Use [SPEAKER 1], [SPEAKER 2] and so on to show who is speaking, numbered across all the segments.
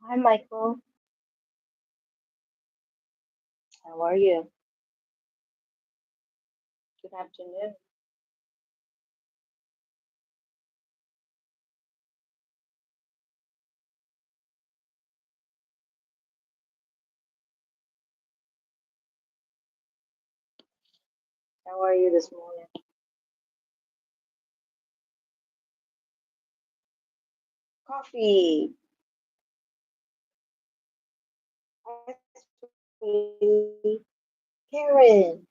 [SPEAKER 1] Hi, Michael. How are you? Good afternoon. How are you this morning? Coffee. Hi, sweetie. Karen.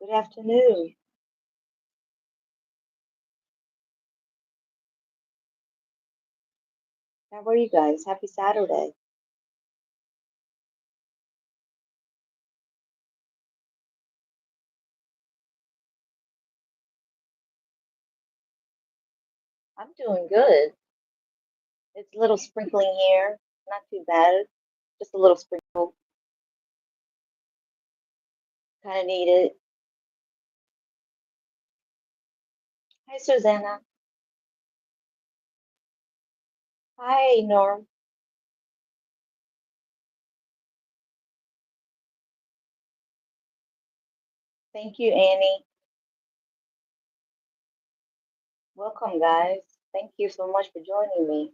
[SPEAKER 1] Good afternoon. How are you guys? Happy Saturday. I'm doing good. It's a little sprinkling here. Not too bad. Just a little sprinkle. Kind of needed. Hi, Susanna. Hi, Norm. Thank you, Annie. Welcome, guys. Thank you so much for joining me.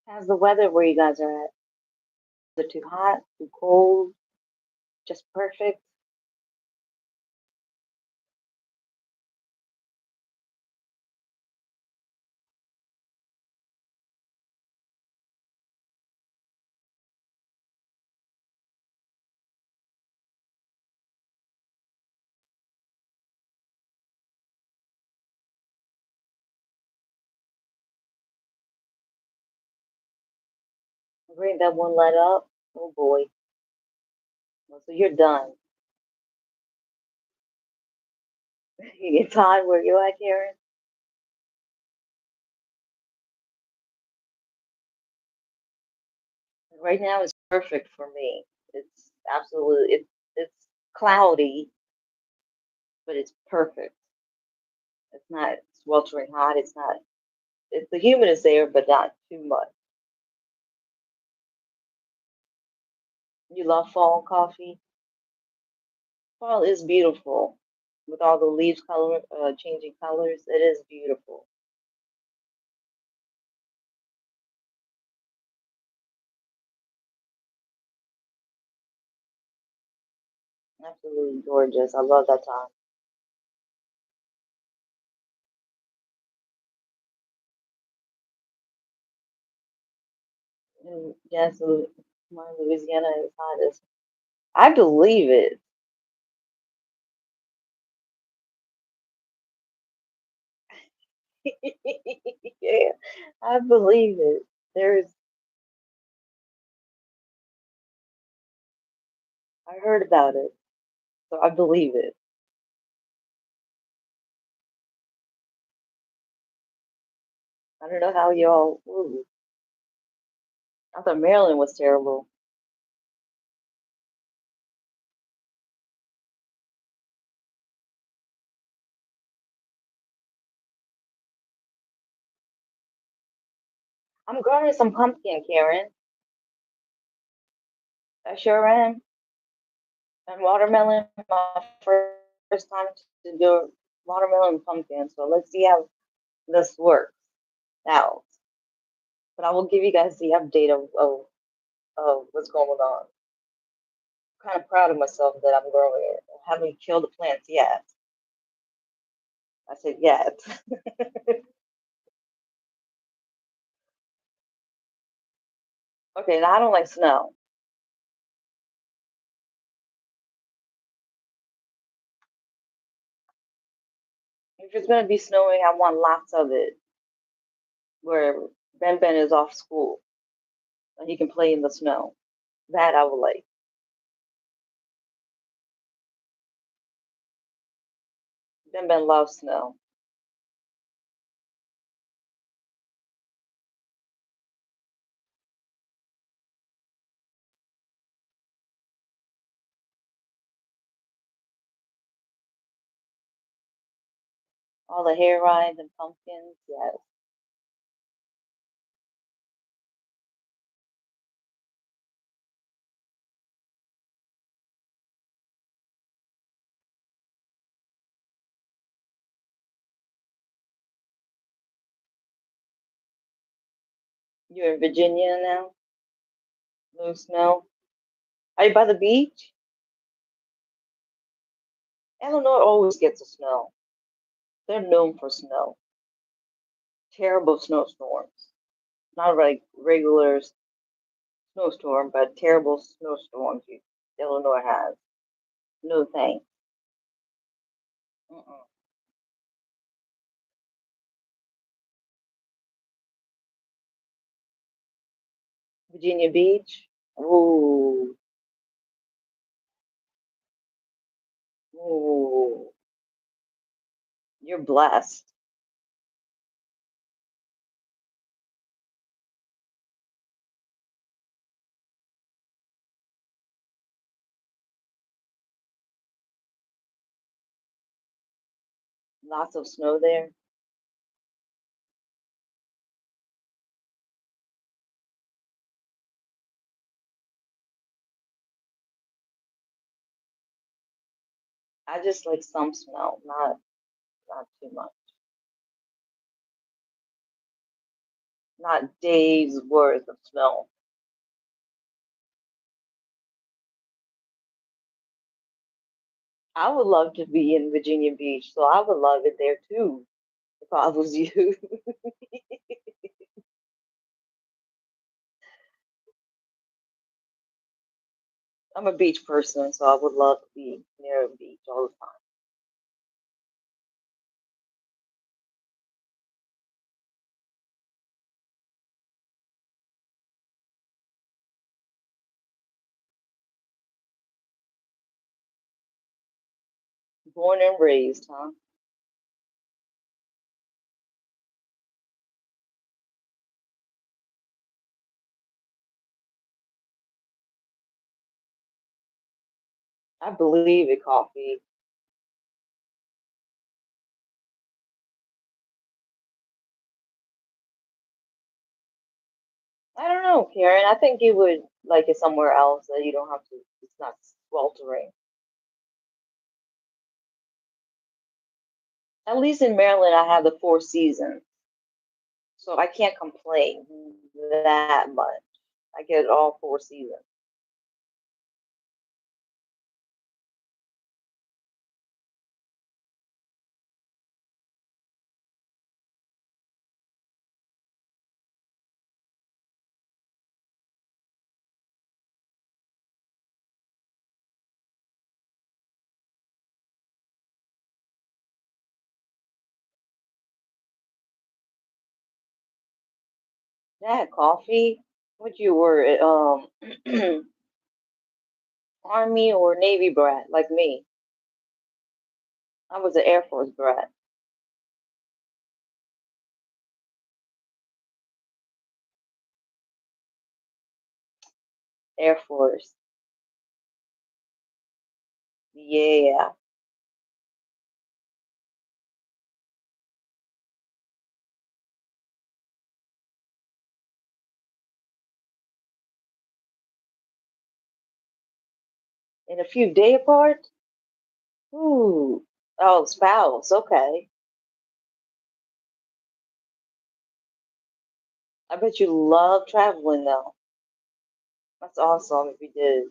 [SPEAKER 1] How's the weather where you guys are at? Is it too hot? Too cold? Just perfect? Bring that one let up. Oh boy. Well, so you're done. You get tired where you at, Karen? Right now it's perfect for me. It's absolutely it's cloudy, but it's perfect. It's not sweltering hot. It's not. It's the humid is there, but not too much. You love fall coffee. Fall is beautiful with all the leaves color changing colors. It is beautiful. Absolutely gorgeous. I love that time. And yes, my Louisiana is hot as I believe it. Yeah, I believe it. There's, I heard about it, so I believe it. I don't know how y'all. Ooh, I thought Maryland was terrible. I'm growing some pumpkin, Karen. I sure am. And watermelon, my first time to do watermelon pumpkin. So let's see how this works out. But I will give you guys the update of what's going on. I'm kind of proud of myself that I'm growing it. I haven't killed the plants yet. I said yet. Okay, now I don't like snow. If it's gonna be snowing, I want lots of it where Ben Ben is off school and he can play in the snow. That I would like. Ben Ben loves snow. All the hair rides and pumpkins, yes. You're in Virginia now? No snow? Are you by the beach? Illinois always gets the snow. They're known for snow. Terrible snowstorms. Not like regular snowstorm, but terrible snowstorms Illinois has. No thanks. Mm-mm. Virginia Beach? Ooh, ooh. You're blessed. Lots of snow there. I just like some snow, not too much. Not days worth of snow. I would love to be in Virginia Beach, so I would love it there too if I was you. I'm a beach person, so I would love to be near a beach all the time. Born and raised, huh? I believe it, coffee. I don't know, Karen. I think you would like it somewhere else that you don't have to. It's not sweltering. At least in Maryland, I have the four seasons, so I can't complain that much. I get all four seasons. Yeah, coffee. What you were, Army or Navy brat like me. I was an Air Force brat. Air Force. Yeah. And a few day apart. Ooh. Oh, spouse. Okay. I bet you love traveling though. That's awesome if you did.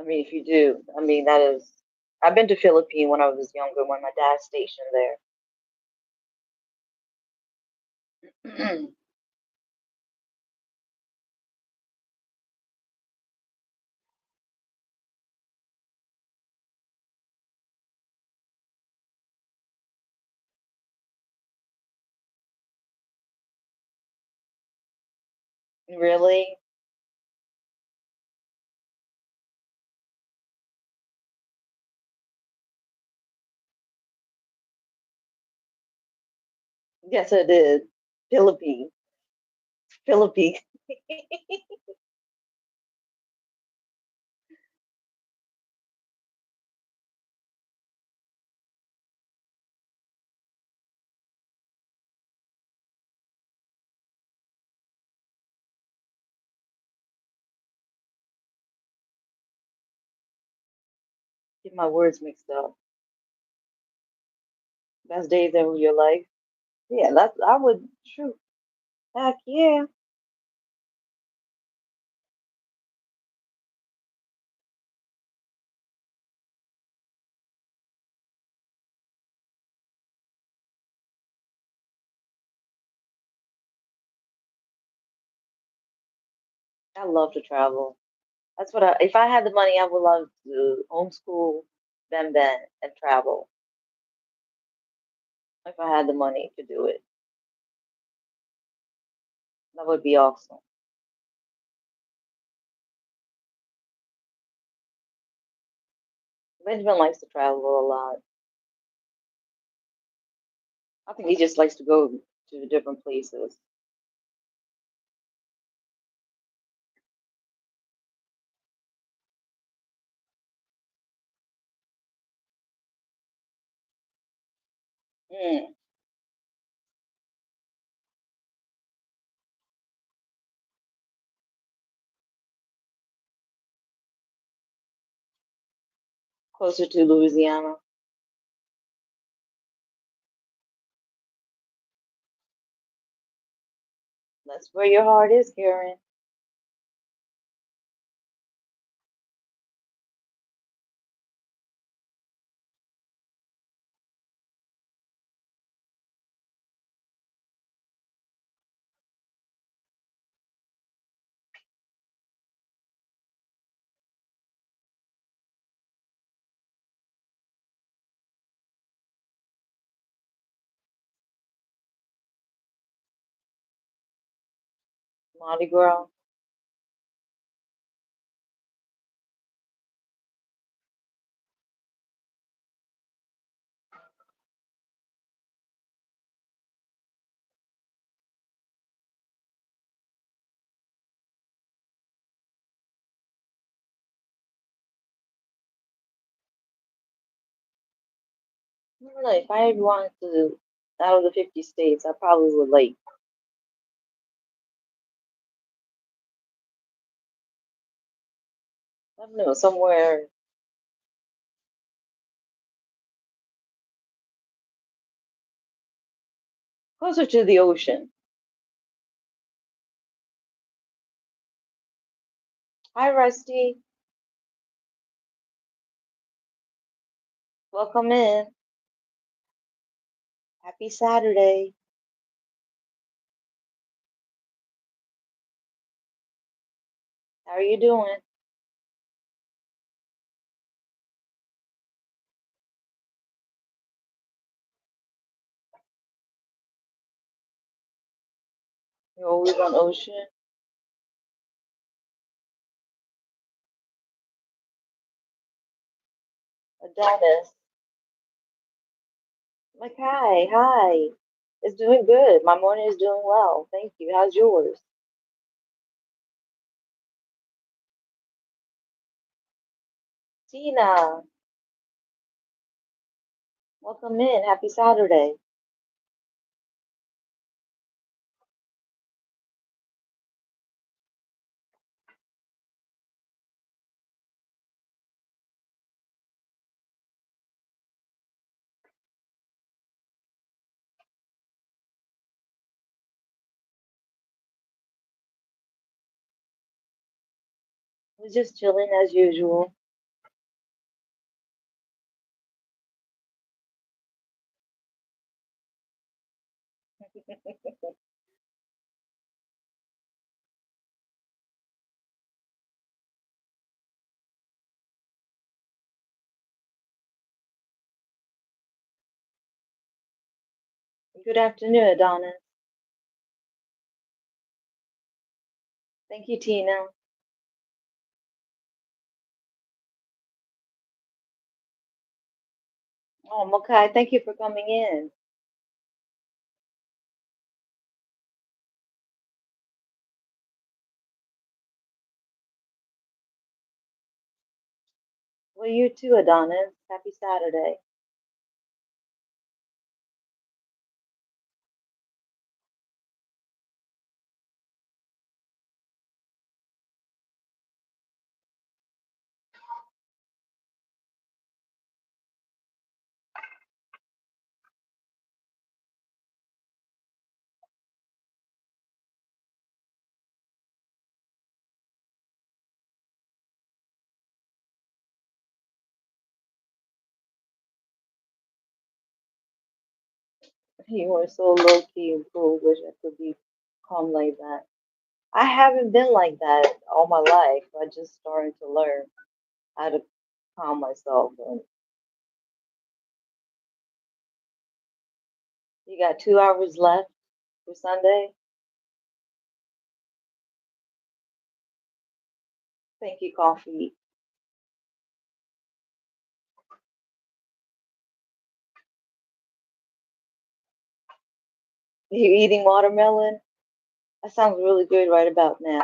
[SPEAKER 1] I mean, if you do. I mean, that is. I've been to Philippines when I was younger, when my dad's stationed there. Really? Yes, I did. Philippines. Philippines. Get my words mixed up. Best days of your life. Yeah, that's I would shoot. Heck yeah. I love to travel. That's what if I had the money, I would love to homeschool Ben and travel. If I had the money to do it, that would be awesome. Benjamin likes to travel a lot. I think he just likes to go to different places. Mm, closer to Louisiana. That's where your heart is, Karen. Mardi Gras. I don't know. If I had wanted to, out of the 50 states, I probably would like, I don't know, somewhere closer to the ocean. Hi, Rusty. Welcome in. Happy Saturday. How are you doing? You're always on ocean. Adonis. Like, hi, hi. It's doing good. My morning is doing well. Thank you. How's yours? Tina, welcome in. Happy Saturday. We're just chilling as usual. Good afternoon, Adonis. Thank you, Tina. Oh, Mokai, thank you for coming in. Well, you too, Adonis. Happy Saturday. You are so low key and cool. Wish I could be calm like that. I haven't been like that all my life. I just started to learn how to calm myself. And you got 2 hours left for Sunday. Thank you, coffee. You eating watermelon? That sounds really good right about now.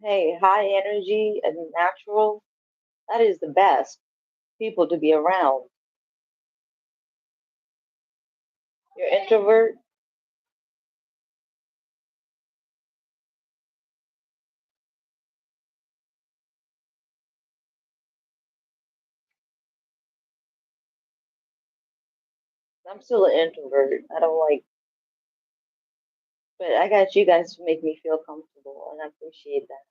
[SPEAKER 1] Hey, high energy and natural, that is the best people to be around. You're introvert? I'm still an introvert. I don't like, but I got you guys to make me feel comfortable, and I appreciate that.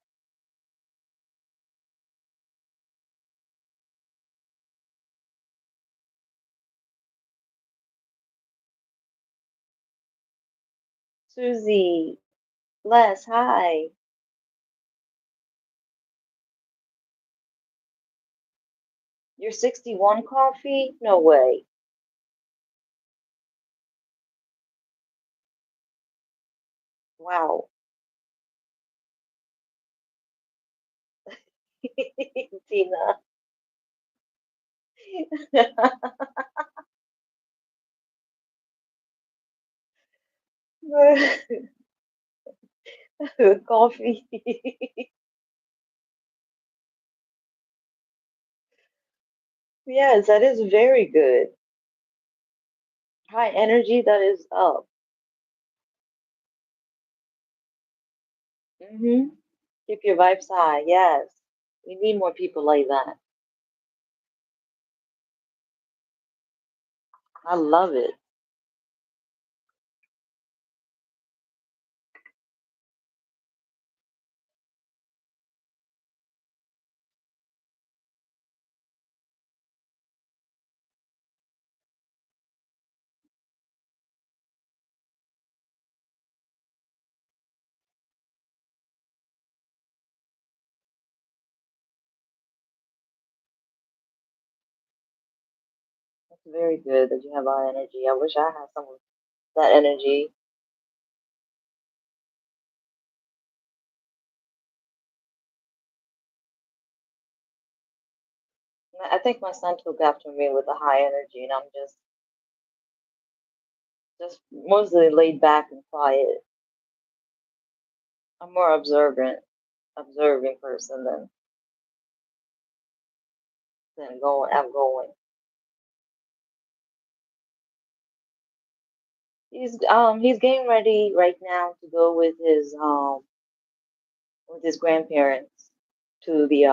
[SPEAKER 1] Susie, Les, hi. You're 61 coffee? No way. Wow. Tina. Coffee. Yes, that is very good. High energy, that is up. Mm-hmm. Keep your vibes high. Yes. We need more people like that. I love it. It's very good that you have high energy. I wish I had some of that energy. I think my son took after me with a high energy, and I'm just mostly laid back and quiet. I'm more observing person than going outgoing. He's getting ready right now to go with his grandparents to the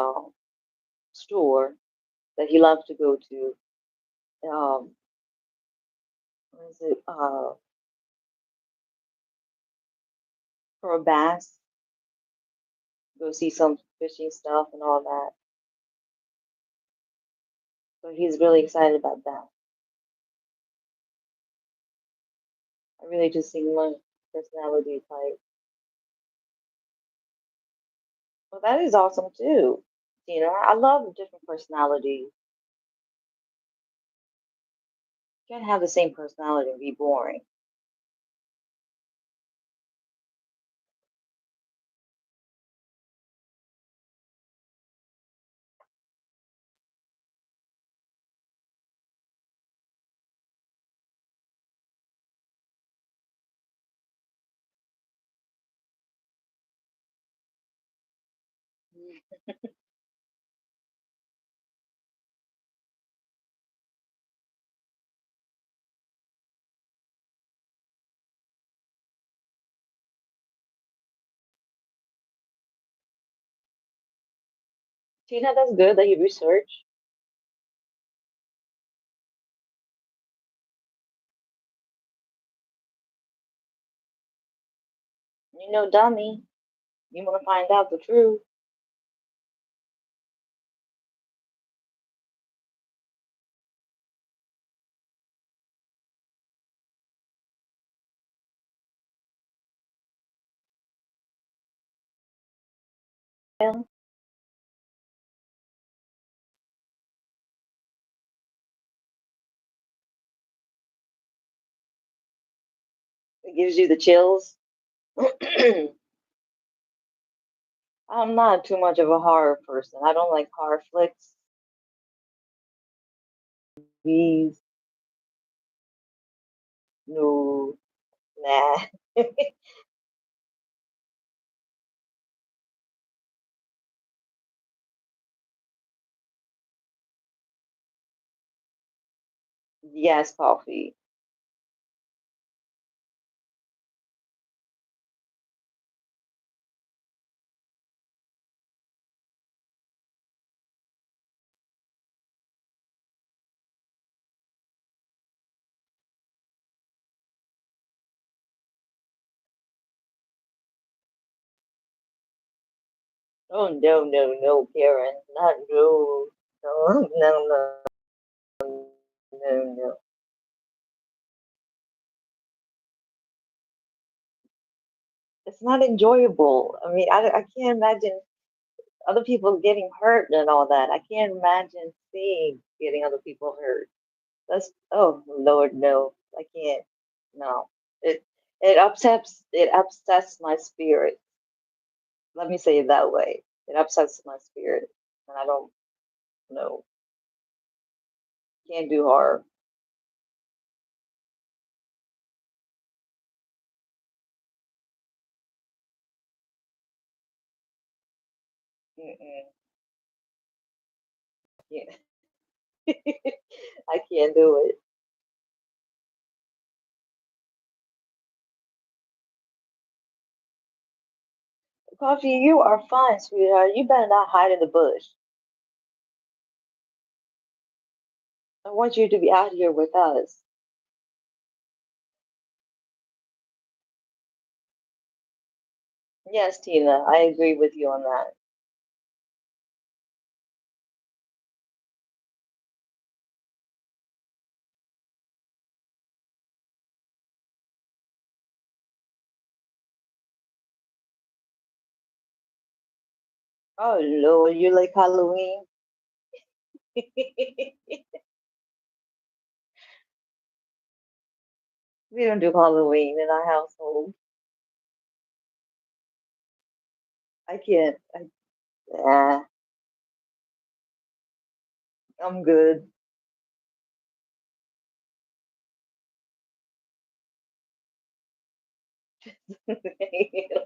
[SPEAKER 1] store that he loves to go to. Um, what is it? For a bass, go see some fishing stuff and all that. So he's really excited about that. I really just seen one. personality type. Well, that is awesome too. I love different personalities. You can't have the same personality and be boring. Tina, that's good that you research. Dummy, you want to find out the truth. Well, it gives you the chills. I'm not too much of a horror person. I don't like horror flicks. These, no, nah. Yes, coffee. Oh no, no, no, Karen, not no, no, no, no, no, no. It's not enjoyable. I mean, I can't imagine other people getting hurt and all that. I can't imagine seeing getting other people hurt. That's oh Lord, no, I can't. No, it it upsets my spirit. Let me say it that way. It upsets my spirit, and I don't know. Can't do horror. Mm-mm. Yeah. I can't do it. Coffee, you are fine, sweetheart. You better not hide in the bush. I want you to be out here with us. Yes, Tina, I agree with you on that. Oh Lord, you like Halloween? We don't do Halloween in our household. I can't. I'm good.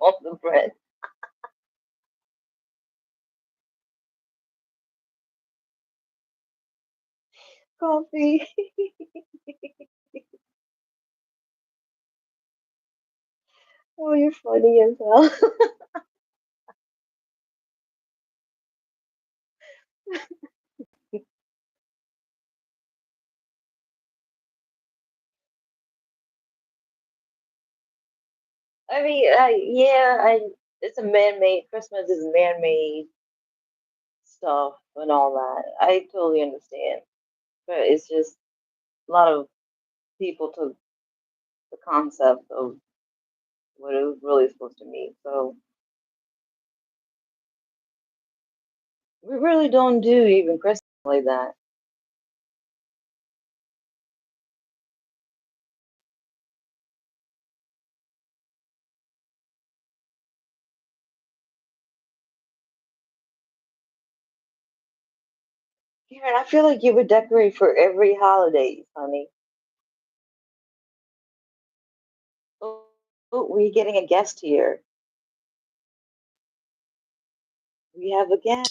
[SPEAKER 1] On the bread. Coffee. Oh, you're funny as hell. I mean, yeah, it's a man-made. Christmas is man-made stuff and all that. I totally understand, but it's just a lot of people took the concept of what it was really supposed to mean. So we really don't do even Christmas like that. Karen, I feel like you would decorate for every holiday, honey. Oh, we're getting a guest here. We have a guest.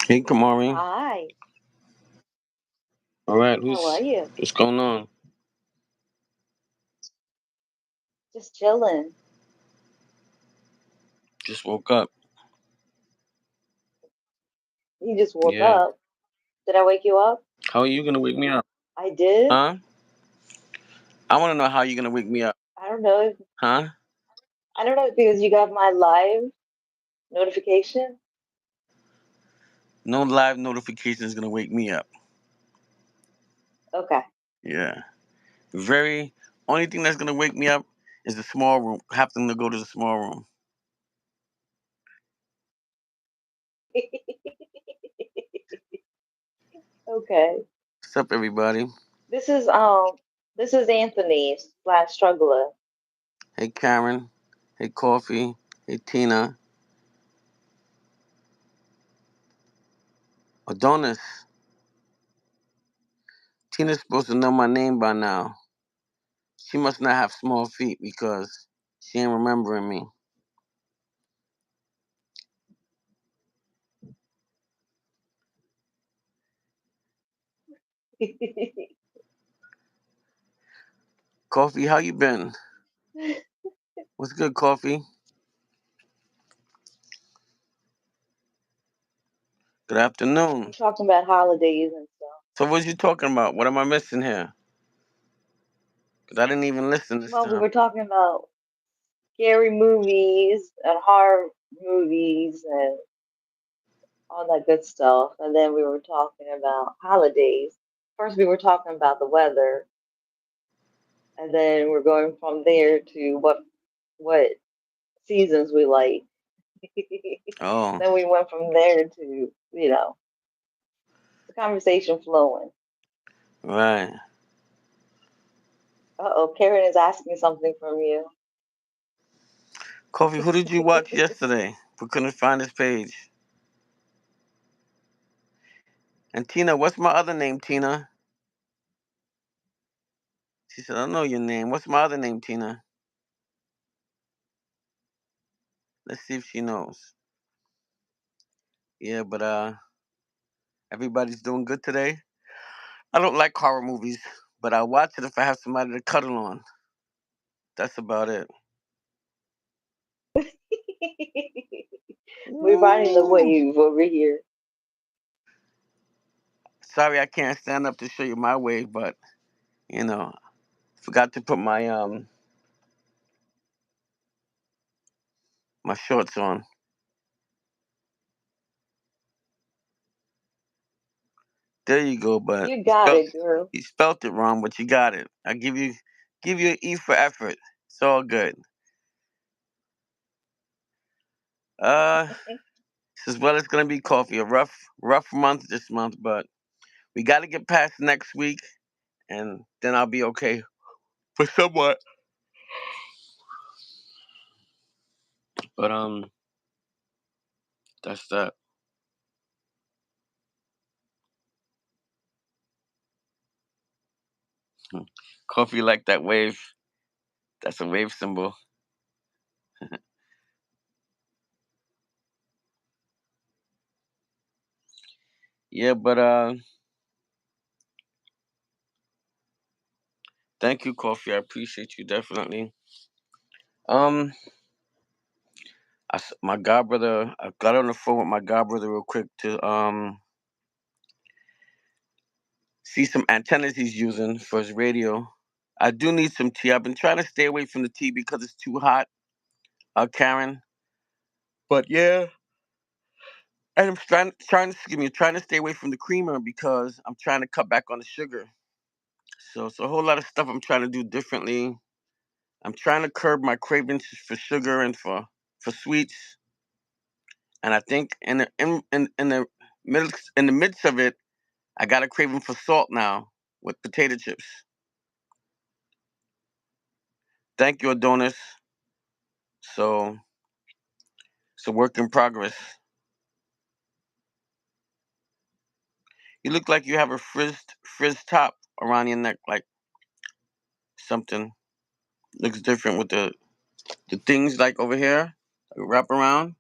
[SPEAKER 2] Hey, Kumari.
[SPEAKER 1] Hi,
[SPEAKER 2] All right,
[SPEAKER 1] how are you?
[SPEAKER 2] what's going on?
[SPEAKER 1] Just chilling.
[SPEAKER 2] Just woke up.
[SPEAKER 1] You just woke
[SPEAKER 2] Yeah.
[SPEAKER 1] up. Did I wake you up?
[SPEAKER 2] How are you gonna wake me up?
[SPEAKER 1] I did.
[SPEAKER 2] Huh? I want to know how you're gonna wake me up.
[SPEAKER 1] I don't know.
[SPEAKER 2] Huh?
[SPEAKER 1] I don't know because you got my live notification.
[SPEAKER 2] No live notification is gonna wake me up.
[SPEAKER 1] Okay.
[SPEAKER 2] Yeah. Very only thing that's gonna wake me up is the small room. Having to go to the small room.
[SPEAKER 1] Okay.
[SPEAKER 2] What's up, everybody?
[SPEAKER 1] This is um this is Anthony slash struggler.
[SPEAKER 2] Hey, Karen. Hey, Coffee. Hey, Tina. Adonis. Tina's supposed to know my name by now. She must not have small feet because she ain't remembering me. Coffee, how you been? What's good, Coffee? Good
[SPEAKER 1] I'm
[SPEAKER 2] afternoon.
[SPEAKER 1] talking about holidays and stuff.
[SPEAKER 2] So what you talking about? What am I missing here? Because I didn't even listen this
[SPEAKER 1] Well, we
[SPEAKER 2] time.
[SPEAKER 1] were talking about scary movies and horror movies and all that good stuff. And then we were talking about holidays. First, we were talking about the weather, and then we're going from there to what seasons we like.
[SPEAKER 2] Oh,
[SPEAKER 1] Then we went from there to the conversation flowing.
[SPEAKER 2] right.
[SPEAKER 1] Uh-oh, Karen is asking something from you.
[SPEAKER 2] Kofi, who did you watch yesterday? We couldn't find his page. And Tina, what's my other name, Tina? She said, I know your name. What's my other name, Tina? Let's see if she knows. Yeah, but everybody's doing good today. I don't like horror movies, but I watch it if I have somebody to cuddle on. That's about it.
[SPEAKER 1] We're riding the
[SPEAKER 2] Woo!
[SPEAKER 1] wave over here.
[SPEAKER 2] Sorry, I can't stand up to show you my wave, but you know, forgot to put my shorts on. There you go, but
[SPEAKER 1] You got it, girl.
[SPEAKER 2] you spelt it wrong, but you got it. I give you an E for effort. It's all good. Uh, this is well it's gonna be coffee. A rough month this month, but we got to get past next week, and then I'll be okay for somewhat. But that's that. Hmm. Coffee like that wave. That's a wave symbol. Yeah, but thank you, coffee. I appreciate you definitely. Um, my godbrother. I got on the phone with my godbrother real quick to see some antennas he's using for his radio. I do need some tea. I've been trying to stay away from the tea because it's too hot, Karen. But yeah, and I'm trying to excuse me, trying to stay away from the creamer because I'm trying to cut back on the sugar. So it's a whole lot of stuff I'm trying to do differently. I'm trying to curb my cravings for sugar and for sweets. And I think in the midst of it, I got a craving for salt now with potato chips. Thank you, Adonis. So it's a work in progress. You look like you have a frizz top around your neck, like something looks different with the things like over here, like wrap around.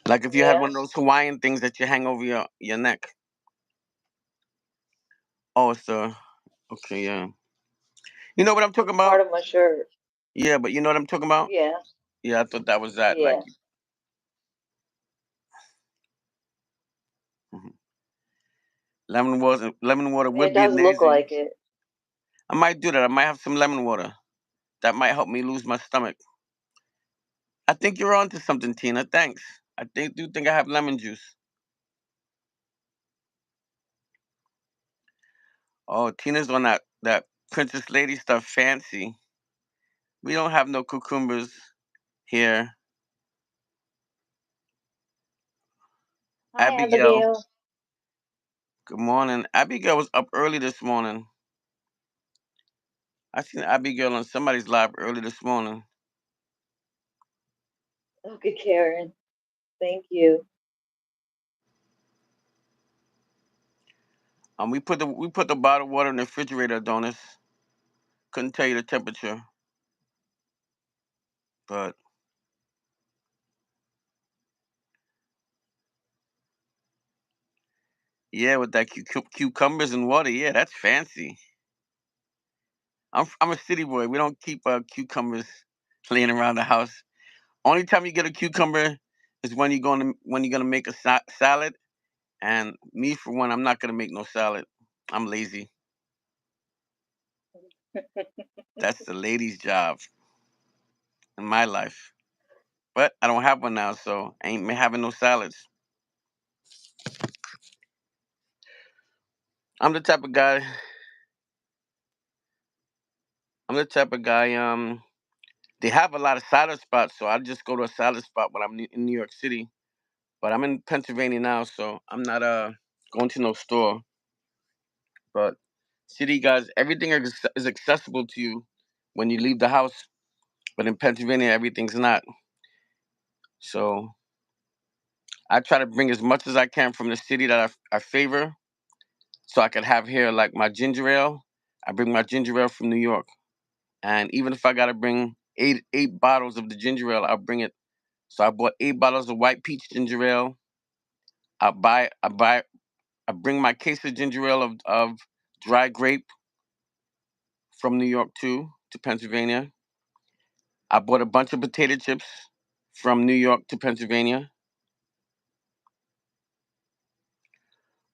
[SPEAKER 2] Like if you had
[SPEAKER 1] Yeah,
[SPEAKER 2] one of those Hawaiian things that you hang over your neck. Oh, it's the okay, yeah. You know what I'm talking
[SPEAKER 1] it's part
[SPEAKER 2] about?
[SPEAKER 1] of my shirt.
[SPEAKER 2] Yeah, but you know what I'm talking about?
[SPEAKER 1] Yeah,
[SPEAKER 2] Yeah, I thought that was that. Like
[SPEAKER 1] yeah.
[SPEAKER 2] mhm. Lemon water would
[SPEAKER 1] It
[SPEAKER 2] be
[SPEAKER 1] does look
[SPEAKER 2] amazing.
[SPEAKER 1] like it.
[SPEAKER 2] I might do that. I might have some lemon water. That might help me lose my stomach. I think you're on to something, Tina. Thanks. I think I have lemon juice. Oh, Tina's on that Princess Lady stuff fancy. We don't have no cucumbers here.
[SPEAKER 1] Hi,
[SPEAKER 2] Abigail,
[SPEAKER 1] Abigail.
[SPEAKER 2] good morning. Abigail was up early this morning. I seen Abigail on somebody's live early this morning.
[SPEAKER 1] Okay, Karen. Thank you.
[SPEAKER 2] We put the bottled water in the refrigerator, Adonis. Couldn't tell you the temperature, but yeah, with that cucumbers and water, yeah, that's fancy. I'm a city boy. We don't keep cucumbers laying around the house. Only time you get a cucumber is when you're gonna make a salad. And me for one, I'm not gonna make no salad. I'm lazy. That's the lady's job in my life. But I don't have one now, so I ain't having no salads. I'm the type of guy. I'm the type of guy. They have a lot of salad spots, so I just go to a salad spot when I'm in New York City. But I'm in Pennsylvania now, so I'm not going to no store. But city guys, everything is accessible to you when you leave the house. But in Pennsylvania, everything's not. So I try to bring as much as I can from the city that I favor, so I could have here like my ginger ale. I bring my ginger ale from New York, and even if I gotta bring eight bottles of the ginger ale, I'll bring it. So I bought 8 bottles of white peach ginger ale. I bring my case of ginger ale of dry grape from New York too to Pennsylvania. I bought a bunch of potato chips from New York to Pennsylvania.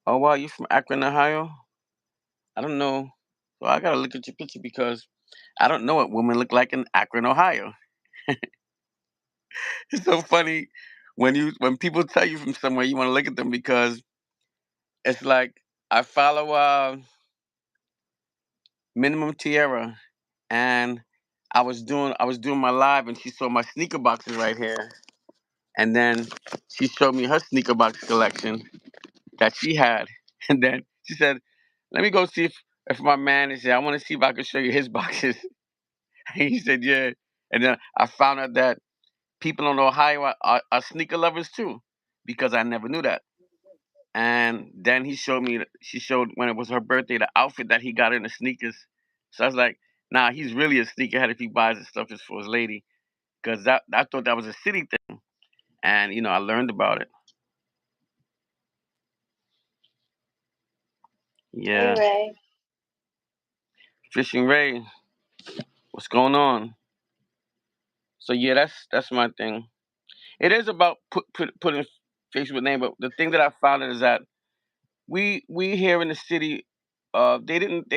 [SPEAKER 2] Oh wow, you from Akron, Ohio? I don't know. Well, I gotta look at your picture because I don't know what women look like in Akron, Ohio. It's so funny when people tell you from somewhere, you want to look at them because it's like I follow Minimum Tierra, and I was doing my live, and she saw my sneaker boxes right here, and then she showed me her sneaker box collection that she had, and then she said, "Let me go see if my man is here. I want to see if I can show you his boxes." And he said, "Yeah," and then I found out that people in Ohio are sneaker lovers too, because I never knew that. And then she showed when it was her birthday the outfit that he got in the sneakers. So I was like, nah, he's really a sneakerhead if he buys the stuff just for his lady. Because that I thought that was a city thing. And I learned about it.
[SPEAKER 1] Hey,
[SPEAKER 2] Yeah.
[SPEAKER 1] Ray.
[SPEAKER 2] Fishing Ray, what's going on? So yeah, that's my thing. It is about putting face with name, but the thing that I found is that we here in the city, they didn't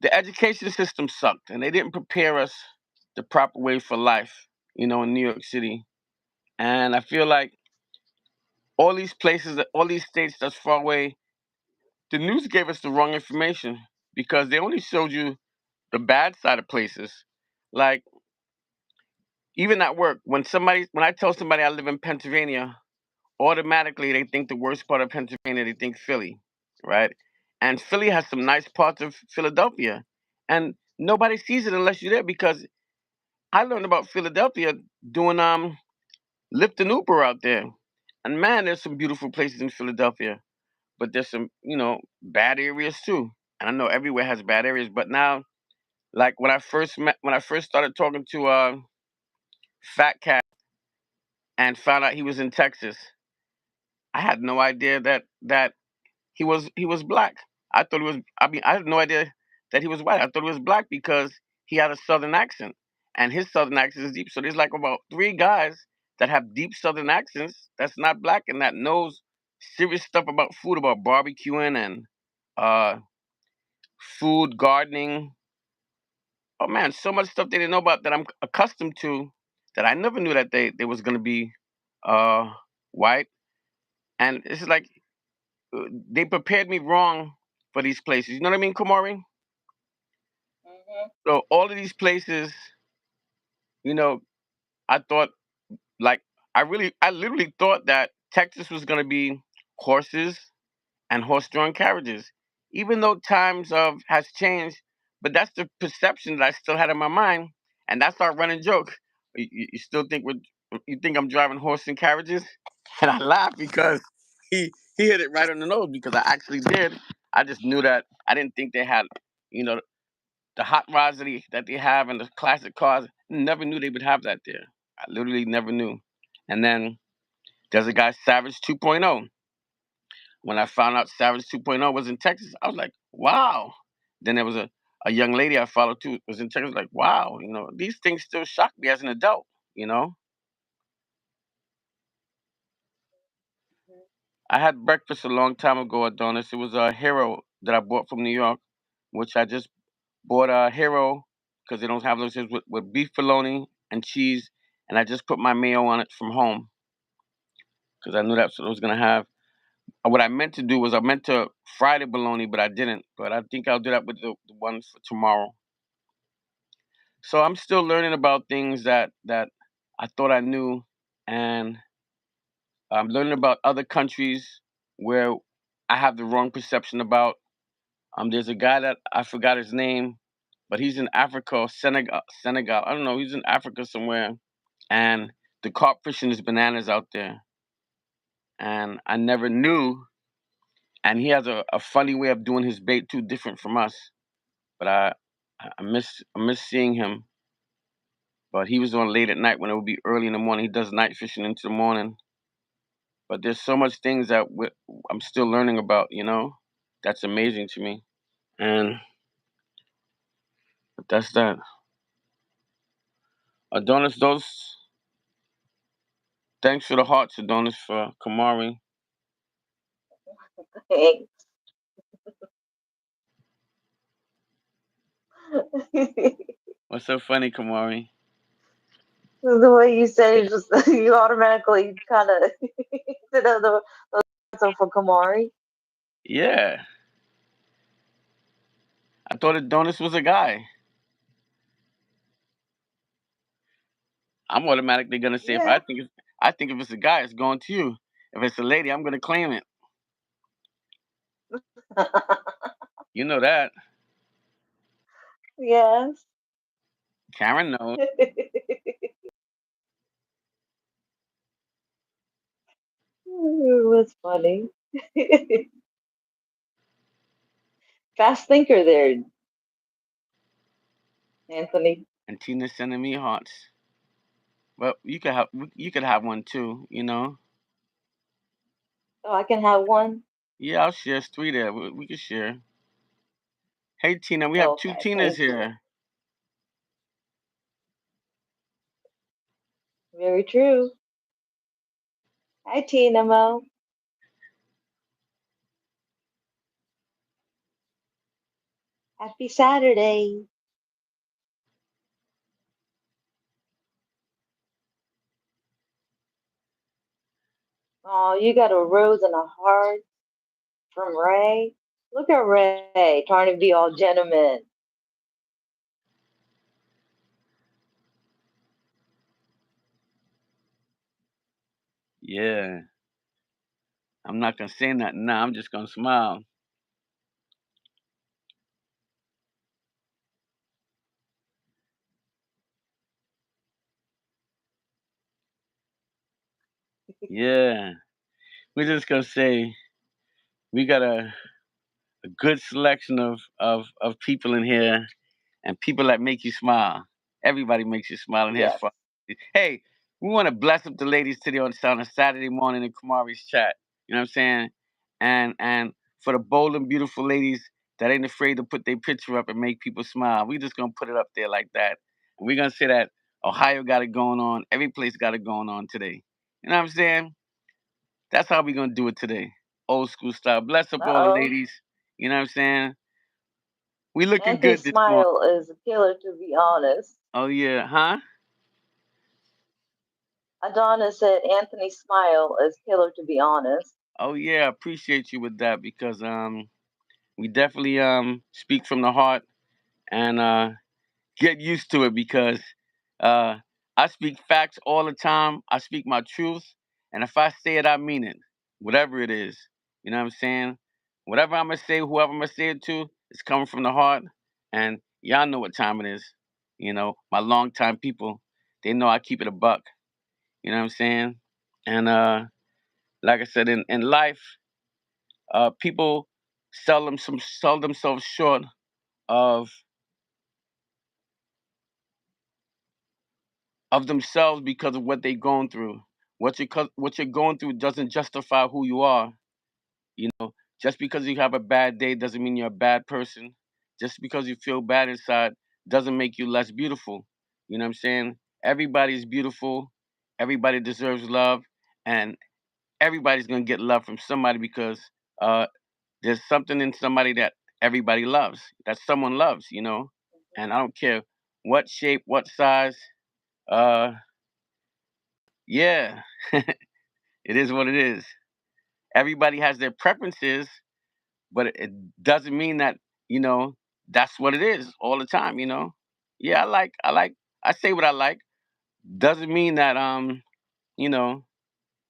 [SPEAKER 2] the education system sucked, and they didn't prepare us the proper way for life. In New York City, and I feel like all these places, all these states that's far away, the news gave us the wrong information because they only showed you the bad side of places. Like even at work, when I tell somebody I live in Pennsylvania, automatically they think the worst part of Pennsylvania, they think Philly, right? And Philly has some nice parts of Philadelphia. And nobody sees it unless you're there because I learned about Philadelphia doing Lyft and Uber out there. And man, there's some beautiful places in Philadelphia, but there's some, bad areas too. And I know everywhere has bad areas, but now, like when I first started talking to Fat Cat and found out he was in Texas, I had no idea that he was black. I thought he was. I mean, I had no idea that he was white. I thought he was black because he had a southern accent, and his southern accent is deep. So there's like about three guys that have deep southern accents that's not black and that knows serious stuff about food, about barbecuing and uh, food, gardening. Oh man, so much stuff they didn't know about that I'm accustomed to that I never knew that they was gonna be uh, white. And it's like they prepared me wrong for these places. You know what I mean, Kumari?
[SPEAKER 1] Hmm.
[SPEAKER 2] So all of these places, you know, I thought like I literally thought that Texas was gonna be horses and horse-drawn carriages, even though times of has changed. But that's the perception that I still had in my mind, and that's our running joke. You still think you think I'm driving horse and carriages, and I laugh because he hit it right on the nose because I actually did. I just knew that I didn't think they had, you know, the hot rods that they have and the classic cars. Never knew they would have that there. I literally never knew. And then there's a guy Savage 2.0. When I found out Savage 2.0 was in Texas, I was like, wow. Then there was a young lady I followed too was in Texas, like, wow, these things still shock me as an adult, you know. I had breakfast a long time ago at Donuts. It was a hero that I bought from New York, which I just bought a hero because they don't have those things with beef bologna and cheese, and I just put my mayo on it from home because I knew that's what I was gonna have. What I meant to do was I meant to fry the bologna, but I didn't. But I think I'll do that with the ones for tomorrow. So I'm still learning about things that I thought I knew, and I'm learning about other countries where I have the wrong perception about. There's a guy that I forgot his name, but he's in Africa, Senegal. I don't know. He's in Africa somewhere, and the carp fishing is bananas out there, and I never knew. And he has a funny way of doing his bait too, different from us. But I miss seeing him. But he was on late at night when it would be early in the morning. He does night fishing into the morning. But there's so much things that I'm still learning about. That's amazing to me. And that's that. Adonis, those thanks for the hearts, Adonis, for Kamari. What's so funny, Kamari?
[SPEAKER 1] The way you said it, just you automatically kind of did the answer for Kamari.
[SPEAKER 2] Yeah, I thought Adonis was a guy. I'm automatically gonna say
[SPEAKER 1] Yeah.
[SPEAKER 2] I think if it's a guy, it's going to you. If it's a lady, I'm gonna claim it. You know that.
[SPEAKER 1] Yes.
[SPEAKER 2] Karen knows.
[SPEAKER 1] It was funny. Fast thinker there, Anthony.
[SPEAKER 2] And Tina's sending me hearts. Well, you could have one too.
[SPEAKER 1] Oh, I can have one.
[SPEAKER 2] Yeah, I'll share. It's three there. We can share. Hey Tina, we have two
[SPEAKER 1] Okay,
[SPEAKER 2] Tinas
[SPEAKER 1] thank you.
[SPEAKER 2] here.
[SPEAKER 1] Very true. Hi, Tina Mo. Happy Saturday. Oh, you got a rose and a heart from Ray. Look at Ray trying to be all gentleman.
[SPEAKER 2] Yeah. I'm not gonna say nothing now. I'm just gonna smile. Yeah. We're just gonna say we got a good selection of people in here and people that make you smile. Everybody makes you smile in here.
[SPEAKER 1] Yes.
[SPEAKER 2] Hey, we want to bless up the ladies today on a Saturday morning in Kumari's chat. You know what I'm saying? And for the bold and beautiful ladies that ain't afraid to put their picture up and make people smile, we just gonna put it up there like that. And we're gonna say that Ohio got it going on. Every place got it going on today. You know what I'm saying? That's how we gonna do it today. Old school style. Bless up all the
[SPEAKER 1] Uh-oh.
[SPEAKER 2] ladies. You know what I'm saying? We looking
[SPEAKER 1] Anthony's
[SPEAKER 2] good this morning.
[SPEAKER 1] smile is a killer, to be honest.
[SPEAKER 2] Oh yeah, huh?
[SPEAKER 1] Adonis said Anthony's smile is killer, to be honest.
[SPEAKER 2] Oh yeah, I appreciate you with that because we definitely speak from the heart and get used to it because uh I speak facts all the time. I speak my truth, and if I say it, I mean it. Whatever it is. You know what I'm saying? Whatever I'm gonna say, whoever I'm gonna say it to, it's coming from the heart. And y'all know what time it is. You know, my longtime people, they know I keep it a buck. You know what I'm saying? And like I said, in life, people sell themselves short of themselves because of what they're going through. What you're going through doesn't justify who you are. You know, just because you have a bad day doesn't mean you're a bad person. Just because you feel bad inside doesn't make you less beautiful. You know what I'm saying? Everybody's beautiful. Everybody deserves love, and everybody's gonna get love from somebody because uh, there's something in somebody that everybody loves, that someone loves, you know. And I don't care what shape, what size. Uh, yeah, it is what it is. Everybody has their preferences, but it doesn't mean that you know that's what it is all the time. You know. Yeah, I say what I like. Doesn't mean that you know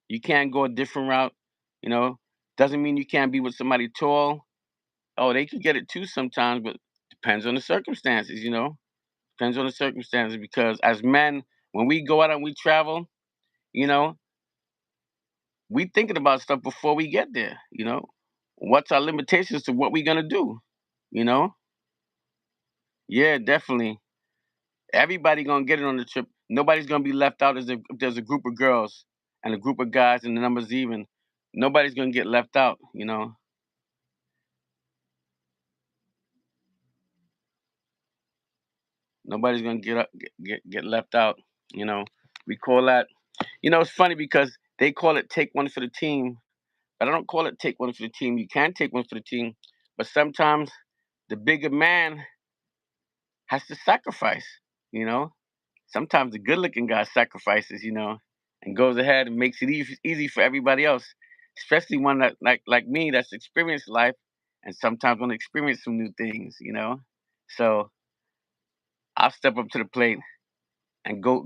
[SPEAKER 2] you can't go a different route. You know, doesn't mean you can't be with somebody tall. Oh, they could get it too sometimes, but depends on the circumstances. You know, depends on the circumstances because as men, when we go out and we travel, you know, we thinking about stuff before we get there. You know, what's our limitations to what we're gonna do? You know, yeah, definitely. Everybody gonna get it on the trip. Nobody's gonna be left out. If there's a group of girls and a group of guys and the numbers even, nobody's gonna get left out. You know, nobody's gonna get left out. You know, we call that. You know, it's funny because they call it take one for the team, but I don't call it take one for the team. You can take one for the team, but sometimes the bigger man has to sacrifice. You know, sometimes the good looking guy sacrifices. You know, and goes ahead and makes it easy for everybody else, especially one that like me that's experienced life and sometimes want to experience some new things. You know, so I'll step up to the plate and go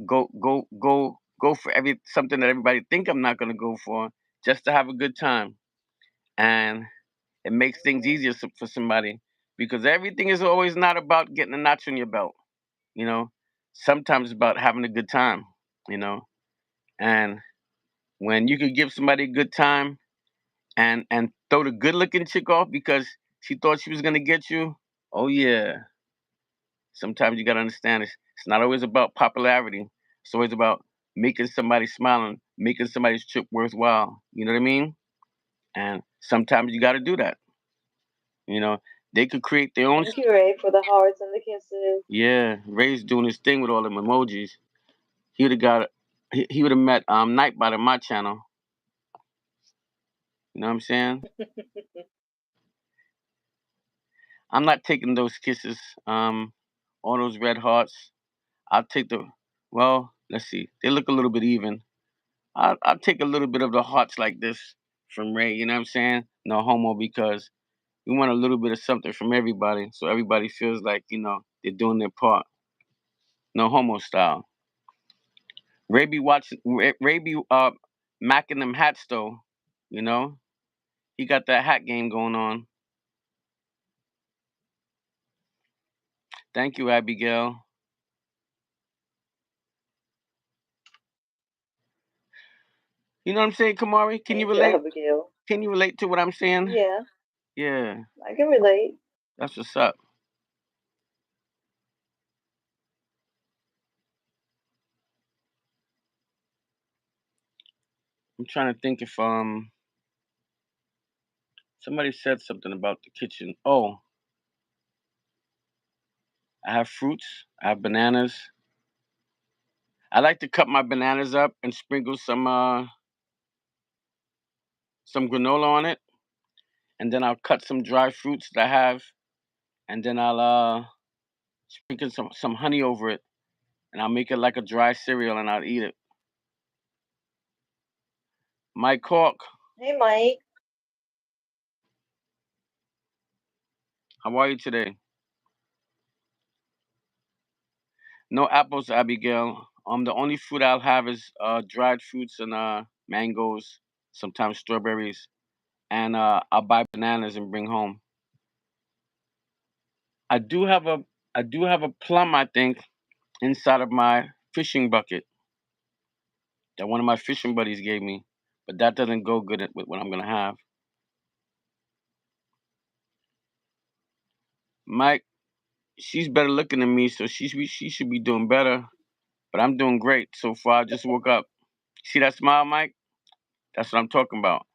[SPEAKER 2] for every something that everybody think I'm not gonna go for just to have a good time. And it makes things easier for somebody because everything is always not about getting a notch on your belt. You know, sometimes it's about having a good time. You know, and when you could give somebody a good time and throw the good looking chick off because she thought she was gonna get you. Oh yeah, sometimes you gotta understand it's not always about popularity. It's always about making somebody smile and making somebody's trip worthwhile. You know what I mean? And sometimes you gotta do that. You know, they could create their own.
[SPEAKER 1] Thank you, Ray, for the hearts and the kisses.
[SPEAKER 2] Yeah, Ray's doing his thing with all them emojis. He would have got. He would have met Nightbot on my channel. You know what I'm saying? I'm not taking those kisses. All those red hearts. I'll take the. Well, let's see. They look a little bit even. I'll take a little bit of the hearts like this from Ray. You know what I'm saying? No homo because we want a little bit of something from everybody, so everybody feels like they're doing their part. No homo style. Ray be watching. Ray be macking them hats though. You know, he got that hat game going on. Thank you, Abigail. You know what I'm saying, Kamari? Can you
[SPEAKER 1] Thank you,
[SPEAKER 2] relate?
[SPEAKER 1] Abigail.
[SPEAKER 2] Can you relate to what I'm saying?
[SPEAKER 1] Yeah,
[SPEAKER 2] Yeah,
[SPEAKER 1] I can relate.
[SPEAKER 2] that's what's up. I'm trying to think if somebody said something about the kitchen. Oh, I have fruits. I have bananas. I like to cut my bananas up and sprinkle some granola on it, and then I'll cut some dry fruits that I have, and then I'll sprinkle some honey over it, and I'll make it like a dry cereal, and I'll eat it. Mike Cork,
[SPEAKER 1] Hey, Mike.
[SPEAKER 2] how are you today? No apples, Abigail. The only fruit I'll have is dried fruits and mangoes, sometimes strawberries, and I'll buy bananas and bring home. I do have a I do have a plum, I think, inside of my fishing bucket that one of my fishing buddies gave me, but that doesn't go good with what I'm gonna have. Mike, she's better looking than me, so she should be doing better. But I'm doing great so far. I just woke up. See that smile, Mike? That's what I'm talking about.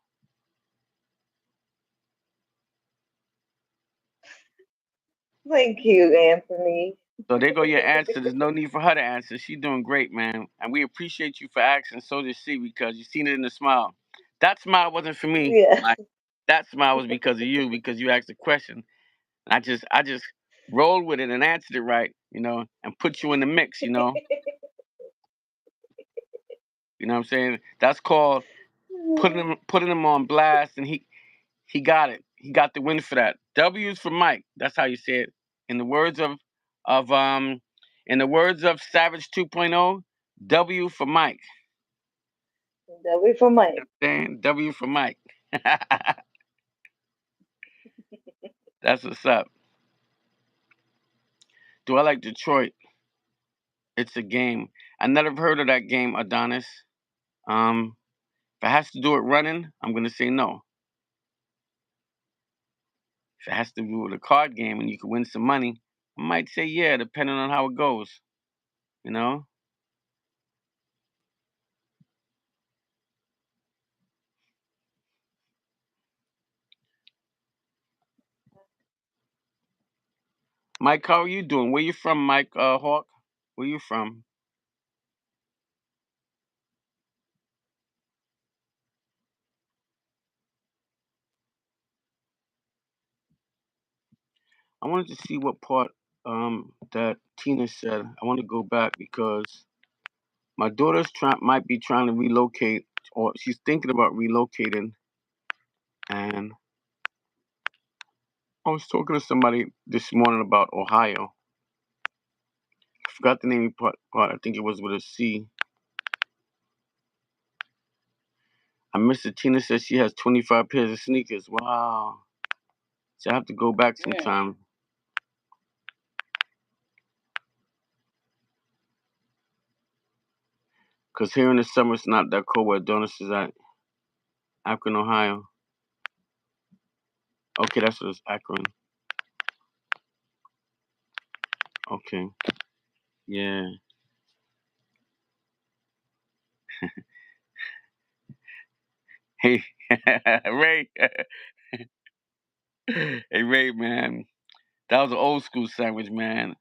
[SPEAKER 1] Thank you, Anthony.
[SPEAKER 2] So there go your answer. There's no need for her to answer. She's doing great, man. And we appreciate you for asking. So does she because you seen it in the smile. That smile wasn't for me,
[SPEAKER 1] Yes.
[SPEAKER 2] Mike. That smile was because of you, because you asked the question. And I just rolled with it and answered it right, and put you in the mix, You know what I'm saying? That's called putting him on blast, and he got it. He got the win for that. W's for Mike. That's how you say it. In the words of in the words of Savage 2.0, W for Mike.
[SPEAKER 1] That'll be for Mike.
[SPEAKER 2] Saying W for Mike. That's what's up. Do I like Detroit? It's a game. I never heard of that game, Adonis. If it has to do with running, I'm gonna say no. If it has to do with a card game and you can win some money, I might say yeah, depending on how it goes. You know, Mike, how are you doing? Where you from, Mike Hawk? Where you from? I wanted to see what part that Tina said. I want to go back because my daughter's might be trying to relocate, or she's thinking about relocating. And I was talking to somebody this morning about Ohio. I forgot the name of the part. I think it was with a C. I missed it. Tina says she has 25 pairs of sneakers. Wow. So I have to go back
[SPEAKER 1] Mm.
[SPEAKER 2] sometime. Because here in the summer, it's not that cold where Adonis is at. Akron, Ohio. Okay, that's what it's Akron. Okay. Yeah. Hey, Ray. Hey, Ray, man. That was an old school sandwich, man.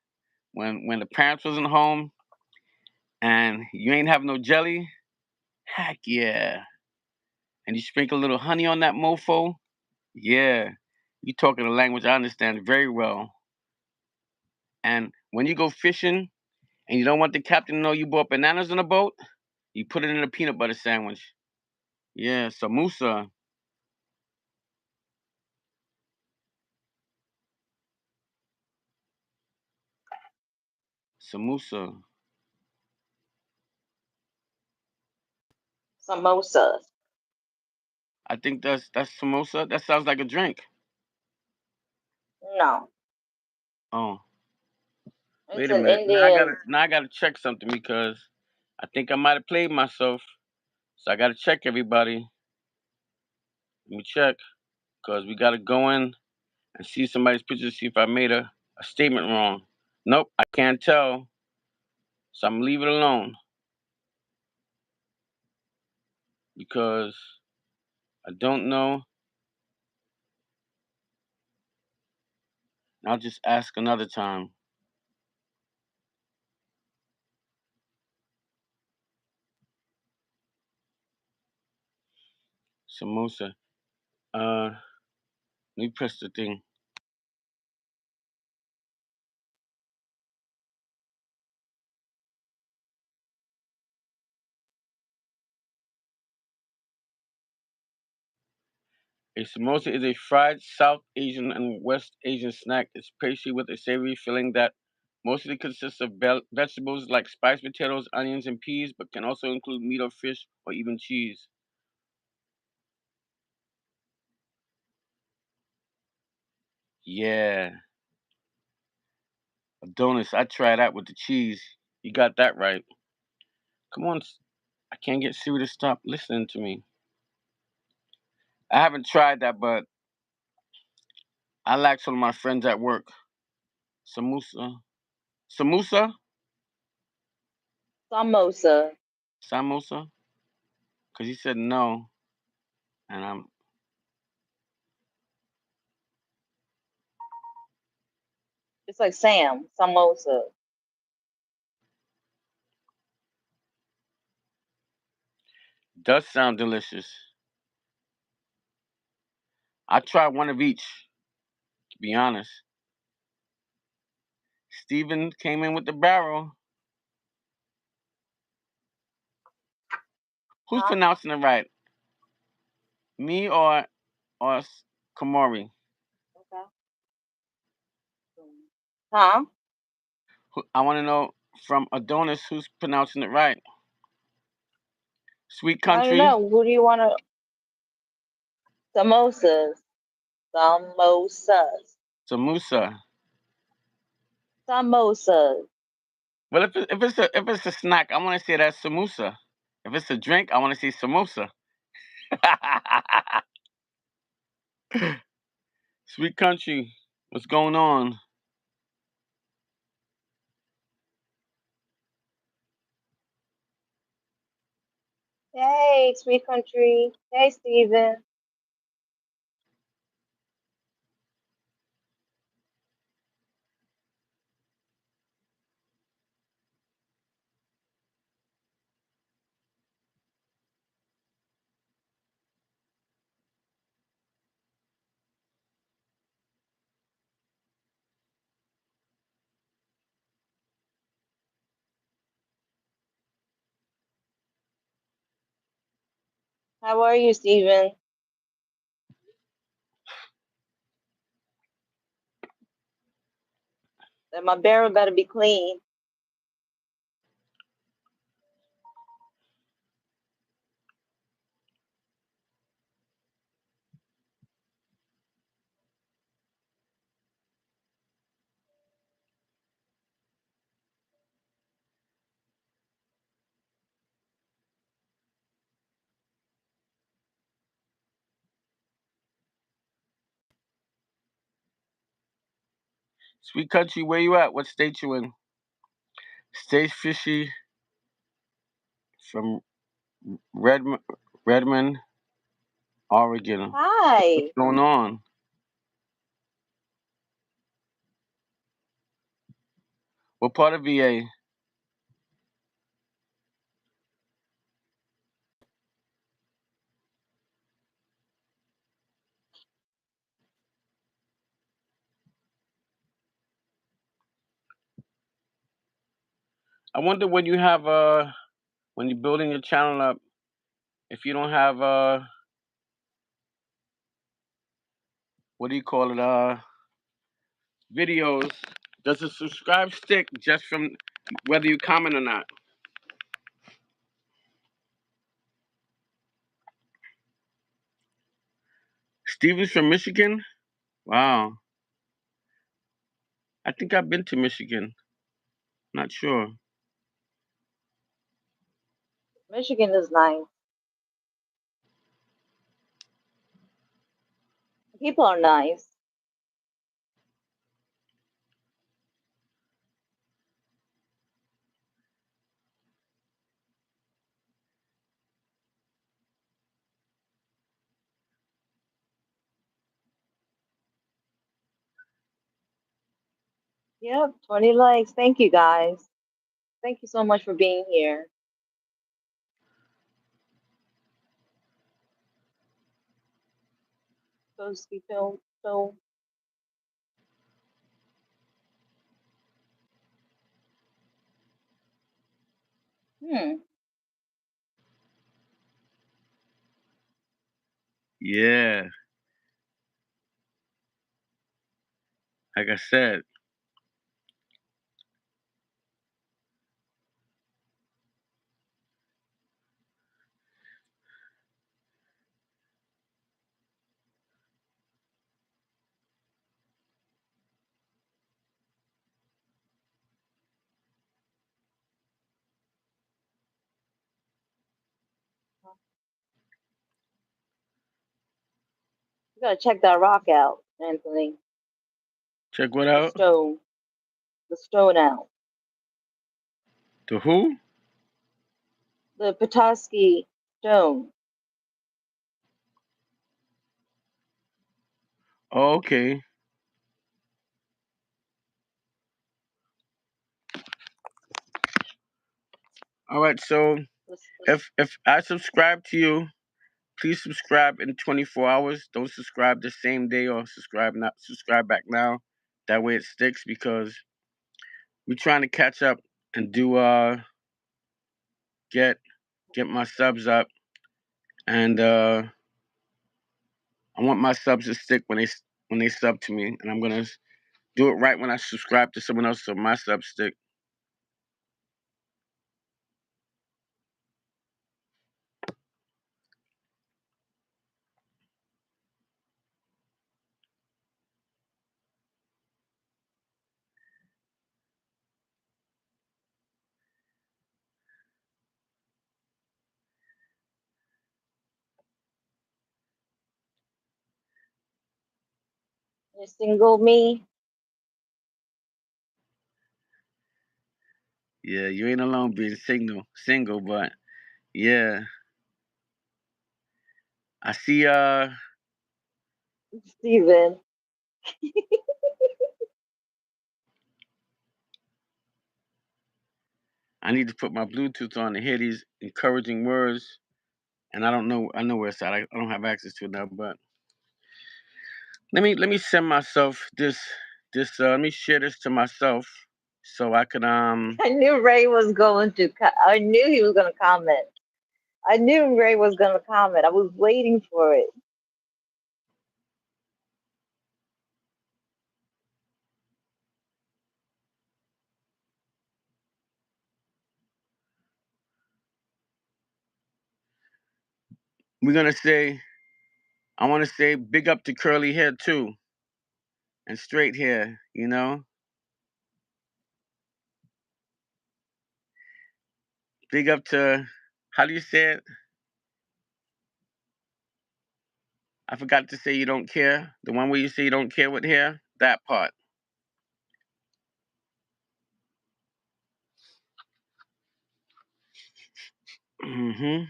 [SPEAKER 2] When the parents wasn't home and you ain't have no jelly, heck yeah. And you sprinkle a little honey on that mofo, yeah. You talking a language I understand very well. And when you go fishing and you don't want the captain to know you bought bananas on the boat, you put it in a peanut butter sandwich. Yeah, samosa. Samosa.
[SPEAKER 1] Samosas.
[SPEAKER 2] I think that's samosa. That sounds like a drink.
[SPEAKER 1] No,
[SPEAKER 2] Oh,
[SPEAKER 1] it's
[SPEAKER 2] wait a
[SPEAKER 1] an
[SPEAKER 2] minute.
[SPEAKER 1] Indian.
[SPEAKER 2] Now I gotta check something because I think I might have played myself. So I gotta check everybody. Let me check because we gotta go in and see somebody's picture to see if I made a statement wrong. Nope, I can't tell. So I'm gonna leave it alone because I don't know. I'll just ask another time. Samosa. Let me press the thing. A samosa is a fried South Asian and West Asian snack. It's pastry with a savory filling that mostly consists of vegetables like spiced potatoes, onions, and peas, but can also include meat or fish or even cheese. Yeah, donuts. I try that with the cheese. You got that right. Come on, I can't get Siri to stop listening to me. I haven't tried that, but I like some of my friends at work. Samosa, samosa,
[SPEAKER 1] Samosa.
[SPEAKER 2] samosa. Cause he said no, and I'm
[SPEAKER 1] It's like Sam. Samosa.
[SPEAKER 2] does sound delicious. I try one of each, to be honest. Steven came in with the barrel. Who's
[SPEAKER 1] Huh?
[SPEAKER 2] pronouncing it right? Me or Kumari?
[SPEAKER 1] Okay. Huh?
[SPEAKER 2] I want to know from Adonis who's pronouncing it right. Sweet
[SPEAKER 1] I don't
[SPEAKER 2] Country,
[SPEAKER 1] know. Who do you want to? Samosas. Samosas.
[SPEAKER 2] Samosa.
[SPEAKER 1] Samosas.
[SPEAKER 2] Well, if it's a snack, I want to say that's samosa. If it's a drink, I want to say samosa. Sweet Country, what's going on?
[SPEAKER 1] Hey, sweet country. Hey, Steven. How are you, Steven? And my barrel better be clean.
[SPEAKER 2] Sweet Country, where you at? What state you in? Stay Fishy from Redmond, Redmond, Oregon. What's
[SPEAKER 1] Hi.
[SPEAKER 2] going on? What part of VA? I wonder when you have when you're building your channel up, if you don't have what do you call it videos, does the subscribe stick just from, whether you comment or not? Steven's from Michigan? Wow. I think I've been to Michigan. Not sure.
[SPEAKER 1] Michigan is nice. People are nice. Yep, 20 likes. Thank you guys. Thank you so much for being here. Toasty film. So, hmm.
[SPEAKER 2] Yeah. Like I said.
[SPEAKER 1] You gotta check that rock out, Anthony.
[SPEAKER 2] Check what
[SPEAKER 1] The
[SPEAKER 2] out?
[SPEAKER 1] stone. The stone out.
[SPEAKER 2] The who?
[SPEAKER 1] The Petoskey stone.
[SPEAKER 2] Oh, okay. All right. So if I subscribe to you, please subscribe in 24 hours. Don't subscribe the same day or subscribe back now. That way it sticks because we're trying to catch up and do get my subs up and I want my subs to stick when they sub to me, and I'm gonna do it right when I subscribe to someone else so my subs stick.
[SPEAKER 1] You single me?
[SPEAKER 2] Yeah, you ain't alone being single, but yeah, I see.
[SPEAKER 1] Steven.
[SPEAKER 2] I need to put my Bluetooth on to hear these encouraging words, and I don't know. I know where it's at. I don't have access to it now, but let me send myself this. Let me share this to myself so I can
[SPEAKER 1] I knew Ray was going to. I knew he was going to comment. I knew Ray was going to comment. I was waiting for it.
[SPEAKER 2] we're gonna say. I want to say big up to curly hair too and straight hair. You know, big up to how do you say it? I forgot to say you don't care. The one where you say you don't care with hair. That part. Hmm.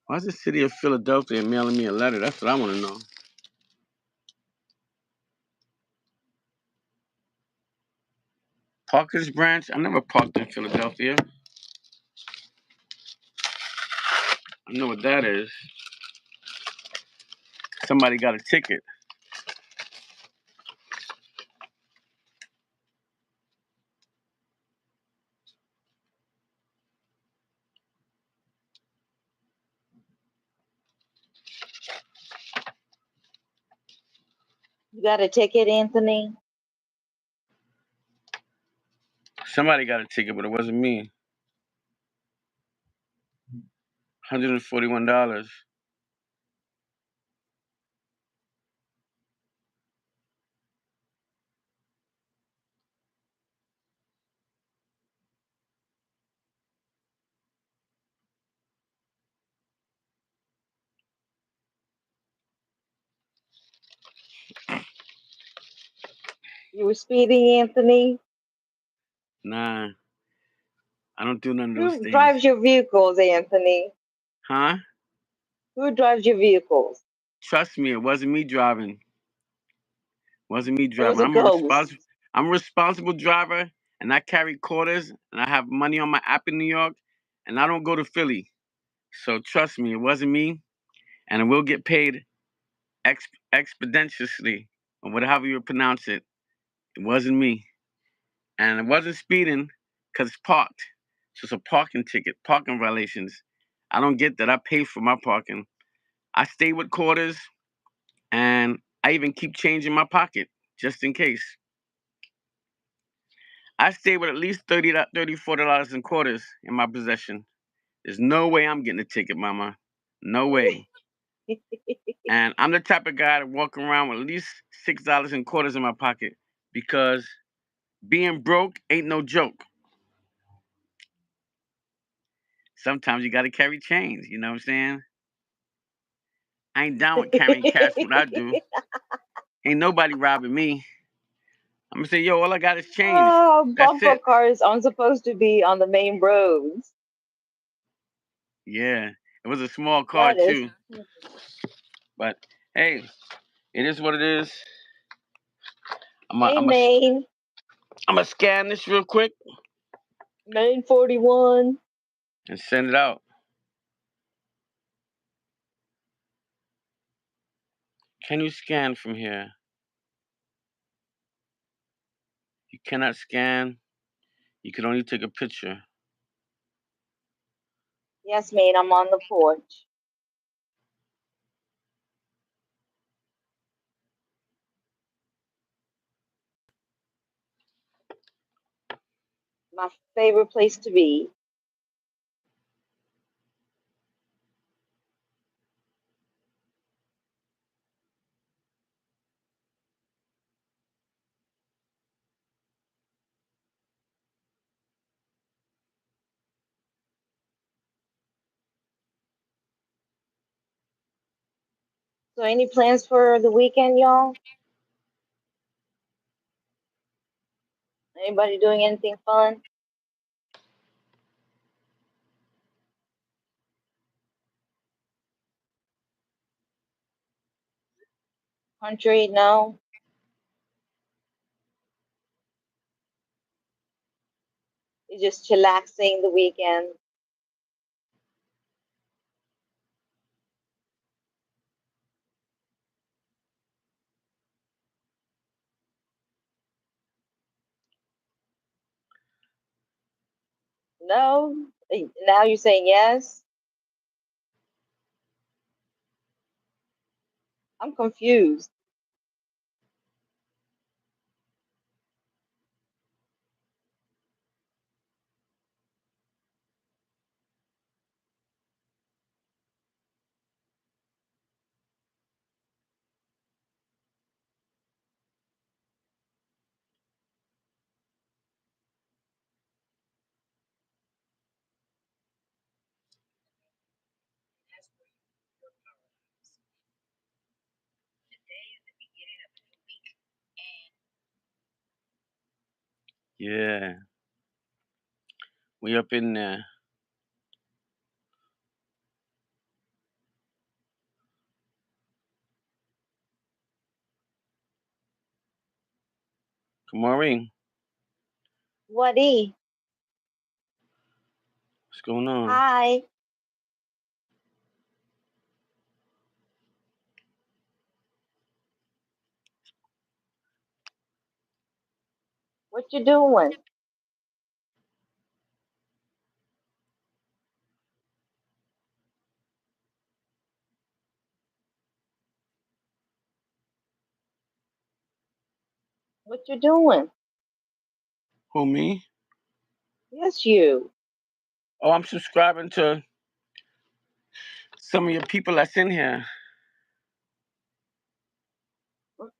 [SPEAKER 2] Why's the city of Philadelphia mailing me a letter? That's what I want to know. Parker's Branch? I never parked in Philadelphia. I know what that is. Somebody got a ticket.
[SPEAKER 1] You got a ticket, Anthony?
[SPEAKER 2] Somebody got a ticket, but it wasn't me. $141.
[SPEAKER 1] You were speeding, Anthony?
[SPEAKER 2] Nah, I don't do none of those
[SPEAKER 1] Who
[SPEAKER 2] things.
[SPEAKER 1] drives your vehicles, Anthony?
[SPEAKER 2] Huh?
[SPEAKER 1] Who drives your vehicles?
[SPEAKER 2] Trust me, it wasn't me driving. Wasn't me
[SPEAKER 1] It was
[SPEAKER 2] driving.
[SPEAKER 1] a ghost.
[SPEAKER 2] I'm a responsible driver, and I carry quarters, and I have money on my app in New York, and I don't go to Philly. So trust me, it wasn't me, and I will get paid expeditiously, or whatever you pronounce it. It wasn't me, and it wasn't speeding because it's parked. So it's a parking ticket, parking violations. I don't get that. I pay for my parking. I stay with quarters, and I even keep change in my pocket just in case. I stay with at least $40 in quarters in my possession. There's no way I'm getting a ticket, mama. No way. And I'm the type of guy to walk around with at least $6 in quarters in my pocket because being broke ain't no joke. Sometimes you gotta carry change, you know what I'm saying? I ain't down with carrying cash what I do. Ain't nobody robbing me. I'm gonna say, yo, all I got is change.
[SPEAKER 1] Oh,
[SPEAKER 2] That's
[SPEAKER 1] bumper
[SPEAKER 2] it.
[SPEAKER 1] cars aren't supposed to be on the main roads.
[SPEAKER 2] Yeah. It was a small car
[SPEAKER 1] That is.
[SPEAKER 2] too. But hey, it is what it is. I'm a,
[SPEAKER 1] Hey,
[SPEAKER 2] I'm a,
[SPEAKER 1] Maine.
[SPEAKER 2] I'm gonna scan this real quick
[SPEAKER 1] Maine 41.
[SPEAKER 2] and send it out. Can you scan from here? You cannot scan. You can only take a picture.
[SPEAKER 1] Yes, Maine, I'm on the porch. My favorite place to be. So, any plans for the weekend, y'all? Anybody doing anything fun? Country? No. You're just chillaxing the weekend. No. Now you're saying yes. I'm confused.
[SPEAKER 2] Yeah, we up in there. Kumari,
[SPEAKER 1] What?
[SPEAKER 2] what's going on?
[SPEAKER 1] Hi. What you doing? What you doing?
[SPEAKER 2] Who, me?
[SPEAKER 1] Yes, you.
[SPEAKER 2] Oh, I'm subscribing to some of your people that's in here.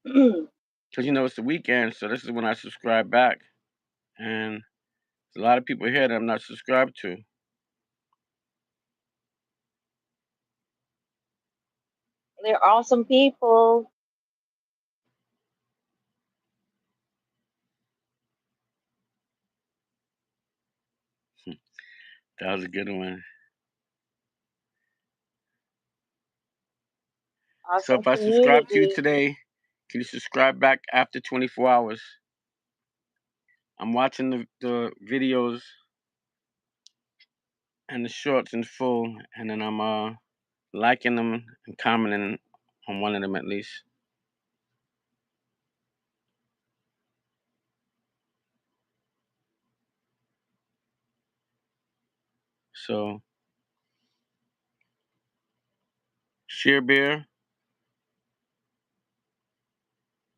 [SPEAKER 2] Because, it's the weekend, so this is when I subscribe back. And there's a lot of people here that I'm not subscribed to.
[SPEAKER 1] They're awesome people.
[SPEAKER 2] That was a good one. So
[SPEAKER 1] Awesome
[SPEAKER 2] if I subscribe to you
[SPEAKER 1] community.
[SPEAKER 2] today, can you subscribe back after 24 hours? I'm watching the videos and the shorts in full, and then I'm liking them and commenting on one of them at least. So, share beer.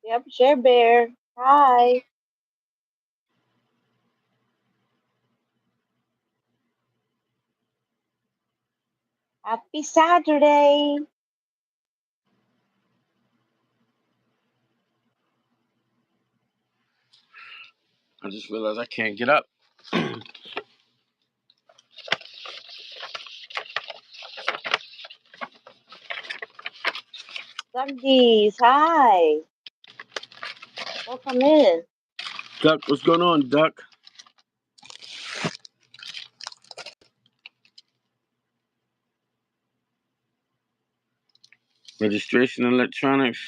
[SPEAKER 1] Yep, Share Bear. Hi. Happy Saturday.
[SPEAKER 2] I just realized I can't get up.
[SPEAKER 1] Duckies. Hi. Welcome in.
[SPEAKER 2] Duck, what's going on, Duck? Registration electronics.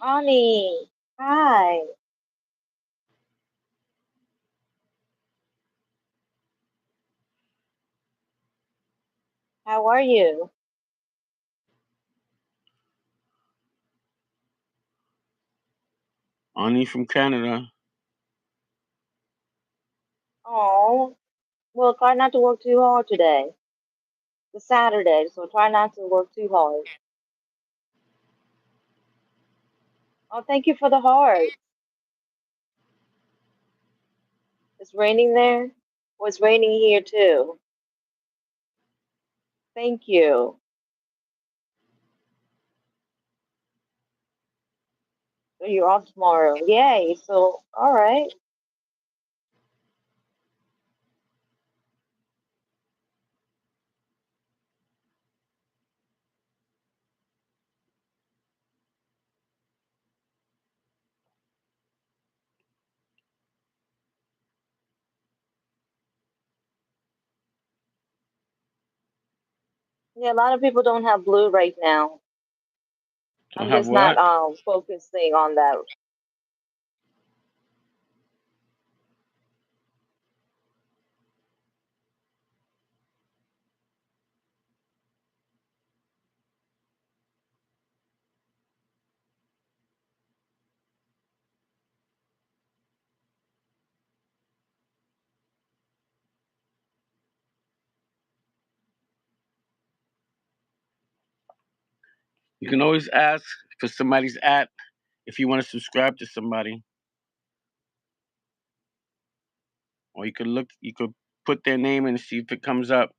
[SPEAKER 1] Ani. Hi. How are you?
[SPEAKER 2] Ani from Canada.
[SPEAKER 1] Oh, well, try not to work too hard today. It's Saturday, so try not to work too hard. Oh, thank you for the heart. It's raining there? Well, it's raining here too. Thank you. So you're off tomorrow. Yay. So, all right. Yeah, a lot of people don't have blue right now.
[SPEAKER 2] Don't
[SPEAKER 1] I'm
[SPEAKER 2] have
[SPEAKER 1] just not
[SPEAKER 2] what?
[SPEAKER 1] focusing on that.
[SPEAKER 2] You can always ask for somebody's at if you want to subscribe to somebody. Or you could put their name and see if it comes up.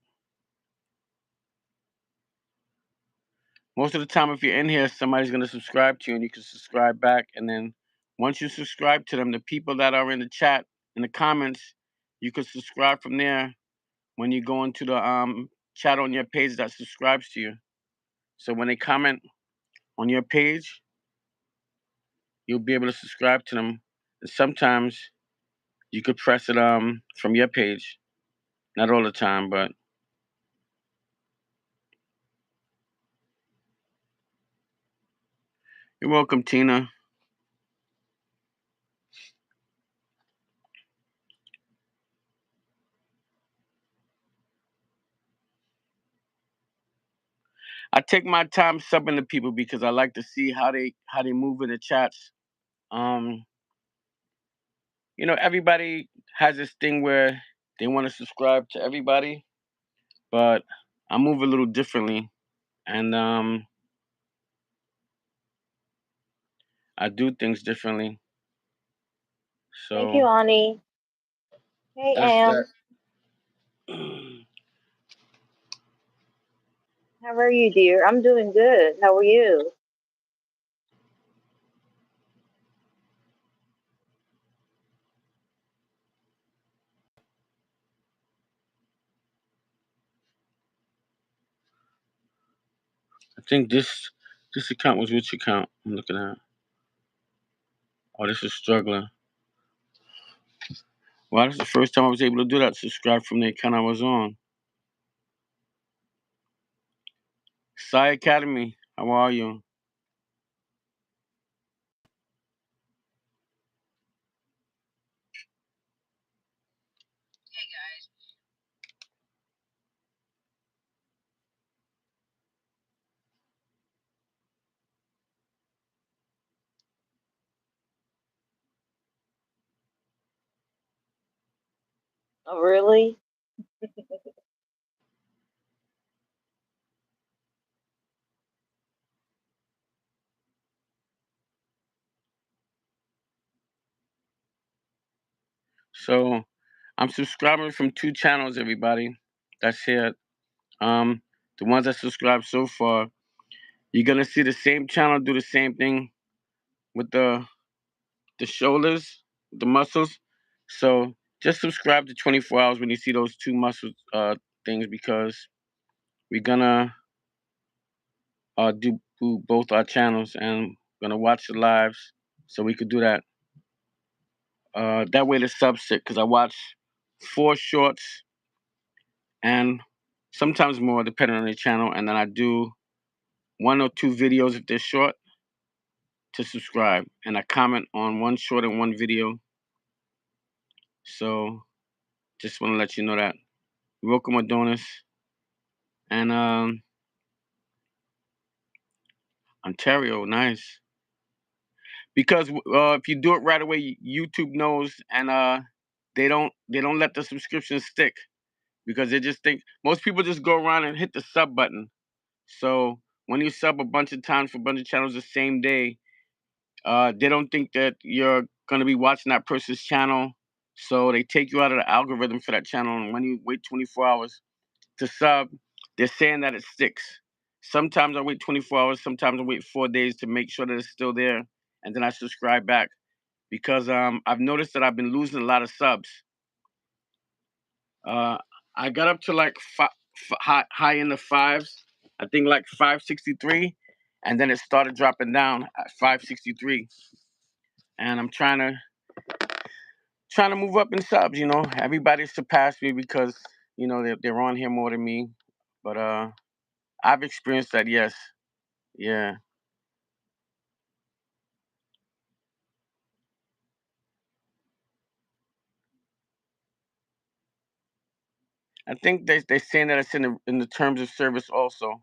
[SPEAKER 2] Most of the time, if you're in here, somebody's going to subscribe to you and you can subscribe back. And then once you subscribe to them, the people that are in the chat, in the comments, you could subscribe from there when you go into the chat on your page that subscribes to you. So when they comment on your page, you'll be able to subscribe to them. And sometimes you could press it from your page. Not all the time, but you're welcome, Tina. I take my time subbing to people because I like to see how they move in the chats. Um, everybody has this thing where they want to subscribe to everybody, but I move a little differently, and I do things differently.
[SPEAKER 1] Thank you,
[SPEAKER 2] So
[SPEAKER 1] Ani. Hey,
[SPEAKER 2] that's that.
[SPEAKER 1] Am. How are you, dear? I'm doing good. How are you?
[SPEAKER 2] I think this account was which account I'm looking at. Oh, this is struggling. Well, that's the first time I was able to do that. Subscribe from the account I was on. Sai Academy, how are you?
[SPEAKER 1] Oh, really?
[SPEAKER 2] So I'm subscribing from two channels, everybody. That's it. Um, the ones that subscribe so far, you're gonna see the same channel do the same thing with the shoulders, the muscles. So just subscribe to 24 hours when you see those two muscle things because we're gonna do both our channels and gonna watch the lives so we could do that. That way the subs sit because I watch 4 shorts and sometimes more depending on the channel, and then I do 1 or 2 videos if they're short to subscribe, and I comment on 1 short and 1 video. So just want to let you know that. Welcome, Adonis, and Ontario, nice. Because if you do it right away, YouTube knows, and they don't let the subscription stick because they just think most people just go around and hit the sub button. So when you sub a bunch of times for a bunch of channels the same day, they don't think that you're gonna be watching that person's channel. So they take you out of the algorithm for that channel. And when you wait 24 hours to sub, they're saying that it sticks. Sometimes I wait 24 hours, sometimes I wait 4 days to make sure that it's still there, and then I subscribe back because I've noticed that I've been losing a lot of subs. Uh, I got up to like high in the fives. I think like 563, and then it started dropping down at 563. And I'm trying to move up in subs. Everybody surpassed me because they're on here more than me. But I've experienced that. Yes, yeah. I think they're saying that it's in the terms of service also.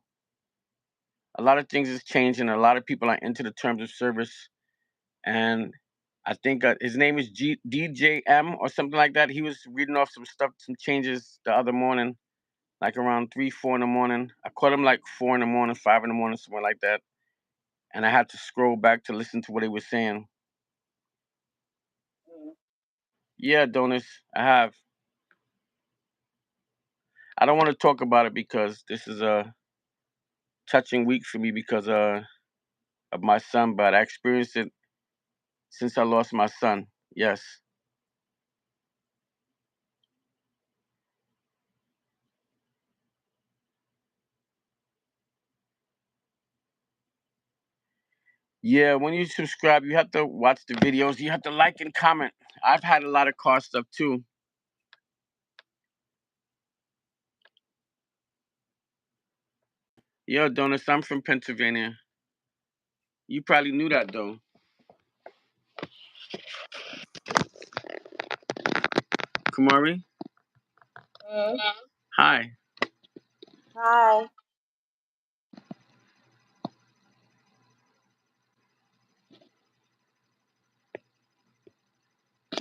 [SPEAKER 2] A lot of things is changing. A lot of people are into the terms of service, and I think his name is DJM or something like that. He was reading off some stuff, some changes the other morning, like around 3, 4 in the morning. I caught him like 4 in the morning, 5 in the morning, somewhere like that, and I had to scroll back to listen to what he was saying.
[SPEAKER 1] Mm.
[SPEAKER 2] Yeah, Donis, I have. I don't want to talk about it because this is a touching week for me because of my son, but I experienced it since I lost my son. Yes. Yeah, when you subscribe, you have to watch the videos. You have to like and comment. I've had a lot of car stuff too. Yo, Donis, I'm from Pennsylvania. You probably knew that though. Kumari?
[SPEAKER 1] Mm.
[SPEAKER 2] Hi.
[SPEAKER 1] Hi.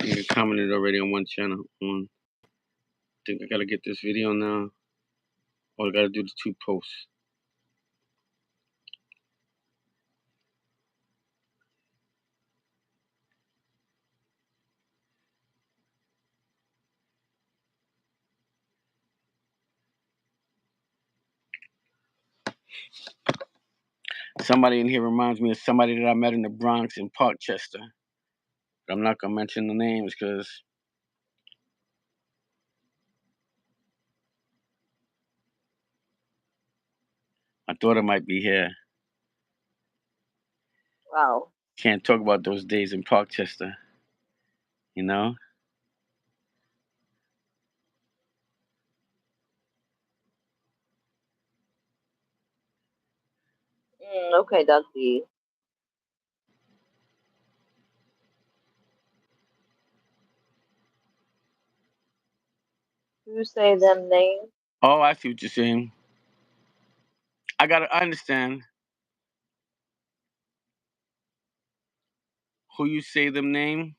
[SPEAKER 2] You commented already on one channel. I think I gotta get this video now. Or I gotta do the 2 posts. Somebody in here reminds me of somebody that I met in the Bronx in Parkchester. I'm not gonna mention the names because I thought it might be here.
[SPEAKER 1] Wow.
[SPEAKER 2] Can't talk about those days in Parkchester, you know?
[SPEAKER 1] Okay, Ducky. Who say them names?
[SPEAKER 2] Oh, I see what you're saying. I understand who you say them name.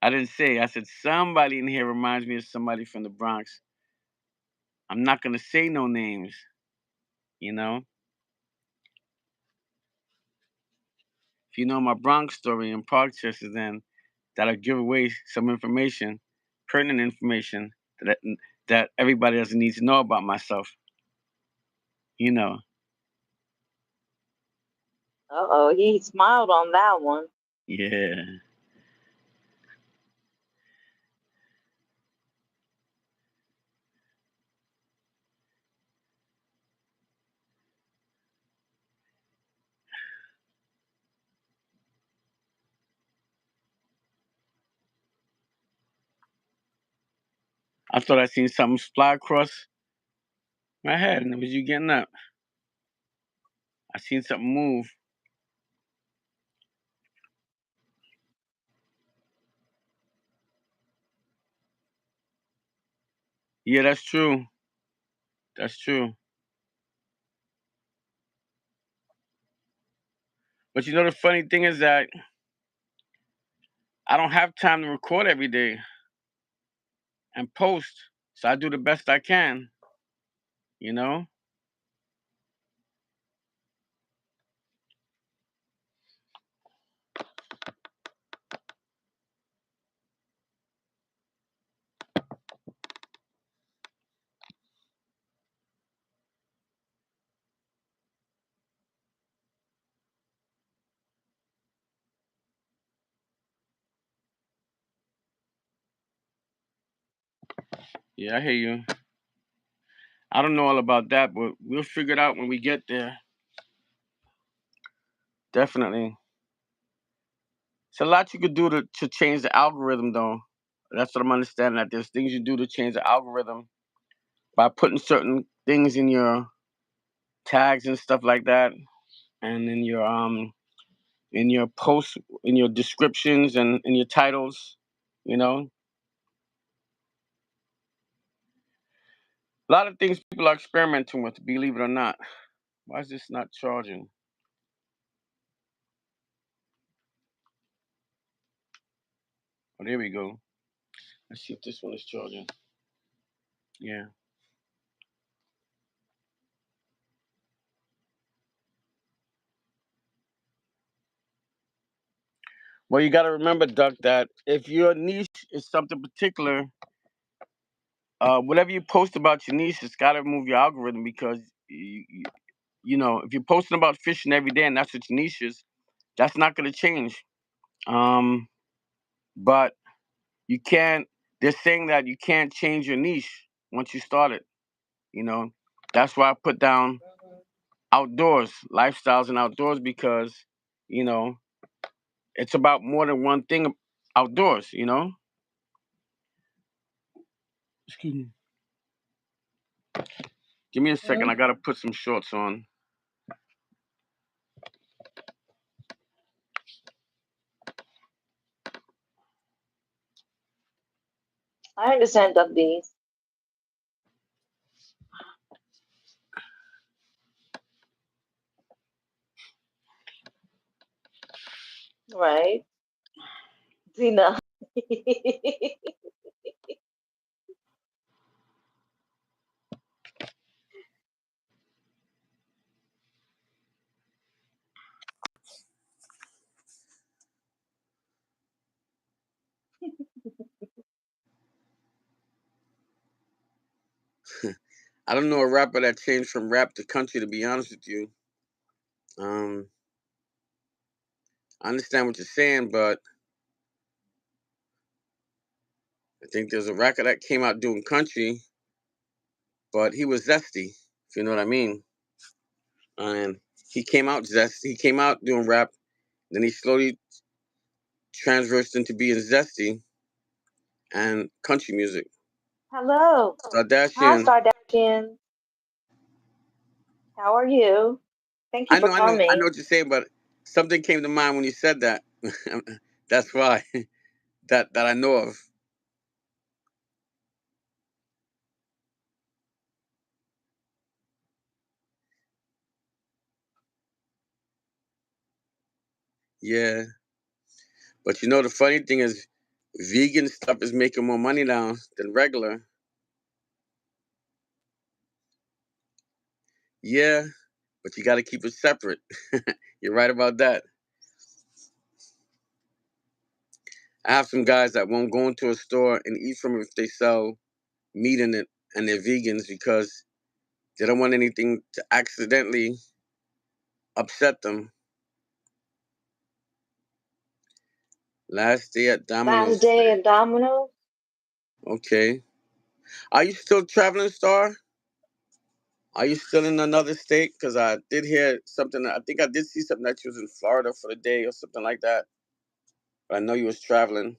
[SPEAKER 2] I didn't say. I said somebody in here reminds me of somebody from the Bronx. I'm not gonna say no names, you know? If you know my Bronx story in Parkchester, then that'll give away some information, pertinent information that everybody doesn't need to know about myself. You know.
[SPEAKER 1] Uh-oh, he smiled on that one.
[SPEAKER 2] Yeah. I thought I seen something fly across my head, and it was you getting up. I seen something move. Yeah, that's true. That's true. But you know the funny thing is that I don't have time to record every day and post. So I do the best I can, you know? Yeah, I hear you. I don't know all about that, but we'll figure it out when we get there. Definitely. It's a lot you could do to change the algorithm, though. That's what I'm understanding. That there's things you do to change the algorithm by putting certain things in your tags and stuff like that, and in your posts, in your descriptions, and in your titles. You know, a lot of things people are experimenting with. Believe it or not. Why is this not charging? Oh, there we go. Let's see if this one is charging. Yeah. Well, you got to remember, Duck, that if your niche is something particular, whatever you post about your niche, it's got to move your algorithm because you know if you're posting about fishing every day and that's what your niche is, that's not going to change. Um, but you can't. They're saying that you can't change your niche once you start it. You know, that's why I put down
[SPEAKER 1] Mhm.
[SPEAKER 2] outdoors, lifestyles, and outdoors because you know it's about more than one thing outdoors. You know. Excuse me. Give me a second. I
[SPEAKER 1] Mhm.
[SPEAKER 2] gotta put some shorts on.
[SPEAKER 1] I understand Ducky. Right. Tina.
[SPEAKER 2] I don't know a rapper that changed from rap to country. To be honest with you, um, I understand what you're saying, but I think there's a rapper that came out doing country, but he was zesty. If you know what I mean. And he came out zesty. He came out doing rap. Then he slowly transversed into being zesty and country music.
[SPEAKER 1] Hello. Hi,
[SPEAKER 2] Kardashian.
[SPEAKER 1] Stardashian. How are you? Thank you
[SPEAKER 2] I
[SPEAKER 1] for
[SPEAKER 2] know, I know, I know
[SPEAKER 1] coming.
[SPEAKER 2] what you're saying, but something came to mind when you said that. That's why that I know of. Yeah, but you know the funny thing is, vegan stuff is making more money now than regular. Yeah, but you got to keep it separate. You're right about that. I have some guys that won't go into a store and eat from it if they sell meat in it, and they're vegans because they don't want anything to accidentally upset them. Last day at
[SPEAKER 1] Last
[SPEAKER 2] Domino's.
[SPEAKER 1] day at Domino's.
[SPEAKER 2] Okay. Are you still traveling, Star? Are you still in another state? Because I did hear something. I think I did see something that you was in Florida for the day or something like that. But I know you was traveling.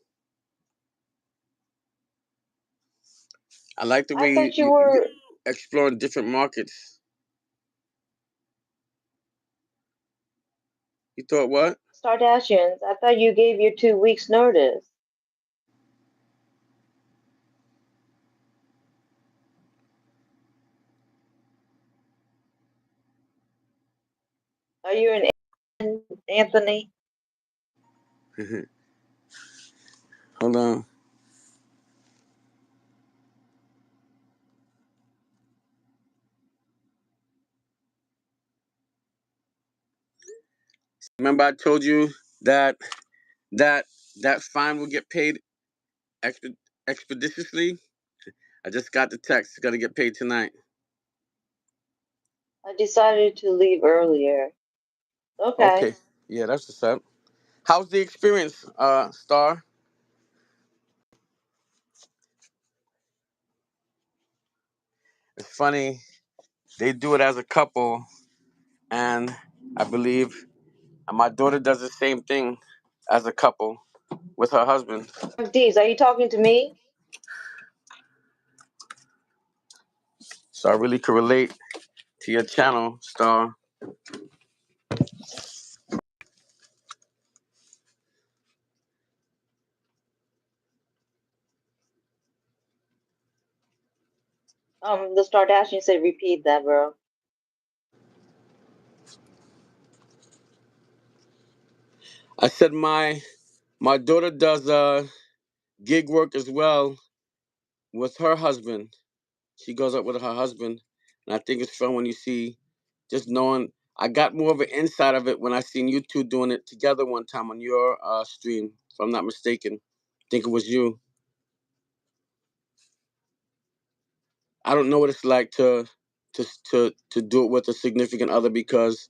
[SPEAKER 2] I like the
[SPEAKER 1] I
[SPEAKER 2] way
[SPEAKER 1] thought you
[SPEAKER 2] you
[SPEAKER 1] were
[SPEAKER 2] exploring different markets. You thought what?
[SPEAKER 1] Stardashians. I thought you gave your 2 weeks notice. Are you in Anthony?
[SPEAKER 2] Hold on. Remember I told you that that that fine will get paid exp- expeditiously? I just got the text. It's gonna get paid tonight.
[SPEAKER 1] I decided to leave earlier. Okay.
[SPEAKER 2] Okay. Yeah, that's what's up. How's the experience, Star? It's funny. They do it as a couple, and I believe my daughter does the same thing as a couple with her husband.
[SPEAKER 1] Deez, are you talking to me?
[SPEAKER 2] So I really could relate to your channel, Star.
[SPEAKER 1] The Stardashian said repeat that, bro.
[SPEAKER 2] I said my daughter does gig work as well with her husband. She goes up with her husband, and I think it's fun when you see just knowing. I got more of an insight of it when I seen you two doing it together one time on your stream, if I'm not mistaken. I think it was you. I don't know what it's like to do it with a significant other because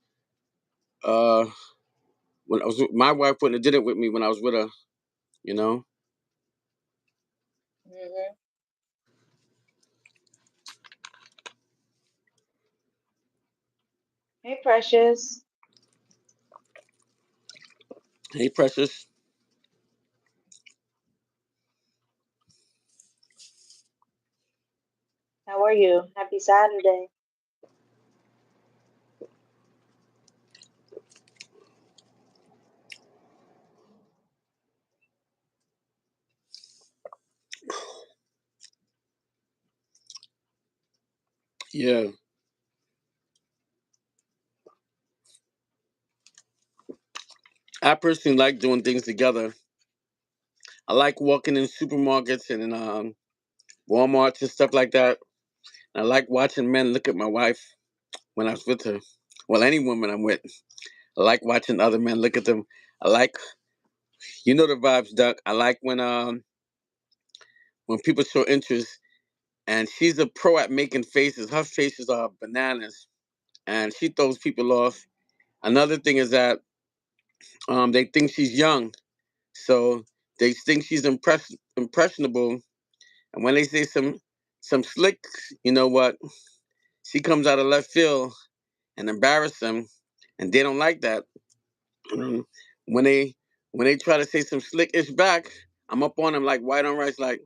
[SPEAKER 2] uh when I was my wife wouldn't have did it with me when I was with her, you know.
[SPEAKER 1] Hmm. Hey, Precious.
[SPEAKER 2] Hey, precious.
[SPEAKER 1] How are you? Happy Saturday.
[SPEAKER 2] Yeah, I personally like doing things together. I like walking in supermarkets and in Walmarts and stuff like that. I like watching men look at my wife when I was with her. Well, any woman I'm with. I like watching other men look at them. I like, you know the vibes, Duck. I like when people show interest, and she's a pro at making faces. Her faces are bananas, and she throws people off. Another thing is that they think she's young, so they think she's impressionable. And when they say some slicks, you know what? She comes out of left field and embarrass them, and they don't like that. Um, when they try to say some slick ish back, I'm up on them like white on rice, like,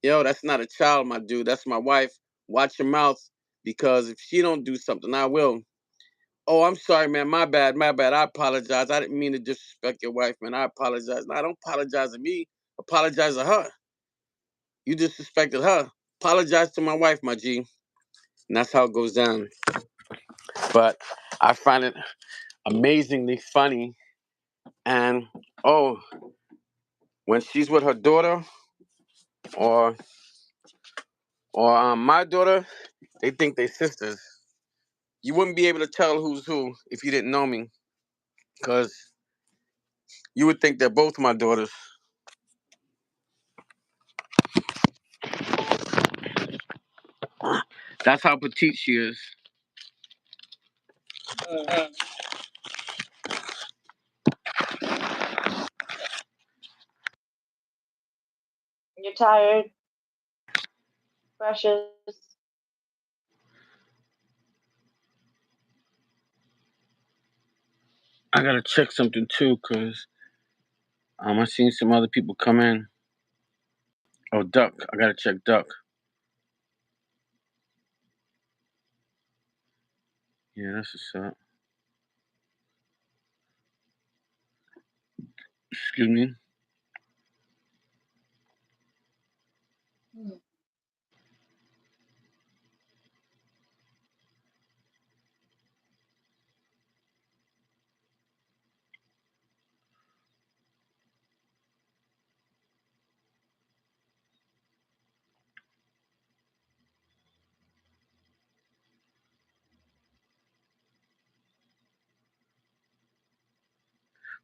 [SPEAKER 2] yo, that's not a child, my dude. That's my wife. Watch your mouth, because if she don't do something, I will. Oh, I'm sorry, man. My bad, my bad. I apologize. I didn't mean to disrespect your wife, man. I apologize. No, don't apologize to me. Apologize to her. You disrespected her. Apologize to my wife, my G. And that's how it goes down. But I find it amazingly funny. And oh, when she's with her daughter or my daughter, they think they sisters. You wouldn't be able to tell who's who if you didn't know me, because you would think they're both my daughters. That's how petite she is.
[SPEAKER 1] Mm. You're tired, precious.
[SPEAKER 2] I gotta check something too, cause I seen some other people come in. Oh, Duck. I gotta check Duck. Yeah, that's what's up. Excuse me.
[SPEAKER 1] Mm.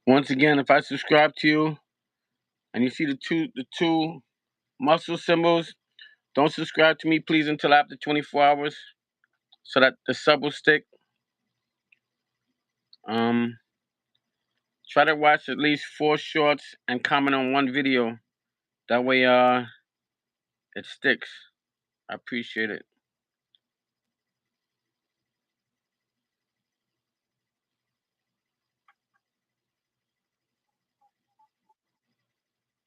[SPEAKER 2] Once again, if I subscribe to you and you see the two muscle symbols, don't subscribe to me, please, until after 24 hours, so that the sub will stick. Um, Try to watch at least 4 shorts and comment on one video. That way, it sticks. I appreciate it.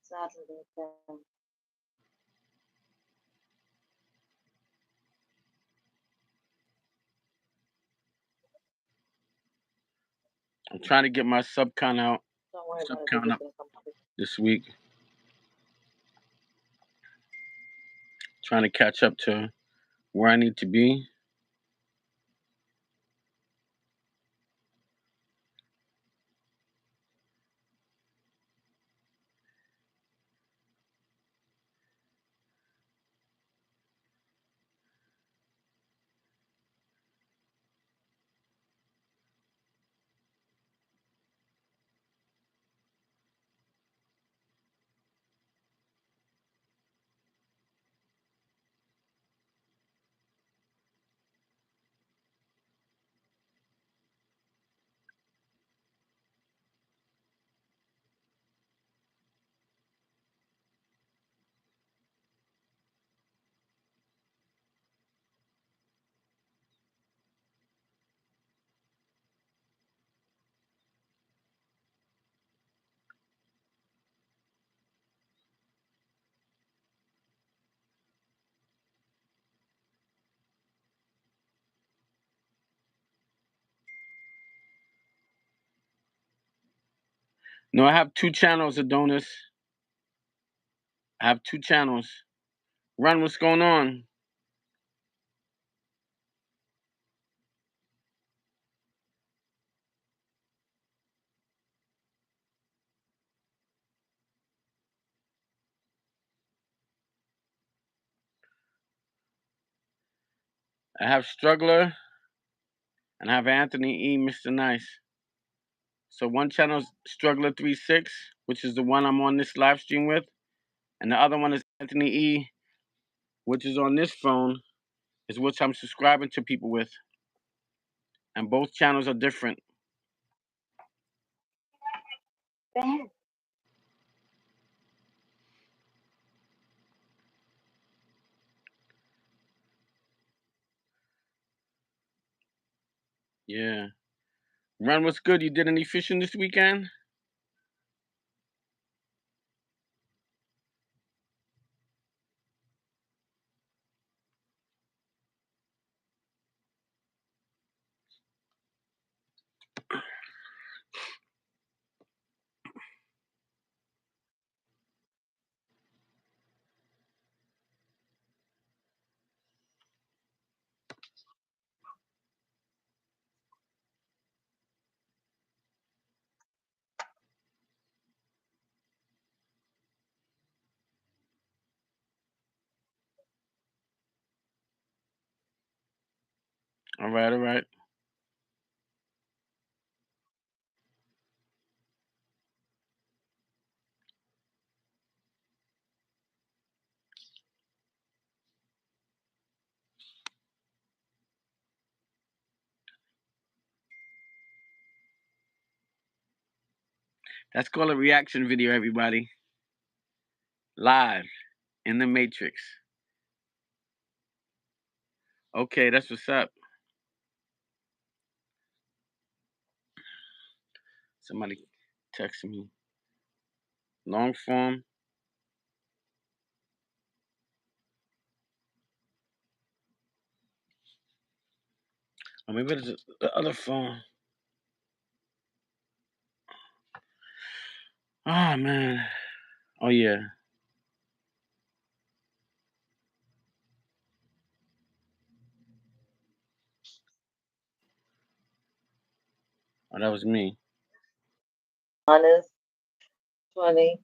[SPEAKER 1] Saturday. Then.
[SPEAKER 2] I'm trying to get my
[SPEAKER 1] Don't worry
[SPEAKER 2] sub
[SPEAKER 1] about it. They're
[SPEAKER 2] count
[SPEAKER 1] just
[SPEAKER 2] up
[SPEAKER 1] gonna come.
[SPEAKER 2] this week. Trying to catch up to where I need to be. No, I have 2 channels, Adonis. I have 2 channels. Run, what's going on? I have Struggler and I have Anthony E, Mr. Nice. So one channel is Struggler 36, which is the one I'm on this live stream with, and the other one is Anthony E, which is on this phone, is which I'm subscribing to people with. And both channels are different. Yeah. Run, what's good? You did any fishing this weekend? All right, all right. That's called a reaction video, everybody. Live in the Matrix. Okay, that's what's up. Somebody texted me. Long form. Or maybe it's the other phone. Oh, man. Oh, yeah. Oh, that was me.
[SPEAKER 1] Honest, 20.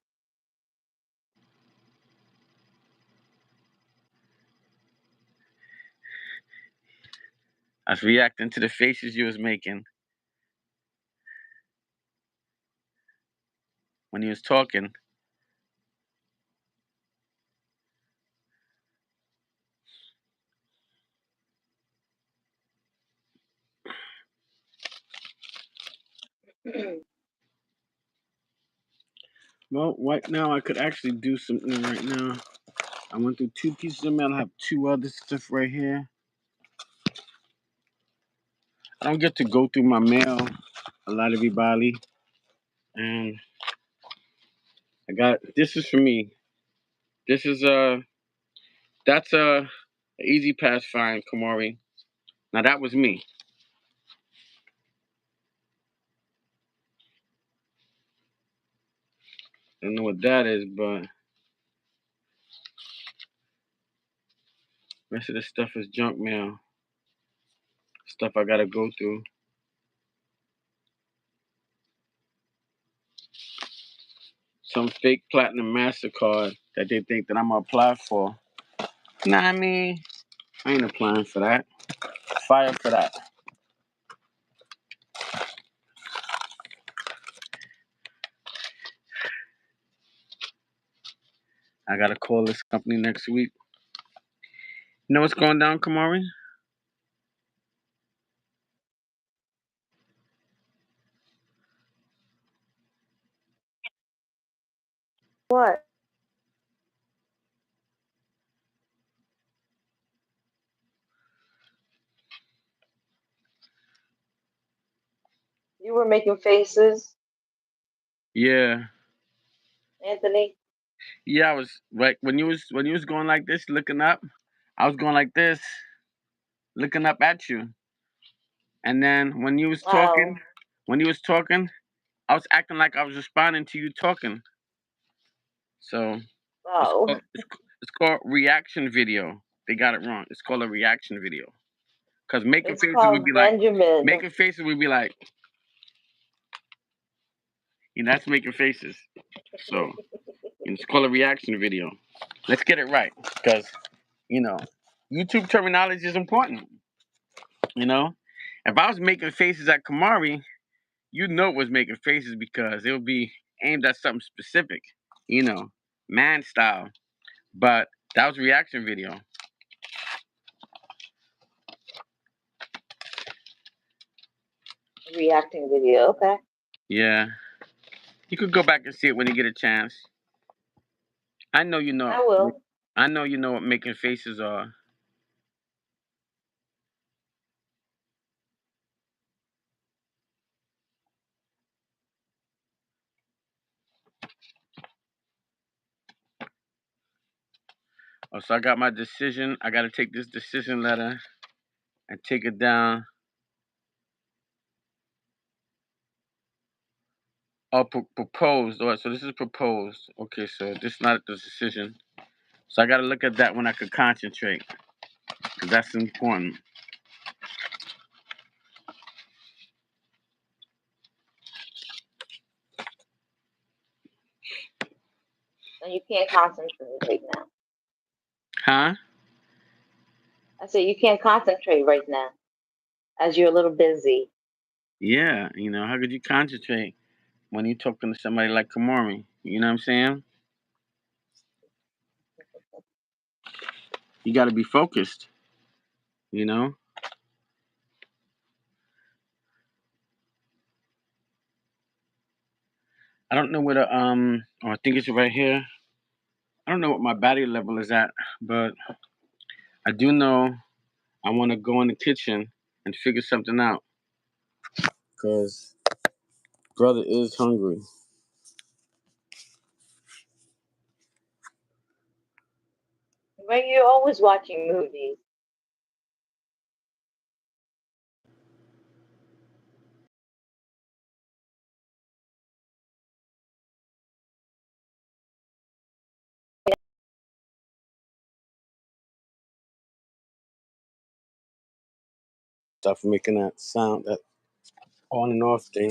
[SPEAKER 2] I was reacting to the faces you was making when he was talking. Well, right now I could actually do something right now. I went through 2 pieces of mail. I have 2 other stuff right here. I don't get to go through my mail a lot, everybody. And I got, this is for me. This is that's a easy pass find, Kumari. Now that was me. I don't know what that is, but rest of the stuff is junk mail. Stuff I gotta go through. Some fake platinum MasterCard that they think that I'm gonna apply for. Nah, I mean, I ain't applying for that. Fire for that. I gotta call this company next week. You know what's going down, Kamari?
[SPEAKER 1] What? You were making faces,
[SPEAKER 2] Yeah.
[SPEAKER 1] Anthony?
[SPEAKER 2] Yeah, I was like when you was going like this, looking up, I was going like this, looking up at you. And then
[SPEAKER 1] Wow.
[SPEAKER 2] when you was talking, I was acting like I was responding to you talking. So
[SPEAKER 1] Oh.
[SPEAKER 2] it's called reaction video. They got it wrong. It's called a reaction video. Cause
[SPEAKER 1] It's called Benjamin.
[SPEAKER 2] making faces would be like, that's making faces. So it's called a reaction video. Let's get it right, cause you know, YouTube terminology is important. You know, if I was making faces at Kumari, you know it was making faces because it would be aimed at something specific, you know, man style. But that was a reaction video.
[SPEAKER 1] Reacting video. Okay.
[SPEAKER 2] Yeah, you could go back and see it when you get a chance. I know you know.
[SPEAKER 1] I will.
[SPEAKER 2] I know you know what making faces are. Oh, so I got my decision. I got to take this decision letter and take it down. Oh, proposed. All right, so this is proposed. Okay, so this is not the decision. So I got to look at that when I could concentrate because that's important.
[SPEAKER 1] And you can't concentrate right now.
[SPEAKER 2] Huh?
[SPEAKER 1] I said you can't concentrate right now as you're a little busy.
[SPEAKER 2] Yeah, how could you concentrate when you're talking to somebody like Kamari? You know what I'm saying? You got to be focused, you know? I don't know where oh, I think it's right here. I don't know what my battery level is at, but I do know I want to go in the kitchen and figure something out because brother is hungry.
[SPEAKER 1] Right? You're always watching movies.
[SPEAKER 2] Stop making that sound, that on and off thing,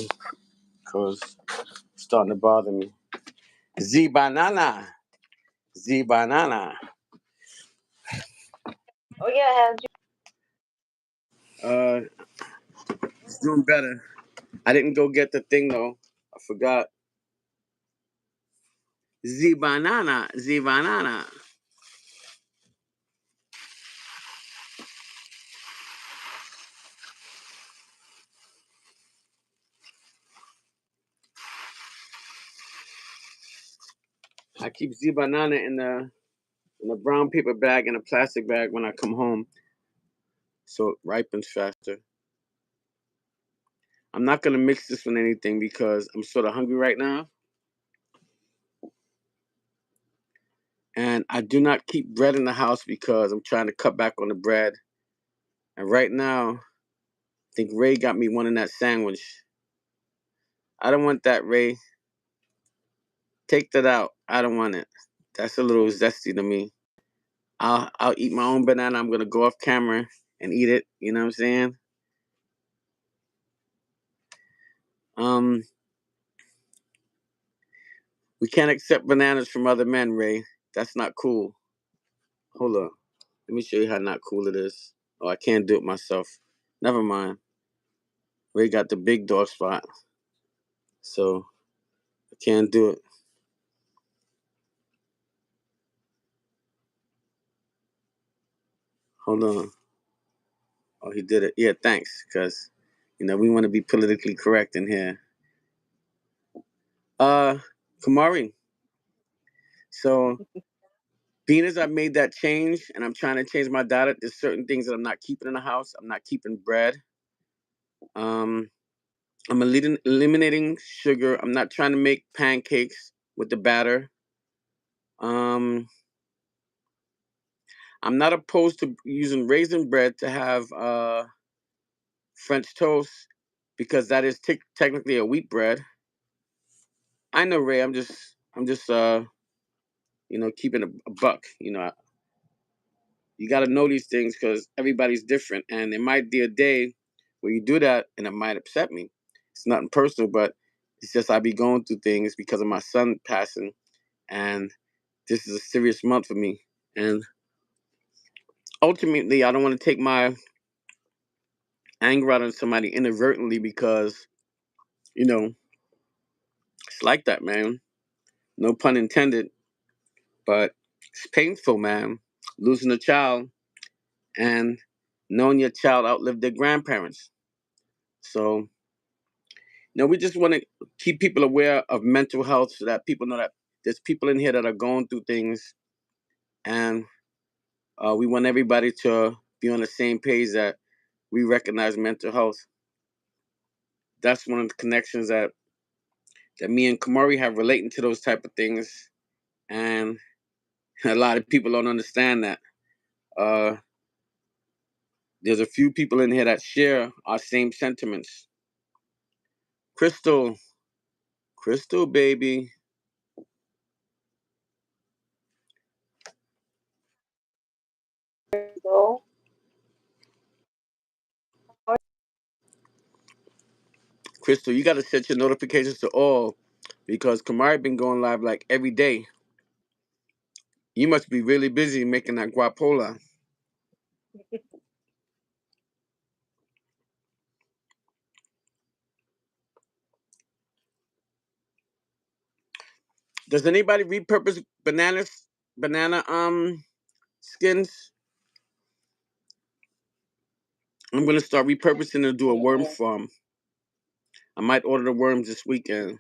[SPEAKER 2] because it's starting to bother me. Z banana. Z banana.
[SPEAKER 1] Oh yeah, how'd you?
[SPEAKER 2] Uh, it's doing better. I didn't go get the thing though. I forgot. Z banana. Z banana. I keep Z banana in a brown paper bag and a plastic bag when I come home, so it ripens faster. I'm not gonna mix this with anything because I'm sort of hungry right now, and I do not keep bread in the house because I'm trying to cut back on the bread. And right now, I think Ray got me one in that sandwich. I don't want that, Ray. Take that out. I don't want it. That's a little zesty to me. I'll eat my own banana. I'm gonna go off camera and eat it. You know what I'm saying? Um, we can't accept bananas from other men, Ray. That's not cool. Hold on. Let me show you how not cool it is. Oh, I can't do it myself. Never mind. Ray got the big dog spot, so I can't do it. Hold on. Oh, he did it. Yeah, thanks, because we want to be politically correct in here. Uh, Kamari. So, being as I made that change and I'm trying to change my diet, there's certain things that I'm not keeping in the house. I'm not keeping bread. Um, I'm eliminating sugar. I'm not trying to make pancakes with the batter. Um, I'm not opposed to using raisin bread to have French toast because that is technically a wheat bread. I know, Ray. I'm just keeping a buck. You got to know these things because everybody's different, and there might be a day where you do that, and it might upset me. It's nothing personal, but it's just I be going through things because of my son passing, and this is a serious month for me. And ultimately, I don't want to take my anger out on somebody inadvertently because, you know, it's like that, man. No pun intended, but it's painful, man. Losing a child and knowing your child outlived their grandparents. So, we just want to keep people aware of mental health so that people know that there's people in here that are going through things, and we want everybody to be on the same page that we recognize mental health. That's one of the connections that me and Kumari have relating to those type of things, and a lot of people don't understand that. Uh, there's a few people in here that share our same sentiments. Crystal, Crystal, baby.
[SPEAKER 1] So,
[SPEAKER 2] Crystal, you got to set your notifications to all because Kamari been going live like every day. You must be really busy making that guapola. Does anybody repurpose banana skins? I'm gonna start repurposing and do a worm
[SPEAKER 1] mm-mm.
[SPEAKER 2] farm. I might order the worms this weekend.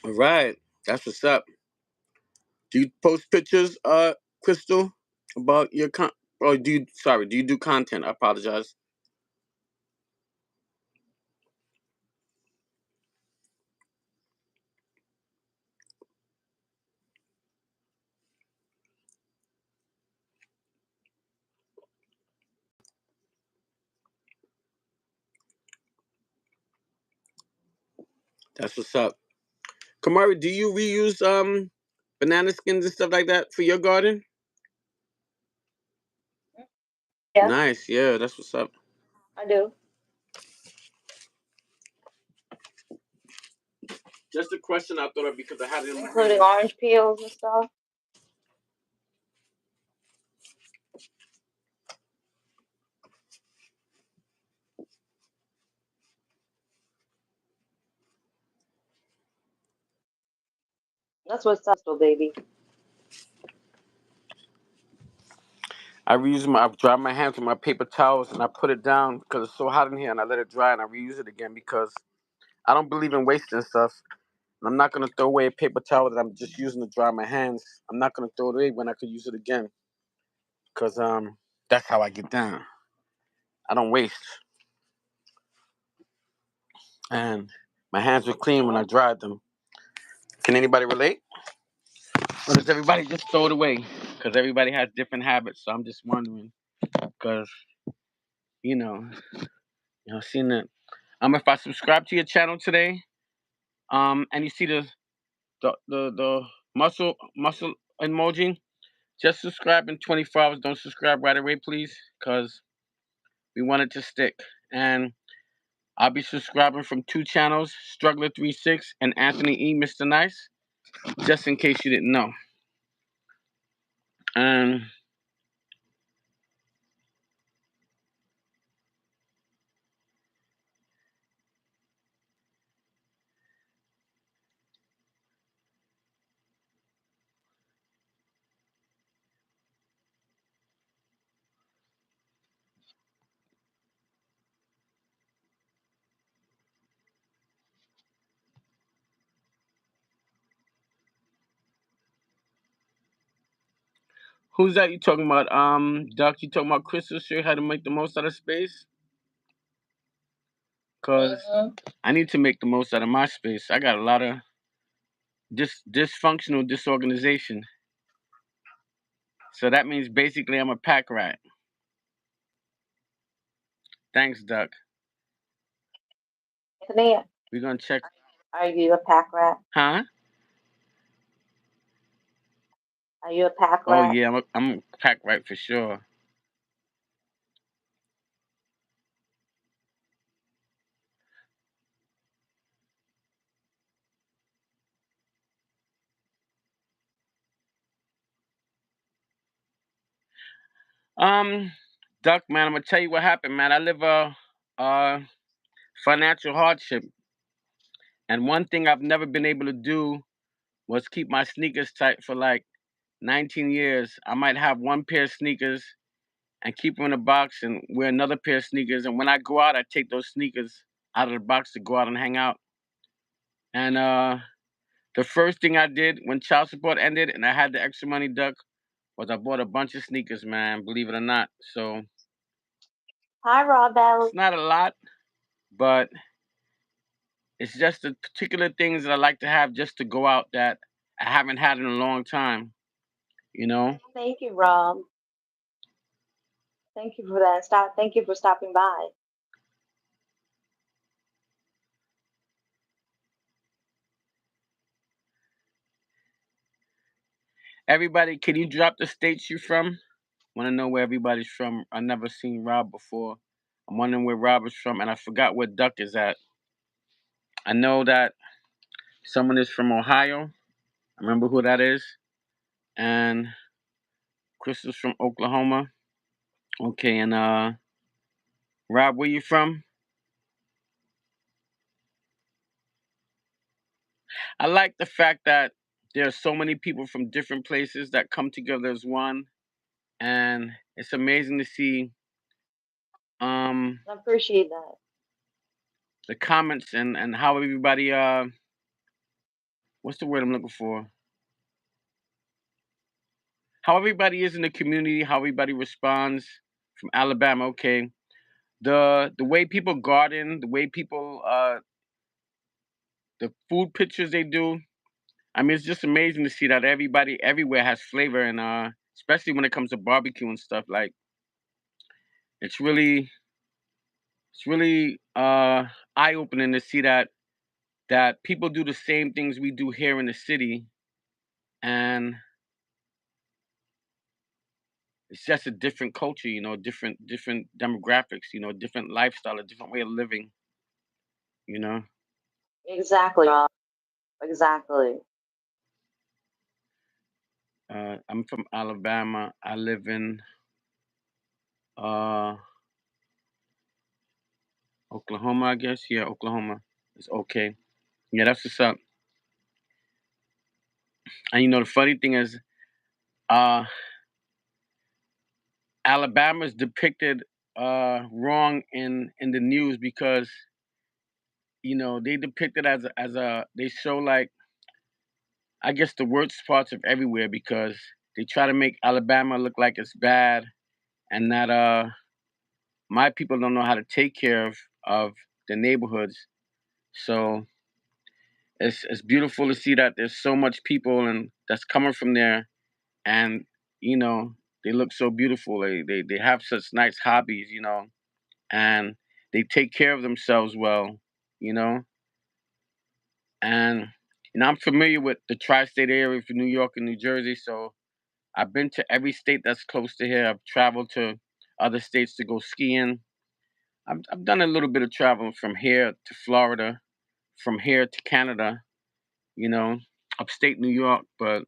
[SPEAKER 2] All right, that's what's up. Do you post pictures, Crystal, about your Or do you? Sorry, do you do content? I apologize. That's what's up. Kamari, do you reuse banana skins and stuff like that for your garden?
[SPEAKER 1] Yeah,
[SPEAKER 2] Nice, yeah, that's what's up.
[SPEAKER 1] I do.
[SPEAKER 2] Just a question I thought of because I had it in my
[SPEAKER 1] Including
[SPEAKER 2] hands.
[SPEAKER 1] orange peels and stuff. That's what's up, though, baby.
[SPEAKER 2] I dry my hands with my paper towels and I put it down because it's so hot in here and I let it dry and I reuse it again because I don't believe in wasting stuff. And I'm not gonna throw away a paper towel that I'm just using to dry my hands. I'm not gonna throw it away when I could use it again because that's how I get down. I don't waste, and my hands were clean when I dried them. Can anybody relate? Or does everybody just throw it away? Because everybody has different habits. So I'm just wondering. Because you know, seeing that. If I subscribe to your channel today, and you see the muscle emoji, just subscribe in 24 hours. Don't subscribe right away, please, because we want it to stick. And I'll be subscribing from two channels, Struggler36 and Anthony E. Mr. Nice, just in case you didn't know. And who's that you talking about? Doc, you talking about Crystal show you how to make the most out of space? Cause
[SPEAKER 1] Mm-hmm.
[SPEAKER 2] I need to make the most out of my space. I got a lot of dysfunctional disorganization. So that means basically I'm a pack rat. Thanks, Doc.
[SPEAKER 1] Anthony,
[SPEAKER 2] We're gonna check.
[SPEAKER 1] are you a pack rat?
[SPEAKER 2] Huh?
[SPEAKER 1] Are you a pack
[SPEAKER 2] Oh
[SPEAKER 1] rat?
[SPEAKER 2] yeah, I'm a pack rat for sure. Um, Duck, man, I'm gonna tell you what happened, man. I live a financial hardship, and one thing I've never been able to do was keep my sneakers tight for like 19 years. I might have one pair of sneakers and keep them in a box and wear another pair of sneakers. And when I go out, I take those sneakers out of the box to go out and hang out. And the first thing I did when child support ended and I had the extra money, Duck, was I bought a bunch of sneakers, man. Believe it or not. So
[SPEAKER 1] Hi, Rob
[SPEAKER 2] it's
[SPEAKER 1] Bell.
[SPEAKER 2] not a lot, but it's just the particular things that I like to have just to go out that I haven't had in a long time. You know,
[SPEAKER 1] Thank you, Rob. Thank you for that. Stop. Thank you for stopping by.
[SPEAKER 2] everybody, can you drop the states you from? Want to know where everybody's from. I never seen Rob before. I'm wondering where Rob is from, and I forgot where Duck is at. I know that someone is from Ohio. I remember who that is. And Chris is from Oklahoma. Okay, and Rob, where you from? I like the fact that there are so many people from different places that come together as one, and it's amazing to see um
[SPEAKER 1] I appreciate that.
[SPEAKER 2] the comments and how everybody what's the word I'm looking for? How everybody is in the community, how everybody responds from Alabama. Okay, the way people garden, the way people the food pictures they do. I mean, it's just amazing to see that everybody everywhere has flavor and especially when it comes to barbecue and stuff. Like it's really it's really eye opening to see that people do the same things we do here in the city, and it's just a different culture, different demographics, different lifestyle, a different way of living, you know.
[SPEAKER 1] Exactly, Rob. Exactly.
[SPEAKER 2] I'm from Alabama. I live in uh, Oklahoma, I guess. Yeah, Oklahoma. It's okay. Yeah, that's what's up. And the funny thing is, uh, Alabama is depicted wrong in the news because they depict it as a they show like I guess the worst parts of everywhere because they try to make Alabama look like it's bad and that my people don't know how to take care of the neighborhoods. So it's beautiful to see that there's so much people and that's coming from there, and you know they look so beautiful. They have such nice hobbies, and they take care of themselves well, you know. And I'm familiar with the tri-state area for New York and New Jersey, so I've been to every state that's close to here. I've traveled to other states to go skiing. I've done a little bit of traveling from here to Florida, from here to Canada, you know, upstate New York, but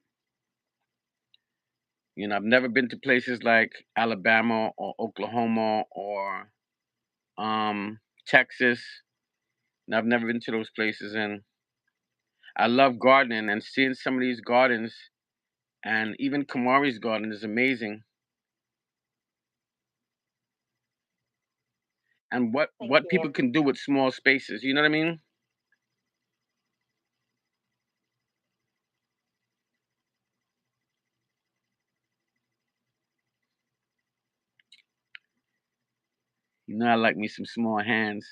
[SPEAKER 2] I've never been to places like Alabama or Oklahoma or Texas. And I've never been to those places, and I love gardening and seeing some of these gardens, and even Kumari's garden is amazing. And
[SPEAKER 1] Thank
[SPEAKER 2] what people
[SPEAKER 1] you.
[SPEAKER 2] can do with small spaces, you know what I mean? I like me some small hands.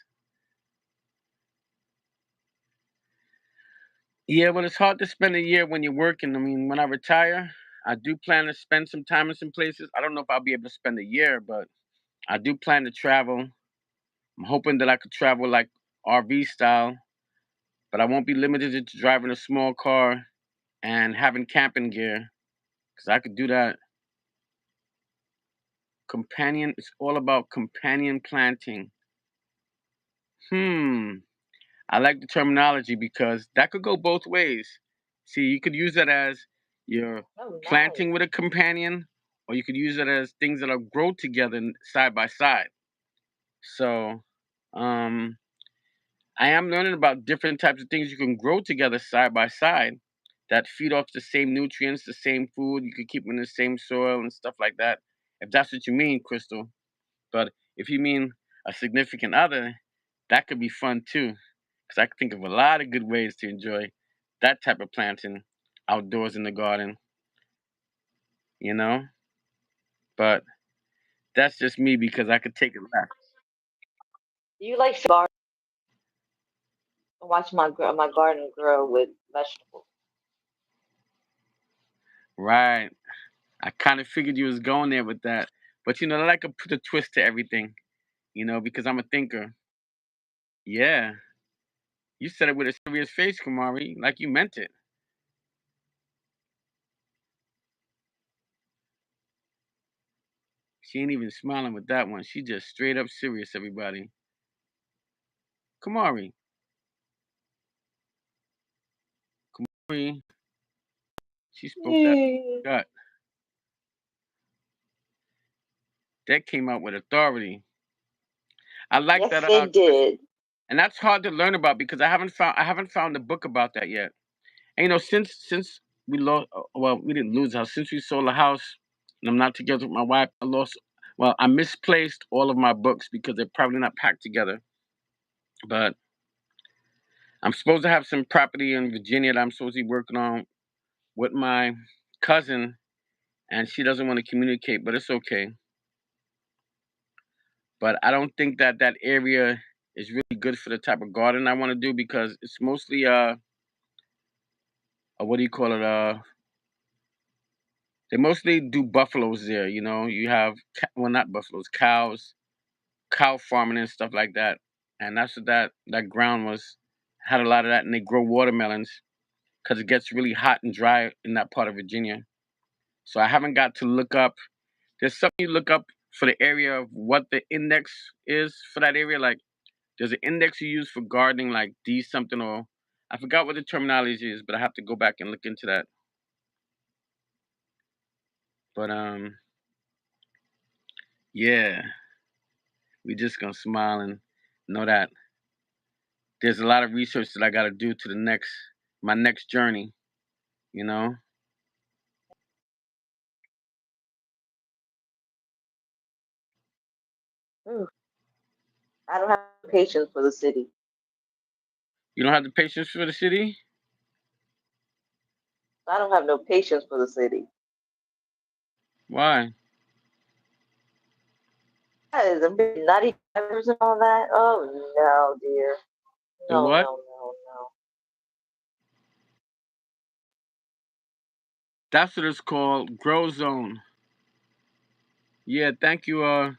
[SPEAKER 2] Yeah, but it's hard to spend a year when you're working. I mean, when I retire, I do plan to spend some time in some places. I don't know if I'll be able to spend a year, but I do plan to travel. I'm hoping that I could travel like RV style, but I won't be limited to driving a small car and having camping gear because I could do that. Companion, it's all about companion planting. Hmm. I like the terminology because that could go both ways. See, you could use it as you're
[SPEAKER 1] Oh,
[SPEAKER 2] planting
[SPEAKER 1] nice.
[SPEAKER 2] with a companion, or you could use it as things that'll grow together side by side. So, um, I am learning about different types of things you can grow together side by side that feed off the same nutrients, the same food. You could keep them in the same soil and stuff like that. If that's what you mean, Crystal. But if you mean a significant other, that could be fun too. Because I can think of a lot of good ways to enjoy that type of planting outdoors in the garden, you know? But that's just me because I could take it back.
[SPEAKER 1] Do you like garden? Watch my garden grow with vegetables.
[SPEAKER 2] Right. I kind of figured you was going there with that. But I like to put a twist to everything, because I'm a thinker. Yeah. You said it with a serious face, Kumari, like you meant it. She ain't even smiling with that one. She just straight up serious, everybody. Kumari. Kumari. She spoke that
[SPEAKER 1] Yay.
[SPEAKER 2] gut. That came out with authority. I like
[SPEAKER 1] Yes,
[SPEAKER 2] that
[SPEAKER 1] it
[SPEAKER 2] Chris,
[SPEAKER 1] did.
[SPEAKER 2] and that's hard to learn about because I haven't found a book about that yet. And since we lost, well, we didn't lose the house. Since we sold the house, and I'm not together with my wife, I misplaced all of my books because they're probably not packed together. But I'm supposed to have some property in Virginia that I'm supposed to be working on with my cousin, and she doesn't want to communicate, but it's okay. But I don't think that that area is really good for the type of garden I want to do because it's mostly what do you call it? They mostly do buffaloes there. You have well, not buffaloes, cows, cow farming and stuff like that. And that's what that ground was had a lot of that, and they grow watermelons because it gets really hot and dry in that part of Virginia. So I haven't got to look up. There's something you look up for the area of what the index is for that area. Like there's an index you use for gardening, like D something, or I forgot what the terminology is, but I have to go back and look into that. But yeah, we just gonna smile and know that there's a lot of research that I got to do to my next journey. You know,
[SPEAKER 1] Ooh, I don't have patience for the city.
[SPEAKER 2] you don't have the patience for the city.
[SPEAKER 1] I don't have no patience for the city.
[SPEAKER 2] Why?
[SPEAKER 1] That is a bit nutty peppers and all that. Oh no, dear.
[SPEAKER 2] The
[SPEAKER 1] No,
[SPEAKER 2] what?
[SPEAKER 1] no, no, no.
[SPEAKER 2] That's what it's called, grow zone. Yeah, thank you,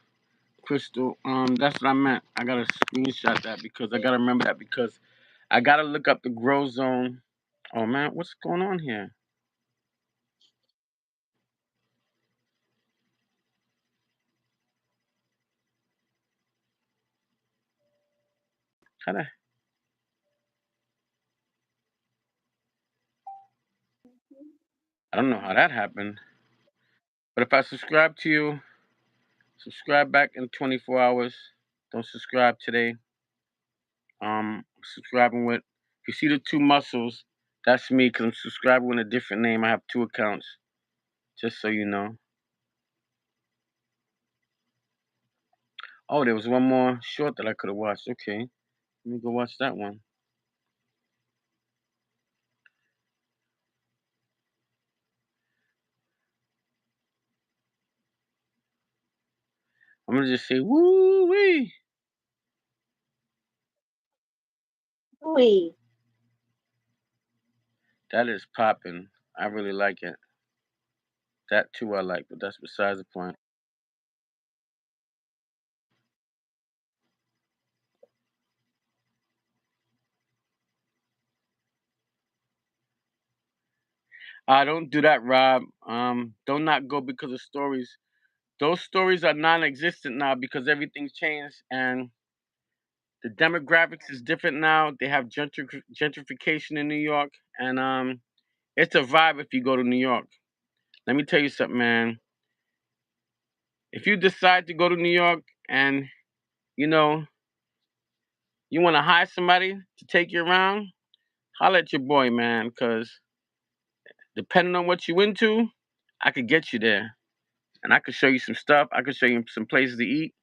[SPEAKER 2] Crystal. That's what I meant. I gotta screenshot that because I gotta remember that because I gotta look up the grow zone. Oh man, what's going on here? How the, I don't know how that happened. But if I subscribe to you, subscribe back in 24 hours. Don't subscribe today. Subscribing with. If you see the two muscles, that's me because I'm subscribing with a different name. I have two accounts, just so you know. Oh, there was one more short that I could have watched. Okay, let me go watch that one. I'm gonna just say, woo wee.
[SPEAKER 1] Ooh,
[SPEAKER 2] That is popping. I really like it. That too I like, but that's besides the point. Don't do that, Rob. Don't not go because of stories. Those stories are non-existent now because everything's changed and the demographics is different now. They have gentrification in New York, and it's a vibe if you go to New York. Let me tell you something, man. if you decide to go to New York and you know you want to hire somebody to take you around, holla at your boy, man. Cause depending on what you into, I could get you there, and I could show you some stuff. I could show you some places to eat.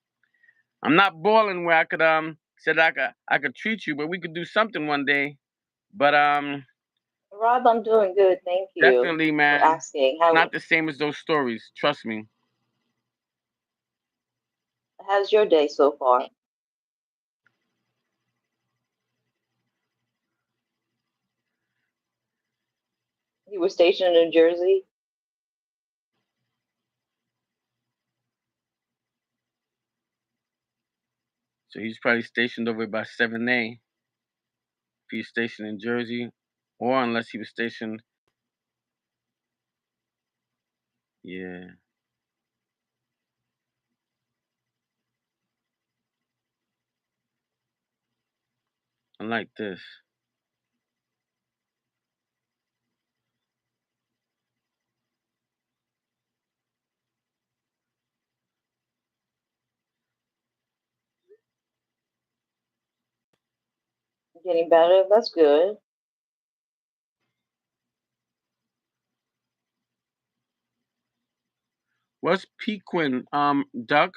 [SPEAKER 2] I'm not balling where I could said I could treat you, but we could do something one day. But
[SPEAKER 1] Rob, I'm doing good. Thank you
[SPEAKER 2] definitely,
[SPEAKER 1] for
[SPEAKER 2] man,
[SPEAKER 1] asking.
[SPEAKER 2] it's not the same as those stories. Trust me.
[SPEAKER 1] How's your day so far? You were stationed in Jersey?
[SPEAKER 2] So he's probably stationed over by 7A. If he's stationed in Jersey, or unless he was stationed, yeah, I like this.
[SPEAKER 1] Getting better? That's good.
[SPEAKER 2] What's Pequin? Duck.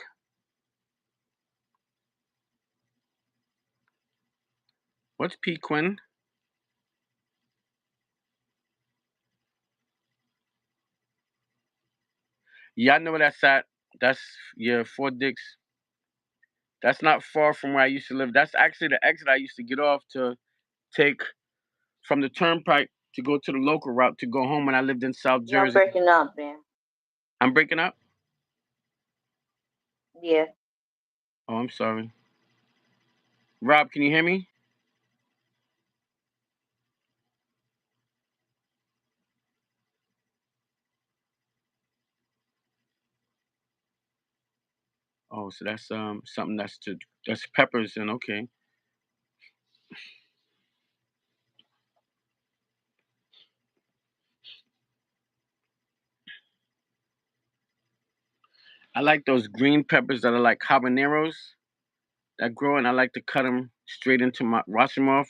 [SPEAKER 2] What's Pequin? Yeah, I know where that's at. That's yeah, Fort Dix. That's not far from where I used to live. That's actually the exit I used to get off to take from the turnpike to go to the local route to go home when I lived in South
[SPEAKER 1] You're
[SPEAKER 2] Jersey.
[SPEAKER 1] breaking up, man.
[SPEAKER 2] I'm breaking up.
[SPEAKER 1] Yeah.
[SPEAKER 2] Oh, I'm sorry. Rob, can you hear me? Oh, so that's something that's peppers and okay. I like those green peppers that are like habaneros that grow, and I like to cut them straight into my wash them off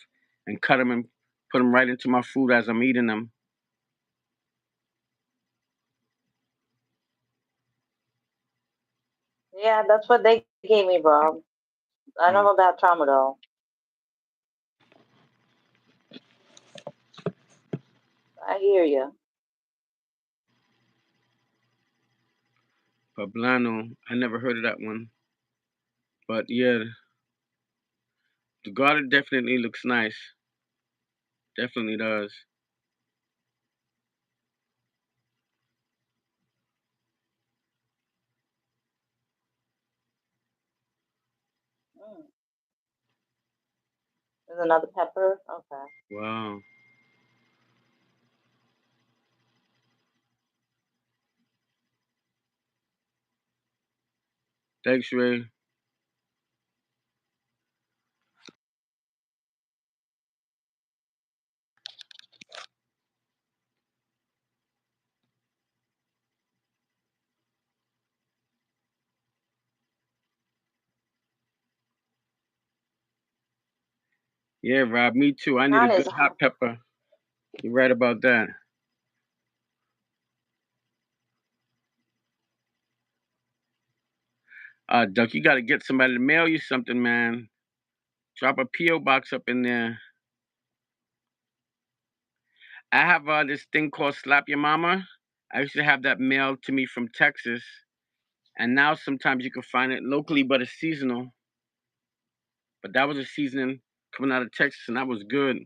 [SPEAKER 2] and cut them and put them right into my food as I'm eating them.
[SPEAKER 1] Yeah, that's what they gave me, Rob. I
[SPEAKER 2] Um,
[SPEAKER 1] know about tramadol. I hear you.
[SPEAKER 2] Poblano, I never heard of that one, but yeah, the garden definitely looks nice. Definitely does.
[SPEAKER 1] Mm. There's another pepper. Okay.
[SPEAKER 2] Wow. Thanks, Ray. Yeah, Rob, me too. I need a
[SPEAKER 1] Mine
[SPEAKER 2] good
[SPEAKER 1] is
[SPEAKER 2] hot pepper. You're right about that. Duck, you got to get somebody to mail you something, man. Drop a P.O. box up in there. I have this thing called Slap Your Mama. I used to have that mailed to me from Texas, and now sometimes you can find it locally, but it's seasonal. But that was a seasoning coming out of Texas, and that was good.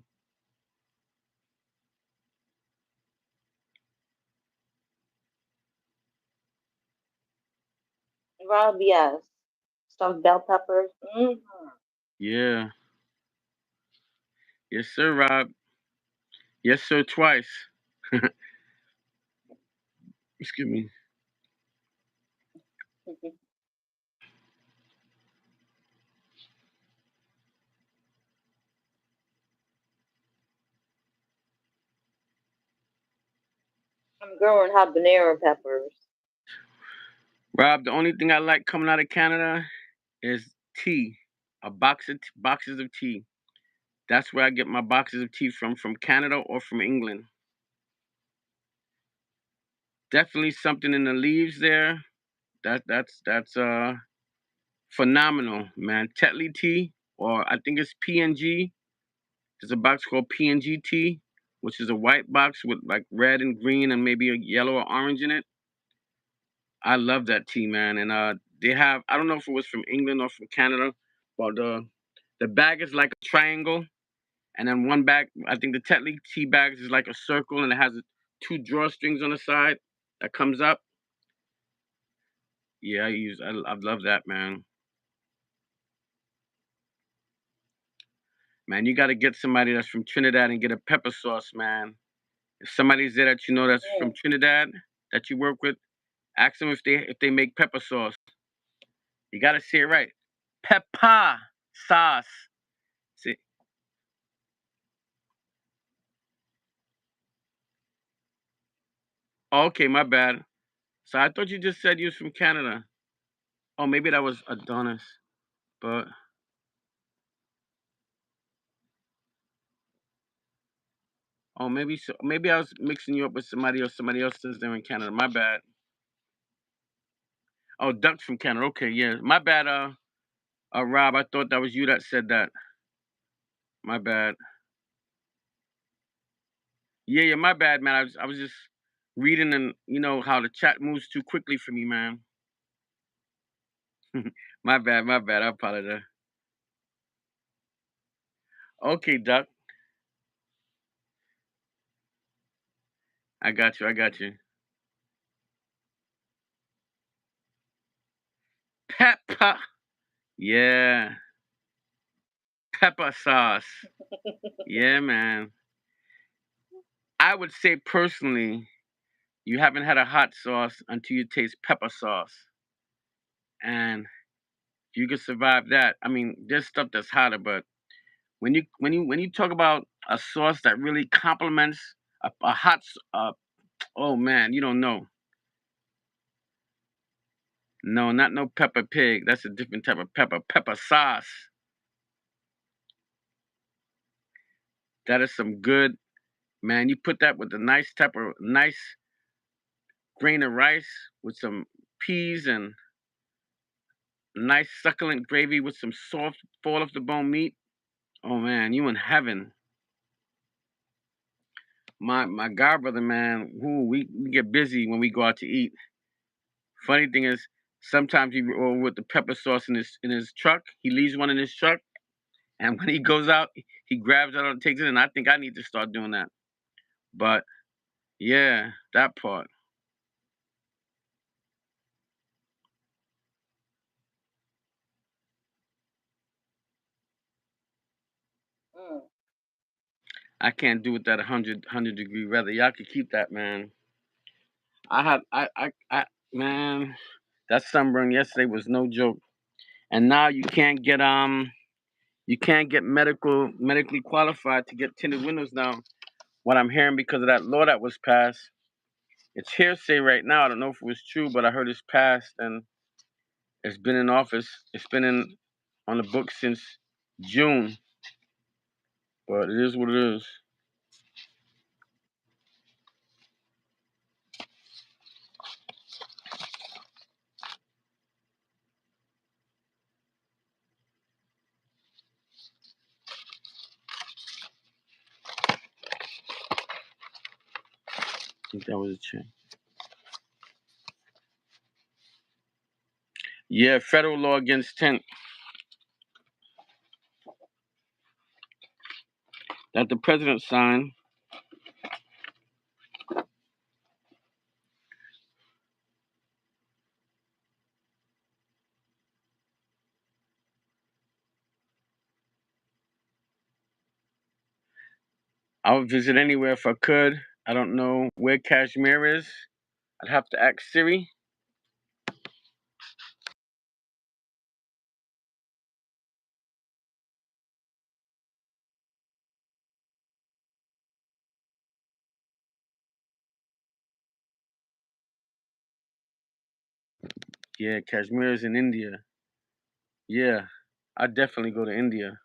[SPEAKER 1] Rob. Yes. Stuffed bell peppers.
[SPEAKER 2] Yeah. Yes, sir, Rob. Yes, sir, twice. Excuse me.
[SPEAKER 1] I'm growing habanero peppers.
[SPEAKER 2] Rob, the only thing I like coming out of Canada is tea. Boxes of tea. That's where I get my boxes of tea from Canada or from England. Definitely something in the leaves there. That's phenomenal, man. Tetley tea, or I think it's PNG. There's a box called PNG tea, which is a white box with like red and green and maybe a yellow or orange in it. I love that tea, man. And they have, I don't know if it was from England or from Canada, but the bag is like a triangle, and then one bag, I think the Tetley tea bags is like a circle, and it has two drawstrings on the side that comes up. Yeah, I love that, man. Man, you got to get somebody that's from Trinidad and get a pepper sauce, man. If somebody's there that you know that's from
[SPEAKER 1] Mm.
[SPEAKER 2] Trinidad that you work with, ask them if they make pepper sauce. You got to say it right. Pepper sauce. See, okay, my bad. So I thought you just said you was from Canada. Oh, maybe that was Adonis. But oh, maybe so. Maybe I was mixing you up with somebody, or somebody else that's there in Canada. My bad. Oh, Duck's from Canada. Okay, yeah. My bad. Rob, I thought that was you that said that. My bad. Yeah, yeah. My bad, man. I was just reading, and you know how the chat moves too quickly for me, man. My bad. My bad. I apologize. Okay, Duck. I got you. I got you. Pepper. Yeah. Pepper sauce. Yeah, man. I would say personally, you haven't had a hot sauce until you taste pepper sauce. And if you can survive that, I mean, there's stuff that's hotter, but when you talk about a sauce that really complements a hot, oh man, you don't know. No, not no pepper pig. That's a different type of pepper. Pepper sauce. That is some good, man. You put that with a nice grain of rice with some peas and nice succulent gravy with some soft fall off the bone meat. Oh man, you in heaven. My godbrother, man, we get busy when we go out to eat. Funny thing is, sometimes he roll with the pepper sauce in his truck. He leaves one in his truck, and when he goes out, he grabs it and takes it. And I think I need to start doing that. But yeah, that part.
[SPEAKER 1] Mm.
[SPEAKER 2] I can't do with that 100 degree weather. Y'all can keep that, man. I had man, that sunburn yesterday was no joke. And now you can't get medically qualified to get tinted windows now. What I'm hearing because of that law that was passed, it's hearsay right now. I don't know if it was true, but I heard it's passed and it's been in office. It's been in on the books since June, but it is what it is. I think that was a change. Yeah, federal law against tint that the president signed. I would visit anywhere if I could. I don't know where Kashmir is. I'd have to ask Siri. Yeah, Kashmir is in India. Yeah, I'd definitely go to India.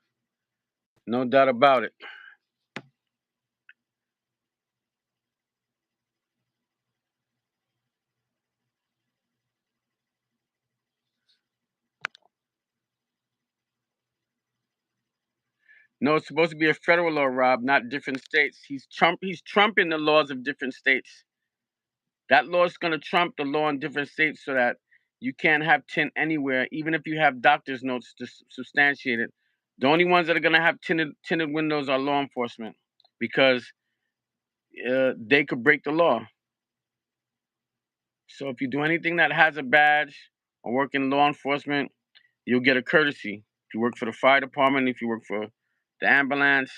[SPEAKER 2] No doubt about it. No, it's supposed to be a federal law, Rob, not different states. He's trumping the laws of different states. That law is going to trump the law in different states so that you can't have tint anywhere, even if you have doctor's notes to substantiate it. The only ones that are going to have tinted windows are law enforcement because they could break the law. So if you do anything that has a badge or work in law enforcement, you'll get a courtesy. If you work for the fire department, if you work for the ambulance,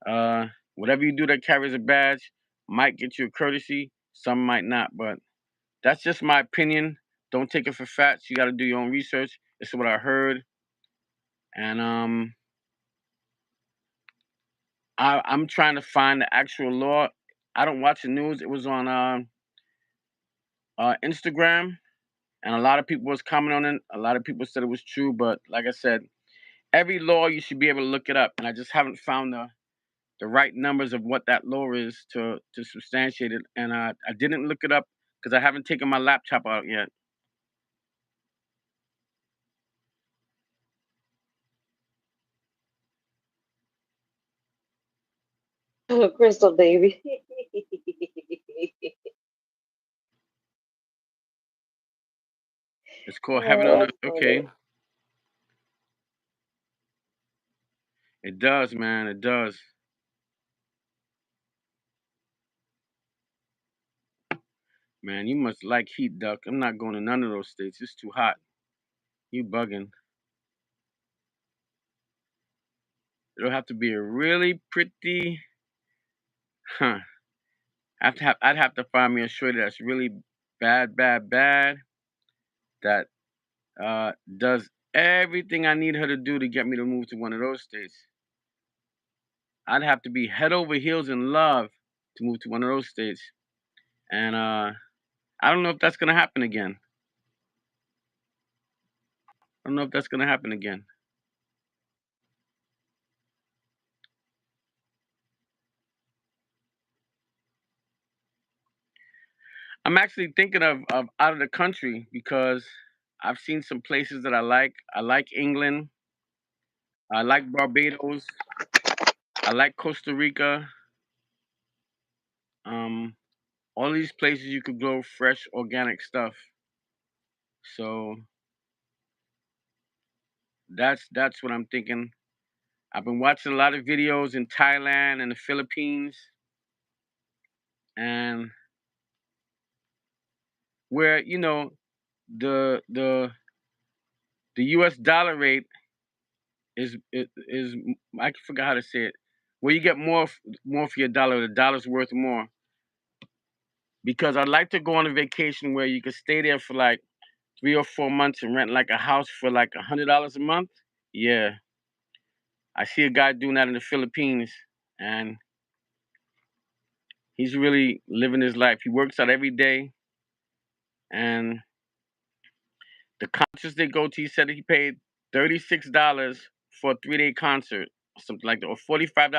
[SPEAKER 2] uh, whatever you do that carries a badge might get you a courtesy. Some might not, but that's just my opinion. Don't take it for facts. You got to do your own research. This is what I heard, and I'm trying to find the actual law. I don't watch the news. It was on Instagram, and a lot of people was commenting on it. A lot of people said it was true, but like I said, every law you should be able to look it up, and I just haven't found the right numbers of what that law is to substantiate it. And I didn't look it up because I haven't taken my laptop out yet.
[SPEAKER 1] Crystal baby.
[SPEAKER 2] It's called Heaven
[SPEAKER 1] Oh,
[SPEAKER 2] on
[SPEAKER 1] that's
[SPEAKER 2] Earth.
[SPEAKER 1] funny.
[SPEAKER 2] Okay, it does, man. It does. Man, you must like heat, duck. I'm not going to none of those states. It's too hot. You bugging. It'll have to be a really pretty, huh? I'd have to find me a shorty that's really bad, bad, bad. That does everything I need her to do to get me to move to one of those states. I'd have to be head over heels in love to move to one of those states. And I don't know if that's gonna happen again. I don't know if that's gonna happen again. I'm actually thinking of out of the country because I've seen some places that I like. I like England. I like Barbados. I like Costa Rica. Um, all these places you could grow fresh, organic stuff. So that's what I'm thinking. I've been watching a lot of videos in Thailand and the Philippines, and where the the U.S. dollar rate is I forgot how to say it. Where you get more for your dollar, the dollar's worth more. Because I'd like to go on a vacation where you could stay there for like 3 or 4 months and rent like a house for like $100 a month. Yeah, I see a guy doing that in the Philippines, and he's really living his life. He works out every day, and the concerts they go to, he said he paid $36 for a 3 day concert, or something like that, or $45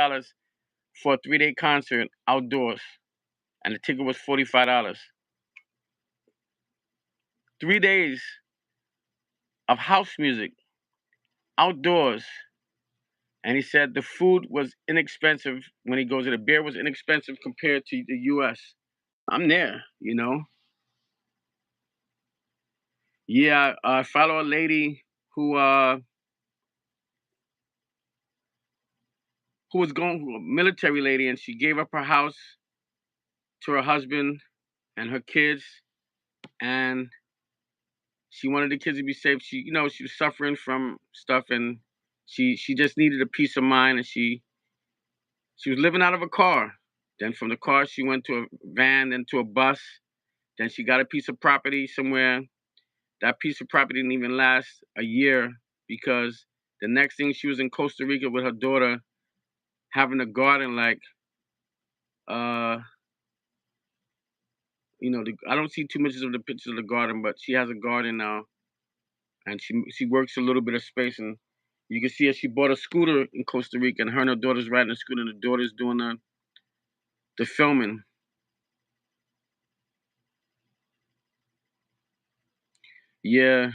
[SPEAKER 2] for a 3 day concert outdoors, and the ticket was $45. 3 days of house music outdoors, and he said the food was inexpensive when he goes to the beer was inexpensive compared to the U.S. I'm there. Yeah, I follow a lady who uh who was going a military lady, and she gave up her house to her husband and her kids, and she wanted the kids to be safe. She was suffering from stuff, and she just needed a peace of mind, and she was living out of a car. Then from the car she went to a van, then to a bus. Then she got a piece of property somewhere. That piece of property didn't even last a year because the next thing she was in Costa Rica with her daughter having a garden like uh I don't see too much of the pictures of the garden, but she has a garden now, and she works a little bit of space, and you can see her. She bought a scooter in Costa Rica, and her and her daughter's riding a scooter, and the daughter's doing the filming. Yeah,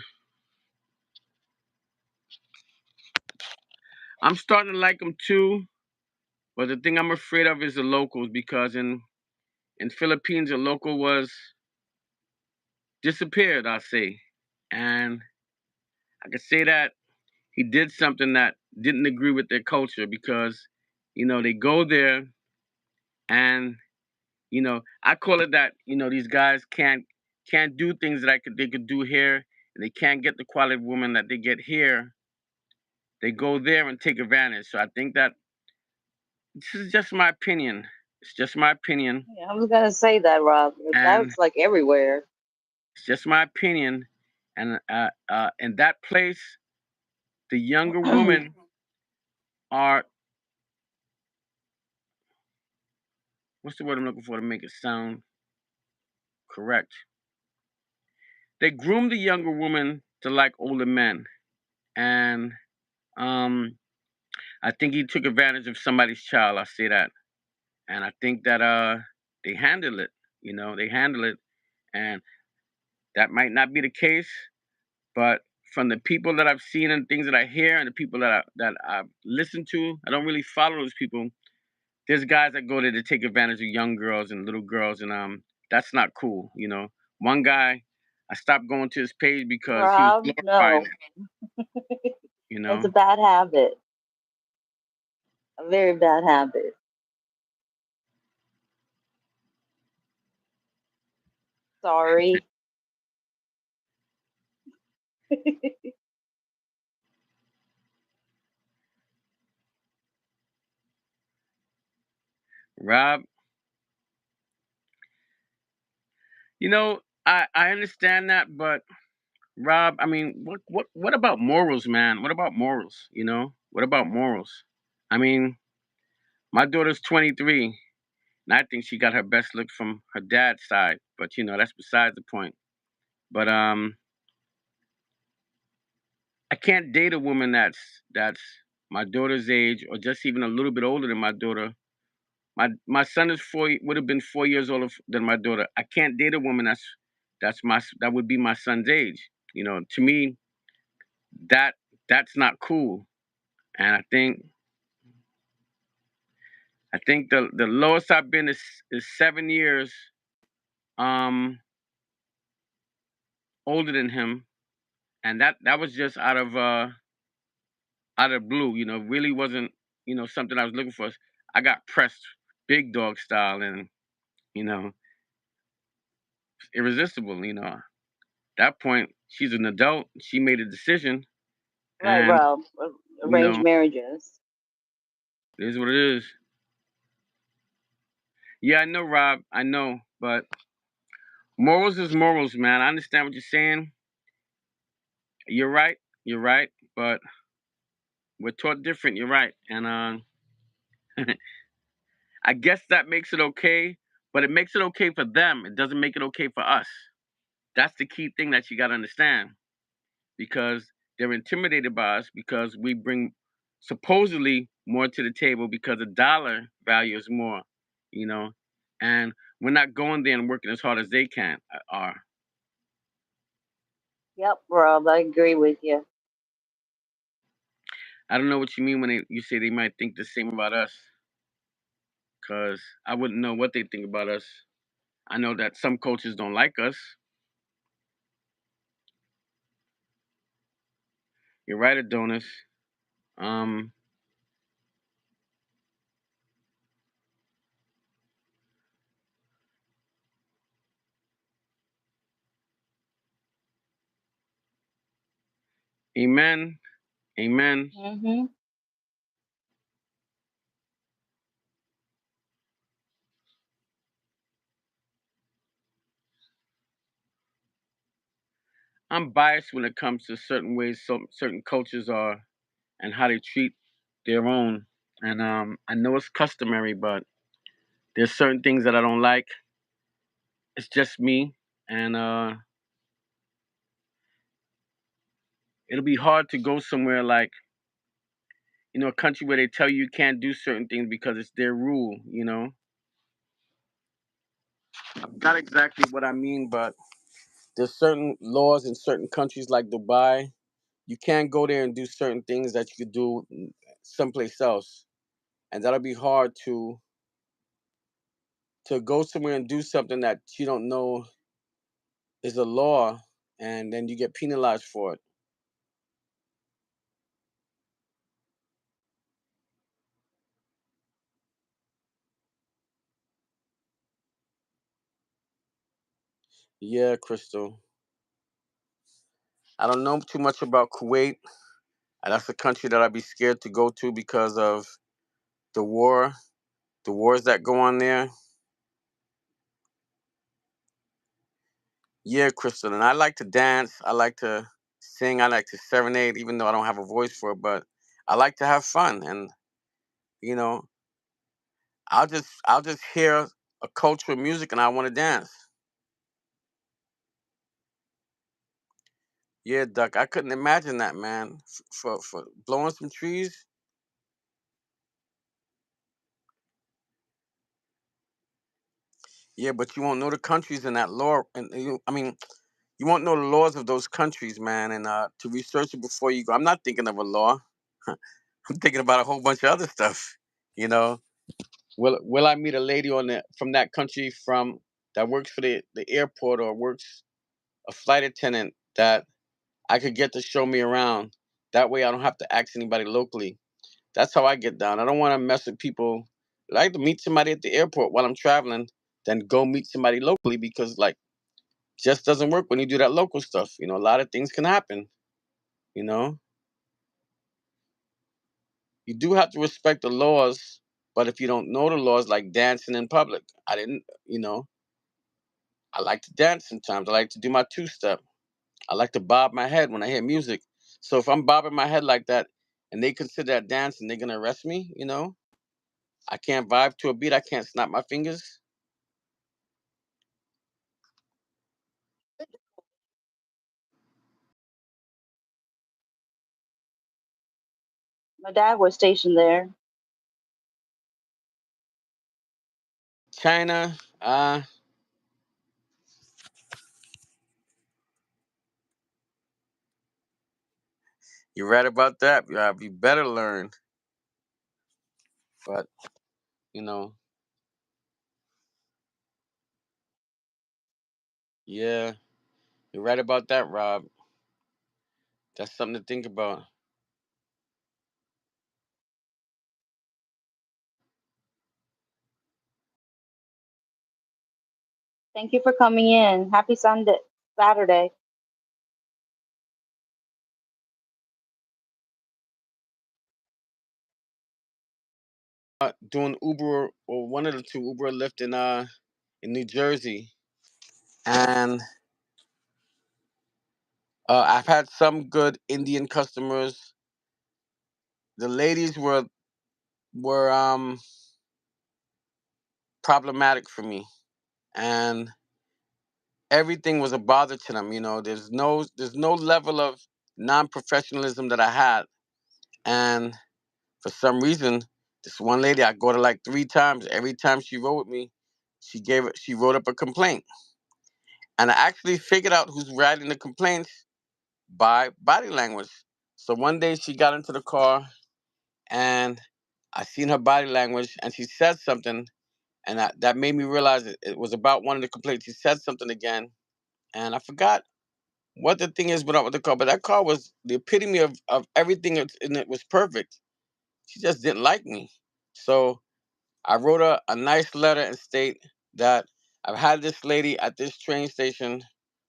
[SPEAKER 2] I'm starting to like them too, but the thing I'm afraid of is the locals because in Philippines, a local was disappeared. I say, and I could say that he did something that didn't agree with their culture because they go there and I call it that these guys can't do things that they could do here, and they can't get the quality of woman that they get here. They go there and take advantage. So I think that this is just my opinion. It's just my opinion,
[SPEAKER 1] Yeah, I was gonna say that, Rob.
[SPEAKER 2] and
[SPEAKER 1] That's like everywhere.
[SPEAKER 2] it's just my opinion. And in that place, the younger women are, what's the word I'm looking for to make it sound correct? They groom the younger woman to like older men, and um, I think he took advantage of somebody's child. I say that, and I think that they handle it. They handle it, and that might not be the case, but from the people that I've seen and things that I hear, and the people that I listen to, I don't really follow those people. There's guys that go there to take advantage of young girls and little girls, and that's not cool. One guy, I stopped going to his page because he was
[SPEAKER 1] Rob,
[SPEAKER 2] glorifying
[SPEAKER 1] no,
[SPEAKER 2] it. You
[SPEAKER 1] that's
[SPEAKER 2] know,
[SPEAKER 1] a bad habit. A very bad habit. Sorry.
[SPEAKER 2] Rob. I understand that, but Rob, I mean, what about morals, man? What about morals? What about morals? I mean, my daughter's 23, and I think she got her best look from her dad's side, but that's besides the point. But I can't date a woman that's my daughter's age or just even a little bit older than my daughter. My son is would have been 4 years older than my daughter. I can't date a woman that would be my son's age. To me, that that's not cool. And I think the lowest I've been is 7 years um older than him, and that was just out of blue. Really wasn't something I was looking for. I got pressed big dog style, and you know irresistible. At that point, she's an adult. She made a decision,
[SPEAKER 1] Right,
[SPEAKER 2] and
[SPEAKER 1] Rob.
[SPEAKER 2] you
[SPEAKER 1] Arranged
[SPEAKER 2] know
[SPEAKER 1] marriages.
[SPEAKER 2] it is what it is. Yeah, I know, Rob. I know, but morals is morals, man. I understand what you're saying. You're right. You're right. But we're taught different. You're right. And I guess that makes it okay, but it makes it okay for them. It doesn't make it okay for us. That's the key thing that you got to understand because they're intimidated by us because we bring supposedly more to the table because the dollar value is more, you know, and we're not going there and working as hard as they can are.
[SPEAKER 1] Yep, Rob. I agree with you.
[SPEAKER 2] I don't know what you mean when you say they might think the same about us because I wouldn't know what they think about us. I know that some coaches don't like us. You're right, Adonis. Um, amen. Amen.
[SPEAKER 1] Hmm.
[SPEAKER 2] I'm biased when it comes to certain ways some certain cultures are and how they treat their own. And I know it's customary, but there's certain things that I don't like. It's just me, and it'll be hard to go somewhere like a country where they tell you can't do certain things because it's their rule. Not exactly what I mean, but there's certain laws in certain countries like Dubai. You can't go there and do certain things that you could do someplace else, and that'll be hard to go somewhere and do something that you don't know is a law, and then you get penalized for it. Yeah, Crystal. I don't know too much about Kuwait. That's a country that I'd be scared to go to because of the war, the wars that go on there. Yeah, Crystal. And I like to dance. I like to sing. I like to serenade, even though I don't have a voice for it. But I like to have fun, and you know, I'll just hear a cultural music, and I want to dance. Yeah, Duck. I couldn't imagine that, man. For blowing some trees. Yeah, but you won't know the countries in that law, and I mean, you won't know the laws of those countries, man. And to research it before you go, I'm not thinking of a law. I'm thinking about a whole bunch of other stuff. You know, will I meet a lady on the from that country from that works for the airport or works a flight attendant that I could get to show me around? That way, I don't have to ask anybody locally. That's how I get down. I don't want to mess with people. I like to meet somebody at the airport while I'm traveling, then go meet somebody locally because like just doesn't work when you do that local stuff. A lot of things can happen. You know, you do have to respect the laws, but if you don't know the laws, like dancing in public, I didn't. I like to dance sometimes. I like to do my two step. I like to bob my head when I hear music. So if I'm bobbing my head like that, and they consider that dancing, they're gonna arrest me. I can't vibe to a beat. I can't snap my fingers.
[SPEAKER 1] My dad was stationed there.
[SPEAKER 2] China, you're right about that. You better learn. But you know, yeah, you're right about that, Rob. That's something to think about.
[SPEAKER 1] Thank you for coming in. Happy Sunday, Saturday.
[SPEAKER 2] Doing Uber or one of the two Uber or Lyft in New Jersey, and I've had some good Indian customers. The ladies were problematic for me, and everything was a bother to them. There's no level of non professionalism that I had, and for some reason, this one lady I go to like 3 times. Every time she rode with me, she wrote up a complaint, and I actually figured out who's writing the complaints by body language. So one day she got into the car, and I seen her body language, and she said something, and that made me realize it was about one of the complaints. She said something again, and I forgot what the thing is with the car, but that car was the epitome of everything in it was perfect. She just didn't like me. So I wrote a nice letter and state that I've had this lady at this train station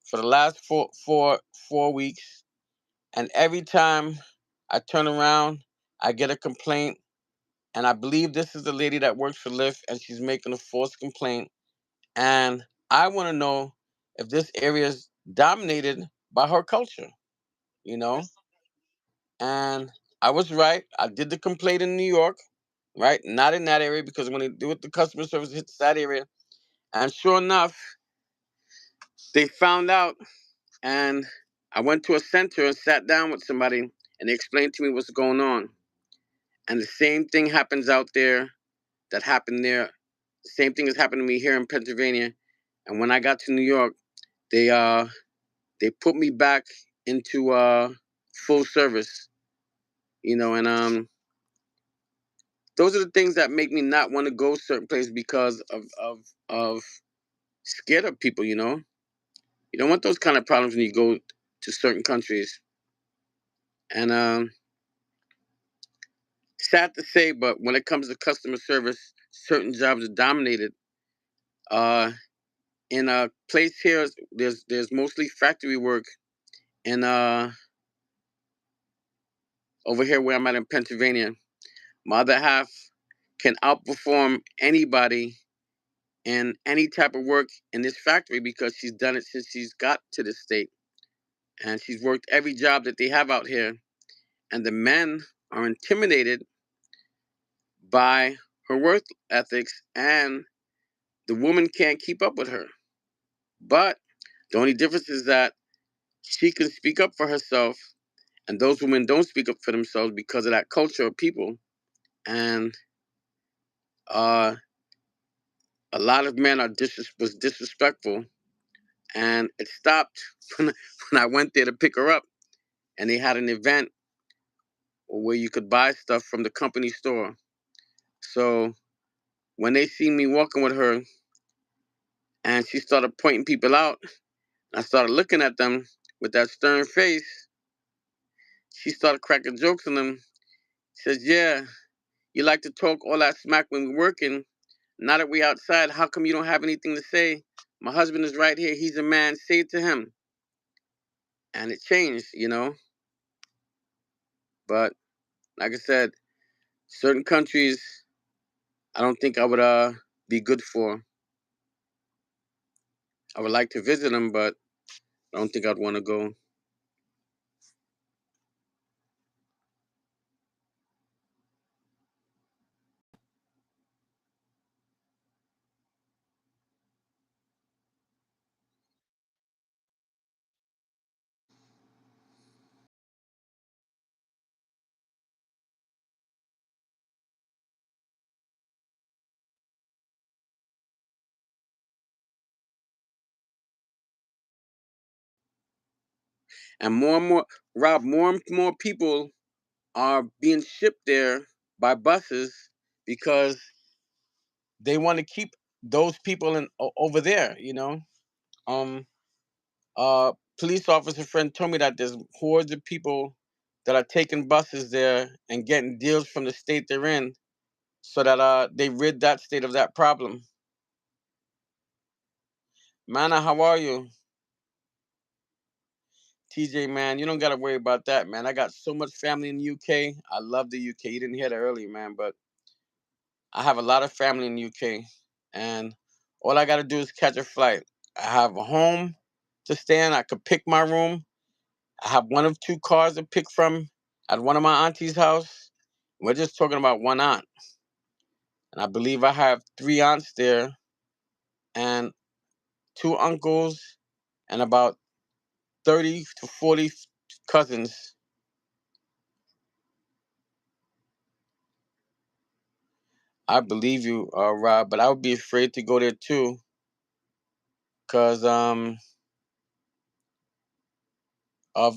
[SPEAKER 2] for the last four weeks, and every time I turn around, I get a complaint, and I believe this is the lady that works for Lyft, and she's making a false complaint, and I want to know if this area is dominated by her culture, you know? And I was right. I did the complaint in New York, right? Not in that area because when they do it, the customer service hits that area. And sure enough, they found out, and I went to a center and sat down with somebody, and they explained to me what's going on. And the same thing happens out there that happened there. The same thing has happened to me here in Pennsylvania. And when I got to New York, they they put me back into full service, and those are the things that make me not want to go certain places because of scared of people. You don't want those kind of problems when you go to certain countries. And sad to say, but when it comes to customer service, certain jobs are dominated. Uh, in a place here, there's mostly factory work, and over here where I'm at in Pennsylvania, my other half can outperform anybody in any type of work in this factory because she's done it since she's got to the state, and she's worked every job that they have out here. And the men are intimidated by her work ethics, and the woman can't keep up with her. But the only difference is that she can speak up for herself, and those women don't speak up for themselves because of that culture of people. And uh, a lot of men was disrespectful, and it stopped when I went there to pick her up, and they had an event where you could buy stuff from the company store. So when they see me walking with her, and she started pointing people out, I started looking at them with that stern face. She started cracking jokes on them. She says, "Yeah, you like to talk all that smack when we're working. Now that we outside, how come you don't have anything to say? My husband is right here. He's a man. Say it to him." And it changed. But like I said, certain countries, I don't think I would be good for. I would like to visit them, but I don't think I'd want to go. And more, Rob, more and more people are being shipped there by buses because they want to keep those people over there. Um, Police officer friend told me that there's hordes of people that are taking buses there and getting deals from the state they're in, so that they rid that state of that problem. Mana, how are you? TJ, man, you don't gotta worry about that, man. I got so much family in the UK. I love the UK. You didn't hear that earlier, man, but I have a lot of family in the UK, and all I gotta do is catch a flight. I have a home to stay in. I could pick my room. I have one of two cars to pick from at one of my auntie's house. We're just talking about one aunt, and I believe I have three aunts there, and two uncles, and about 30 to 40 cousins. I believe you, Rob, but I would be afraid to go there too, cause of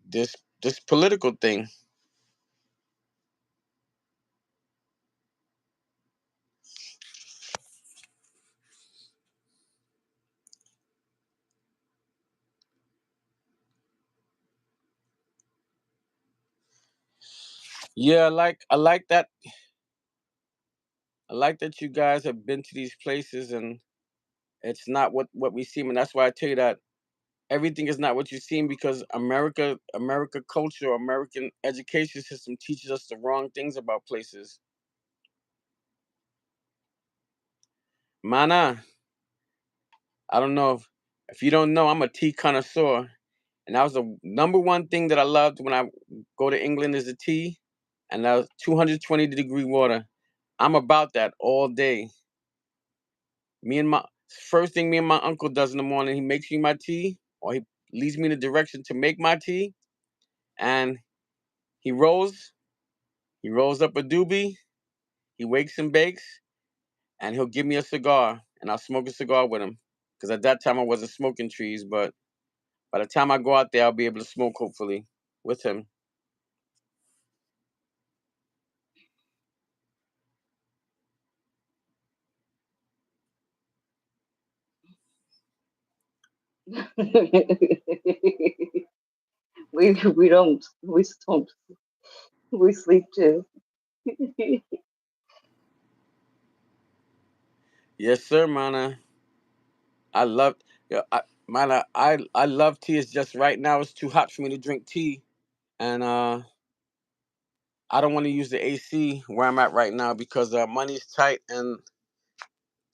[SPEAKER 2] this political thing. Yeah, I like that you guys have been to these places, and it's not what we seem, and that's why I tell you that everything is not what you seem, because America culture, American education system teaches us the wrong things about places. Mana, I don't know if you don't know, I'm a tea connoisseur, and that was the number one thing that I loved when I go to England is the tea, and that was 220 degree water. I'm about that all day. Me and First thing me and my uncle does in the morning, he makes me my tea, or he leads me in the direction to make my tea, and he rolls. He rolls up a doobie. He wakes and bakes, and he'll give me a cigar, and I'll smoke a cigar with him. Because at that time I wasn't smoking trees, but by the time I go out there, I'll be able to smoke hopefully with him.
[SPEAKER 1] we don't we sleep too.
[SPEAKER 2] Yes, sir, mana. I love, yeah, mana. I love tea. It's just right now it's too hot for me to drink tea, and I don't want to use the AC where I'm at right now because money's tight and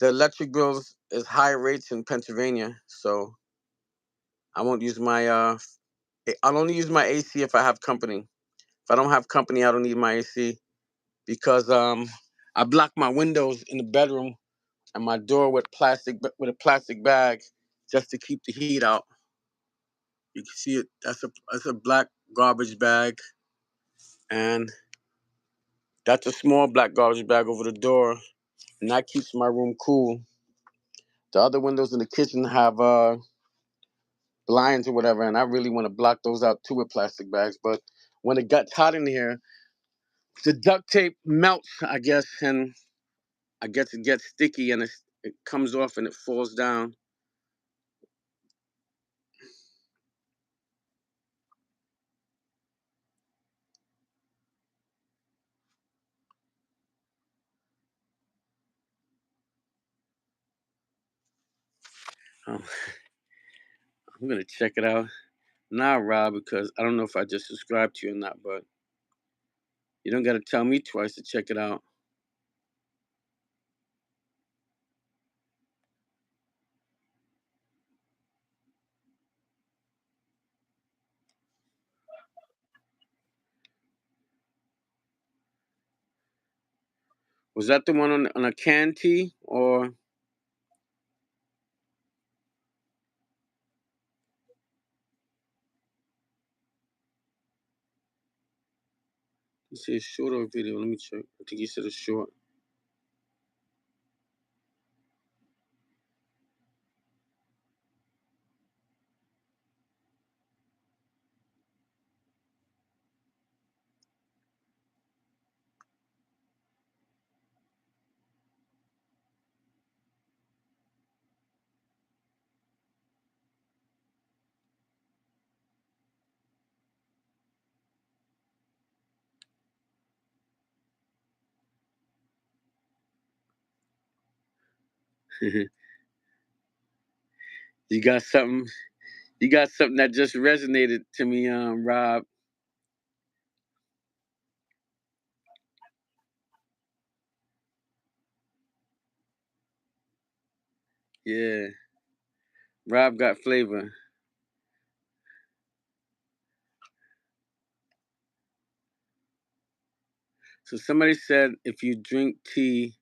[SPEAKER 2] the electric bills is high rates in Pennsylvania. So I won't use my I'll only use my AC if I have company. If I don't have company, I don't need my AC because I block my windows in the bedroom and my door with a plastic bag just to keep the heat out. You can see it. That's a black garbage bag, and that's a small black garbage bag over the door, and that keeps my room cool. The other windows in the kitchen have blinds or whatever, and I really want to block those out too with plastic bags. But when it gets hot in here, the duct tape melts, I guess, and I guess it gets sticky and it comes off and it falls down. Um, I'm gonna check it out now, Rob, because I don't know if I just subscribed to you or not, but you don't gotta tell me twice to check it out. Was that the one on a can tea or you say short or video? Let me check. I think you said a short. you got something. You got something that just resonated to me, Rob. Yeah, Rob got flavor. So somebody said if you drink tea,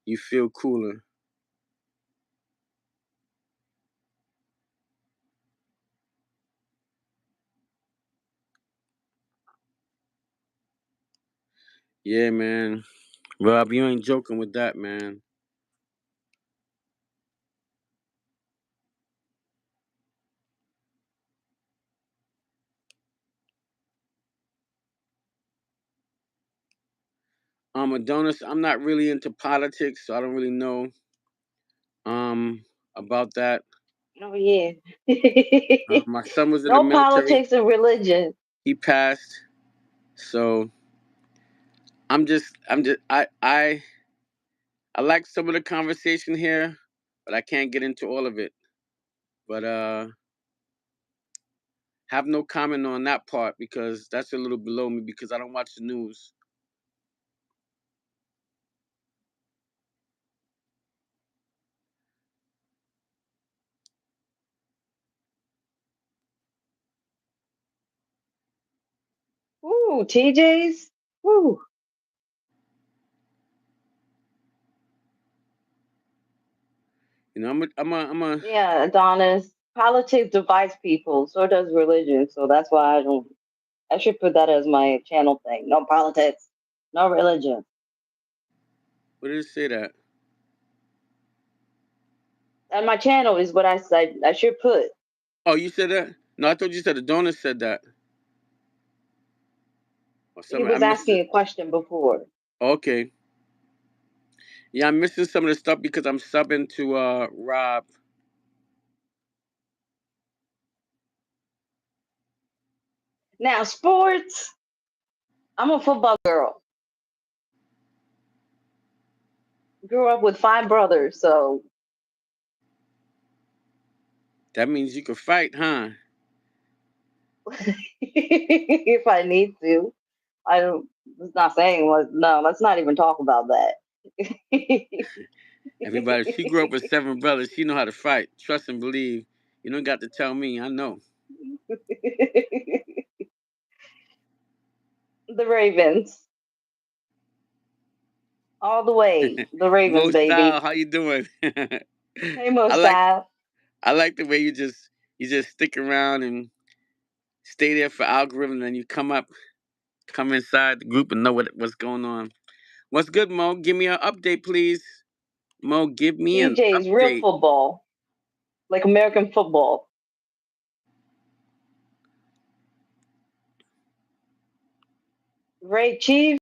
[SPEAKER 2] you feel cooler. Yeah, man. Rob, you ain't joking with that, man. Adonis, I'm not really into politics, so I don't really know um about that.
[SPEAKER 1] Oh yeah.
[SPEAKER 2] My son was in the
[SPEAKER 1] No
[SPEAKER 2] military.
[SPEAKER 1] politics and religion.
[SPEAKER 2] He passed, so I like some of the conversation here, but I can't get into all of it. But have no comment on that part because that's a little below me because I don't watch the news.
[SPEAKER 1] Ooh, TJ's. Ooh.
[SPEAKER 2] I'm a.
[SPEAKER 1] Yeah, Adonis. Politics divides people. So does religion. So that's why I don't. I should put that as my channel thing. No politics, no religion.
[SPEAKER 2] What did it say that?
[SPEAKER 1] And my channel is what I said. I should put.
[SPEAKER 2] Oh, you said that? No, I thought you said the donor said that or
[SPEAKER 1] He
[SPEAKER 2] something. I
[SPEAKER 1] was
[SPEAKER 2] missed
[SPEAKER 1] asking
[SPEAKER 2] it.
[SPEAKER 1] a question before.
[SPEAKER 2] Okay. Yeah, I'm missing some of the stuff because I'm subbing to Rob.
[SPEAKER 1] Now, sports. I'm a football girl. Grew up with five brothers, so
[SPEAKER 2] That means you could fight, huh?
[SPEAKER 1] if I need to, I don't. It's not saying what. No, let's not even talk about that.
[SPEAKER 2] Everybody, she grew up with seven brothers. She know how to fight. Trust and believe. You don't got to tell me. I know.
[SPEAKER 1] The Ravens, all the way. The Ravens,
[SPEAKER 2] Mo
[SPEAKER 1] baby.
[SPEAKER 2] style, how you doing?
[SPEAKER 1] Hey, Mo
[SPEAKER 2] I like
[SPEAKER 1] style.
[SPEAKER 2] I like the way you just stick around and stay there for algorithm, and you come inside the group and know what's going on. What's good, Mo? Give me an update, please. Mo, give me an
[SPEAKER 1] TJ's real
[SPEAKER 2] update.
[SPEAKER 1] football, like American football. Ray Chief,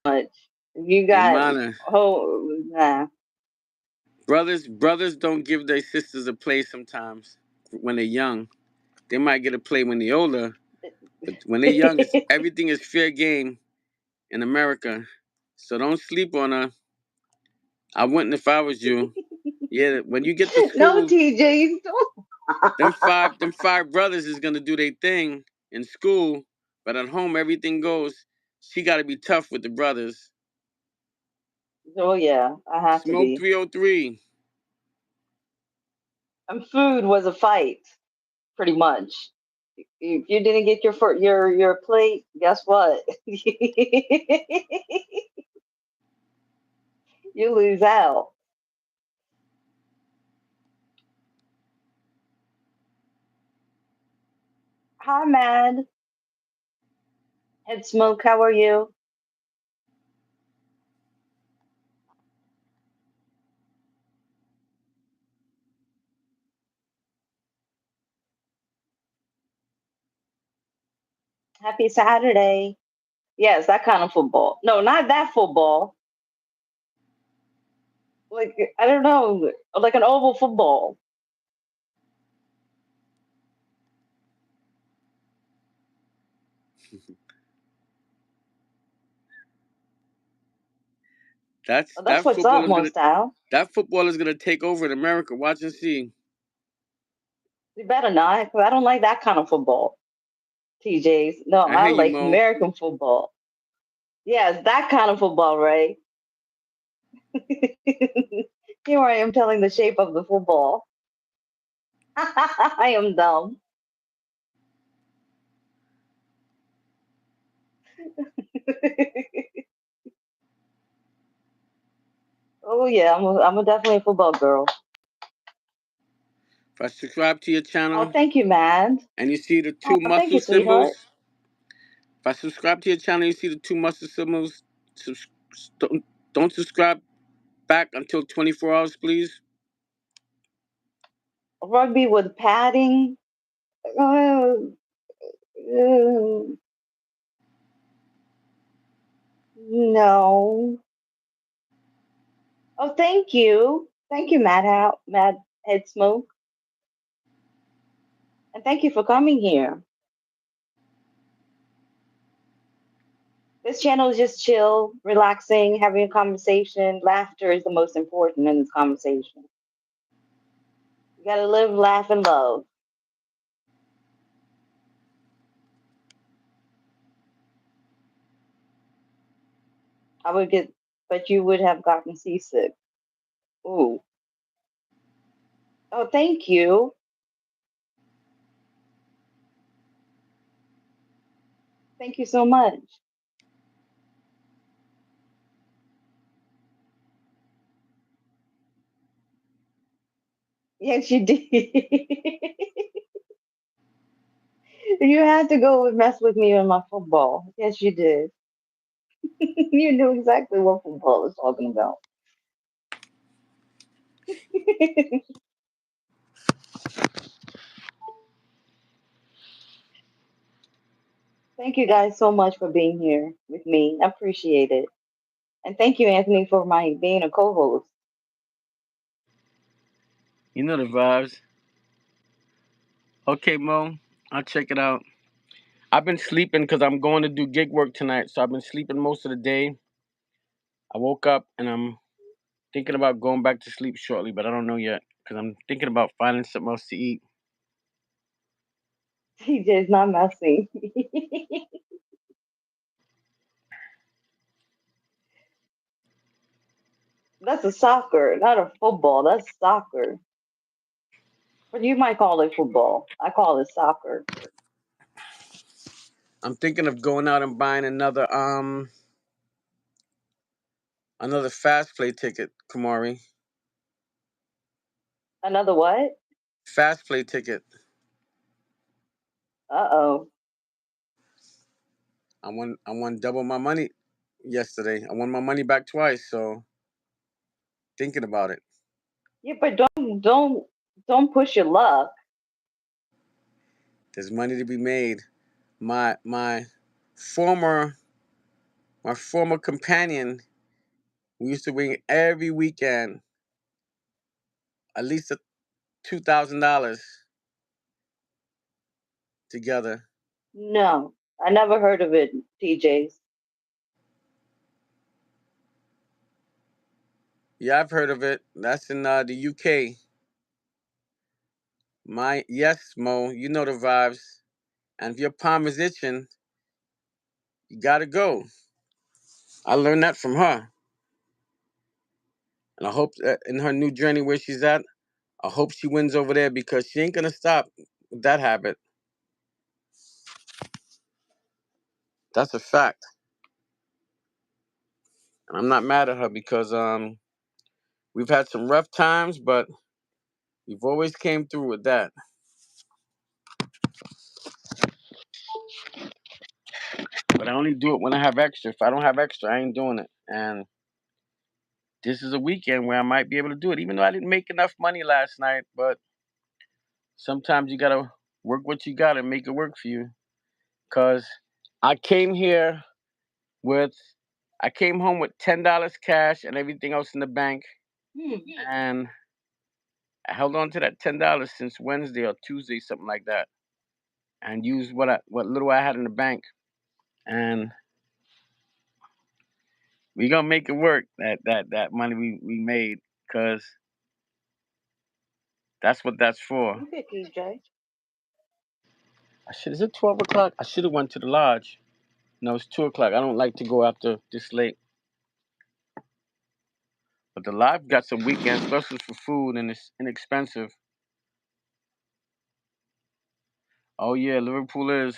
[SPEAKER 1] much. You
[SPEAKER 2] Hey,
[SPEAKER 1] got
[SPEAKER 2] mana,
[SPEAKER 1] nah.
[SPEAKER 2] brothers don't give their sisters a play sometimes when they're young. They might get a play when they're older, but when they're young, everything is fair game in America. So don't sleep on her. I wouldn't if I was you. Yeah, when you get to
[SPEAKER 1] No,
[SPEAKER 2] school,
[SPEAKER 1] TJ's.
[SPEAKER 2] them five brothers is gonna do their thing in school, but at home everything goes. She got to be tough with the brothers.
[SPEAKER 1] Oh yeah, I have to
[SPEAKER 2] Smoke
[SPEAKER 1] be.
[SPEAKER 2] 303.
[SPEAKER 1] And food was a fight, pretty much. If you didn't get your plate, guess what? You lose out. Hi, Mad. Head Smoke, how are you? Happy Saturday. Yes, that kind of football. No, not that football. Like I don't know, like an oval football.
[SPEAKER 2] That's
[SPEAKER 1] Oh, that's
[SPEAKER 2] that
[SPEAKER 1] what's
[SPEAKER 2] football
[SPEAKER 1] up,
[SPEAKER 2] is gonna
[SPEAKER 1] Mostal.
[SPEAKER 2] that football is gonna take over in America. Watch and see.
[SPEAKER 1] You better not, 'cause I don't like that kind of football. TJ's. No,
[SPEAKER 2] I
[SPEAKER 1] I
[SPEAKER 2] hear you,
[SPEAKER 1] like
[SPEAKER 2] Mo.
[SPEAKER 1] American football. Yes, that kind of football, right? Here I am telling the shape of the football. I am dumb. Oh yeah, I'm definitely a football girl.
[SPEAKER 2] If I subscribe to your
[SPEAKER 1] Oh,
[SPEAKER 2] channel
[SPEAKER 1] thank you, man.
[SPEAKER 2] and you see the
[SPEAKER 1] Oh,
[SPEAKER 2] two
[SPEAKER 1] thank
[SPEAKER 2] muscle
[SPEAKER 1] you,
[SPEAKER 2] symbols,
[SPEAKER 1] sweetheart.
[SPEAKER 2] if I subscribe to your channel, you see the two muscle symbols. Subs- don't subscribe back until 24 hours, please.
[SPEAKER 1] Rugby with padding. Uh, uh, no. Oh, thank you. Thank you, Mad Head Smoke. And thank you for coming here. This channel is just chill, relaxing, having a conversation. Laughter is the most important in this conversation. You gotta live, laugh, and love. I would get, but you would have gotten seasick. Ooh. Oh, thank you. Thank you so much. Yes, you did. You had to go and mess with me in my football. Yes, you did. You knew exactly what football was talking about. Thank you guys so much for being here with me. I appreciate it. And thank you, Anthony, for my being a co-host.
[SPEAKER 2] You know the vibes. Okay, Mo, I'll check it out. I've been sleeping because I'm going to do gig work tonight, so I've been sleeping most of the day. I woke up and I'm thinking about going back to sleep shortly, but I don't know yet because I'm thinking about finding something else to eat.
[SPEAKER 1] TJ's not messing. That's a soccer, not a football. That's soccer. But you might call it football. I call it soccer.
[SPEAKER 2] I'm thinking of going out and buying another fast play ticket, Kumari.
[SPEAKER 1] Another what?
[SPEAKER 2] Fast play ticket.
[SPEAKER 1] Uh-oh.
[SPEAKER 2] I won double my money yesterday. I won my money back twice, so thinking about it.
[SPEAKER 1] Yeah, but don't push your luck.
[SPEAKER 2] There's money to be made. My former my former companion, we used to win every weekend at least $2,000 together.
[SPEAKER 1] No. I never heard of it, TJ's.
[SPEAKER 2] Yeah, I've heard of it. That's in the UK. My yes, Mo, you know the vibes. And if your palm is itching, you gotta go. I learned that from her, and I hope that in her new journey where she's at, I hope she wins over there because she ain't gonna stop with that habit. That's a fact, and I'm not mad at her because we've had some rough times, but we've always came through with that. But I only do it when I have extra. If I don't have extra, I ain't doing it. And this is a weekend where I might be able to do it, even though I didn't make enough money last night. But sometimes you gotta work what you got and make it work for you. Cause I came here with, I came home with $10 cash and everything else in the bank,
[SPEAKER 1] Hmm.
[SPEAKER 2] and I held on to that $10 since Wednesday or Tuesday, something like that, and used what little I had in the bank, and we gonna make it work. That money we made, cause that's what that's for.
[SPEAKER 1] Okay, TJ.
[SPEAKER 2] I should. Is it 12 o'clock? I should have went to the lodge. No, it's 2 o'clock. I don't like to go after this late. But the lodge got some weekend specials for food and it's inexpensive. Oh yeah, Liverpool is.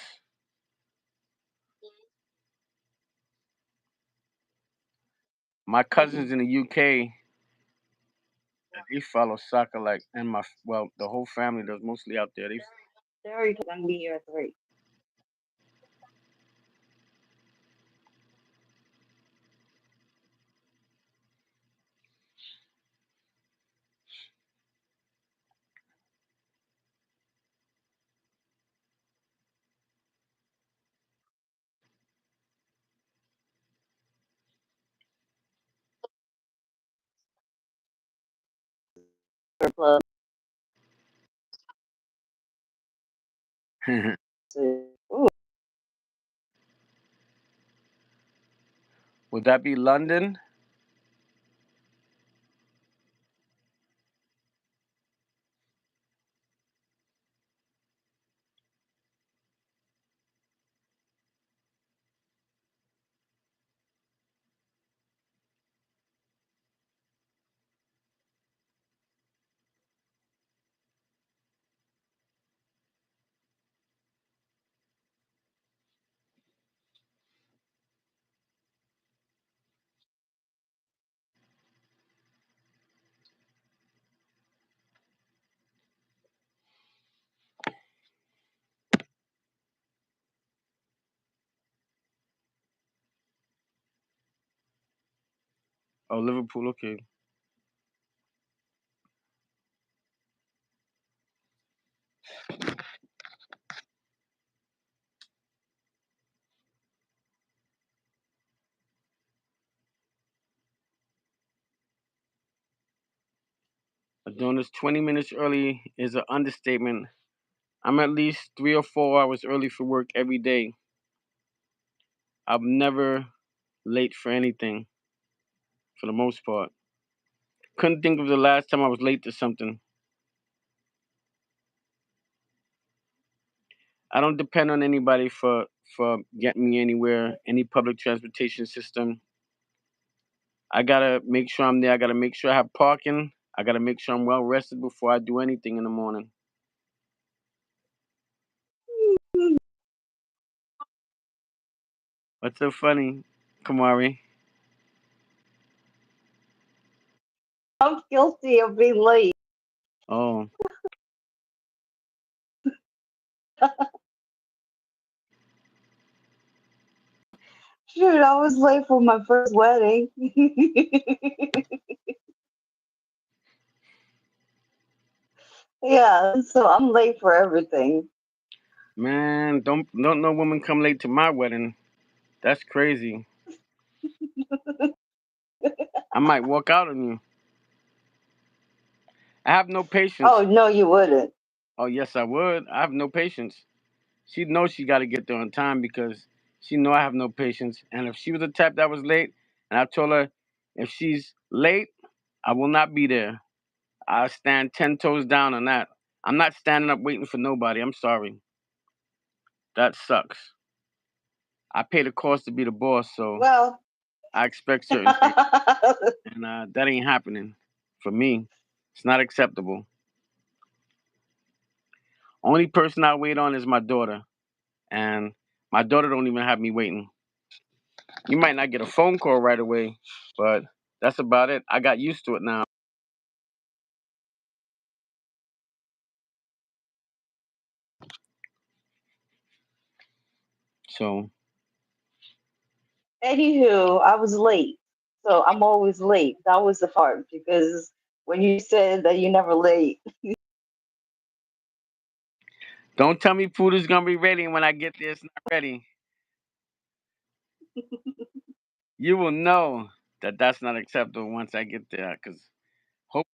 [SPEAKER 2] My cousins in the UK, they follow soccer like, and the whole family does mostly out there. They
[SPEAKER 1] They already told me I'm gonna be here at 3. Plus, ooh,
[SPEAKER 2] Would that be London? Oh, Liverpool. Okay. Doing this 20 minutes early is an understatement. I'm at least 3 or 4 hours early for work every day. I'm never late for anything, for the most part. Couldn't think of the last time I was late to something. I don't depend on anybody for getting me anywhere, any public transportation system. I gotta make sure I'm there. I gotta make sure I have parking. I gotta make sure I'm well rested before I do anything in the morning. What's so funny, Kumari?
[SPEAKER 1] I'm guilty of being late.
[SPEAKER 2] Oh,
[SPEAKER 1] Shoot, I was late for my first wedding. Yeah, so I'm late for everything.
[SPEAKER 2] man, don't no woman come late to my wedding. That's crazy. I might walk out on you. I have no
[SPEAKER 1] Oh
[SPEAKER 2] patience.
[SPEAKER 1] no, you wouldn't.
[SPEAKER 2] Oh yes, I would. I have no patience. She knows she got to get there on time because she know I have no patience. And if she was the type that was late, and I told her if she's late, I will not be there. I stand 10 toes down on that. I'm not standing up waiting for nobody. I'm sorry. That sucks. I pay the cost to be the boss, so
[SPEAKER 1] Well,
[SPEAKER 2] I expect certain things, and that ain't happening for me. It's not acceptable. Only person I wait on is my daughter, and my daughter don't even have me waiting. You might not get a phone call right away, but that's about it. I got used to it now. So
[SPEAKER 1] anywho, I was late, so I'm always late. That was the part because when you said that you're never late,
[SPEAKER 2] don't tell me food is gonna be ready, and when I get there, it's not ready. You will know that that's not acceptable once I get there. Cause hope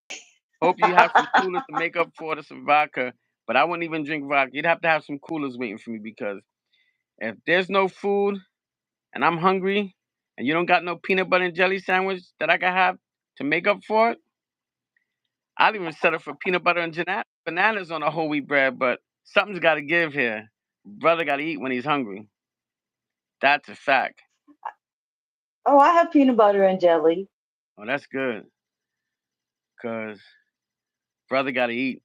[SPEAKER 2] hope you have some coolers to make up for it or some vodka. But I wouldn't even drink vodka. You'd have to have some coolers waiting for me because if there's no food and I'm hungry and you don't got no peanut butter and jelly sandwich that I can have to make up for it, I'll even settle for peanut butter and bananas on a whole wheat bread. But something's got to give here. Brother got to eat when he's hungry. That's a fact.
[SPEAKER 1] oh, I have peanut butter and jelly.
[SPEAKER 2] Oh, that's good. Cause brother got to eat.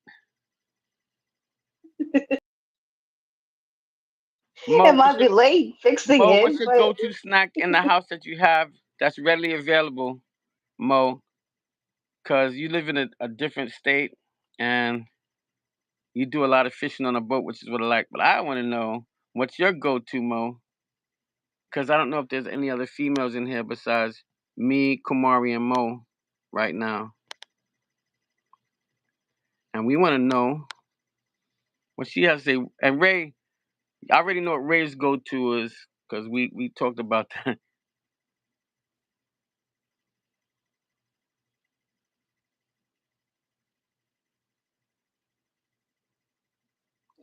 [SPEAKER 2] Mo,
[SPEAKER 1] It might be late fixing
[SPEAKER 2] What's
[SPEAKER 1] it,
[SPEAKER 2] your
[SPEAKER 1] but
[SPEAKER 2] go-to snack in the house that you have that's readily available, Mo? Cause you live in a different state and you do a lot of fishing on a boat, which is what I like. But I want to know what's your go-to, Mo? Cause I don't know if there's any other females in here besides me, Kumari, and Mo right now, and we want to know what she has to say. And Ray, I already know what Ray's go-to is because we talked about that.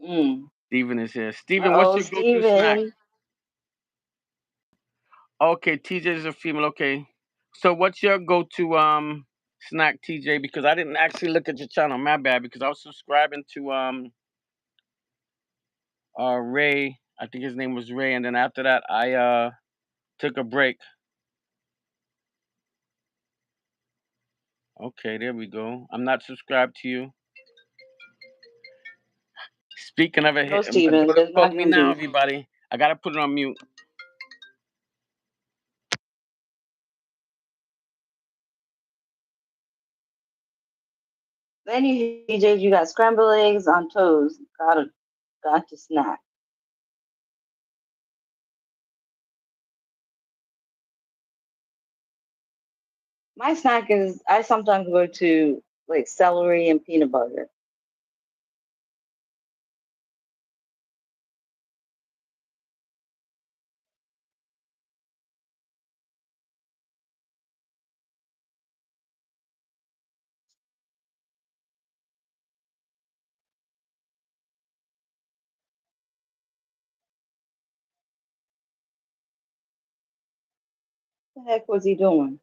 [SPEAKER 1] mm.
[SPEAKER 2] Steven is here. Steven, what's
[SPEAKER 1] Uh-oh,
[SPEAKER 2] your go-to snack?
[SPEAKER 1] Steven.
[SPEAKER 2] Okay, TJ is a female. Okay, so what's your go-to snack, TJ? Because I didn't actually look at your channel. My bad. Because I was subscribing to Ray. I think his name was Ray, and then after that, I took a break. Okay, there we go. I'm not subscribed to you. Speaking of it,
[SPEAKER 1] No,
[SPEAKER 2] my
[SPEAKER 1] Steven,
[SPEAKER 2] daughter's
[SPEAKER 1] there's
[SPEAKER 2] calling
[SPEAKER 1] not
[SPEAKER 2] me
[SPEAKER 1] going to
[SPEAKER 2] now.
[SPEAKER 1] be.
[SPEAKER 2] Everybody, I gotta put it on mute.
[SPEAKER 1] Then you DJs, you got scrambled eggs on toast. Got to snack. My snack is I sometimes go to like celery and peanut butter. What the heck was he doing?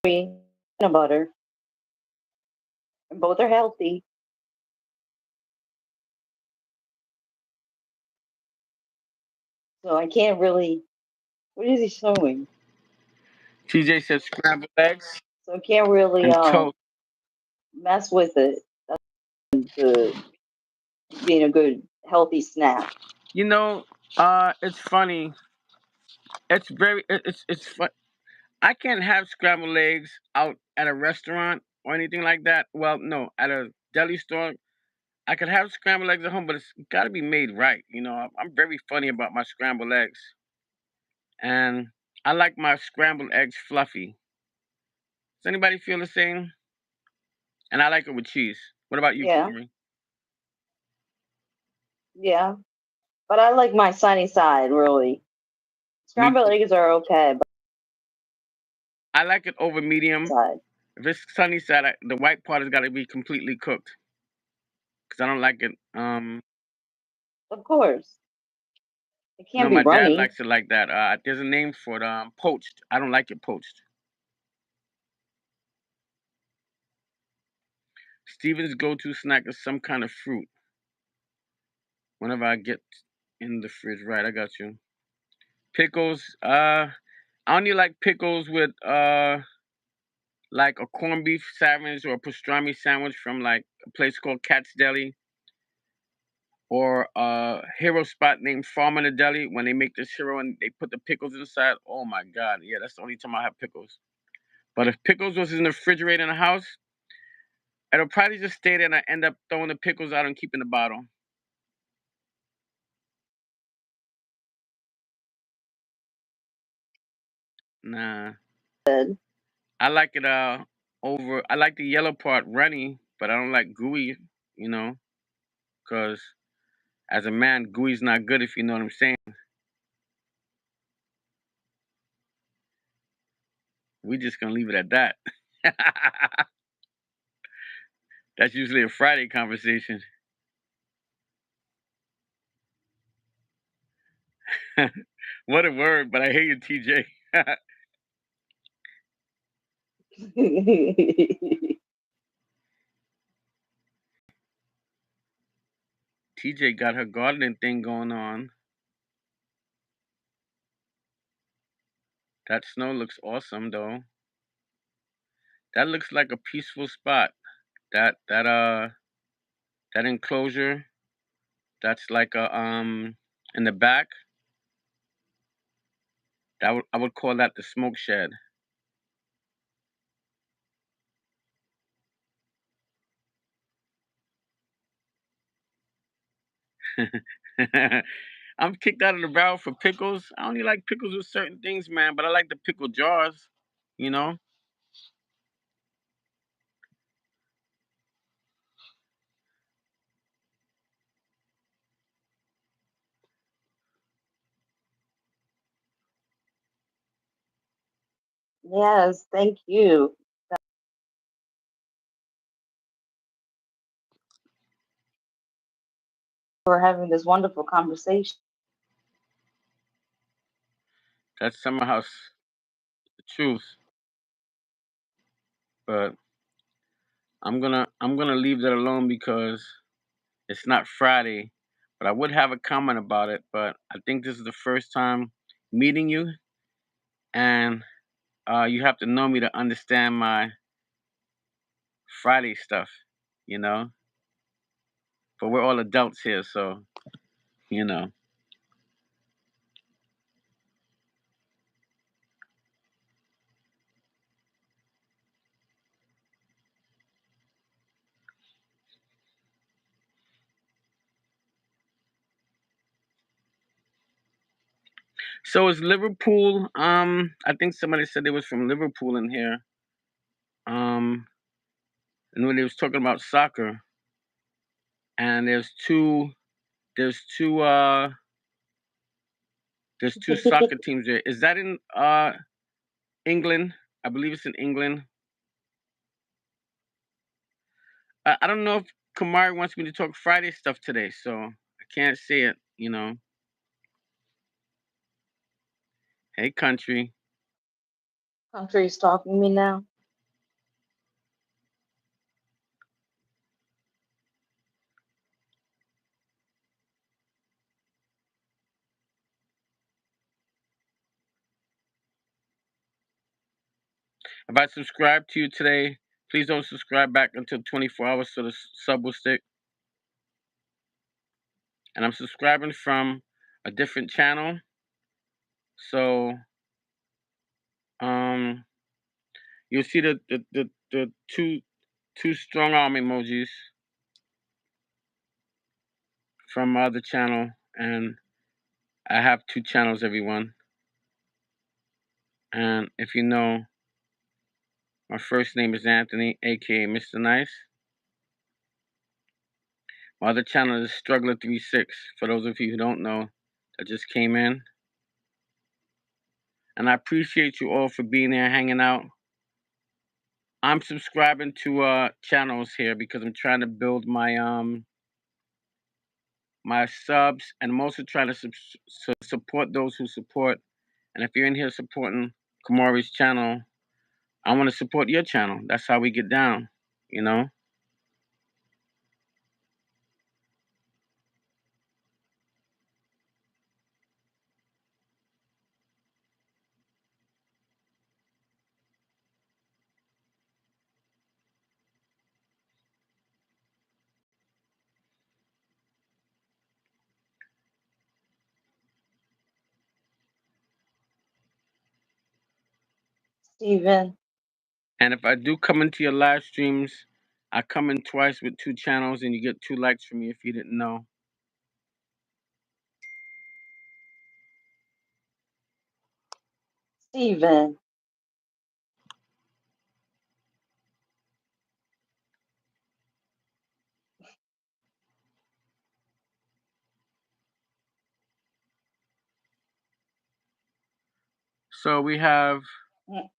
[SPEAKER 1] Peanut butter. And both are healthy. So I can't really. What is he showing?
[SPEAKER 2] TJ said scrambled eggs
[SPEAKER 1] So I can't really
[SPEAKER 2] and toast.
[SPEAKER 1] mess with it to being a good healthy snack.
[SPEAKER 2] You know, it's funny. It's very it's fun. I can't have scrambled eggs out at a restaurant or anything like that. Well, no, at a deli store. I could have scrambled eggs at home, but it's got to be made right. You know, I'm very funny about my scrambled eggs, and I like my scrambled eggs fluffy. Does anybody feel the same? And I like it with cheese. What about you,
[SPEAKER 1] Yeah,
[SPEAKER 2] Kumari?
[SPEAKER 1] yeah. But I like my sunny side really.
[SPEAKER 2] Me
[SPEAKER 1] Scrambled
[SPEAKER 2] too.
[SPEAKER 1] eggs are okay, but
[SPEAKER 2] I like it over medium.
[SPEAKER 1] side,
[SPEAKER 2] If it's sunny side, the white part has got to be completely cooked because I don't like it.
[SPEAKER 1] of course, it
[SPEAKER 2] No,
[SPEAKER 1] can't be
[SPEAKER 2] my dad
[SPEAKER 1] runny.
[SPEAKER 2] likes it like that. There's a name for it. Poached. I don't like it poached. Steven's go-to snack is some kind of fruit. Whenever I get in the fridge, right? I got you. Pickles. I only like pickles with like a corned beef sandwich or a pastrami sandwich from like a place called Cat's Deli or a hero spot named Farm in the Deli. When they make this hero and they put the pickles inside, oh my god, yeah, that's the only time I have pickles. But if pickles was in the refrigerator in the house, it'll probably just stay there and I end up throwing the pickles out and keeping the bottle. Nah,
[SPEAKER 1] Good.
[SPEAKER 2] I like it over. I like the yellow part runny, but I don't like gooey. You know, because as a man, gooey's not good if you know what I'm saying. We just gonna leave it at that. That's usually a Friday conversation. What a word, but I hate you, TJ. TJ got her gardening thing going on. That snow looks awesome though. That looks like a peaceful spot. That enclosure. That's like a in the back. I would call that the smoke shed. I'm kicked out of the barrel for pickles. I only like pickles with certain things, man, but I like the pickle jars, you know?
[SPEAKER 1] Yes, thank you for having this wonderful conversation.
[SPEAKER 2] That's somehow the truth. But I'm gonna leave that alone because it's not Friday. But I would have a comment about it, but I think this is the first time meeting you. and you have to know me to understand my Friday stuff, you know. But we're all adults here, so you know. So is Liverpool? I think somebody said they was from Liverpool in here. Um, and when they was talking about soccer, and there's two there's two soccer teams there. Is that in England? I believe it's in England. I don't know if Kumari wants me to talk Friday stuff today, so I can't say it. You know. Hey, country.
[SPEAKER 1] Country's talking to me now.
[SPEAKER 2] If I subscribe to you today, please don't subscribe back until 24 hours so the sub will stick. And I'm subscribing from a different channel. So um you'll see the two strong arm emojis from my other channel, and I have two channels, everyone. And if you know, my first name is Anthony, aka Mr. Nice. My other channel is Struggler36, for those of you who don't know that just came in. And I appreciate you all for being there, hanging out. I'm subscribing to channels here because I'm trying to build my subs, and I'm also trying to support those who support. And if you're in here supporting Kumari's channel, I want to support your channel. That's how we get down, you know.
[SPEAKER 1] Steven,
[SPEAKER 2] And if I do come into your live streams, I come in twice with two channels, and you get 2 likes from me if you didn't know.
[SPEAKER 1] Steven.
[SPEAKER 2] So we have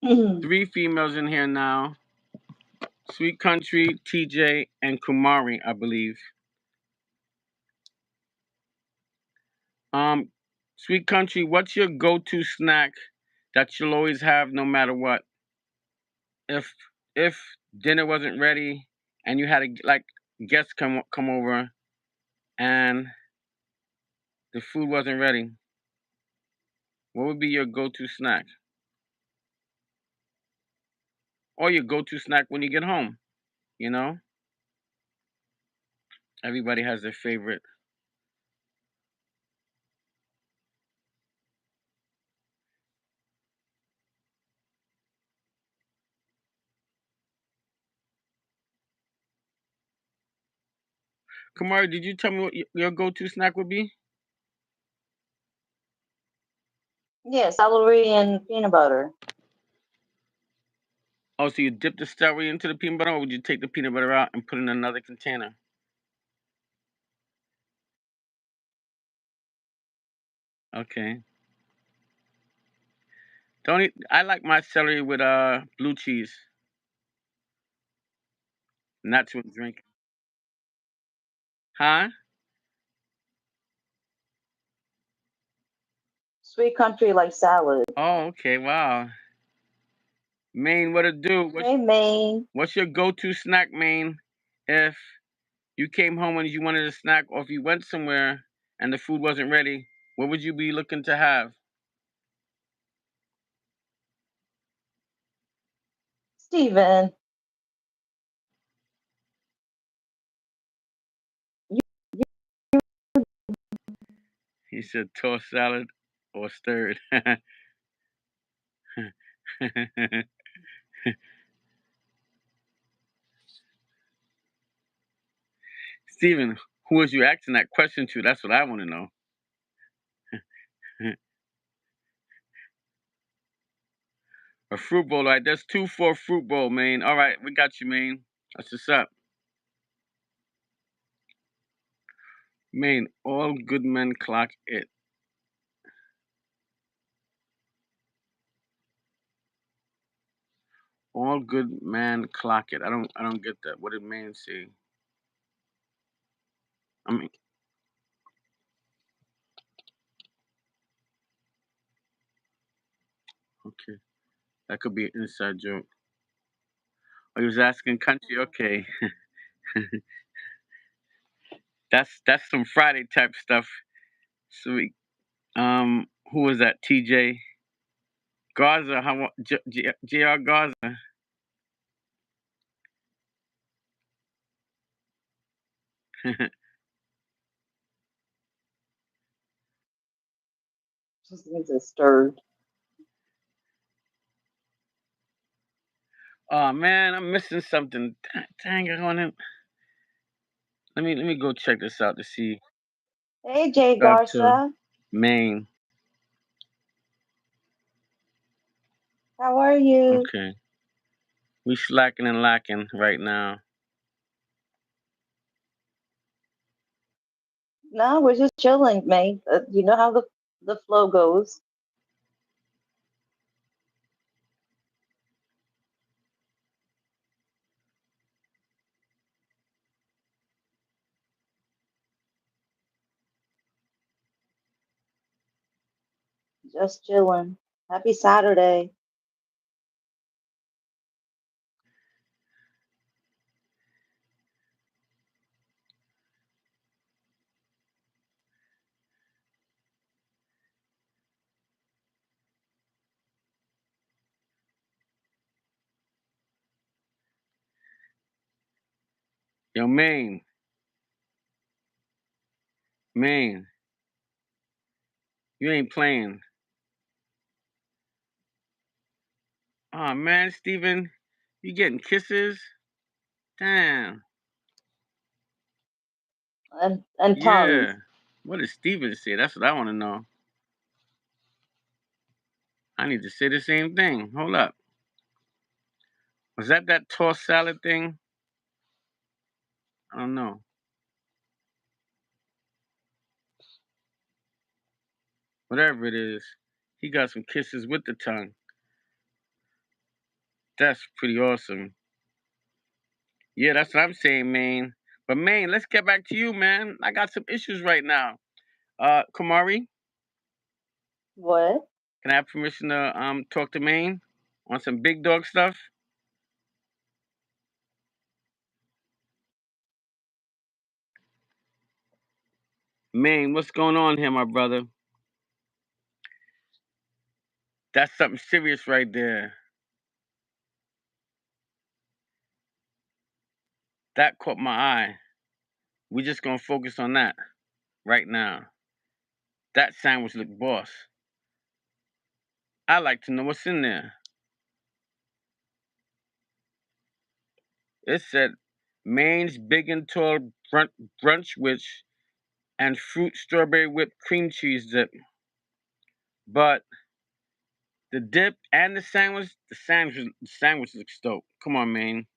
[SPEAKER 2] 3 females in here now: Sweet Country, TJ, and Kumari, I believe. Um, Sweet Country, what's your go-to snack that you'll always have no matter what? If if dinner wasn't ready and you had like guests come over and the food wasn't ready, what would be your go-to snack? Or your go-to snack when you get home, you know? Everybody has their favorite. Kamari, did you tell me what your go-to snack would be?
[SPEAKER 1] Yeah, celery and peanut butter.
[SPEAKER 2] Oh, so you dip the celery into the peanut butter, or would you take the peanut butter out and put it in another container? Okay. Don't eat, I like my celery with blue cheese, not to drink. Huh?
[SPEAKER 1] Sweet country like salad.
[SPEAKER 2] Oh, okay. Wow. Maine, what it do?
[SPEAKER 1] Hey, Maine.
[SPEAKER 2] What's your go-to snack, Maine? If you came home and you wanted a snack, or if you went somewhere and the food wasn't ready, what would you be looking to have?
[SPEAKER 1] Steven,
[SPEAKER 2] He said tossed salad or stirred. Steven, who was you asking that question to? That's what I want to know. A fruit bowl, all right? That's two for a fruit bowl, man. All right, we got you, man. That's what's up. Man, all good men clock it. All good man clock it. I don't get that. What did man say? I mean, okay. That could be an inside joke. Oh, he was asking country. Okay. That's some Friday type stuff. Sweet. Who was that? TJ Garza. How Jr. Garza?
[SPEAKER 1] just needs a stirred.
[SPEAKER 2] Oh man, I'm missing something. Dang, I want to. Let me go check this out to see.
[SPEAKER 1] Hey, Jay
[SPEAKER 2] Up to
[SPEAKER 1] Garza,
[SPEAKER 2] Maine.
[SPEAKER 1] how are you?
[SPEAKER 2] Okay, we slacking and lacking right now.
[SPEAKER 1] No, we're just chilling, mate. You know how the flow goes. Just chilling. Happy Saturday.
[SPEAKER 2] Yo, Maine, you ain't playing. Oh man, Steven, you getting kisses? Damn.
[SPEAKER 1] And tongues.
[SPEAKER 2] Yeah. What did Steven say? That's what I want to know. I need to say the same thing. Hold up. Was that tossed salad thing? I don't know. Whatever it is, he got some kisses with the tongue. That's pretty awesome. Yeah, that's what I'm saying, man. But man, let's get back to you, man. I got some issues right now. Kumari,
[SPEAKER 1] What?
[SPEAKER 2] can I have permission to talk to Maine on some big dog stuff? Maine, what's going on here, my brother? That's something serious right there. That caught my eye. We just gonna focus on that right now. That sandwich look boss. I like to know what's in there. It said Maine's big and tall brunch witch and fruit strawberry whipped cream cheese dip. But the dip and the sandwich looks dope. Come on, Maine.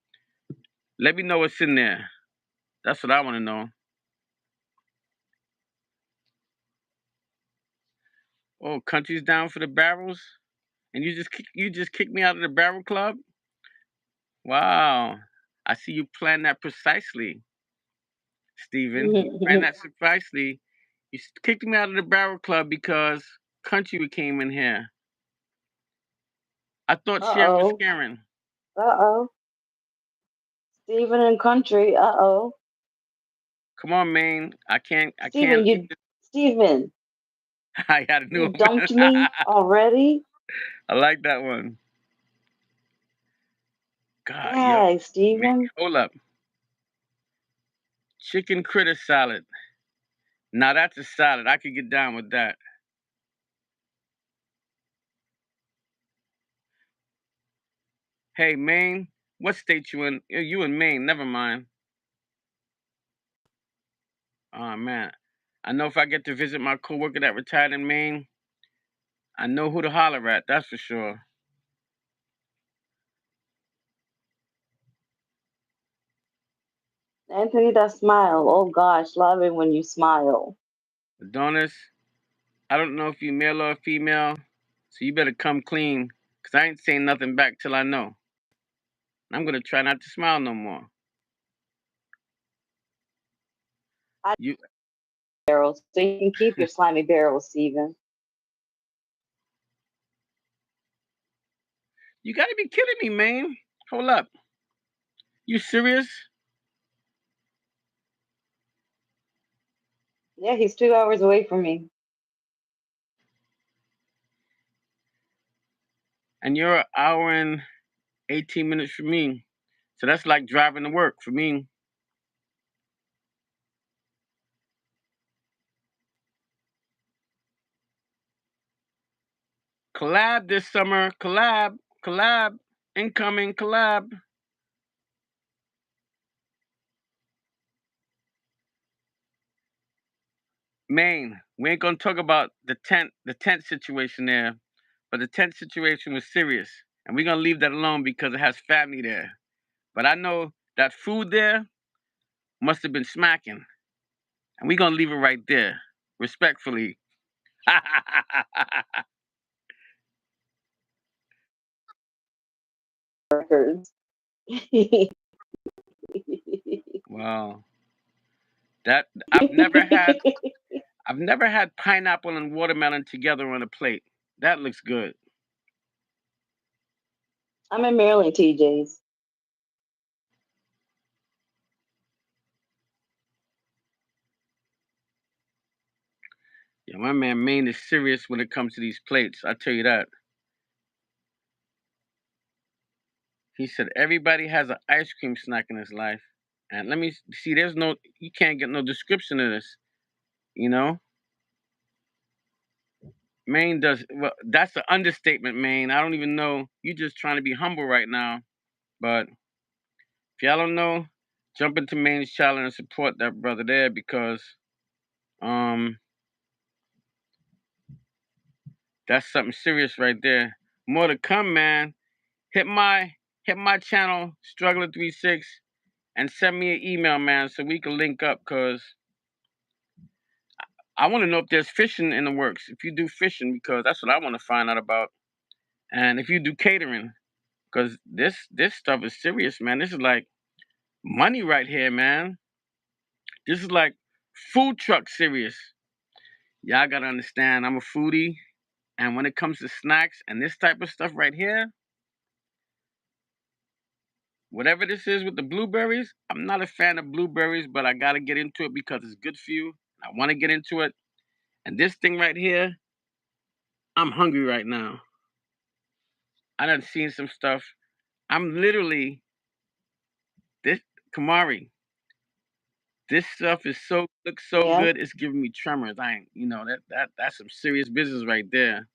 [SPEAKER 2] Let me know what's in there. That's what I want to know. Oh, country's down for the barrels, and you just kicked me out of the barrel club. Wow, I see you plan that precisely, Steven. You planned that precisely. Kicked me out of the barrel club because country came in here. I thought sharing was
[SPEAKER 1] Uh-oh.
[SPEAKER 2] scaring.
[SPEAKER 1] Uh-oh. Stephen and Country. Uh-oh.
[SPEAKER 2] Come on, man. I can't
[SPEAKER 1] Stephen,
[SPEAKER 2] leave
[SPEAKER 1] you
[SPEAKER 2] this.
[SPEAKER 1] Stephen,
[SPEAKER 2] I got a new
[SPEAKER 1] you
[SPEAKER 2] one.
[SPEAKER 1] dumped me already?
[SPEAKER 2] I like that one. God, yo,
[SPEAKER 1] Dang,
[SPEAKER 2] man,
[SPEAKER 1] Steven.
[SPEAKER 2] hold up. Chicken critter salad. Now that's a salad. I could get down with that. Hey, Maine, what state you in? You in Maine? Never mind. Oh man, I know if I get to visit my coworker that retired in Maine, I know who to holler at. That's for sure.
[SPEAKER 1] Anthony, that smile. Oh gosh, love it when you smile.
[SPEAKER 2] Adonis, I don't know if you male or female, so you better come clean, cause I ain't saying nothing back till I know. I'm gonna try not to smile no more.
[SPEAKER 1] I
[SPEAKER 2] You
[SPEAKER 1] barrels, so you can keep your slimy barrels, Steven.
[SPEAKER 2] you gotta be kidding me, man. Hold up. You serious?
[SPEAKER 1] Yeah, he's 2 hours away from me.
[SPEAKER 2] And you're an hour and 18 minutes from me. So that's like driving to work for me. Collab this summer. Collab. Collab. Incoming collab. Maine. We ain't gonna talk about the tent situation there. But the tent situation was serious. And we're gonna leave that alone because it has family there. But I know that food there must have been smacking. And we're gonna leave it right there. Respectfully.
[SPEAKER 1] Records.
[SPEAKER 2] Wow. That I've never had pineapple and watermelon together on a plate. That looks good.
[SPEAKER 1] I'm in Maryland, TJ's.
[SPEAKER 2] Yeah, my man Maine is serious when it comes to these plates. I tell you that. He said everybody has an ice cream snack in his life. And let me see, there's no, you can't get no description of this. You know, Maine does, well, that's an understatement, Maine. I don't even know. You just trying to be humble right now. But if y'all don't know, jump into Maine's channel and support that brother there because um that's something serious right there. More to come, man. Hit my hit my channel, Struggler36, and send me an email, man, so we can link up. Cause I want to know if there's fishing in the works. If you do fishing, because that's what I want to find out about. And if you do catering, because this stuff is serious, man. This is like money right here, man. This is like food truck serious. Y'all gotta understand, I'm a foodie, and when it comes to snacks and this type of stuff right here, whatever this is with the blueberries, I'm not a fan of blueberries, but I gotta get into it because it's good for you. I want to get into it, and this thing right here, I'm hungry right now. I done seen some stuff. I'm literally this Kumari. This stuff is so looks so
[SPEAKER 1] Yeah,
[SPEAKER 2] good. It's giving me tremors. I ain't, that's some serious business right there.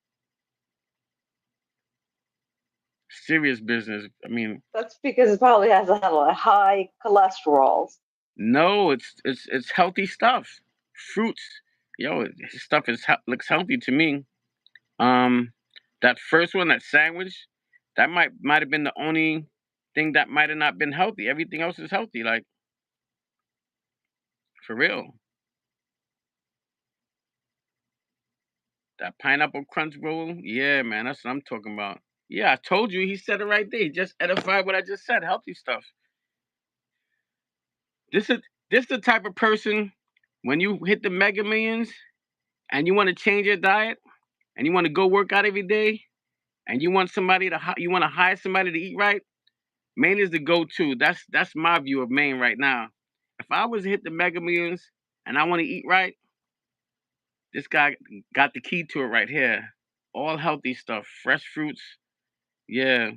[SPEAKER 2] Serious business. I mean,
[SPEAKER 1] that's because it probably has a high cholesterol.
[SPEAKER 2] no, it's healthy stuff. Fruits, this stuff looks healthy to me. Um, that first one, that sandwich, that might have been the only thing that might have not been healthy. Everything else is healthy, like for real. That pineapple crunch roll, yeah, man, that's what I'm talking about. Yeah, I told you. He said it right there. He just edified what I just said. Healthy stuff. This is this the type of person when you hit the Mega Millions and you want to change your diet and you want to go work out every day and you want you want to hire somebody to eat right. Maine is the go-to. That's my view of Maine right now. If I was to hit the Mega Millions and I want to eat right, this guy got the key to it right here. All healthy stuff, fresh fruits. Yeah.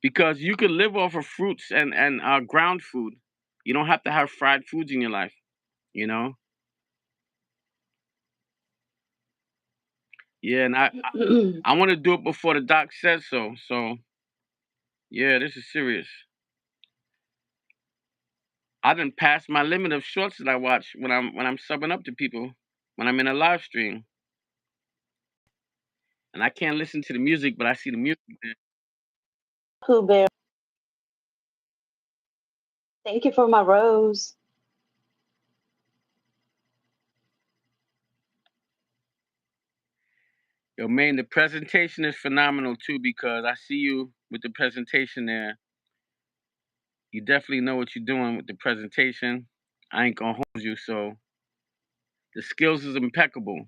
[SPEAKER 2] because you could live off of fruits and ground food. You don't have to have fried foods in your life. You know. Yeah, and I want to do it before the doc says so. So yeah, this is serious. I done passed my limit of shorts that I watch when I'm subbing up to people when I'm in a live stream, and I can't listen to the music, but I see the music there.
[SPEAKER 1] Pooh Bear, thank you for my rose.
[SPEAKER 2] Yo, man, the presentation is phenomenal too because I see you with the presentation there. You definitely know what you're doing with the presentation. I ain't gonna hold you, so the skills is impeccable.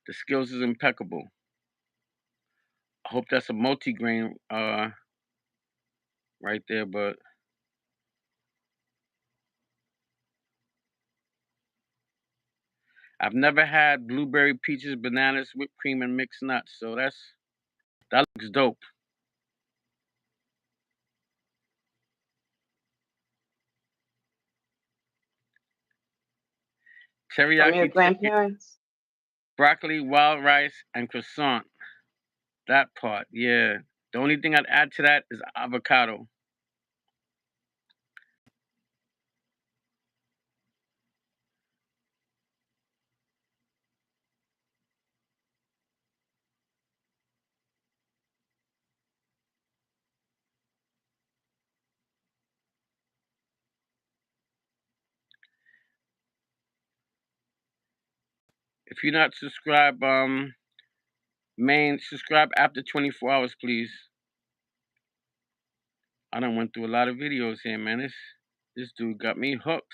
[SPEAKER 2] The skills is impeccable. I hope that's a multi-grain right there, but I've never had blueberry, peaches, bananas, whipped cream, and mixed nuts. So that looks dope.
[SPEAKER 1] From your
[SPEAKER 2] Teriyaki chicken,
[SPEAKER 1] grandparents.
[SPEAKER 2] broccoli, wild rice, and croissant. That part, yeah. The only thing I'd add to that is avocado. If you're not subscribed, subscribe after 24 hours, please. I done went through a lot of videos here, man. This dude got me hooked.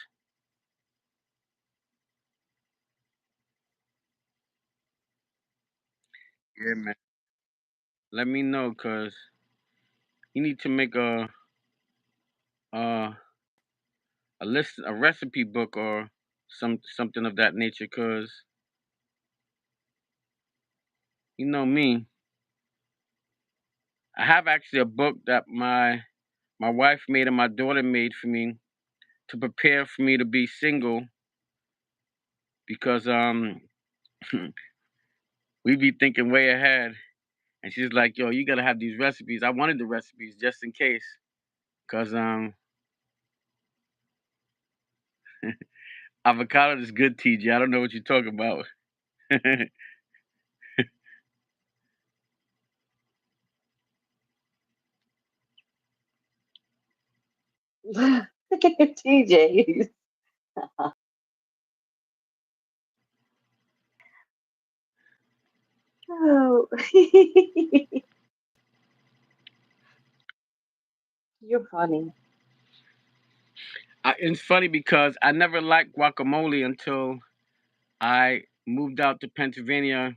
[SPEAKER 2] Yeah, man. Let me know, cause you need to make uh a list, a recipe book, or something of that nature. Cause you know me, I have actually a book that my wife made and my daughter made for me to prepare for me to be single because we be thinking way ahead. And she's like, "Yo, you gotta have these recipes." I wanted the recipes just in case, cause avocado is good, TJ. I don't know what you're talking about.
[SPEAKER 1] Look at your TJs. Oh, you're funny.
[SPEAKER 2] It's funny because I never liked guacamole until I moved out to Pennsylvania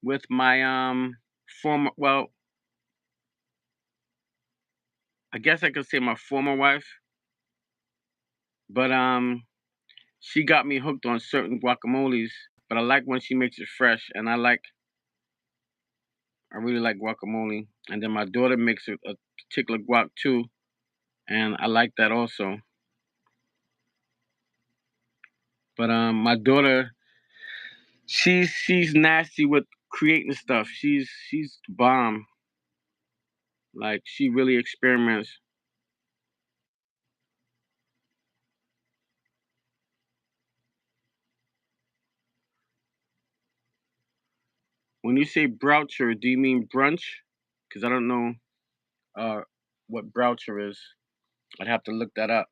[SPEAKER 2] with my former, well, I guess I could say my former wife, but she got me hooked on certain guacamoles. But I like when she makes it fresh, and I really like guacamole. And then my daughter makes a particular guac too, and I like that also. But my daughter, she's nasty with creating stuff. She's the bomb. Like she really experiments. When you say browcher, do you mean brunch? Because I don't know uh what browcher is. I'd have to look that up.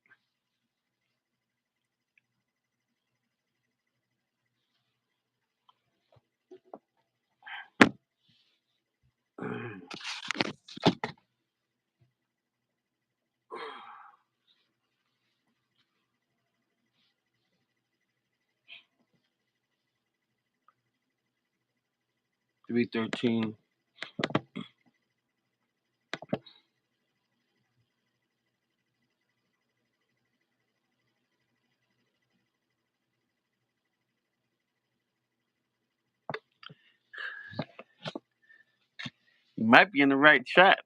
[SPEAKER 2] 313. You might be in the right chat.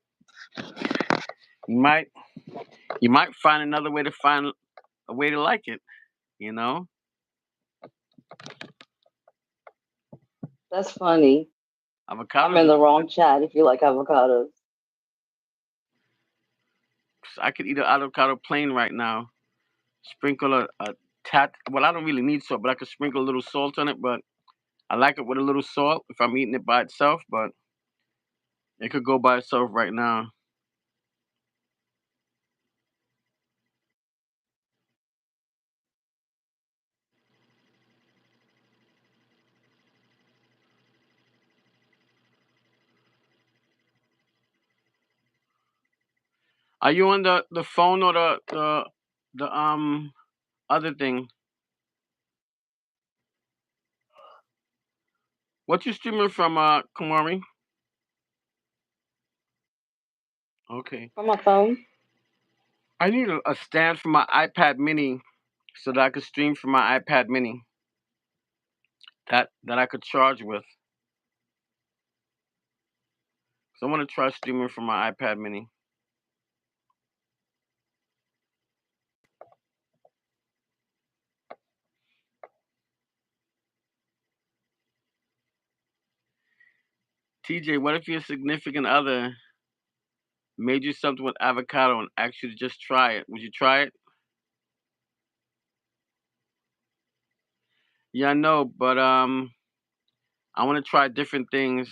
[SPEAKER 2] You might you might find another way to find a way to like it. You know,
[SPEAKER 1] That's funny. I'm
[SPEAKER 2] avocados.
[SPEAKER 1] in the wrong chat if you like avocados.
[SPEAKER 2] I could eat an avocado plain right now. Sprinkle a tat. Well, I don't really need salt, but I could sprinkle a little salt on it. But I like it with a little salt if I'm eating it by itself. But it could go by itself right now. Are you on the phone or the other thing? What you streaming from, Kumari? Okay.
[SPEAKER 1] From my phone.
[SPEAKER 2] I need a stand for my iPad Mini so that I could stream from my iPad Mini that I could charge with. So I want to try streaming from my iPad Mini. TJ, what if your significant other made you something with avocado and asked you to just try it? Would you try it? Yeah, I know, but I want to try different things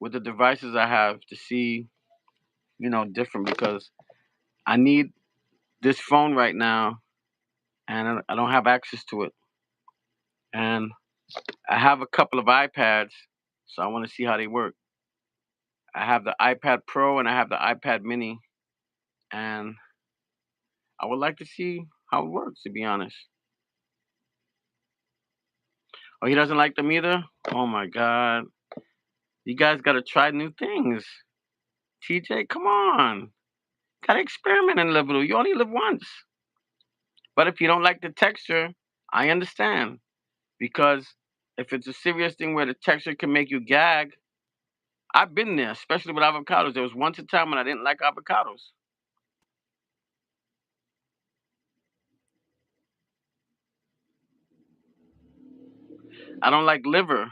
[SPEAKER 2] with the devices I have to see, different because I need this phone right now and I don't have access to it. And I have a couple of iPads, so I want to see how they work. I have the iPad Pro and I have the iPad Mini, and I would like to see how it works, to be honest. Oh, he doesn't like them either? Oh my God. You guys got to try new things. TJ, come on. Got to experiment and live a little. You only live once. But if you don't like the texture, I understand. Because if it's a serious thing where the texture can make you gag, I've been there, especially with avocados. There was once a time when I didn't like avocados. I don't like liver,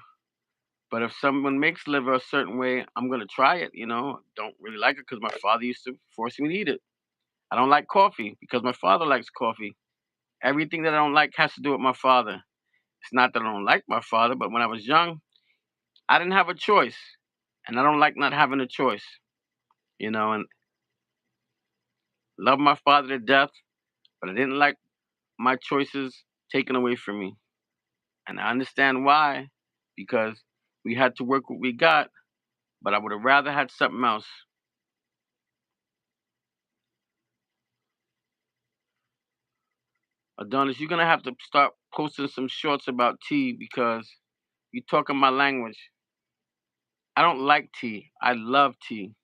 [SPEAKER 2] but if someone makes liver a certain way, I'm gonna try it. Don't really like it because my father used to force me to eat it. I don't like coffee because my father likes coffee. Everything that I don't like has to do with my father. It's not that I don't like my father, but when I was young, I didn't have a choice, and I don't like not having a choice. And love my father to death, but I didn't like my choices taken away from me, and I understand why, because we had to work what we got, but I would have rather had something else. Adonis, you're gonna have to start posting some shorts about tea because you're talking my language. I don't like tea. I love tea.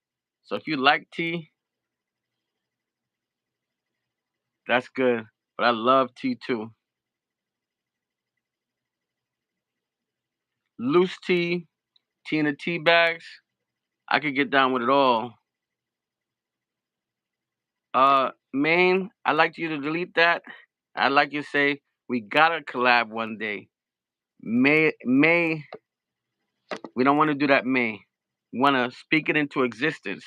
[SPEAKER 2] So if you like tea, that's good. But I love tea too. Loose tea in the tea bags. I could get down with it all. Maine, I'd like you to delete that. I'd like you to say we gotta collab one day. May, we don't want to do that. May, we want to speak it into existence.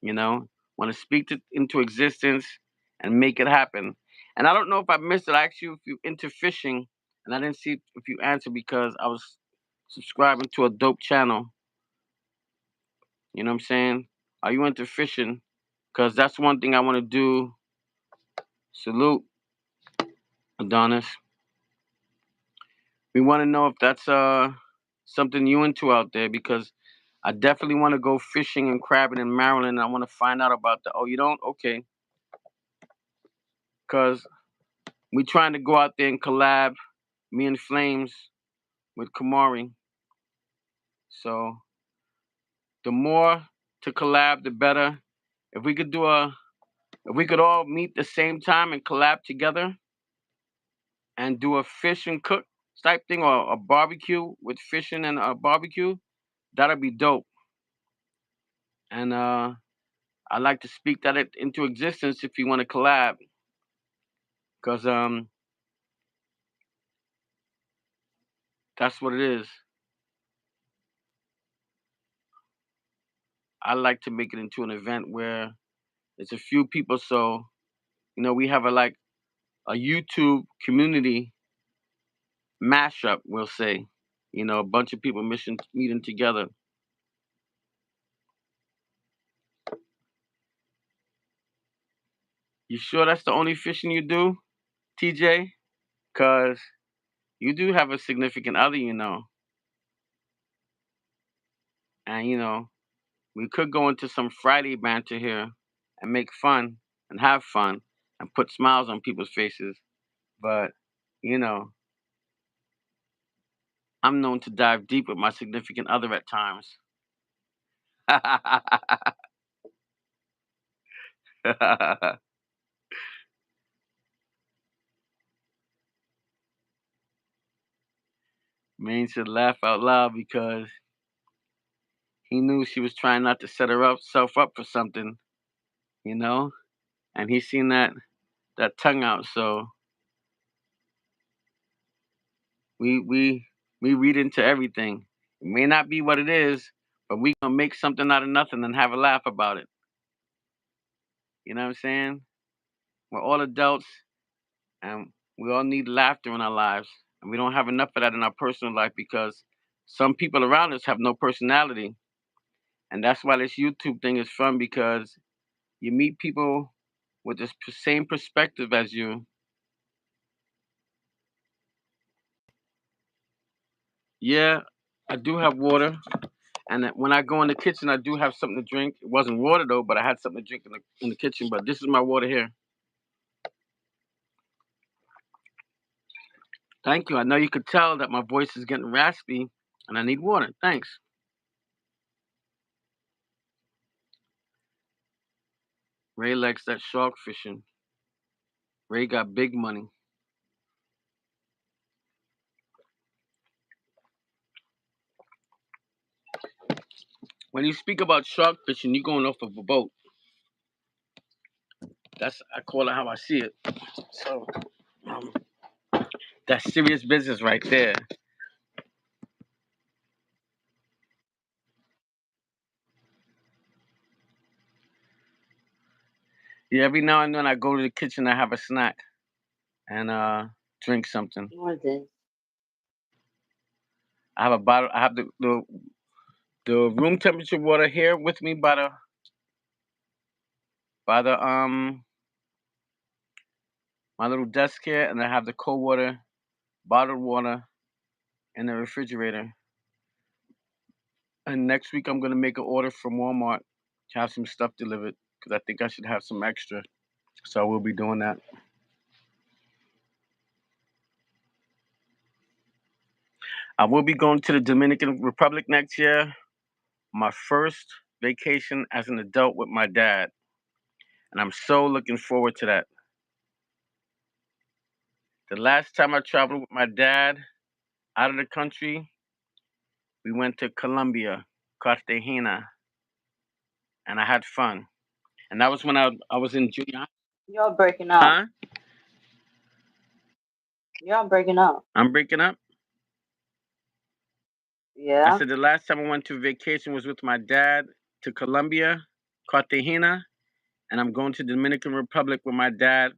[SPEAKER 2] You know, want to speak it into existence and make it happen. And I don't know if I missed it. I asked you if you into fishing, and I didn't see if you answered because I was subscribing to a dope channel. You know what I'm saying? Are you into fishing? Because that's one thing I want to do. Salute, Adonis. We want to know if that's something you into out there because I definitely want to go fishing and crabbing in Maryland. I want to find out about the. Oh, you don't? Okay. Because we trying to go out there and collab, me and Flames with Kumari. So the more to collab, the better. If we could if we could all meet the same time and collab together and do a fish and cook type thing or a barbecue with fishing and a barbecue, That'll be dope. And I'd like to speak that into existence if you want to collab, because that's what it is. I like to make it into an event where it's a few people, so we have a YouTube community mashup, we'll say. A bunch of people meeting together. You sure that's the only fishing you do, TJ? Cause you do have a significant other, and we could go into some Friday banter here and make fun and have fun and put smiles on people's faces. But you know, I'm known to dive deep with my significant other at times. Maine should laugh out loud because he knew she was trying not to set herself up for something, you know, and he seen that tongue out. So we read into everything. It may not be what it is, but we gonna make something out of nothing and have a laugh about it. You know what I'm saying? We're all adults and we all need laughter in our lives. And we don't have enough of that in our personal life because some people around us have no personality. And that's why this YouTube thing is fun because you meet people with the same perspective as you. Yeah, I do have water. And when I go in the kitchen, I do have something to drink. It wasn't water though, but I had something to drink in the kitchen. But this is my water here. Thank you. I know you could tell that my voice is getting raspy and I need water. Thanks. Ray likes that shark fishing. Ray got big money. When you speak about shark fishing, you're going off of a boat. I call it how I see it. So um, that's serious business right there. Yeah, every now and then I go to the kitchen, I have a snack and drink something.
[SPEAKER 1] What is this?
[SPEAKER 2] I have a bottle. I have the room temperature water here with me by the my little desk here, and I have the cold water, bottled water in the refrigerator. And next week I'm gonna make an order from Walmart to have some stuff delivered because I think I should have some extra. So I will be doing that. I will be going to the Dominican Republic next year. My first vacation as an adult with my dad, and I'm so looking forward to that. The last time I traveled with my dad out of the country, we went to Colombia, Cartagena, and I had fun. And that was when I was in junior high.
[SPEAKER 1] You're breaking up.
[SPEAKER 2] Huh?
[SPEAKER 1] You're breaking up.
[SPEAKER 2] I'm breaking up. I
[SPEAKER 1] Yeah.
[SPEAKER 2] said the last time I went to vacation was with my dad to Colombia, Cartagena, and I'm going to the Dominican Republic with my dad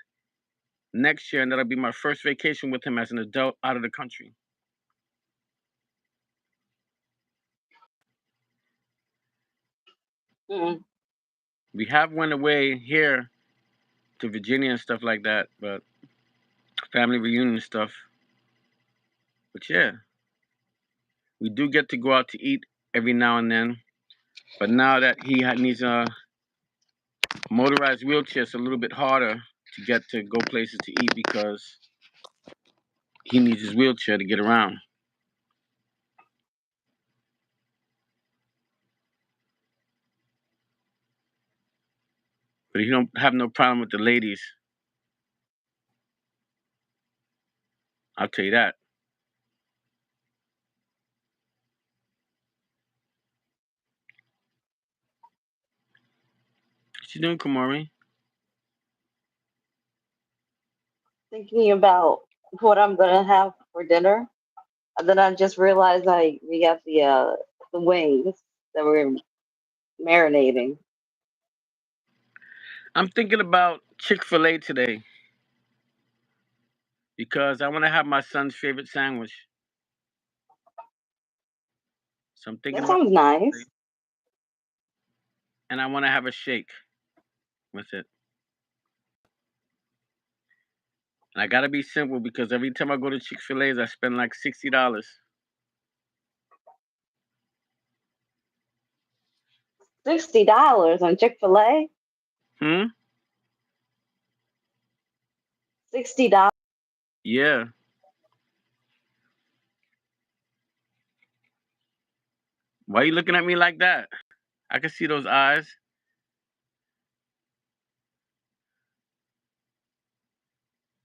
[SPEAKER 2] next year, and that'll be my first vacation with him as an adult out of the country.
[SPEAKER 1] Mm.
[SPEAKER 2] We have went away here to Virginia and stuff like that, but family reunion stuff. But yeah, we do get to go out to eat every now and then. But now that needs a motorized wheelchair, it's a little bit harder to get to go places to eat because he needs his wheelchair to get around. But he don't have no problem with the ladies. I'll tell you that. you doing, Kumari?
[SPEAKER 1] Thinking about what I'm gonna have for dinner. And then I just realized we got the wings that we're marinating.
[SPEAKER 2] I'm thinking about Chick-fil-A today because I want to have my son's favorite sandwich. So I'm thinking
[SPEAKER 1] That
[SPEAKER 2] about
[SPEAKER 1] sounds
[SPEAKER 2] Chick-fil-A,
[SPEAKER 1] nice.
[SPEAKER 2] and I want to have a shake with it. And I gotta be simple because every time I go to Chick-fil-A's, I spend like $60.
[SPEAKER 1] $60 on Chick-fil-A.
[SPEAKER 2] Hmm.
[SPEAKER 1] $60.
[SPEAKER 2] Yeah. Why are you looking at me like that? I can see those eyes.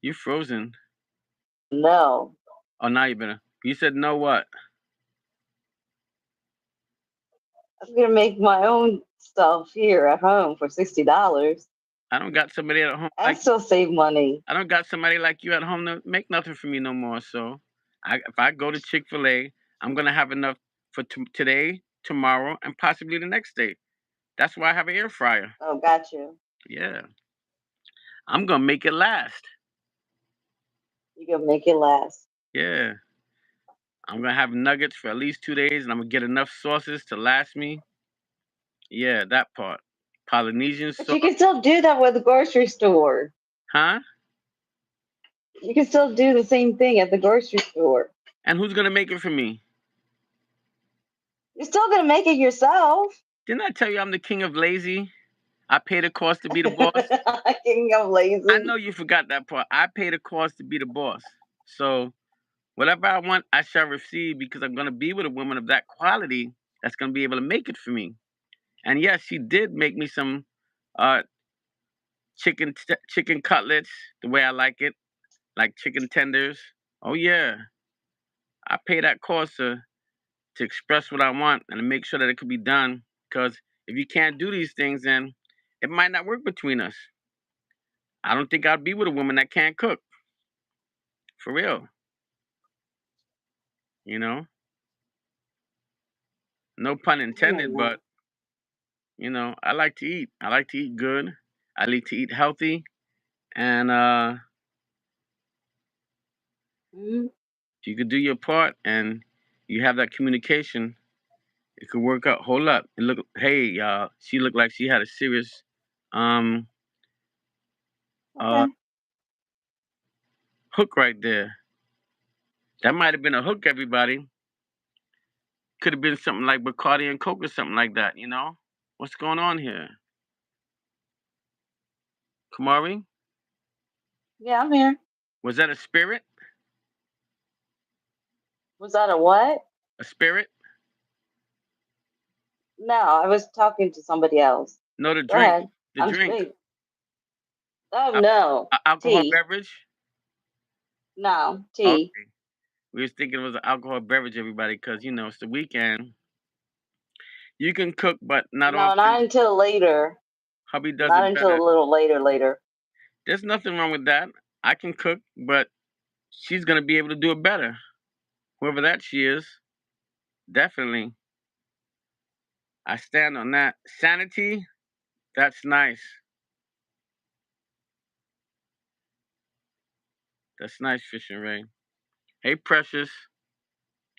[SPEAKER 2] You frozen.
[SPEAKER 1] No.
[SPEAKER 2] Oh, now you better. You said no what?
[SPEAKER 1] I'm gonna make my own stuff here at home for $60
[SPEAKER 2] I don't got somebody at home
[SPEAKER 1] and
[SPEAKER 2] like
[SPEAKER 1] still save money.
[SPEAKER 2] I don't got somebody like you at home to make nothing for me no more. So, if I go to Chick-fil-A, I'm gonna have enough for today, tomorrow, and possibly the next day. That's why I have an air fryer.
[SPEAKER 1] Oh, got you.
[SPEAKER 2] Yeah, I'm gonna make it last.
[SPEAKER 1] You can make it last.
[SPEAKER 2] Yeah, I'm gonna have nuggets for at least 2 days, and I'm gonna get enough sauces to last me. Yeah, that part. Polynesian
[SPEAKER 1] But you
[SPEAKER 2] sauce,
[SPEAKER 1] can still do that with the grocery store.
[SPEAKER 2] huh?
[SPEAKER 1] You can still do the same thing at the grocery store.
[SPEAKER 2] And who's gonna make it for me?
[SPEAKER 1] You're still gonna make it yourself.
[SPEAKER 2] Didn't I tell you I'm the king of lazy? I pay the cost to be the boss.
[SPEAKER 1] Getting I'm
[SPEAKER 2] I
[SPEAKER 1] lazy.
[SPEAKER 2] know you forgot that part. I pay the cost to be the boss. So whatever I want, I shall receive because I'm gonna be with a woman of that quality that's gonna be able to make it for me. And yes, she did make me some uh chicken cutlets the way I like chicken tenders. Oh yeah, I pay that cost to express what I want and to make sure that it could be done. Because if you can't do these things, then it might not work between us. I don't think I'd be with a woman that can't cook for real. You know, no pun
[SPEAKER 1] Yeah,
[SPEAKER 2] intended,
[SPEAKER 1] no.
[SPEAKER 2] but I like to eat. I like to eat good. I like to eat healthy, and
[SPEAKER 1] Mhm.
[SPEAKER 2] if you could do your part and you have that communication, it could work out. Hold up, and look. Hey, y'all. She looked like she had a serious um uh
[SPEAKER 1] Okay.
[SPEAKER 2] hook right there. That might have been a hook, everybody. Could have been something like Bacardi and Coke or something like that. What's going on here, Kamari?
[SPEAKER 1] Yeah, I'm here.
[SPEAKER 2] Was that a spirit?
[SPEAKER 1] Was that a what?
[SPEAKER 2] A spirit?
[SPEAKER 1] No, I was talking to somebody else.
[SPEAKER 2] No, the
[SPEAKER 1] Go
[SPEAKER 2] drink.
[SPEAKER 1] ahead.
[SPEAKER 2] The
[SPEAKER 1] I'm
[SPEAKER 2] drink.
[SPEAKER 1] wait. Oh
[SPEAKER 2] Al-
[SPEAKER 1] no.
[SPEAKER 2] alcohol
[SPEAKER 1] Tea.
[SPEAKER 2] beverage.
[SPEAKER 1] No, tea.
[SPEAKER 2] Okay. We was thinking it was an alcohol beverage, everybody, because it's the weekend. You can cook, but not
[SPEAKER 1] No,
[SPEAKER 2] often.
[SPEAKER 1] not until later.
[SPEAKER 2] Hubby does
[SPEAKER 1] Not
[SPEAKER 2] it
[SPEAKER 1] until
[SPEAKER 2] better.
[SPEAKER 1] a little later.
[SPEAKER 2] There's nothing wrong with that. I can cook, but she's gonna be able to do it better. Whoever that she is, definitely. I stand on that. Sanity, that's nice. That's nice, Fish and Ray. Hey, Precious,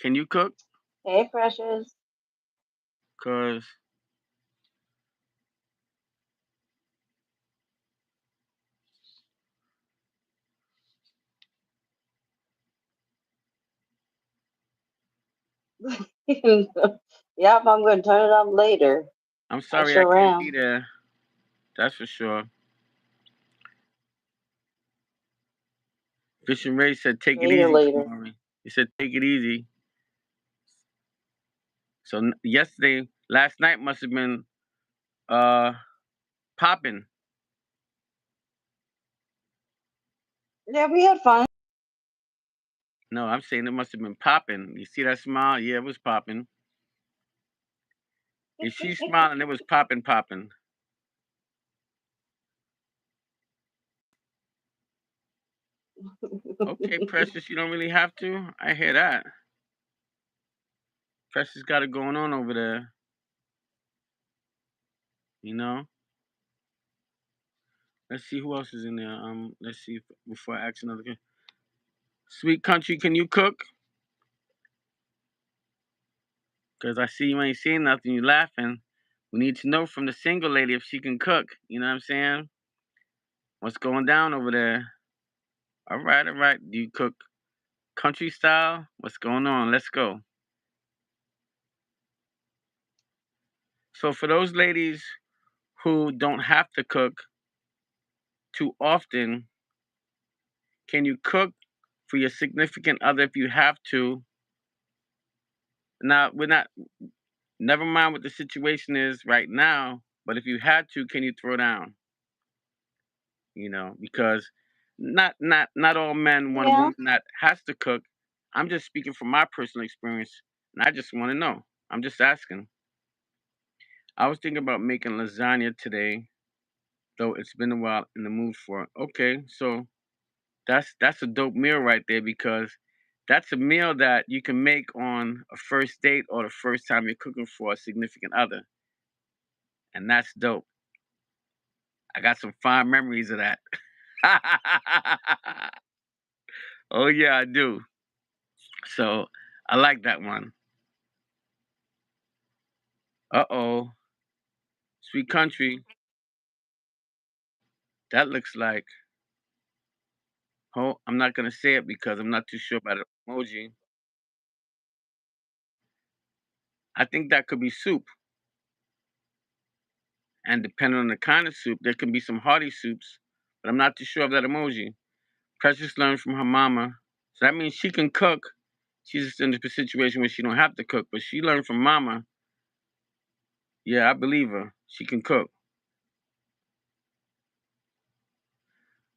[SPEAKER 2] can you cook?
[SPEAKER 1] Hey, precious.
[SPEAKER 2] Cause
[SPEAKER 1] Yep, I'm gonna turn it up later.
[SPEAKER 2] I'm
[SPEAKER 1] I
[SPEAKER 2] sorry I
[SPEAKER 1] sure
[SPEAKER 2] can't be
[SPEAKER 1] am.
[SPEAKER 2] there. That's for sure. Fish and Ray said, "Take it easy,
[SPEAKER 1] Later.
[SPEAKER 2] Kamari." He said, "Take it easy." So yesterday, last night must have been uh popping.
[SPEAKER 1] Yeah, we had fun.
[SPEAKER 2] No, I'm saying it must have been popping. You see that smile? Yeah, it was popping. If she's smiling, it was popping, popping. Okay, Precious, you don't really have to. I hear that. Precious got it going on over there. You know. Let's see who else is in there. Let's see before I ask another. Sweet Country, can you cook? Cause I see you ain't saying nothing. You laughing. We need to know from the single lady if she can cook. You know what I'm saying? What's going down over there? All right, all right. Do you cook country style? What's going on? Let's go. So for those ladies who don't have to cook too often, can you cook for your significant other if you have to? Now we're not. Never mind what the situation is right now, but if you had to, can you throw down? Because not all men want a
[SPEAKER 1] Yeah.
[SPEAKER 2] woman that has to cook. I'm just speaking from my personal experience, and I just want to know. I'm just asking. I was thinking about making lasagna today, though it's been a while in the mood for it. Okay, so that's a dope meal right there because that's a meal that you can make on a first date or the first time you're cooking for a significant other, and that's dope. I got some fond memories of that. Oh yeah, I do. So I like that one. Uh-oh. Sweet Country. That looks like, oh, I'm not gonna say it because I'm not too sure about the emoji. I think that could be soup. And depending on the kind of soup, there can be some hearty soups, but I'm not too sure of that emoji. Precious learned from her mama. So that means she can cook. She's just in a situation where she don't have to cook, but she learned from mama. Yeah, I believe her. She can cook.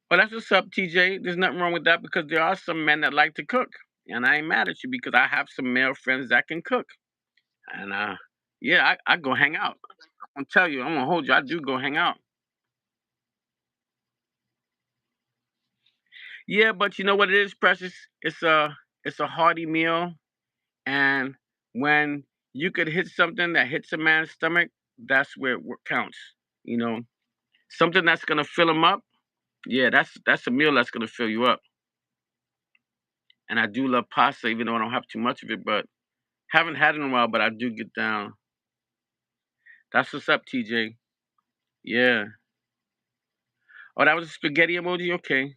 [SPEAKER 2] Well, that's what's up, TJ. There's nothing wrong with that because there are some men that like to cook. And I ain't mad at you because I have some male friends that can cook. And yeah, I go hang out. I'm gonna tell you, I'm gonna hold you. I do go hang out. Yeah, but you know what it is, Precious? It's a hearty meal, and when you could hit something that hits a man's stomach, that's where it counts. You know, something that's gonna fill him up. Yeah, that's a meal that's gonna fill you up. And I do love pasta, even though I don't have too much of it, but haven't had it in a while. But I do get down. That's what's up, TJ. Yeah. Oh, that was a spaghetti emoji. Okay,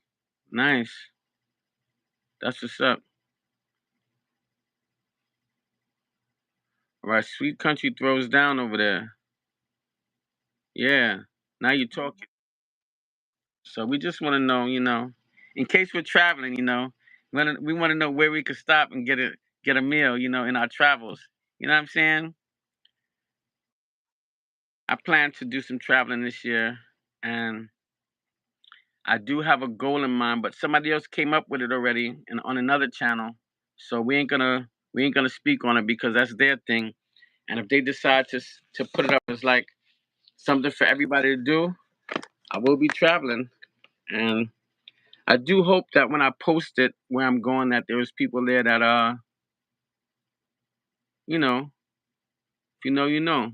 [SPEAKER 2] nice. That's what's up. All right, Sweet Country throws down over there. Yeah. Now you're talking. So we just want to know, in case we're traveling, we want to know where we could stop and get a meal, in our travels. You know what I'm saying? I plan to do some traveling this year, and I do have a goal in mind, but somebody else came up with it already and on another channel. So we ain't gonna speak on it because that's their thing. And if they decide to put it up as like something for everybody to do, I will be traveling. And I do hope that when I post it where I'm going, that there was people there that if you know, you know.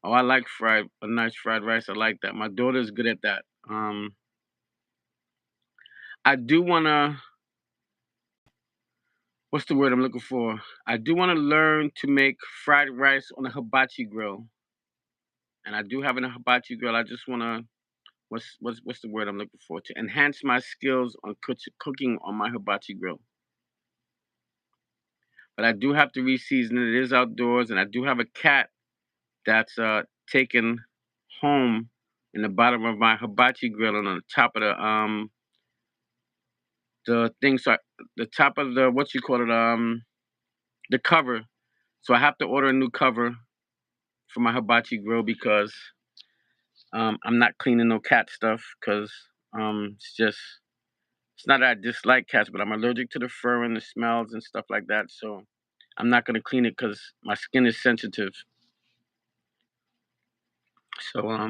[SPEAKER 2] Oh, I like a nice fried rice. I like that. My daughter's good at that. I do wanna. What's the word I'm looking for? I do want to learn to make fried rice on a hibachi grill, and I do have a hibachi grill. I just wanna. What's the word I'm looking for? To enhance my skills on cooking on my hibachi grill. But I do have to reseason it. It is outdoors, and I do have a cat that's taken home in the bottom of my hibachi grill and on the top of the thing. So the top of the what you call it the cover. So I have to order a new cover for my hibachi grill because I'm not cleaning no cat stuff because it's not that I dislike cats, but I'm allergic to the fur and the smells and stuff like that. So I'm not gonna clean it because my skin is sensitive. So I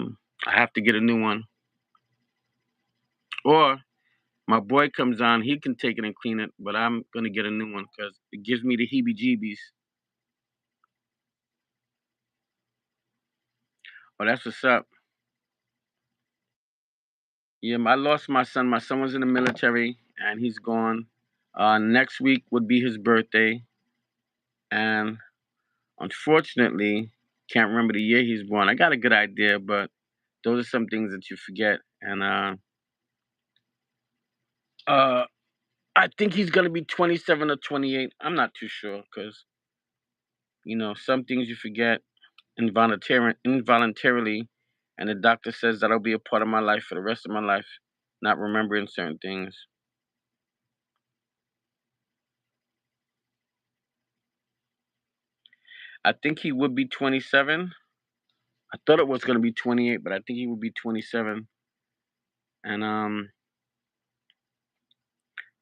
[SPEAKER 2] have to get a new one. Or my boy comes on, he can take it and clean it, but I'm gonna get a new one because it gives me the heebie-jeebies. Oh, that's what's up. Yeah, I lost my son. My son was in the military, and he's gone. Next week would be his birthday, and unfortunately, can't remember the year he's born. I got a good idea, but those are some things that you forget. And uh, I think he's gonna be 27 or 28. I'm not too sure because some things you forget involuntarily, and the doctor says that'll be a part of my life for the rest of my life, not remembering certain things. I think he would be 27. I thought it was gonna be 28, but I think he would be 27. And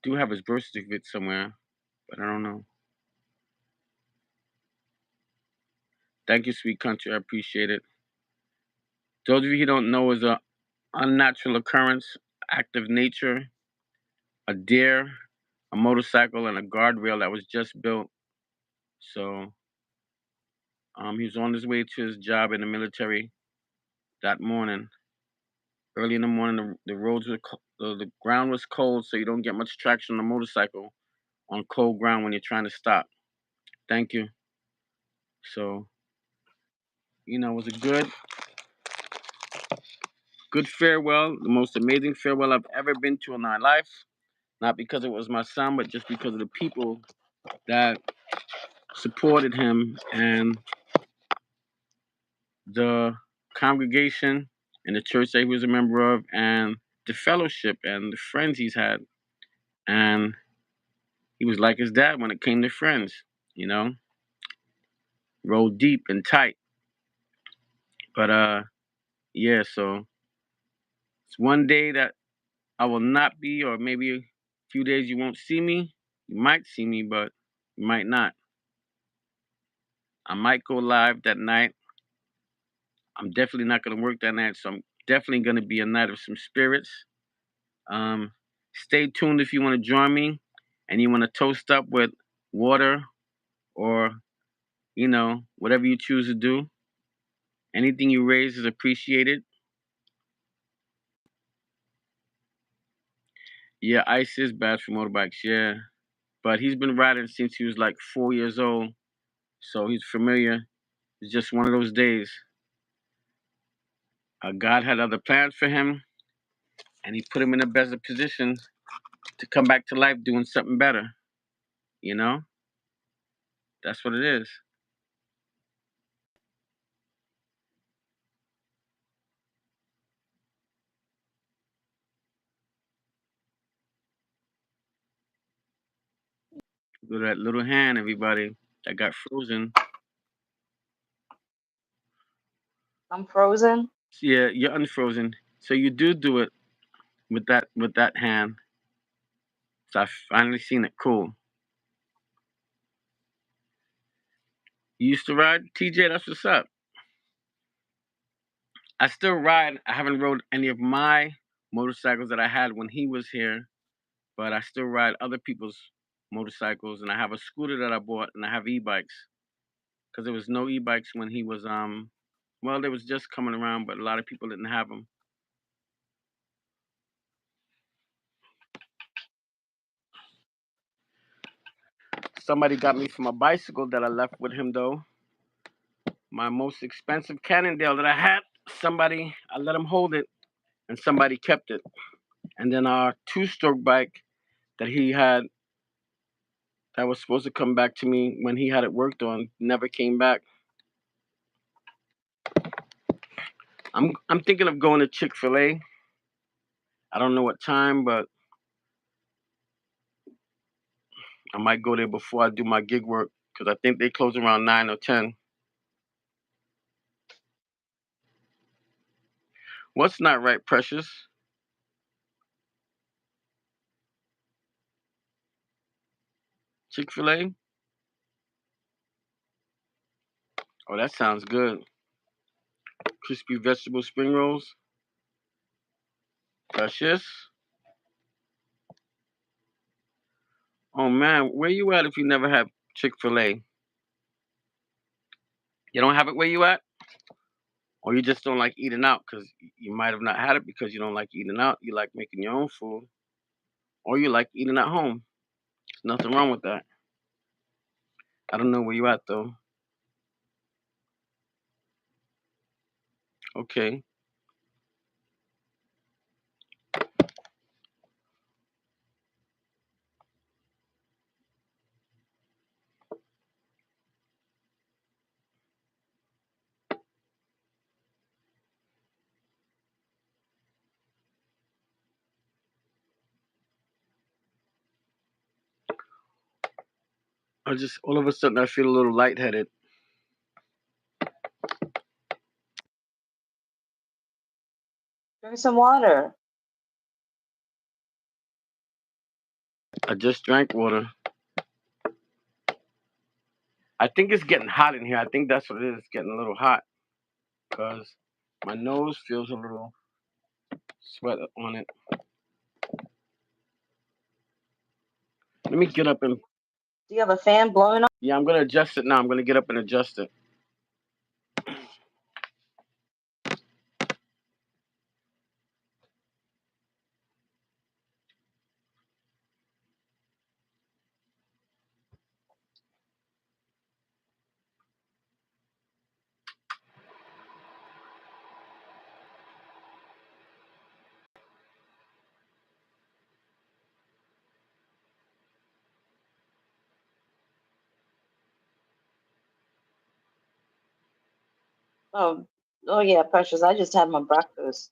[SPEAKER 2] do have his birth certificate somewhere, but I don't know. Thank you, sweet country. I appreciate it. Those of you who don't know is a unnatural occurrence, act of nature, a deer, a motorcycle, and a guardrail that was just built. So he was on his way to his job in the military that morning. Early in the morning, the roads were the ground was cold, so you don't get much traction on a motorcycle on cold ground when you're trying to stop. Thank you. So it was a good farewell, the most amazing farewell I've ever been to in my life. Not because it was my son, but just because of the people that supported him and the congregation and the church that he was a member of and the fellowship and the friends he's had. And he was like his dad when it came to friends, you know, rolled deep and tight. But yeah, so it's one day that I will not be, or maybe a few days you won't see me. You might see me, but you might not. I might go live that night. I'm definitely not going to work that night, so I'm definitely going to be a night of some spirits. Um, Stay tuned if you want to join me and you want to toast up with water or, whatever you choose to do. Anything you raise is appreciated. Yeah, ice is bad for motorbikes, yeah. But he's been riding since he was like 4 years old, so he's familiar. It's just one of those days. God had other plans for him, and he put him in a better position to come back to life doing something better. You know? That's what it is. Look at that little hand, everybody, that got frozen.
[SPEAKER 1] I'm frozen.
[SPEAKER 2] Yeah, you're unfrozen. So you do it with that hand. So I finally seen it. Cool. You used to ride, TJ? That's what's up. I still ride. I haven't rode any of my motorcycles that I had when he was here, but I still ride other people's motorcycles, and I have a scooter that I bought, and I have e-bikes because there was no e-bikes when he was well, they was just coming around, but a lot of people didn't have them. Somebody got me from a bicycle that I left with him though. My most expensive Cannondale that I had. Somebody, I let him hold it, and somebody kept it. And then our two-stroke bike that he had that was supposed to come back to me when he had it worked on never came back. I'm thinking of going to Chick-fil-A. I don't know what time, but I might go there before I do my gig work because I think they close around 9 or 10. What's not right, Precious? Chick-fil-A? Oh, that sounds good. Crispy vegetable spring rolls. Precious? Oh man, where you at if you never have Chick-fil-A? You don't have it where you at? Or you just don't like eating out because you might have not had it because you don't like eating out. You like making your own food. Or you like eating at home. There's nothing wrong with that. I don't know where you at though. Okay. I just all of a sudden I feel a little lightheaded.
[SPEAKER 1] Drink some water.
[SPEAKER 2] I just drank water. I think it's getting hot in here. I think that's what it is. It's getting a little hot because my nose feels a little sweat on it. Let me get up and
[SPEAKER 1] Do you have a fan blowing on?
[SPEAKER 2] yeah, I'm gonna adjust it now. I'm gonna get up and adjust it.
[SPEAKER 1] Oh, oh yeah, Precious. I just had my breakfast.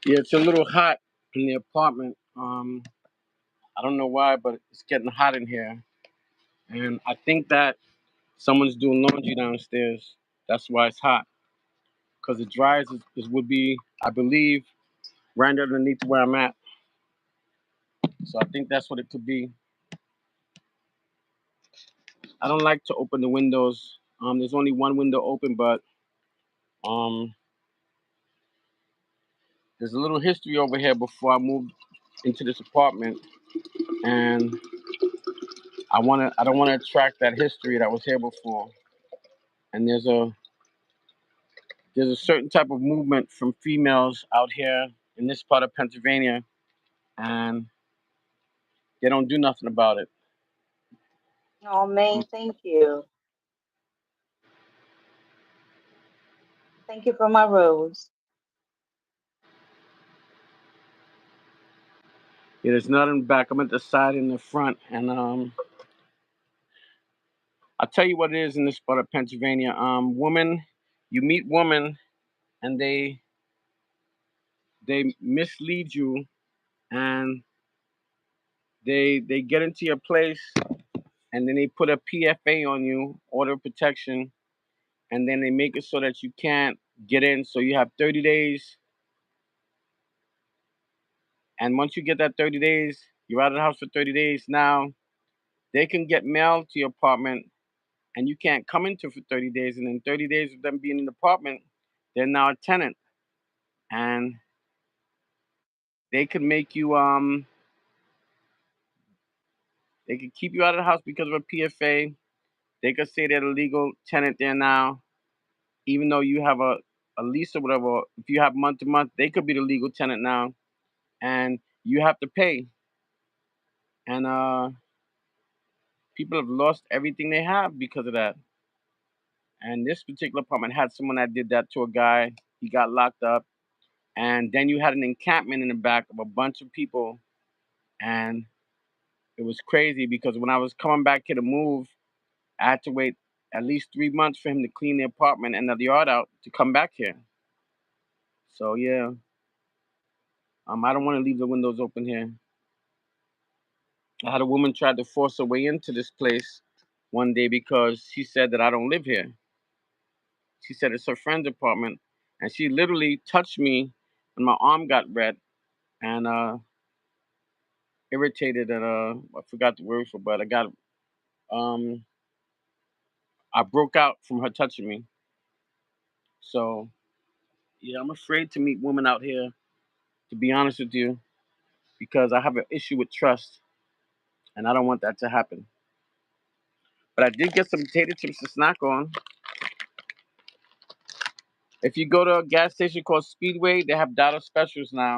[SPEAKER 2] Yeah, it's a little hot in the apartment. I don't know why, but it's getting hot in here, and I think that someone's doing laundry downstairs. That's why it's hot. Because the dryers would be, I believe, right underneath where I'm at. So I think that's what it could be. I don't like to open the windows. There's only one window open, but um, there's a little history over here before I moved into this apartment, and I don't want to attract that history that was here before. And there's a certain type of movement from females out here in this part of Pennsylvania, and they don't do nothing about it.
[SPEAKER 1] Oh,
[SPEAKER 2] Um,
[SPEAKER 1] man, thank you. Thank you for my rose.
[SPEAKER 2] yeah, there's nothing back. I'm at the side and the front, and I'll tell you what it is in this part of Pennsylvania. Women, you meet women, and they mislead you, and they get into your place, and then they put a PFA on you, order of protection, and then they make it so that you can't get in. So you have 30 days, and once you get that 30 days, you're out of the house for 30 days. Now they can get mail to your apartment, and you can't come into for 30 days. And in 30 days of them being in the apartment, they're now a tenant, and they could make you they could keep you out of the house because of a PFA. They could say they're the legal tenant there now, even though you have a lease or whatever. If you have month to month, they could be the legal tenant now, and you have to pay. And people have lost everything they have because of that. And this particular apartment had someone that did that to a guy. He got locked up, and then you had an encampment in the back of a bunch of people, and it was crazy because when I was coming back here to move, I had to wait at least 3 months for him to clean the apartment and the yard out to come back here. So yeah, I don't want to leave the windows open here. I had a woman try to force her way into this place one day because she said that I don't live here. She said it's her friend's apartment, and she literally touched me, and my arm got red and irritated, and I forgot the word for, but um I broke out from her touching me. So yeah, I'm afraid to meet women out here, to be honest with you, because I have an issue with trust, and I don't want that to happen. But I did get some potato chips to snack on. If you go to a gas station called Speedway, they have dollar specials now,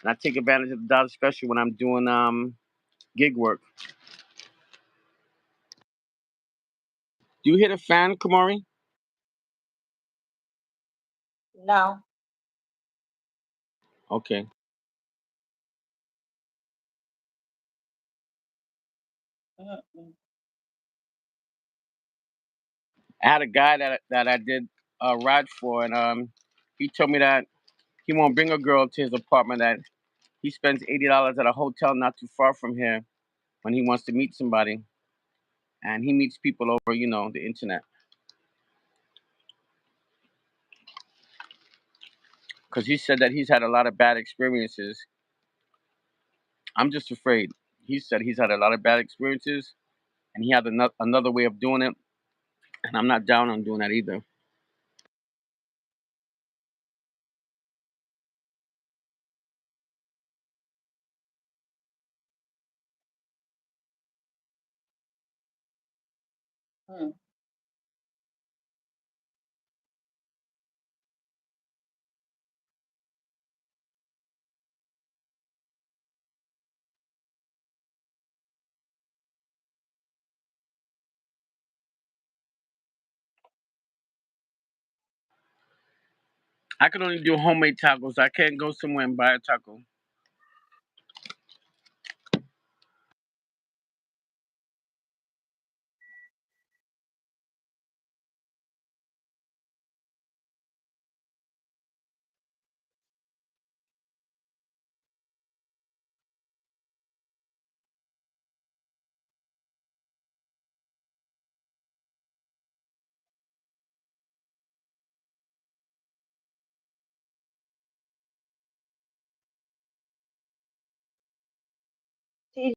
[SPEAKER 2] and I take advantage of the dollar special when I'm doing gig work. Do you hear the fan, Kumari?
[SPEAKER 1] No.
[SPEAKER 2] Okay.
[SPEAKER 1] Mm-mm.
[SPEAKER 2] I had a guy that I did a ride for, and he told me that he won't bring a girl to his apartment. That he spends $80 at a hotel not too far from here when he wants to meet somebody, and he meets people over, the internet. Because he said that he's had a lot of bad experiences. I'm just afraid. He said he's had a lot of bad experiences, and he had another way of doing it, and I'm not down on doing that either.
[SPEAKER 1] Mm.
[SPEAKER 2] I can only do homemade tacos. I can't go somewhere and buy a taco.
[SPEAKER 1] See,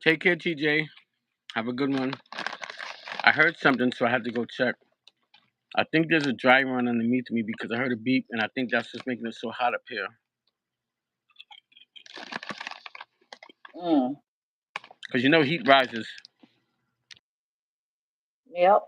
[SPEAKER 2] Take care, TJ. Have a good one. I heard something, so I had to go check. I think there's a dry run underneath me because I heard a beep, and I think that's just making it so hot up here.
[SPEAKER 1] mm.
[SPEAKER 2] Because heat rises.
[SPEAKER 1] Yep.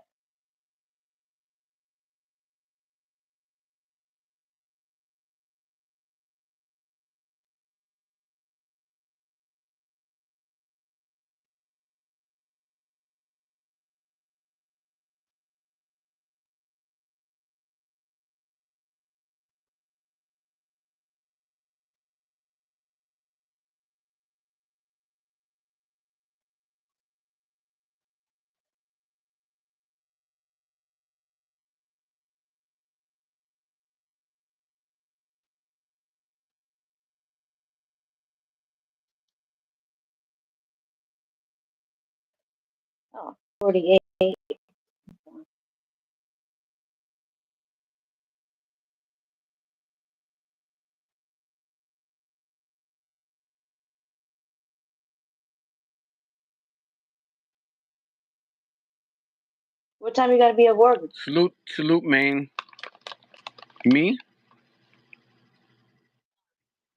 [SPEAKER 1] Oh, 48. What time you gotta be at work?
[SPEAKER 2] Salute, Maine. Me,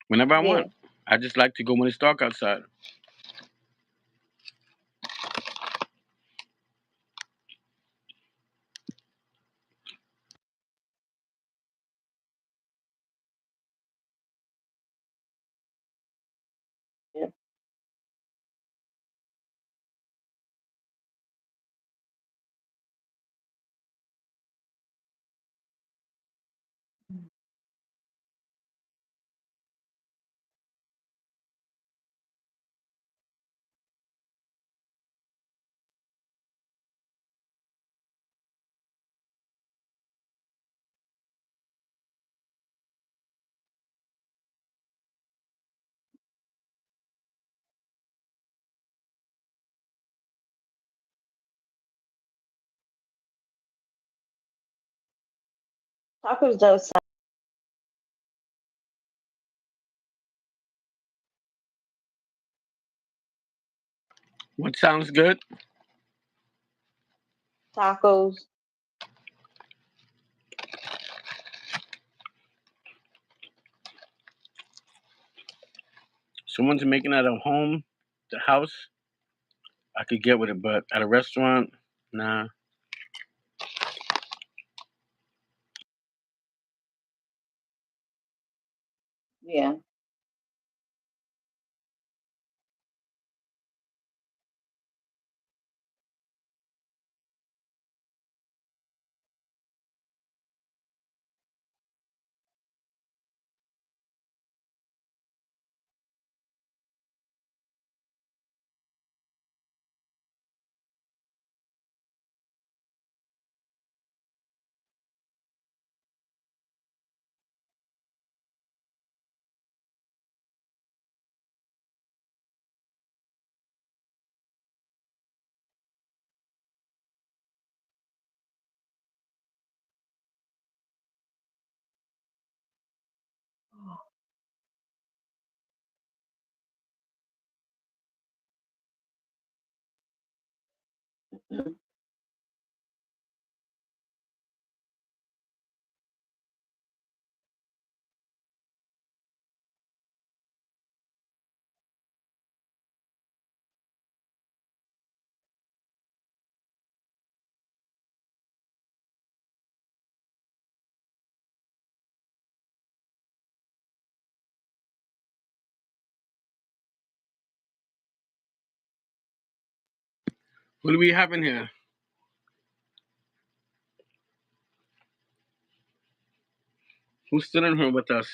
[SPEAKER 2] whenever I
[SPEAKER 1] Yeah.
[SPEAKER 2] want. I just like to go when it's dark outside.
[SPEAKER 1] Yeah. Tacos don't sound
[SPEAKER 2] What sounds good?
[SPEAKER 1] tacos.
[SPEAKER 2] Someone's making at a home, the house, I could get with it, but at a restaurant, nah.
[SPEAKER 1] Yeah.
[SPEAKER 2] What do we have in here? Who's still in here with us?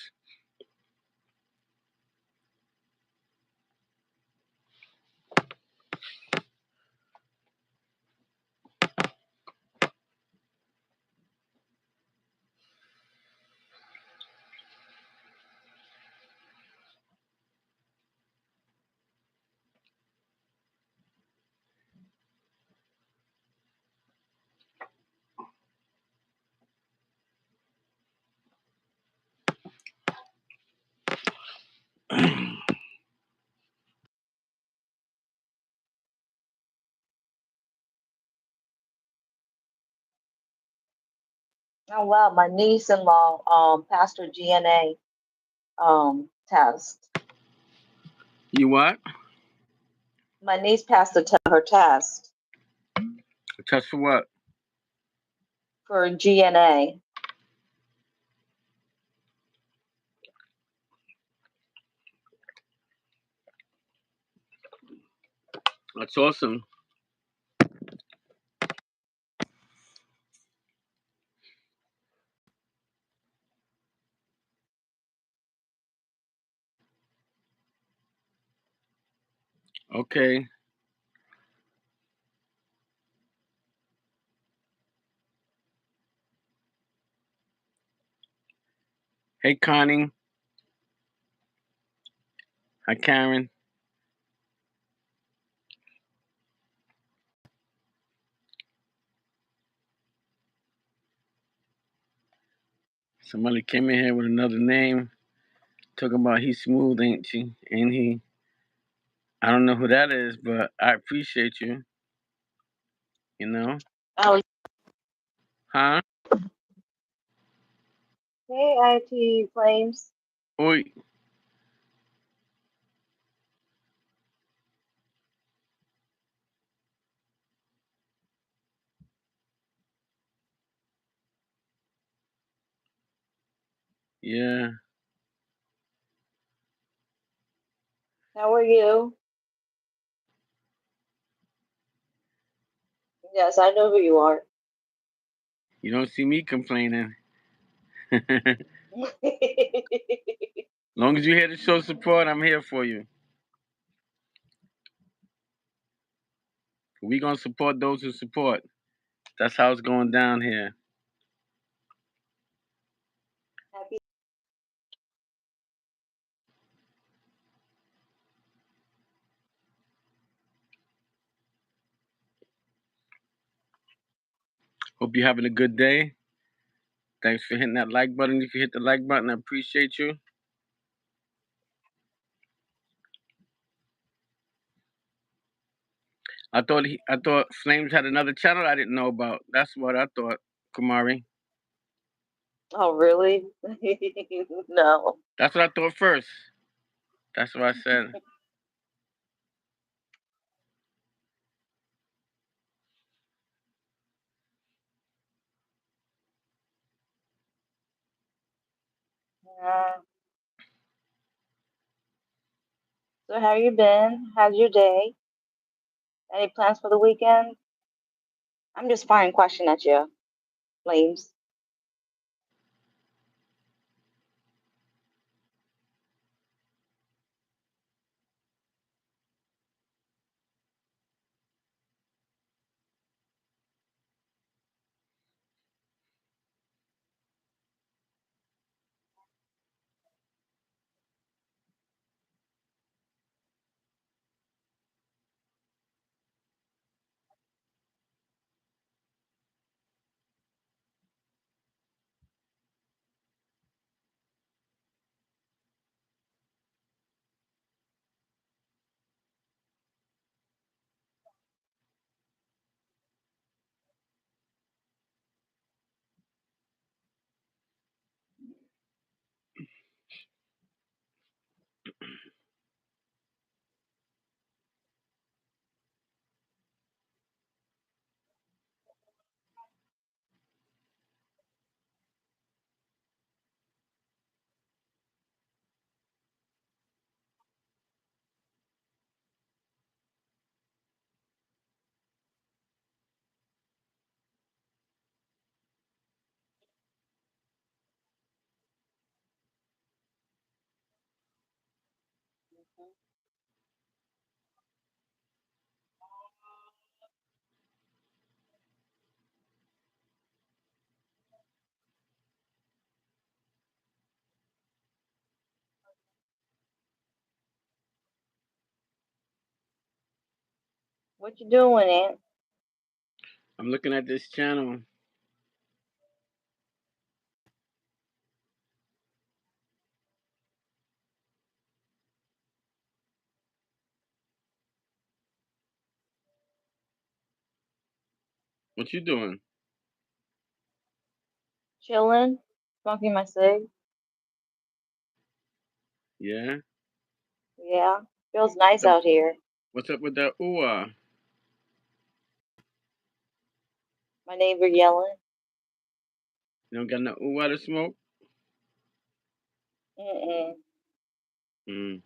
[SPEAKER 1] Oh wow, my niece-in-law passed her GNA test.
[SPEAKER 2] You what?
[SPEAKER 1] My niece passed her test
[SPEAKER 2] A test for what?
[SPEAKER 1] for GNA.
[SPEAKER 2] That's awesome. Okay. Hey, Connie. Hi, Karen. Somebody came in here with another name, talking about he's smooth, ain't she? Ain't he? I don't know who that is, but I appreciate you. You know?
[SPEAKER 1] Oh,
[SPEAKER 2] Huh?
[SPEAKER 1] hey, IT Flames.
[SPEAKER 2] Oi. Yeah.
[SPEAKER 1] How are you? Yes, I know who you are.
[SPEAKER 2] You don't see me complaining. Long as you're here to show support, I'm here for you. We gonna support those who support. That's how it's going down here.
[SPEAKER 1] Happy.
[SPEAKER 2] Hope you're having a good day. Thanks for hitting that like button. If you hit the like button, I appreciate you. I thought Flames had another channel I didn't know about. That's what I thought, Kumari.
[SPEAKER 1] Oh, really? No.
[SPEAKER 2] That's what I thought first. That's what I said.
[SPEAKER 1] Uh, so how you been? How's your day? Any plans for the weekend? I'm just firing question at you, Flames. What you doing, Aunt?
[SPEAKER 2] I'm looking at this channel. What you doing?
[SPEAKER 1] Chilling, smoking my cig.
[SPEAKER 2] Yeah.
[SPEAKER 1] Yeah, feels nice
[SPEAKER 2] So,
[SPEAKER 1] out here.
[SPEAKER 2] what's up with that ooh?
[SPEAKER 1] My neighbor yelling.
[SPEAKER 2] You don't got no ooh to smoke?
[SPEAKER 1] Mm-mm.
[SPEAKER 2] Mm.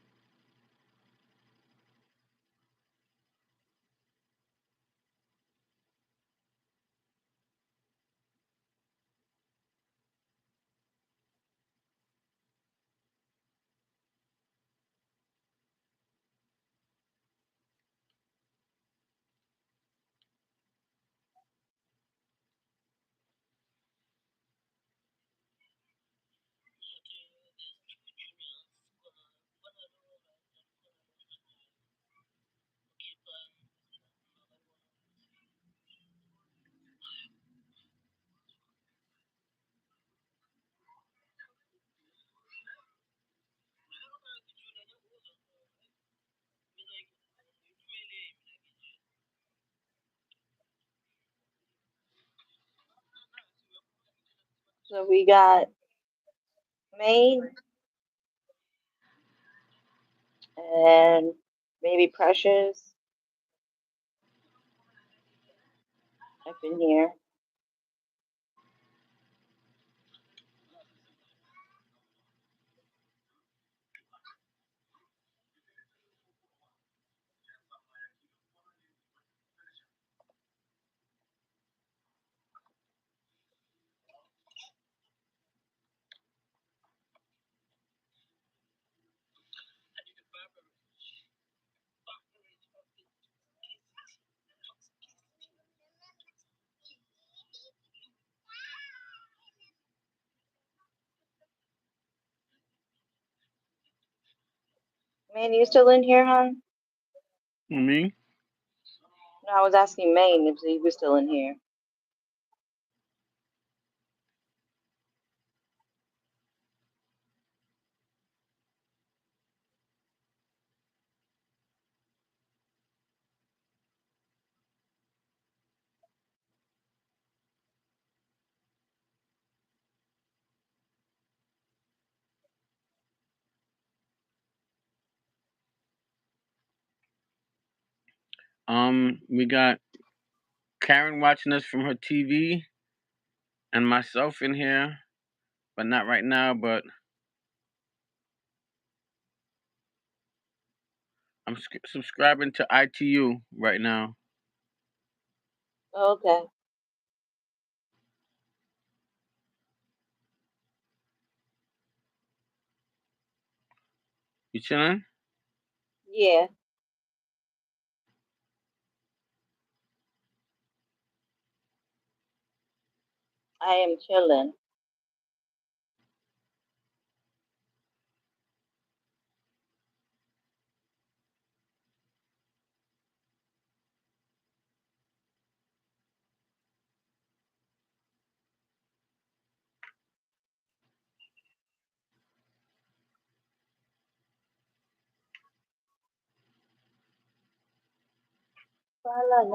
[SPEAKER 1] So we got Maine and maybe Precious up in here. Maine, you still in here, hon?
[SPEAKER 2] Me?
[SPEAKER 1] No, I was asking Maine if he was still in here.
[SPEAKER 2] We got Karen watching us from her TV and myself in here, but not right now. But I'm subscribing to ITU right now.
[SPEAKER 1] Okay.
[SPEAKER 2] You chilling?
[SPEAKER 1] Yeah, I am chilling. Wala.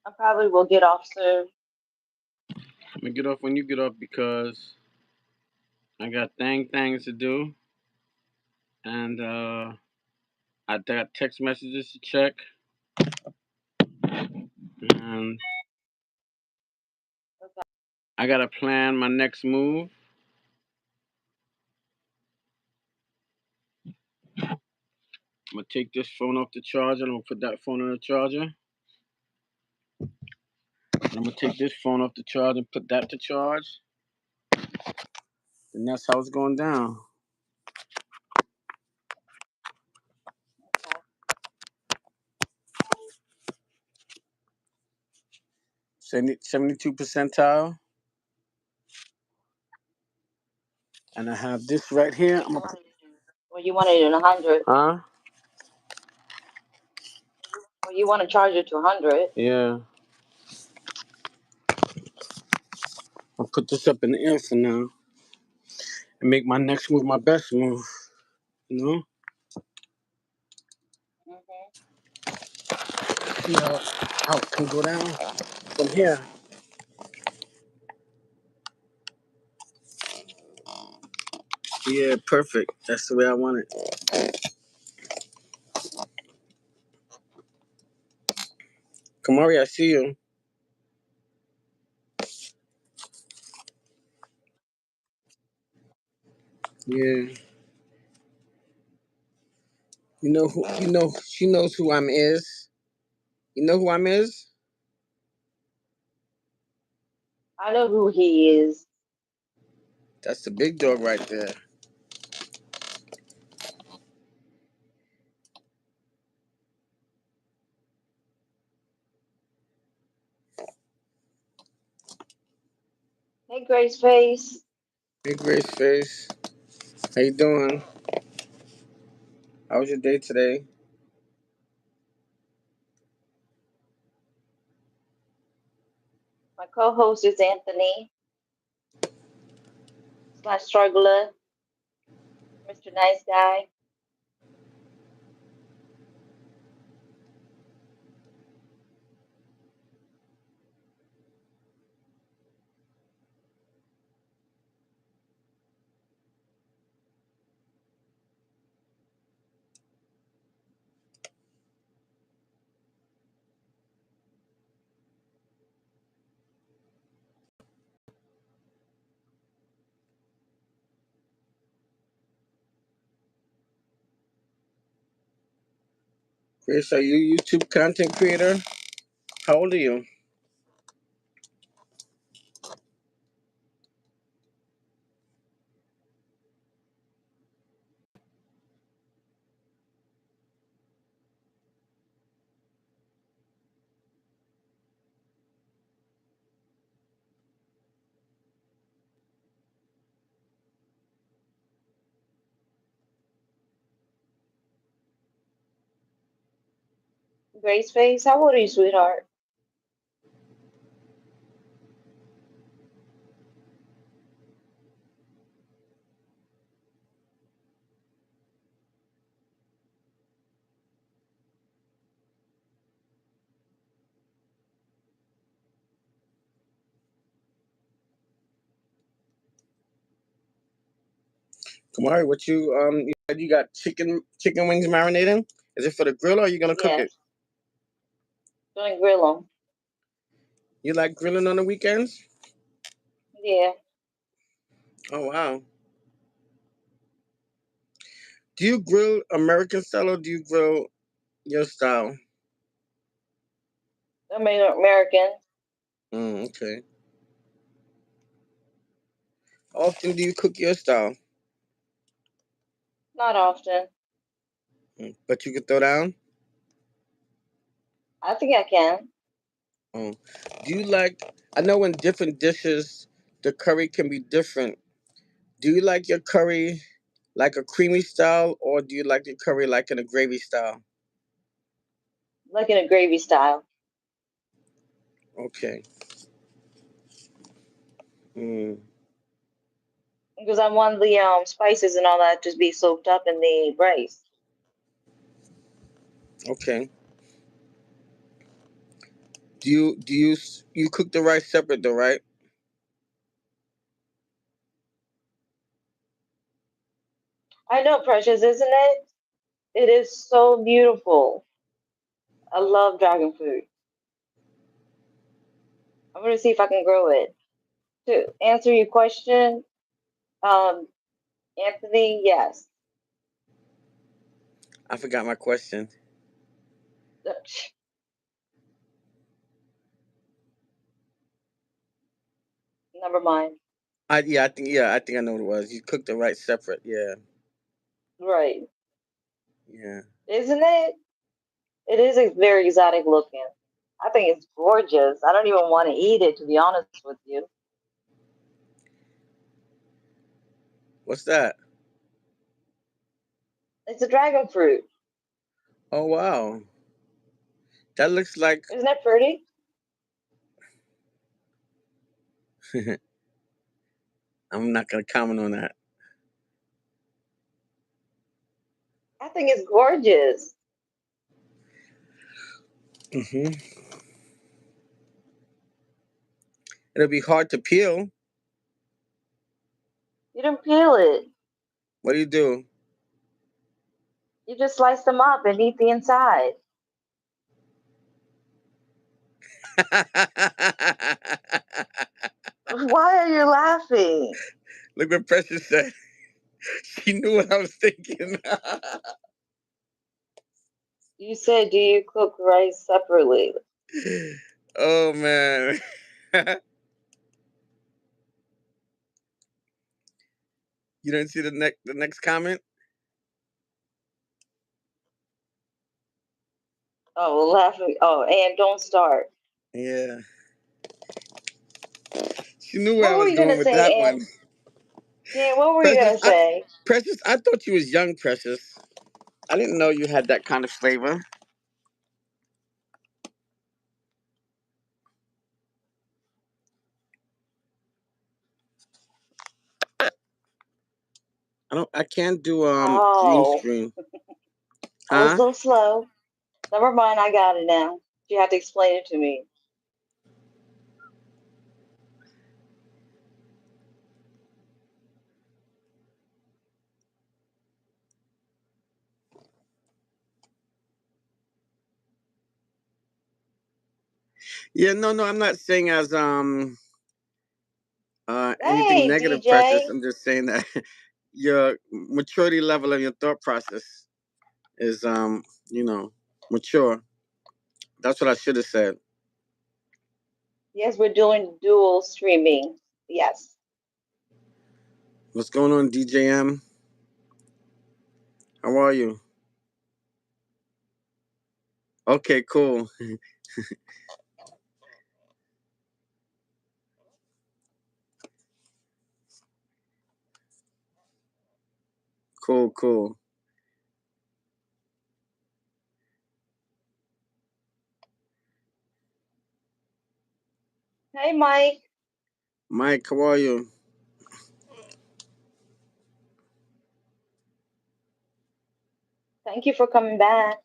[SPEAKER 1] I probably will get off soon.
[SPEAKER 2] I'm gonna get off when you get off because I got things to do, and I got text messages to check, and
[SPEAKER 1] Okay.
[SPEAKER 2] I gotta plan my next move. I'm gonna take this phone off the charger. I'm gonna put that phone on the charger. I'm gonna take this phone off the charge and put that to charge. And that's how it's going down.
[SPEAKER 1] Okay.
[SPEAKER 2] 72 percentile. And I have this right here.
[SPEAKER 1] Well, you want it in 100.
[SPEAKER 2] Huh?
[SPEAKER 1] Well, you want to charge it to 100.
[SPEAKER 2] Yeah. I'll put this up in the air for now and make my next move my best move. You know?
[SPEAKER 1] Hmm.
[SPEAKER 2] See how it can go down from here. Yeah, perfect. That's the way I want it. Kumari, I see you. Yeah. She knows who I'm is. You know who I'm is?
[SPEAKER 1] I know who he is.
[SPEAKER 2] That's the big dog right there.
[SPEAKER 1] Hey, Grace Face.
[SPEAKER 2] Big race face. How you doing? How was your day today?
[SPEAKER 1] My co-host is Anthony slash struggler, Mr. Nice Guy.
[SPEAKER 2] Chris, are you a YouTube content creator? How old are you?
[SPEAKER 1] Grace face, how old are you, sweetheart?
[SPEAKER 2] Kumari, what you said you got chicken wings marinating? Is it for the grill or are you gonna cook it?
[SPEAKER 1] Yes. Gonna grill them.
[SPEAKER 2] You like grilling on the weekends?
[SPEAKER 1] Yeah.
[SPEAKER 2] Oh wow. Do you grill American style or do you grill your style?
[SPEAKER 1] I mean, American.
[SPEAKER 2] Okay. How often do you cook your style?
[SPEAKER 1] Not often.
[SPEAKER 2] But you can throw down?
[SPEAKER 1] I think I can.
[SPEAKER 2] Oh. Do you like I know in different dishes the curry can be different. Do you like your curry like a creamy style or do you like your curry like in a gravy style?
[SPEAKER 1] Like in a gravy style.
[SPEAKER 2] Okay. Mm,
[SPEAKER 1] Because I want the spices and all that to be soaked up in the rice.
[SPEAKER 2] okay. Do you cook the rice separate though, right?
[SPEAKER 1] I know, precious, isn't it? It is so beautiful. I love dragon fruit. I'm gonna see if I can grow it. To answer your question, um, Anthony, yes.
[SPEAKER 2] I forgot my question.
[SPEAKER 1] Never mind.
[SPEAKER 2] I think I know what it was. You cook the rice separate. Yeah.
[SPEAKER 1] Right.
[SPEAKER 2] Yeah.
[SPEAKER 1] Isn't it? It is a very exotic looking. I think it's gorgeous. I don't even want to eat it, to be honest with you.
[SPEAKER 2] What's that?
[SPEAKER 1] It's a dragon fruit.
[SPEAKER 2] Oh wow. That looks like
[SPEAKER 1] Isn't that pretty?
[SPEAKER 2] I'm not gonna comment on that.
[SPEAKER 1] I think it's gorgeous.
[SPEAKER 2] Hmm. It'll be hard to peel.
[SPEAKER 1] You don't peel it.
[SPEAKER 2] What do you do?
[SPEAKER 1] You just slice them up and eat the inside. Why are you laughing?
[SPEAKER 2] Look what Precious said. She knew what I was thinking.
[SPEAKER 1] You said, do you cook rice separately?
[SPEAKER 2] Oh man. You didn't see the next comment?
[SPEAKER 1] Oh, laughing. Oh, and don't start.
[SPEAKER 2] Yeah. She knew where I
[SPEAKER 1] What were
[SPEAKER 2] was
[SPEAKER 1] you
[SPEAKER 2] going
[SPEAKER 1] gonna
[SPEAKER 2] with that
[SPEAKER 1] say,
[SPEAKER 2] one.
[SPEAKER 1] Ann? Yeah, what were you
[SPEAKER 2] Precious,
[SPEAKER 1] gonna say?
[SPEAKER 2] I thought you was young, Precious. I didn't know you had that kind of flavor. I can't do green
[SPEAKER 1] Oh,
[SPEAKER 2] screen.
[SPEAKER 1] I was
[SPEAKER 2] Huh?
[SPEAKER 1] so slow. Never mind, I got it now. You have to explain it to me.
[SPEAKER 2] Yeah, no, I'm not saying as anything
[SPEAKER 1] Hey,
[SPEAKER 2] negative, Precious.
[SPEAKER 1] DJ.
[SPEAKER 2] I'm just saying that your maturity level of your thought process is mature. That's what I should have said.
[SPEAKER 1] Yes, we're doing dual streaming. Yes.
[SPEAKER 2] What's going on, DJM? How are you? Okay, cool. Cool.
[SPEAKER 1] Hey, Mike.
[SPEAKER 2] Mike, how are you?
[SPEAKER 1] Thank you for coming back.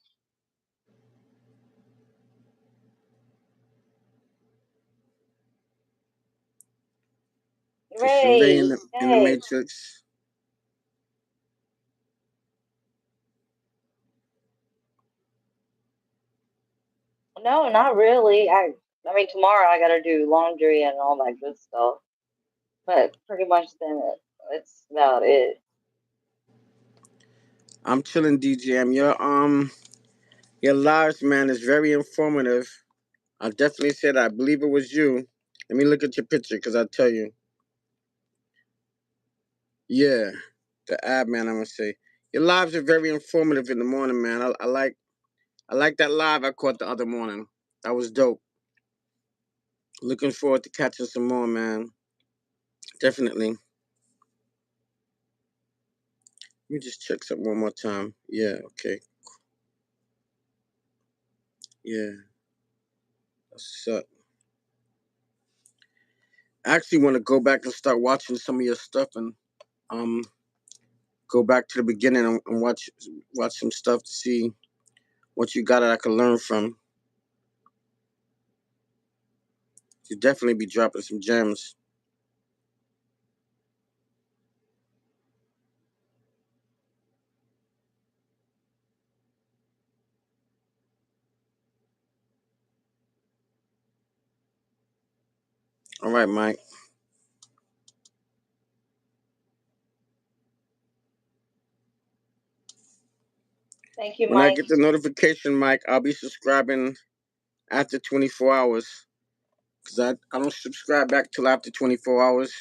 [SPEAKER 2] Is Ray
[SPEAKER 1] Ray,
[SPEAKER 2] in the
[SPEAKER 1] hey.
[SPEAKER 2] Matrix?
[SPEAKER 1] No, not really. I mean, tomorrow I gotta do laundry and all that good stuff. But pretty much then it's about it.
[SPEAKER 2] I'm chilling, DJM. Your lives, man, is very informative. I definitely said I believe it was you. Let me look at your picture, cause I'll tell you. Yeah, the ad, man. I'm gonna say your lives are very informative in the morning, man. I like that live I caught the other morning. That was dope. Looking forward to catching some more, man. Definitely. Let me just check something one more time. Yeah, okay. Yeah, that's what's up. I actually want to go back and start watching some of your stuff and um go back to the beginning and watch some stuff to see what you got that I can learn from. You definitely be dropping some gems. All right, Mike.
[SPEAKER 1] Thank you,
[SPEAKER 2] When I
[SPEAKER 1] Mike.
[SPEAKER 2] get the notification, Mike, I'll be subscribing after 24 hours. Because I don't subscribe back till after 24 hours.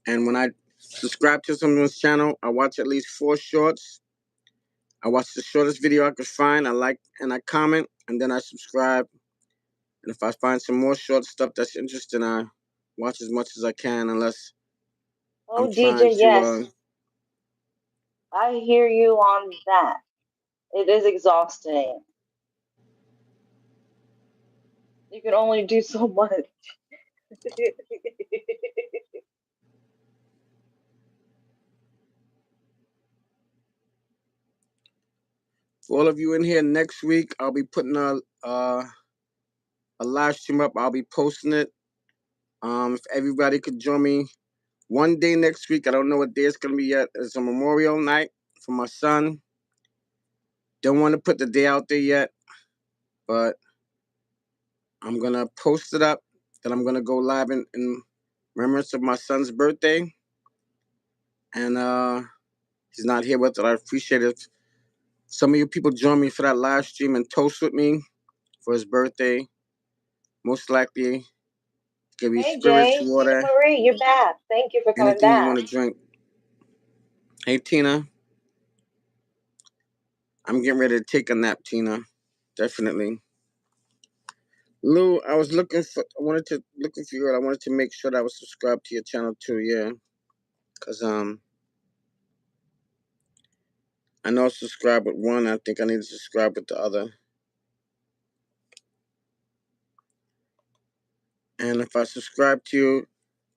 [SPEAKER 2] And when I subscribe to someone's channel, I watch at least 4 shorts. I watch the shortest video I could find. I like and I comment, and then I subscribe. And if I find some more short stuff that's interesting, I watch as much as I can, unless I'm
[SPEAKER 1] Oh,
[SPEAKER 2] trying
[SPEAKER 1] DJ,
[SPEAKER 2] to.
[SPEAKER 1] yes, I hear you on that. It is exhausting. You can only do so much.
[SPEAKER 2] For all of you in here next week, I'll be putting a live stream up. I'll be posting it. If everybody could join me one day next week, I don't know what day it's gonna be yet. It's a Memorial night for my son. Don't want to put the day out there yet, but I'm gonna post it up. That I'm gonna go live in remembrance of my son's birthday, and he's not here with it. I appreciate it. Some of you people join me for that live stream and toast with me for his birthday. Most likely, give me
[SPEAKER 1] Hey,
[SPEAKER 2] spirits,
[SPEAKER 1] Jay, Tina
[SPEAKER 2] water,
[SPEAKER 1] Marie, you're back. Thank you for coming
[SPEAKER 2] anything you
[SPEAKER 1] back.
[SPEAKER 2] want to drink. Hey, Tina, I'm getting ready to take a nap, Tina. Definitely. Lou, I wanted to, looking for you, I wanted to make sure that I was subscribed to your channel too, yeah. Because, I know I subscribed with one, I think I need to subscribe with the other. And if I subscribe to you,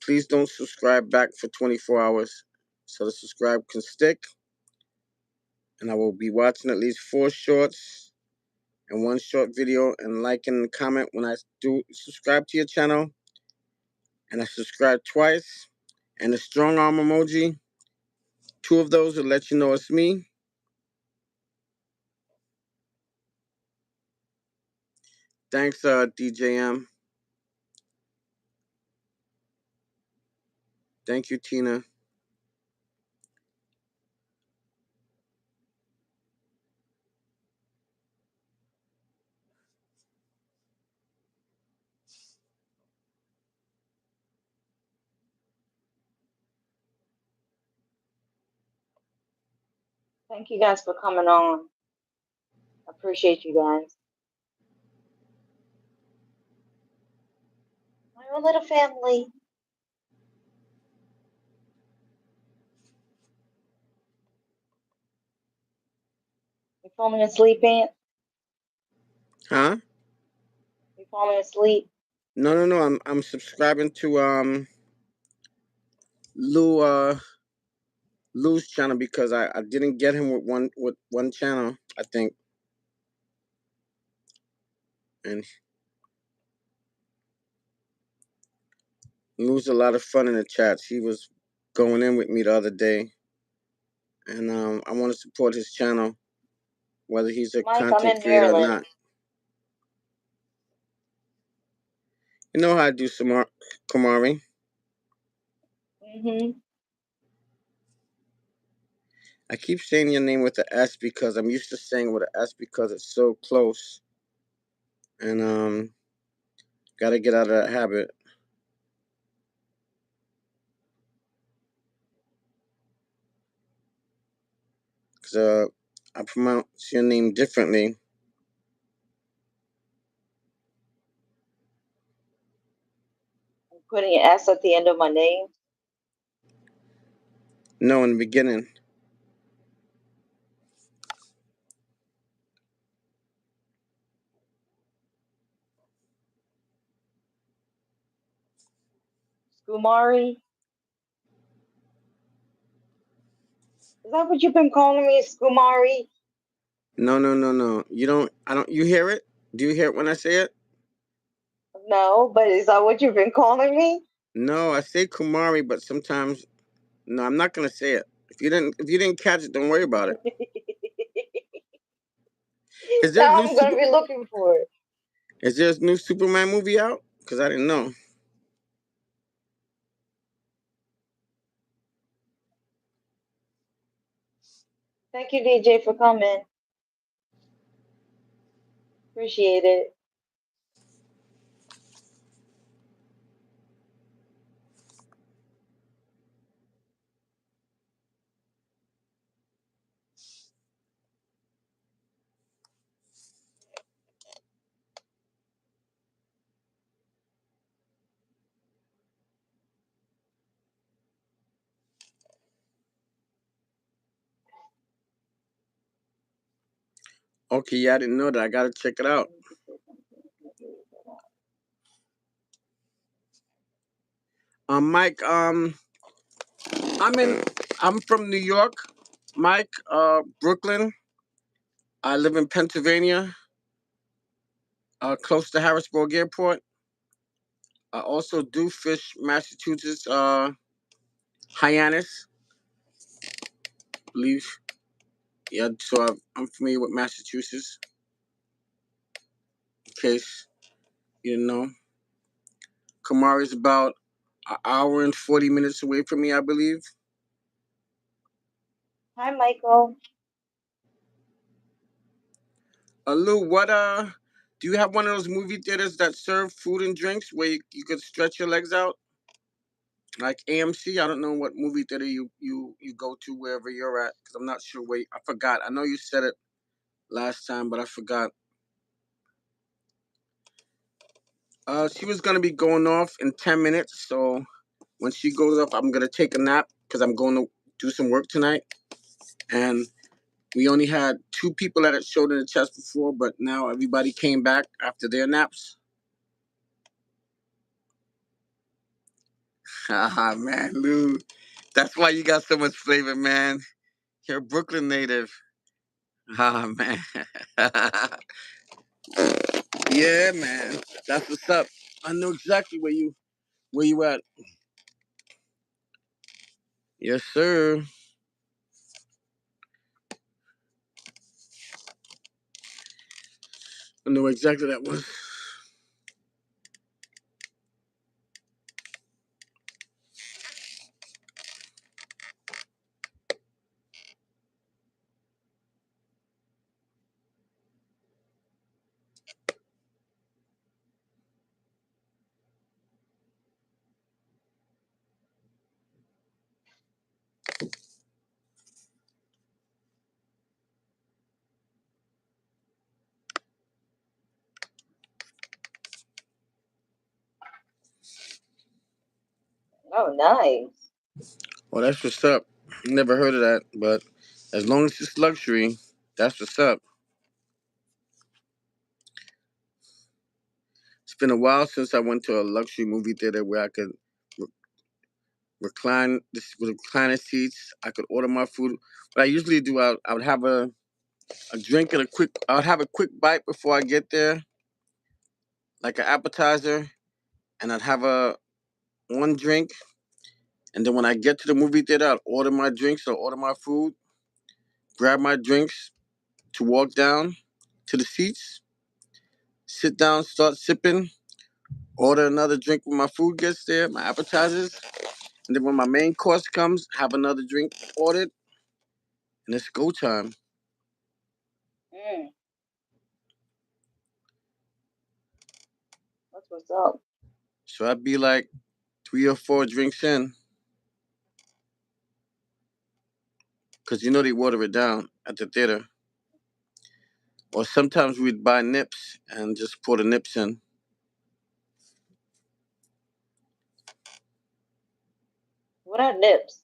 [SPEAKER 2] please don't subscribe back for 24 hours. So the subscribe can stick. And I will be watching at least 4 shorts and one short video and liking and comment when I do subscribe to your channel. And I subscribe twice. And the strong arm emoji, 2 of those will let you know it's me. Thanks, DJM. Thank you, Tina.
[SPEAKER 1] Thank you guys for coming on. Appreciate you guys. My own little family. You falling asleep, Aunt?
[SPEAKER 2] Huh?
[SPEAKER 1] You falling asleep?
[SPEAKER 2] No, no, no. I'm subscribing to Lou Lou's channel because I didn't get him with one channel, I think. And Lou's a lot of fun in the chats. He was going in with me the other day, and I want to support his channel, whether he's a
[SPEAKER 1] Mike, I'm
[SPEAKER 2] content
[SPEAKER 1] in
[SPEAKER 2] creator or
[SPEAKER 1] Maryland.
[SPEAKER 2] not. You know how I do, Kumari.
[SPEAKER 1] Mm-hmm.
[SPEAKER 2] I keep saying your name with the S because I'm used to saying it with an S because it's so close, and gotta get out of that habit. Cause I pronounce your name differently.
[SPEAKER 1] I'm putting an S at the end of my name.
[SPEAKER 2] No, in the beginning.
[SPEAKER 1] Kumari. Is that what you've been calling me, Kumari?
[SPEAKER 2] No, no, no, no. You don't. I don't. You hear it? Do you hear it when I say it?
[SPEAKER 1] No, but is that what you've been calling me?
[SPEAKER 2] No, I say Kumari, but sometimes no. I'm not gonna say it. If you didn't catch it, don't worry about it. Is there a
[SPEAKER 1] Now
[SPEAKER 2] new
[SPEAKER 1] I'm gonna
[SPEAKER 2] super?
[SPEAKER 1] be looking for it.
[SPEAKER 2] Is there a new Superman movie out? Cause I didn't know.
[SPEAKER 1] Thank you, DJ, for coming. Appreciate it.
[SPEAKER 2] Okay, yeah, I didn't know that. I gotta check it out. Mike. I'm in. I'm from New York, Mike. Brooklyn. I live in Pennsylvania, close to Harrisburg Airport. I also do fish Massachusetts, Hyannis, I believe. Yeah, so I'm familiar with Massachusetts. In case you didn't know, Kamari is about an hour and 40 minutes away from me, I believe.
[SPEAKER 1] Hi, Michael.
[SPEAKER 2] Lou, do you have one of those movie theaters that serve food and drinks where you could stretch your legs out? Like AMC, I don't know what movie theater you go to wherever you're at, because I'm not sure where. I forgot. I know you said it last time, but I forgot. She was gonna be going off in 10 minutes, so when she goes off, I'm gonna take a nap because I'm going to do some work tonight. And we only had two people that had showed in the chest before, but now everybody came back after their naps. Haha, man, Lou, that's why you got so much flavor, man. You're a Brooklyn native. Ah, man. Yeah, man. That's what's up. I know exactly where you at. Yes, sir. I know exactly that was.
[SPEAKER 1] Oh, nice.
[SPEAKER 2] Well, that's what's up. Never heard of that, but as long as it's luxury, that's what's up. It's been a while since I went to a luxury movie theater where I could re- recline this with recliner seats. I could order my food. What I usually do, I would have a drink and a quick. I would have a quick bite before I get there, like an appetizer, and I'd have a one drink. And then when I get to the movie theater, I'd order my drinks or order my food, grab my drinks to walk down to the seats, sit down, start sipping, order another drink when my food gets there, my appetizers, and then when my main course comes, have another drink ordered, and it's go time.
[SPEAKER 1] Mm, that's what's up.
[SPEAKER 2] So I'd be like 3 or 4 drinks in, because you know they water it down at the theater. Or sometimes we'd buy nips and just pour the nips in.
[SPEAKER 1] What are nips?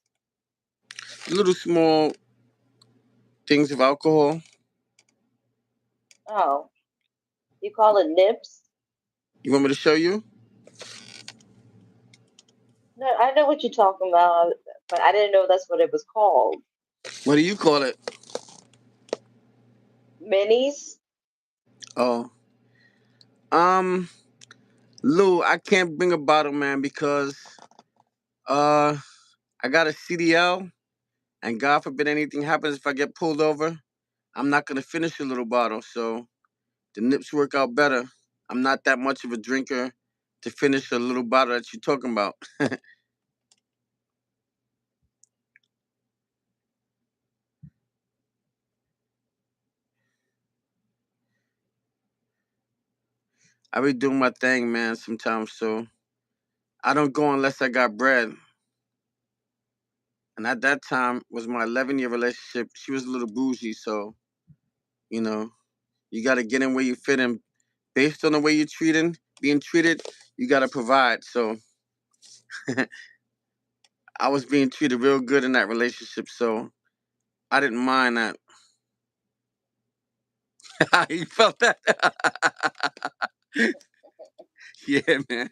[SPEAKER 2] Little small things of alcohol.
[SPEAKER 1] Oh, you call it nips?
[SPEAKER 2] You want me to show you?
[SPEAKER 1] No, I know what you're talking about, but I didn't know that's what it was called.
[SPEAKER 2] What do you call it?
[SPEAKER 1] Minis?
[SPEAKER 2] Oh, um, Lou, I can't bring a bottle, man, because uh, I got a CDL, and God forbid anything happens if I get pulled over, I'm not gonna finish a little bottle. So the nips work out better. I'm not that much of a drinker to finish a little bottle that you're talking about. I be doing my thing, man, sometimes. So I don't go unless I got bread. And at that time was my 11-year relationship. She was a little bougie, so you know you got to get in where you fit in. Based on the way you're being treated, you got to provide. So I was being treated real good in that relationship, so I didn't mind that. You felt that? Yeah, man.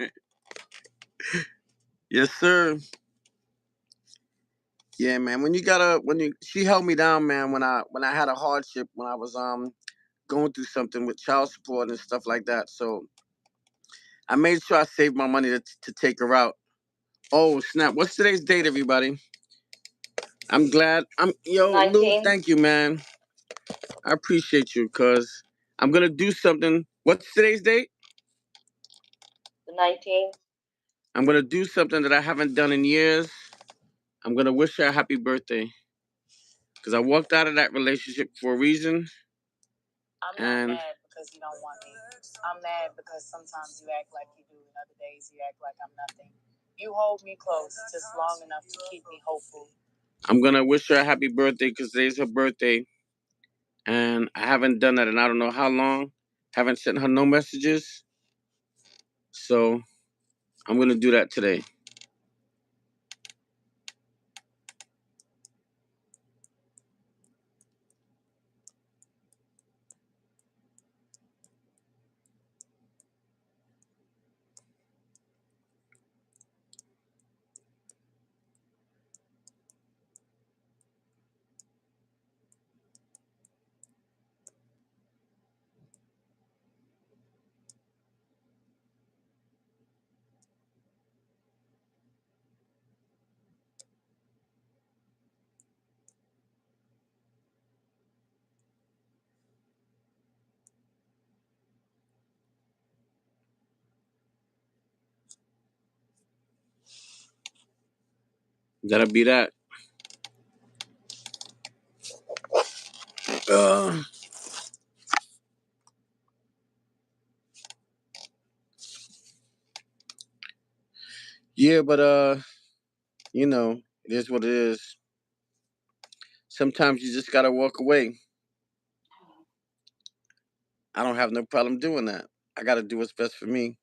[SPEAKER 2] Yes, sir. Yeah, man. She held me down, man. When I had a hardship, when I was going through something with child support and stuff like that. So I made sure I saved my money to take her out. Oh snap! What's today's date, everybody? I'm glad.
[SPEAKER 1] The
[SPEAKER 2] Yo, Lou.
[SPEAKER 1] 19th,
[SPEAKER 2] Thank you, man. I appreciate you, cause I'm gonna do something. What's today's date?
[SPEAKER 1] the 19th.
[SPEAKER 2] I'm gonna do something that I haven't done in years. I'm gonna wish her a happy birthday, cause I walked out of that relationship for a reason. I'm not and mad because you don't want me. I'm mad because sometimes you act like you do, and other days you act like I'm nothing. You hold me close just long enough to keep me hopeful. I'm gonna wish her a happy birthday because today's her birthday, and I haven't done that in I don't know how long. Haven't sent her no messages, so I'm gonna do that today. That'll be that. Uh, yeah, but it is what it is. Sometimes you just gotta walk away. I don't have no problem doing that. I gotta do what's best for me.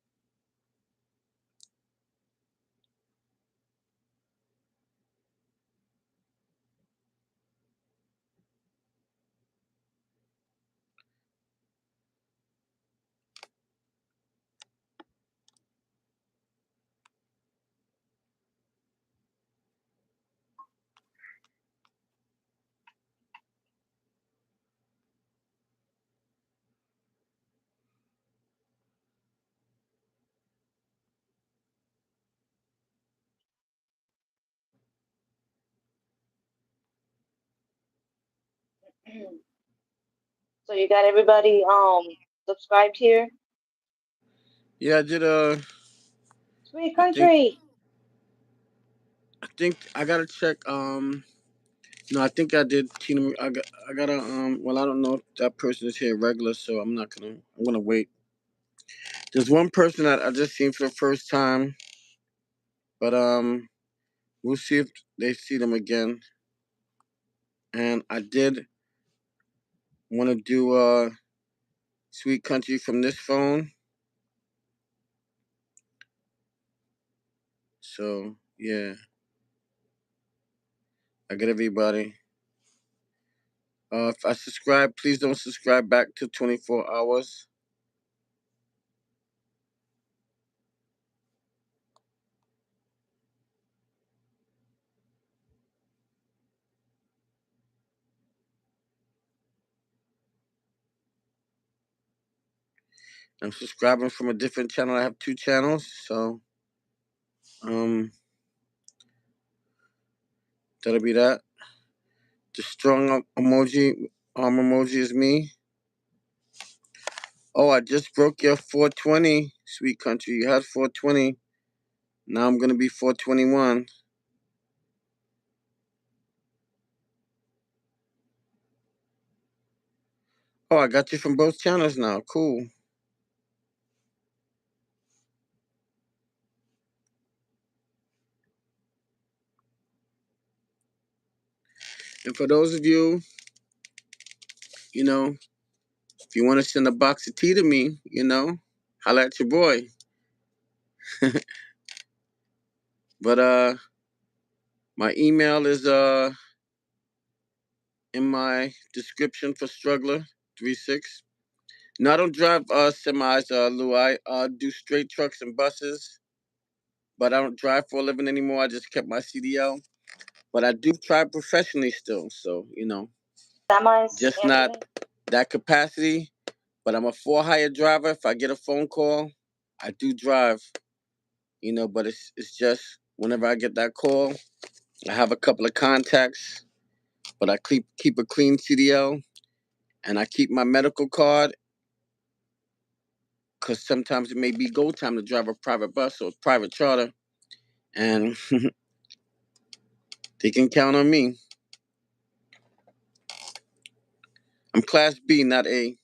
[SPEAKER 1] So you got everybody subscribed here?
[SPEAKER 2] Yeah, I did.
[SPEAKER 1] Sweet
[SPEAKER 2] I think
[SPEAKER 1] country.
[SPEAKER 2] I think I gotta check. No, I think I did. Tina, I gotta. Well, I don't know if that person is here regular, so I'm not gonna. I'm gonna wait. There's one person that I just seen for the first time, but we'll see if they see them again. And I did want to do Sweet Country from this phone. So yeah, I get everybody. If I subscribe, please don't subscribe back to 24 hours. I'm subscribing from a different channel. I have two channels, so um, that'll be that. The strong emoji, arm emoji is me. Oh, I just broke your 420, Sweet Country. You had 420. Now I'm gonna be 421. Oh, I got you from both channels now. Cool. And for those of you, you know, if you want to send a box of tea to me, holla at your boy. But my email is in my description for Struggler 36. No, I don't drive semis, Lou. I do straight trucks and buses, but I don't drive for a living anymore. I just kept my CDL. But I do try professionally still, so
[SPEAKER 1] Semis,
[SPEAKER 2] just not
[SPEAKER 1] Anthony?
[SPEAKER 2] that capacity. But I'm a for hire driver. If I get a phone call, I do drive. But it's just whenever I get that call, I have a couple of contacts, but I keep a clean CDL and I keep my medical card because sometimes it may be go time to drive a private bus or private charter, and they can count on me. I'm Class B, not A.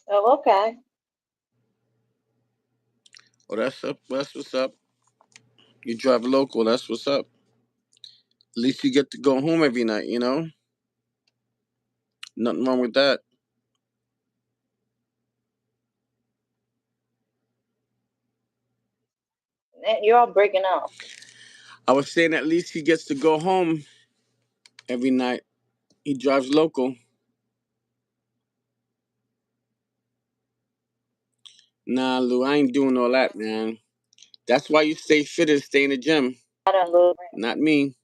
[SPEAKER 1] Oh, okay.
[SPEAKER 2] Oh, that's up. That's what's up. You drive local. That's what's up. At least you get to go home every night. Nothing wrong with that.
[SPEAKER 1] You're all breaking up.
[SPEAKER 2] I was saying at least he gets to go home every night. He drives local. Nah, Lou, I ain't doing all that, man. That's why you stay fit and stay in the gym.
[SPEAKER 1] I don't know
[SPEAKER 2] Not me.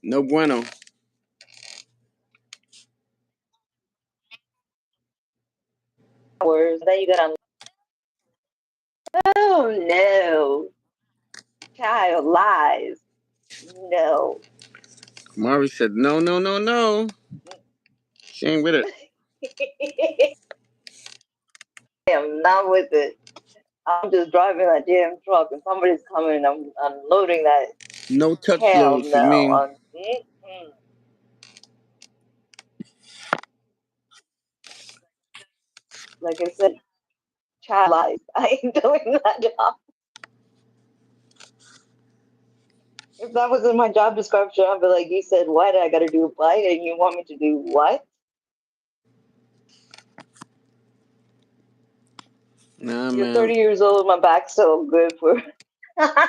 [SPEAKER 2] No bueno.
[SPEAKER 1] hours. Then you gotta. Oh no, child lies. No,
[SPEAKER 2] Mari said, no, no, no, no. She ain't with it.
[SPEAKER 1] I am not with it. I'm just driving that damn truck, and somebody's coming, and I'm unloading that.
[SPEAKER 2] No touch
[SPEAKER 1] Hell
[SPEAKER 2] load for
[SPEAKER 1] no.
[SPEAKER 2] me.
[SPEAKER 1] Like I said, child lies. I ain't doing that job. If that was in my job description, I'd be like, you said what? I got to do what? And you want me to do what?
[SPEAKER 2] Nah,
[SPEAKER 1] You're
[SPEAKER 2] man.
[SPEAKER 1] 30 years old. My back's so good for.
[SPEAKER 2] My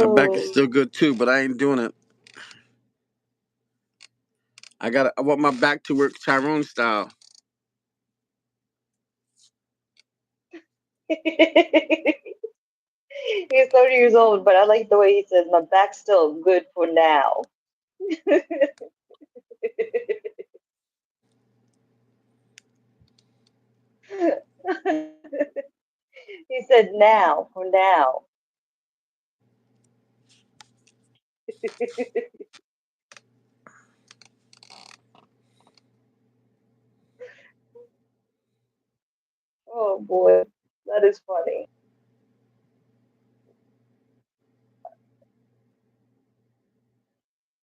[SPEAKER 2] back is
[SPEAKER 1] Whoa.
[SPEAKER 2] still good too, but I ain't doing it. I want my back to work Tyrone style.
[SPEAKER 1] He's 30 years old, but I like the way he says, my back's still good for now. He said now, for now. Oh boy, that is funny.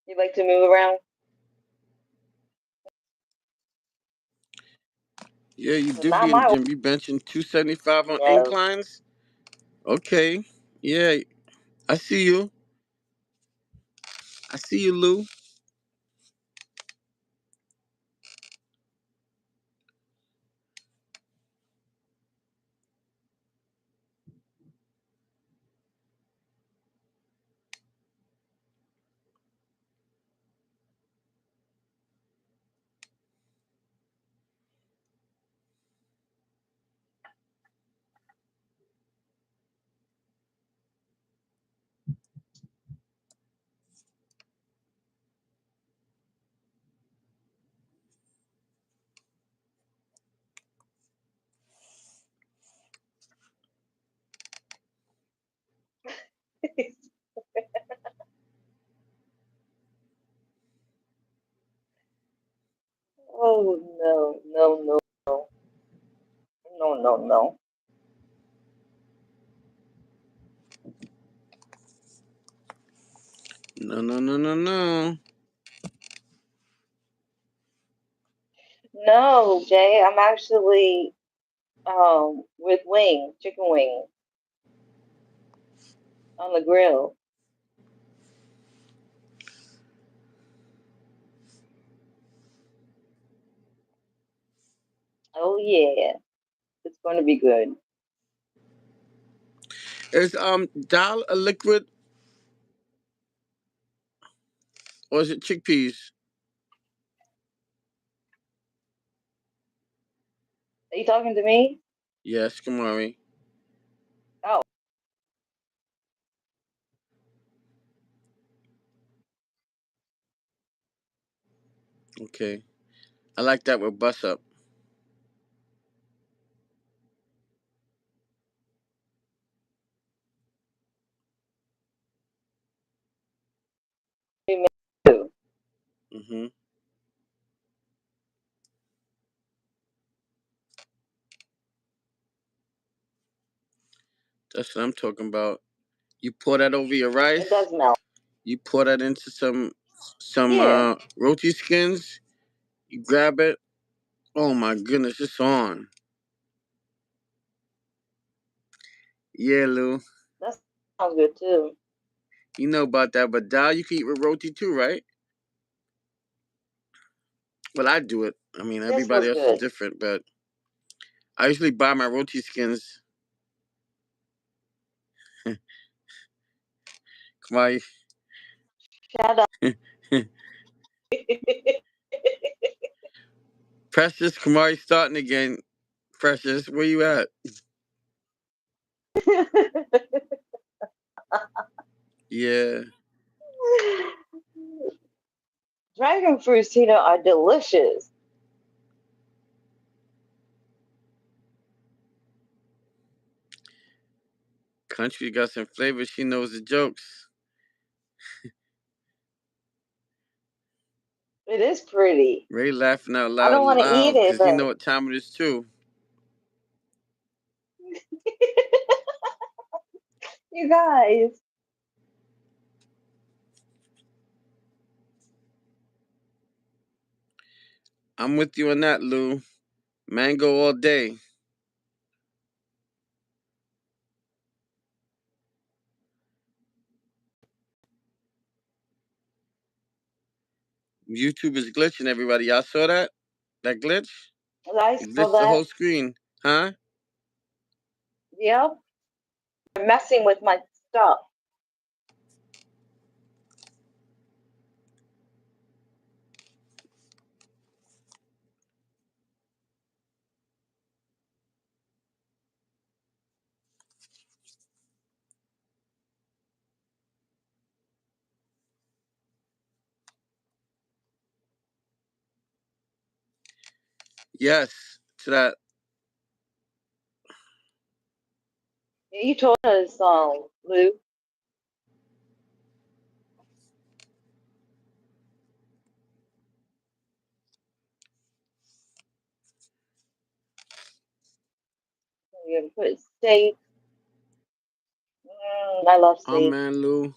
[SPEAKER 1] You like to move around?
[SPEAKER 2] Yeah, you do
[SPEAKER 1] Not
[SPEAKER 2] be in the
[SPEAKER 1] my
[SPEAKER 2] gym. You benching 275 on
[SPEAKER 1] Yes.
[SPEAKER 2] inclines. Okay. Yeah, I see you. I see you, Lou.
[SPEAKER 1] Oh no, no, no, no, no, no, no.
[SPEAKER 2] No, no, no, no, no.
[SPEAKER 1] No, Jay, I'm actually with wings, chicken wings on the grill. Oh yeah, it's going to be good.
[SPEAKER 2] Is dal a liquid or is it chickpeas?
[SPEAKER 1] Are you talking to me?
[SPEAKER 2] Yes, Kamari.
[SPEAKER 1] Oh,
[SPEAKER 2] Okay. I like that with bus up.
[SPEAKER 1] me too.
[SPEAKER 2] Mm-hmm. That's what I'm talking about. You pour that over your
[SPEAKER 1] It
[SPEAKER 2] rice.
[SPEAKER 1] does melt.
[SPEAKER 2] You pour that into some
[SPEAKER 1] Yeah,
[SPEAKER 2] roti skins. You grab it. Oh my goodness, it's on. Yeah, Lou.
[SPEAKER 1] that sounds good too.
[SPEAKER 2] You know about that, but dal you can eat with roti too, right? Well, I do it. I mean,
[SPEAKER 1] This
[SPEAKER 2] everybody
[SPEAKER 1] feels
[SPEAKER 2] else is
[SPEAKER 1] good.
[SPEAKER 2] different, but I usually buy my roti skins. My
[SPEAKER 1] Shut up.
[SPEAKER 2] Precious Kamari starting again. Precious, where you at? Yeah,
[SPEAKER 1] Dragon fruits, are delicious.
[SPEAKER 2] country got some flavor. She knows the jokes.
[SPEAKER 1] It is pretty.
[SPEAKER 2] Ray laughing out
[SPEAKER 1] I
[SPEAKER 2] loud
[SPEAKER 1] don't want to eat
[SPEAKER 2] loud
[SPEAKER 1] it,
[SPEAKER 2] because he
[SPEAKER 1] but
[SPEAKER 2] know what time it is too.
[SPEAKER 1] you guys.
[SPEAKER 2] I'm with you on that, Lou. Mango all day. YouTube is glitching, everybody. Y'all saw that? That glitch?
[SPEAKER 1] I
[SPEAKER 2] It
[SPEAKER 1] saw
[SPEAKER 2] glitched the whole
[SPEAKER 1] that.
[SPEAKER 2] screen. Huh?
[SPEAKER 1] Yep. They're messing with my stuff.
[SPEAKER 2] Yes. To that.
[SPEAKER 1] Yeah, you told us, Lou. You put steak. I love
[SPEAKER 2] Oh,
[SPEAKER 1] steak.
[SPEAKER 2] man, Lou.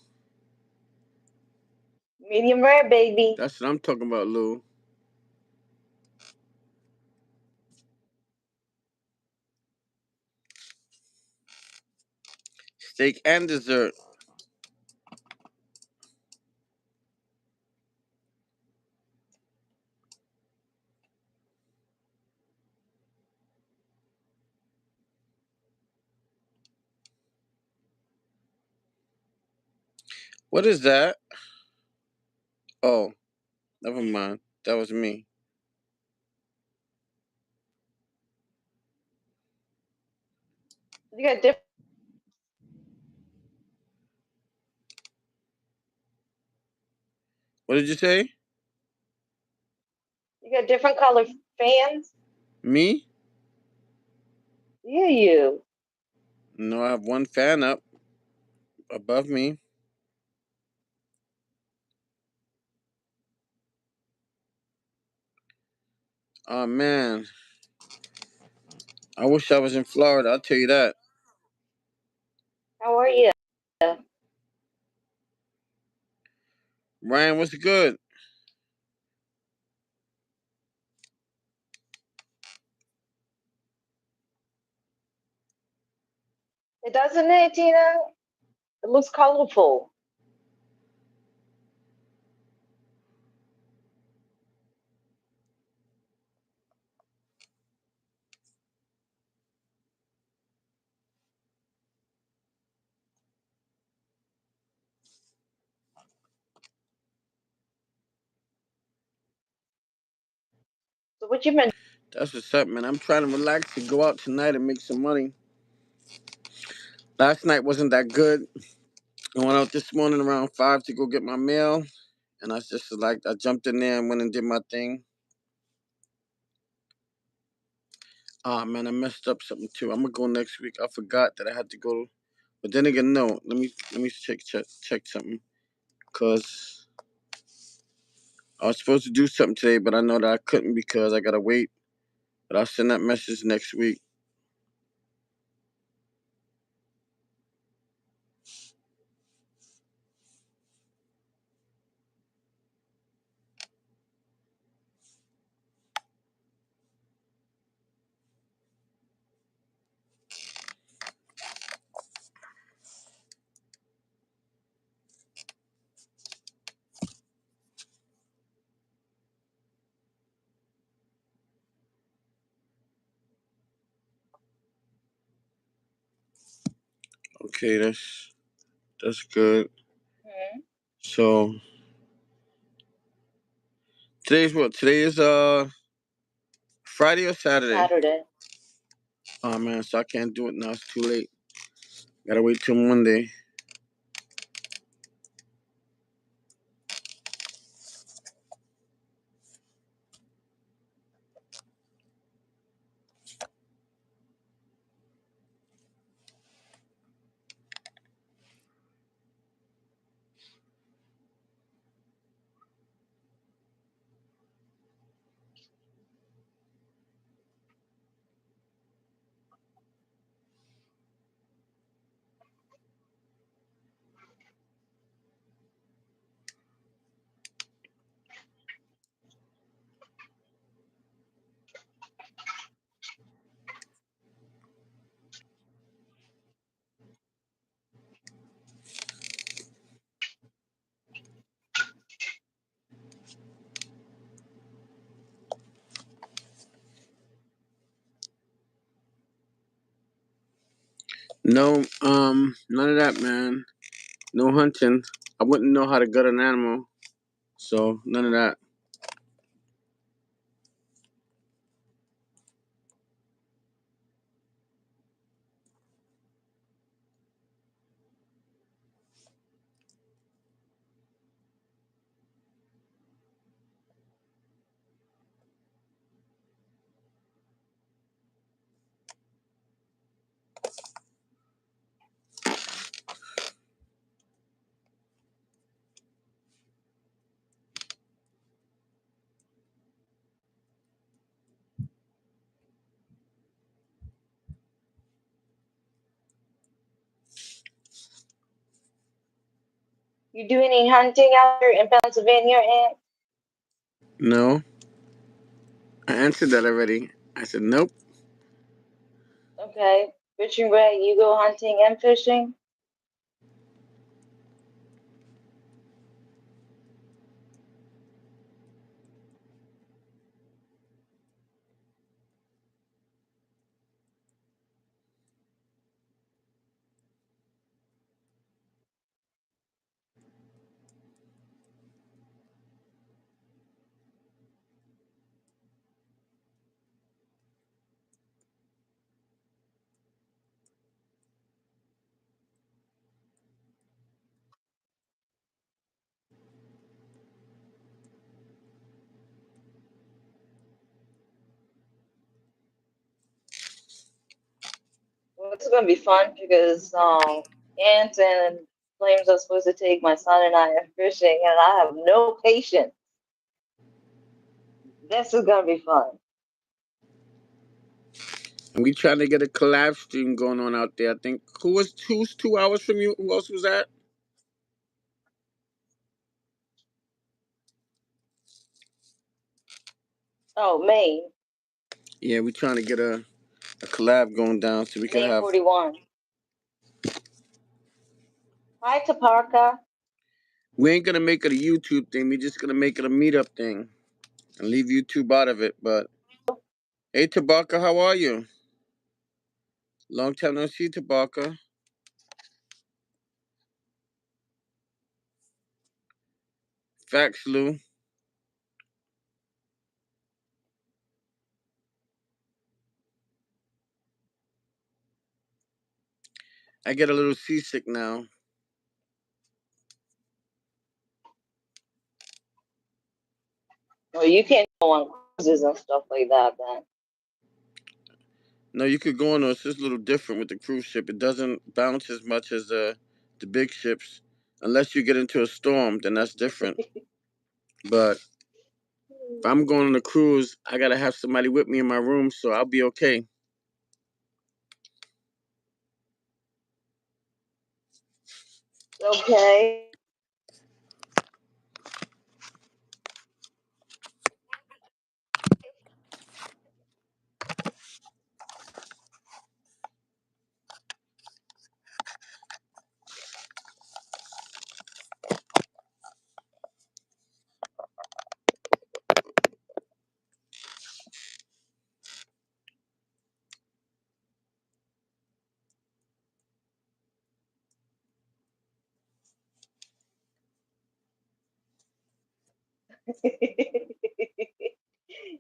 [SPEAKER 1] Medium rare, baby.
[SPEAKER 2] That's what I'm talking about, Lou. Steak and dessert. What is that? Oh, never mind. That was me.
[SPEAKER 1] You got different.
[SPEAKER 2] What did you say?
[SPEAKER 1] You got different color fans.
[SPEAKER 2] Me?
[SPEAKER 1] Yeah, you.
[SPEAKER 2] No, I have one fan up above me. Oh, man. I wish I was in Florida. I'll tell you that.
[SPEAKER 1] How are you?
[SPEAKER 2] Ryan, what's good?
[SPEAKER 1] It doesn't it, Tina? It looks colorful. So what you been?
[SPEAKER 2] That's what's up, man. I'm trying to relax and go out tonight and make some money. Last night wasn't that good. I went out this morning around 5 to go get my mail. And I just like, I jumped in there and went and did my thing. Ah, man, I messed up something too. I'm gonna go next week. I forgot that I had to go. But then again, no. Let me check something. Cause I was supposed to do something today, but I know that I couldn't because I gotta wait. But I'll send that message next week. Okay, that's good.
[SPEAKER 1] Hmm?
[SPEAKER 2] So today's what? Today is Friday or Saturday?
[SPEAKER 1] Saturday.
[SPEAKER 2] Oh man, so I can't do it now. It's too late. Gotta wait till Monday. No, none of that, man. No hunting. I wouldn't know how to gut an animal, so none of that.
[SPEAKER 1] You do any hunting out here in Pennsylvania, Aunt?
[SPEAKER 2] No, I answered that already. I said nope.
[SPEAKER 1] Okay. Fishing Ray, you go hunting and fishing? Well, it's gonna be fun because Aunt and Flames are supposed to take my son and I fishing, and I have no patience. This is gonna be fun.
[SPEAKER 2] And we trying to get a collab stream going on out there. I think who's 2 hours from you? Who else was that?
[SPEAKER 1] Oh, Maine,
[SPEAKER 2] Yeah, we trying to get a collab going down so we can
[SPEAKER 1] Maine
[SPEAKER 2] have.
[SPEAKER 1] 41. Hi, Taparka.
[SPEAKER 2] We ain't gonna make it a YouTube thing. We just gonna make it a meetup thing and leave YouTube out of it. But hey, Tabaka, how are you? Long time no see, Tabaka. Facts, Lou. I get a little seasick now.
[SPEAKER 1] Well, you can't go on cruises and stuff like that, then.
[SPEAKER 2] No, you could go on. It's just a little different with the cruise ship. It doesn't bounce as much as the big ships, unless you get into a storm. Then that's different. But if I'm going on a cruise, I gotta have somebody with me in my room, so I'll be okay.
[SPEAKER 1] Okay.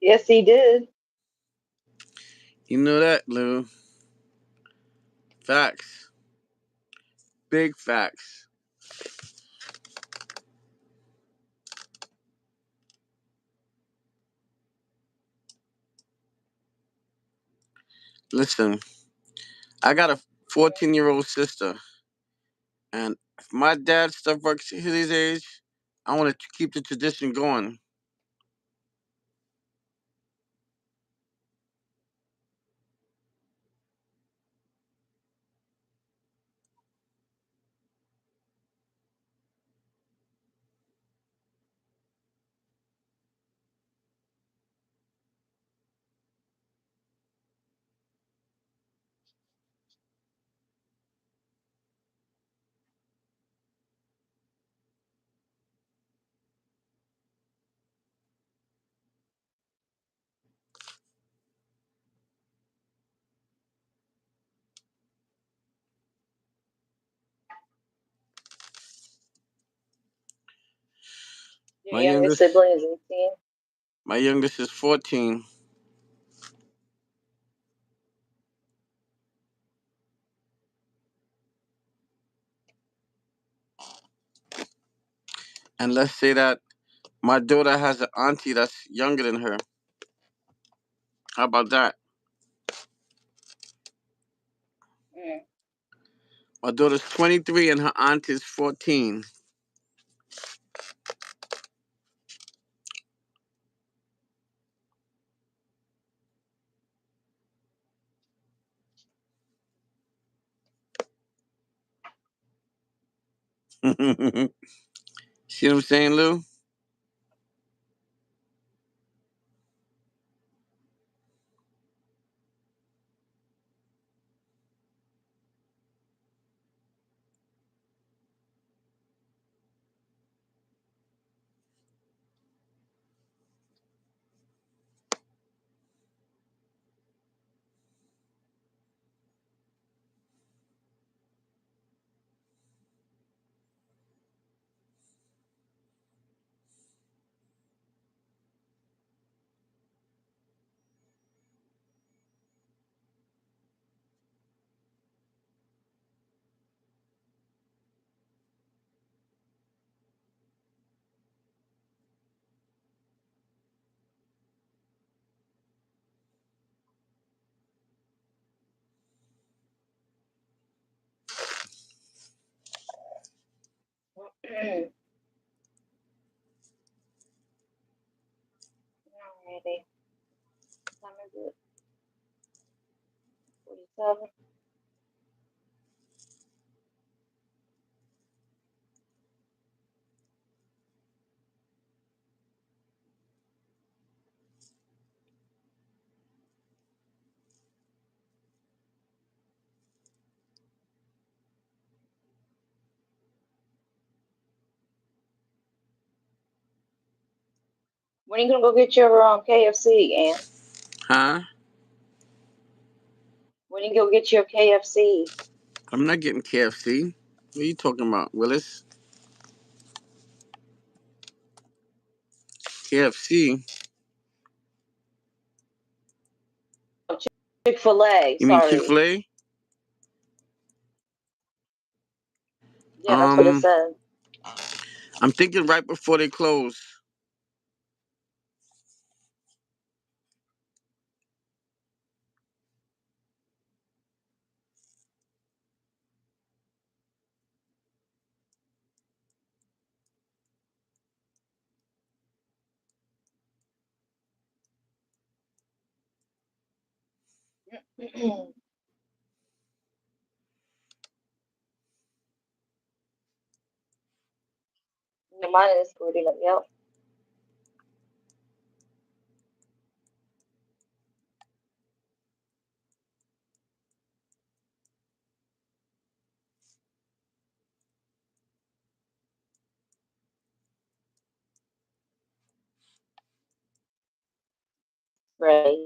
[SPEAKER 1] Yes, he did.
[SPEAKER 2] You know that, Lou. Facts. Big facts. Listen, I got a 14-year-old sister, and if my dad stuff works at his age, I want to keep the tradition going.
[SPEAKER 1] Your
[SPEAKER 2] My
[SPEAKER 1] youngest
[SPEAKER 2] youngest,
[SPEAKER 1] sibling is 18.
[SPEAKER 2] my youngest is 14. And let's say that my daughter has an auntie that's younger than her. How about that?
[SPEAKER 1] Mm.
[SPEAKER 2] My daughter's 23 and her aunt is 14. See what I'm saying, Lou?
[SPEAKER 1] Alrighty. What time is it? 47. When are you gonna go get your KFC, Aunt?
[SPEAKER 2] Huh?
[SPEAKER 1] When you go get your KFC?
[SPEAKER 2] I'm not getting KFC. What are you talking about, Willis? KFC?
[SPEAKER 1] Oh, Chick-fil-A.
[SPEAKER 2] You mean Chick fil
[SPEAKER 1] Sorry.
[SPEAKER 2] A?
[SPEAKER 1] Yeah, that's what it
[SPEAKER 2] Um,
[SPEAKER 1] said.
[SPEAKER 2] I'm thinking right before they close. Yeah, mine is pretty. Like, yep. Right.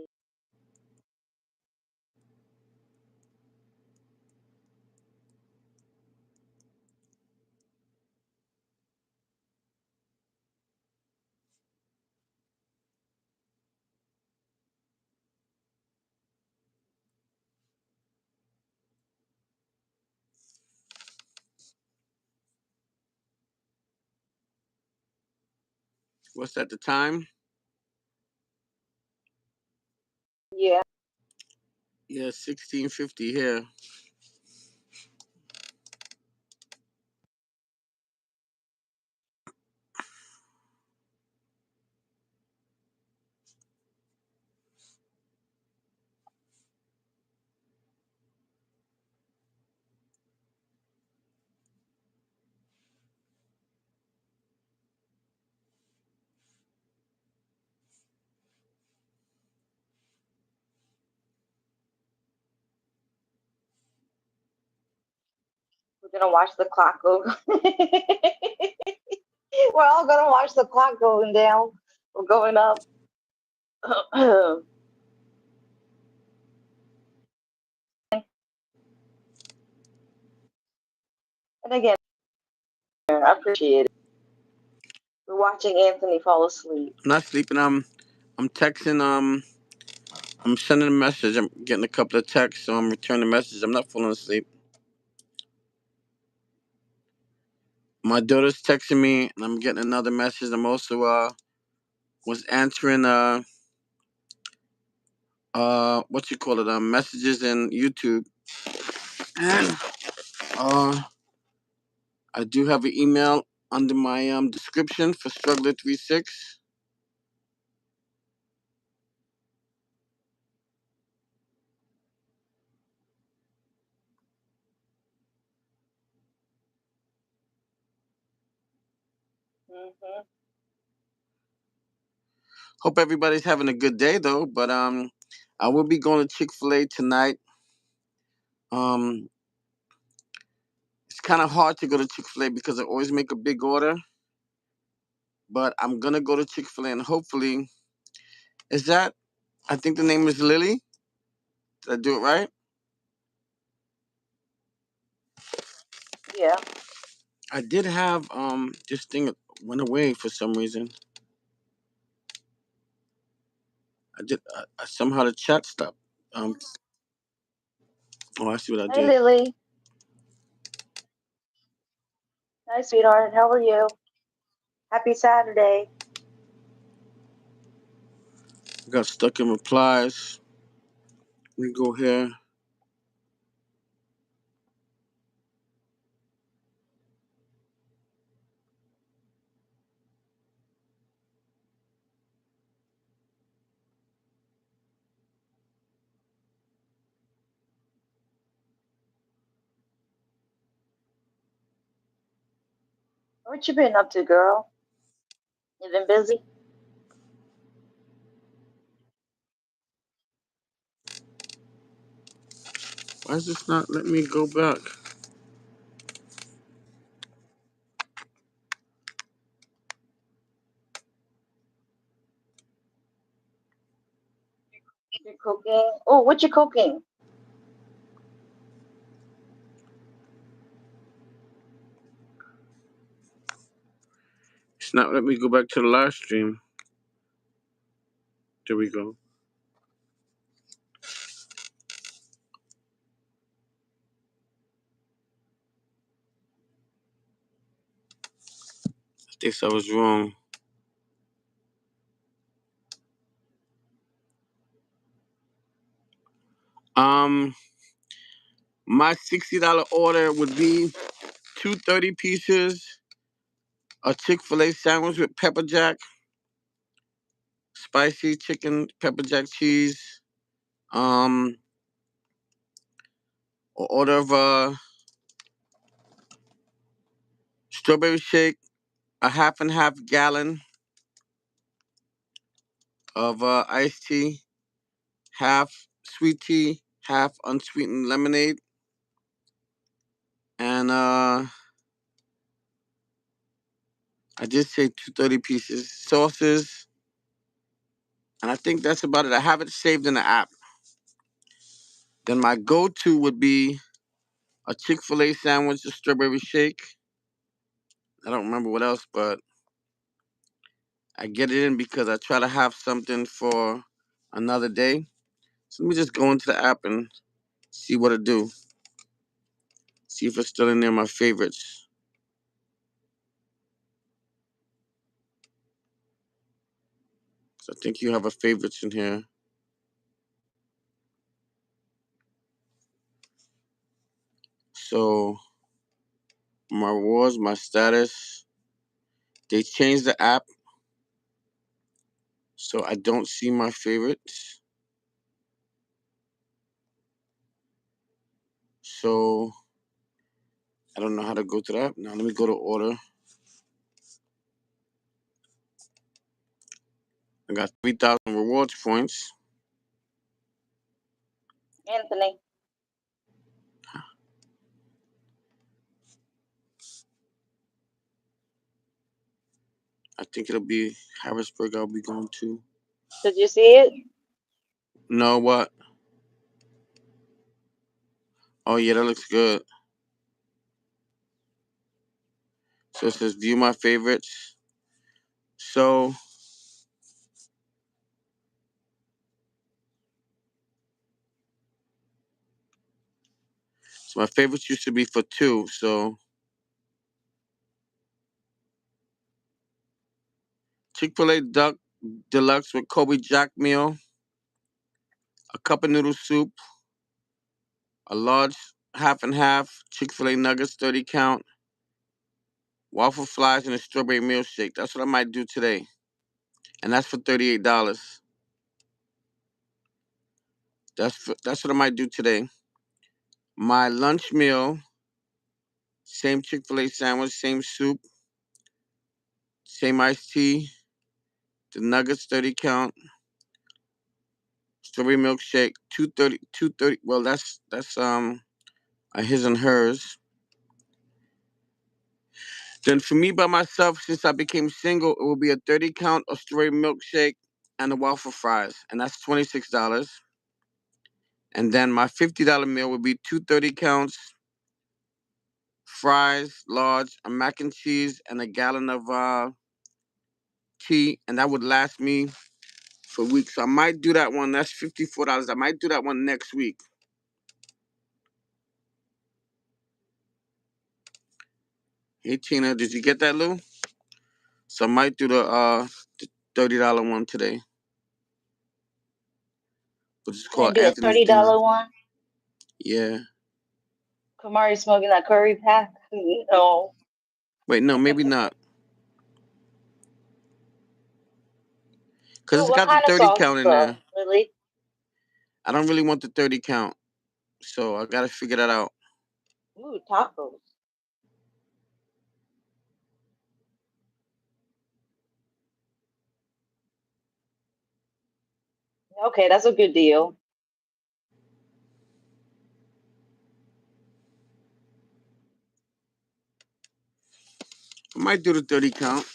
[SPEAKER 2] What's at the time?
[SPEAKER 1] Yeah.
[SPEAKER 2] Yeah, 1650 here.
[SPEAKER 1] We're gonna watch the clock go. We're all gonna watch the clock going down or going up. And again, I appreciate it. We're watching Anthony fall asleep.
[SPEAKER 2] I'm not sleeping. I'm texting. I'm sending a message. I'm getting a couple of texts, so I'm returning a message. I'm not falling asleep. My daughter's texting me, and I'm getting another message. I'm also was answering what you call it messages in YouTube, and I do have an email under my description for Struggler36.
[SPEAKER 1] Mm-hmm.
[SPEAKER 2] Hope everybody's having a good day though. But I will be going to Chick-fil-A tonight. Um, it's kind of hard to go to Chick-fil-A because I always make a big order. But I'm gonna go to Chick-fil-A and hopefully, is that? I think the name is Lily. Did I do it right?
[SPEAKER 1] Yeah.
[SPEAKER 2] I did have this thing went away for some reason. I did somehow the chat stopped. Um, oh, I see what I
[SPEAKER 1] Hey,
[SPEAKER 2] did.
[SPEAKER 1] Lily. Hi, sweetheart. How are you? Happy Saturday.
[SPEAKER 2] I got stuck in replies. Let me go here.
[SPEAKER 1] What you been up to, girl? You been busy?
[SPEAKER 2] Why is this not letting me go back?
[SPEAKER 1] You cooking? Oh, what you cooking?
[SPEAKER 2] It's not letting me go back to the live stream. There we go. I guess I was wrong. Um, my $60 order would be two 30 pieces, a Chick-fil-A sandwich with pepper jack, spicy chicken, pepper jack cheese, an order of strawberry shake, a half and half gallon of iced tea, half sweet tea, half unsweetened lemonade, and I did say two 30 pieces, sauces, and I think that's about it. I have it saved in the app. Then my go-to would be a Chick-fil-A sandwich, a strawberry shake. I don't remember what else, but I get it in because I try to have something for another day. So let me just go into the app and see what it do. See if it's still in there, my favorites. So I think you have a favorites in here. So my rewards, my status. They changed the app, so I don't see my favorites. So I don't know how to go to that. Now let me go to order. I got 3,000 rewards points.
[SPEAKER 1] Anthony.
[SPEAKER 2] I think it'll be Harrisburg I'll be going to.
[SPEAKER 1] Did you see it?
[SPEAKER 2] No, what? Oh, yeah, that looks good. So it says view my favorites. So my favorites used to be for two. So Chick-fil-A Duck Deluxe with Kobe Jack meal, a cup of noodle soup, a large half and half Chick-fil-A nuggets 30 count, waffle fries, and a strawberry milkshake. That's what I might do today. And that's for $38. That's what I might do today. My lunch meal, same Chick-fil-A sandwich, same soup, same iced tea, the nuggets 30 count, strawberry milkshake, 230. Well, that's a his and hers. Then for me by myself, since I became single, it will be a 30 count of strawberry milkshake and the waffle fries, and that's $26. And then my $50 meal would be two 30 counts, fries, large, a mac and cheese, and a gallon of tea, and that would last me for weeks. So I might do that one. That's $54. I might do that one next week. Hey Tina, did you get that, Lou? So I might do the $30 one today, which is
[SPEAKER 1] You're gonna
[SPEAKER 2] called
[SPEAKER 1] do a
[SPEAKER 2] Anthony's Do.
[SPEAKER 1] $30 one?
[SPEAKER 2] Yeah.
[SPEAKER 1] Kumari smoking that curry pack? No.
[SPEAKER 2] Wait, no, maybe not. Cause
[SPEAKER 1] Ooh,
[SPEAKER 2] it's
[SPEAKER 1] what
[SPEAKER 2] got the
[SPEAKER 1] kind of
[SPEAKER 2] 30
[SPEAKER 1] sauce
[SPEAKER 2] count in
[SPEAKER 1] though,
[SPEAKER 2] there.
[SPEAKER 1] Lily?
[SPEAKER 2] I don't really want the 30 count, so I gotta figure that out.
[SPEAKER 1] Ooh, tacos. Okay, that's a good deal.
[SPEAKER 2] I might do the 30 count.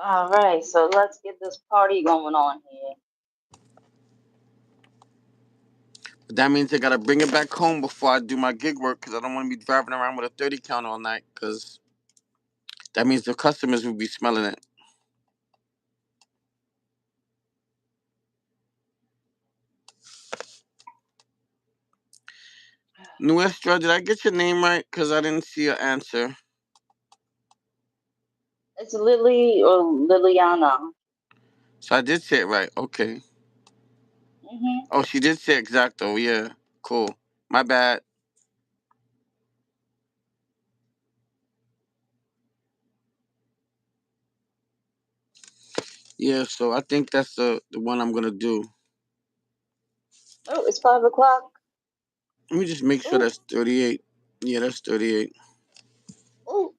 [SPEAKER 1] All right, so let's get this party going on here.
[SPEAKER 2] But that means I gotta bring it back home before I do my gig work, cause I don't want to be driving around with a 30 count all night, cause that means the customers will be smelling it. Nuestra, did I get your name right? Cause I didn't see your answer.
[SPEAKER 1] It's Lily or Liliana.
[SPEAKER 2] So I did say it right. Okay.
[SPEAKER 1] Mm-hmm.
[SPEAKER 2] Oh, she did say exacto. Yeah. Cool. My bad. Yeah. So I think that's the one I'm gonna do.
[SPEAKER 1] Oh, it's 5 o'clock.
[SPEAKER 2] Let me just make sure
[SPEAKER 1] Ooh,
[SPEAKER 2] that's 38. Yeah, that's 38.
[SPEAKER 1] ooh.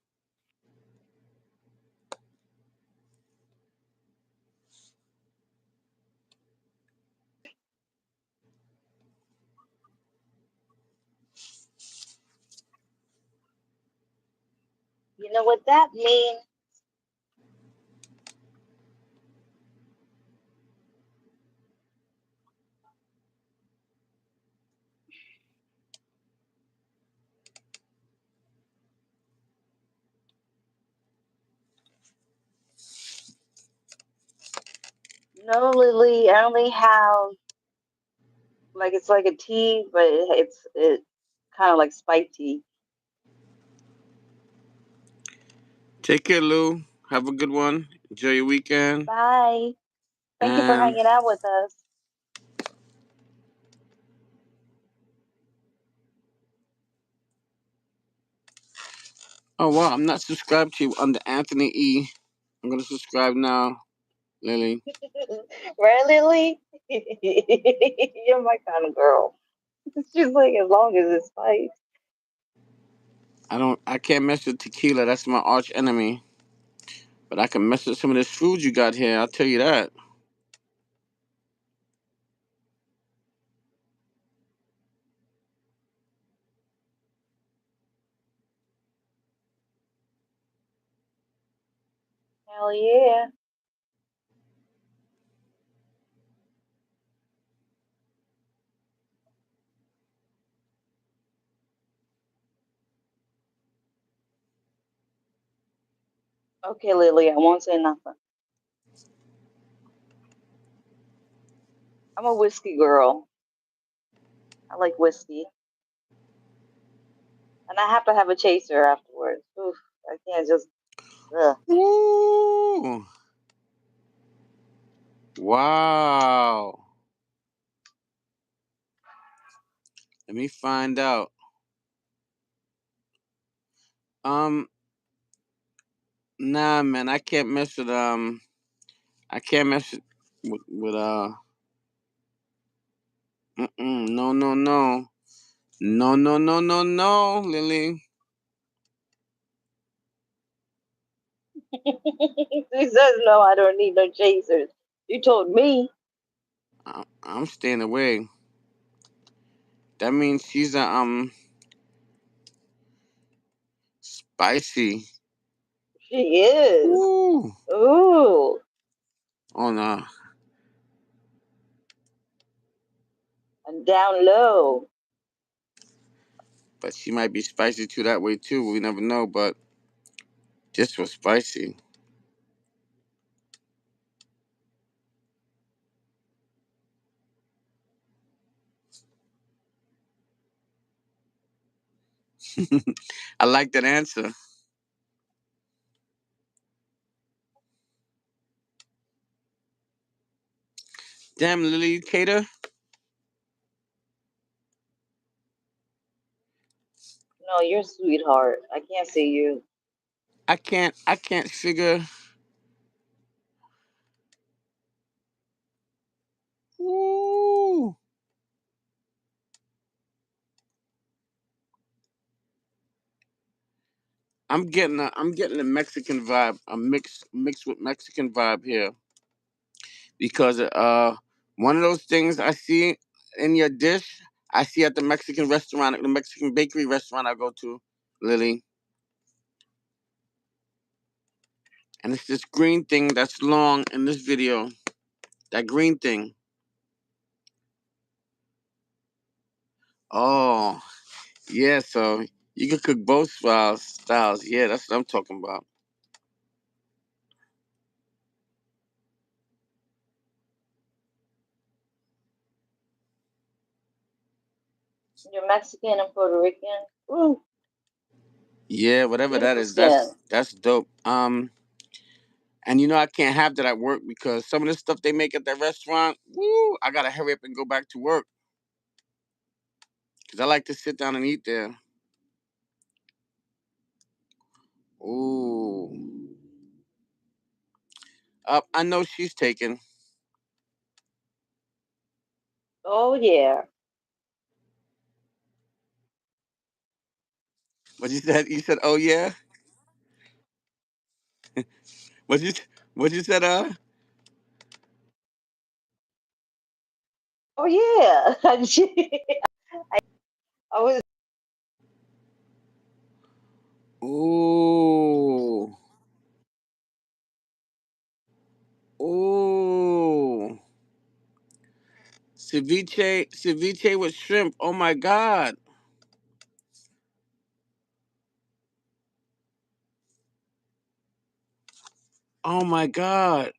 [SPEAKER 1] You know what that means? No, Lily. I only have like it's like a tea, but it's kind of like spiked tea.
[SPEAKER 2] Take care, Lou. Have a good one. Enjoy your weekend.
[SPEAKER 1] Bye. Thank you for
[SPEAKER 2] And
[SPEAKER 1] hanging out with us.
[SPEAKER 2] oh wow, I'm not subscribed to you under Anthony E. I'm gonna subscribe now, Lily.
[SPEAKER 1] Right, Lily? You're my kind of girl. She's like, as long as it's spiked.
[SPEAKER 2] I can't mess with tequila. That's my arch enemy. But I can mess with some of this food you got here. I'll tell you that.
[SPEAKER 1] Hell yeah. Okay, Lily, I won't say nothing. I'm a whiskey girl. I like whiskey. And I have to have a chaser afterwards. Oof, I can't just, ugh.
[SPEAKER 2] Ooh. Wow. Let me find out. Um, nah, man, I can't mess with I can't mess with no, no, no, no, no, no, no, no, Lily.
[SPEAKER 1] She says, no, I don't need no chasers. You told me.
[SPEAKER 2] I'm staying away. That means she's a spicy.
[SPEAKER 1] She is.
[SPEAKER 2] Ooh.
[SPEAKER 1] Ooh,
[SPEAKER 2] Oh no,
[SPEAKER 1] and down low.
[SPEAKER 2] but she might be spicy too that way too. We never know. But this was spicy. I like that answer. Damn, Lily Cater.
[SPEAKER 1] No, you're a sweetheart. I can't see you.
[SPEAKER 2] I can't figure. Ooh. I'm getting a Mexican vibe, a mixed with Mexican vibe here because one of those things I see in your dish, I see at the Mexican restaurant, the Mexican bakery restaurant I go to, Lily, and it's this green thing that's long in this video. That green thing. Oh, yeah. So you can cook both styles. Yeah, that's what I'm talking about.
[SPEAKER 1] You're Mexican and Puerto Rican. Ooh,
[SPEAKER 2] Yeah, whatever that
[SPEAKER 1] beautiful
[SPEAKER 2] is,
[SPEAKER 1] skin.
[SPEAKER 2] that's dope. And I can't have that at work because some of the stuff they make at that restaurant, woo, I gotta hurry up and go back to work because I like to sit down and eat there. Ooh, I know she's taken.
[SPEAKER 1] Oh yeah.
[SPEAKER 2] What you said? You said, "Oh yeah." What you what you said?
[SPEAKER 1] Oh yeah. I was.
[SPEAKER 2] Ooh, ooh. Ceviche with shrimp. Oh my god. Oh my god.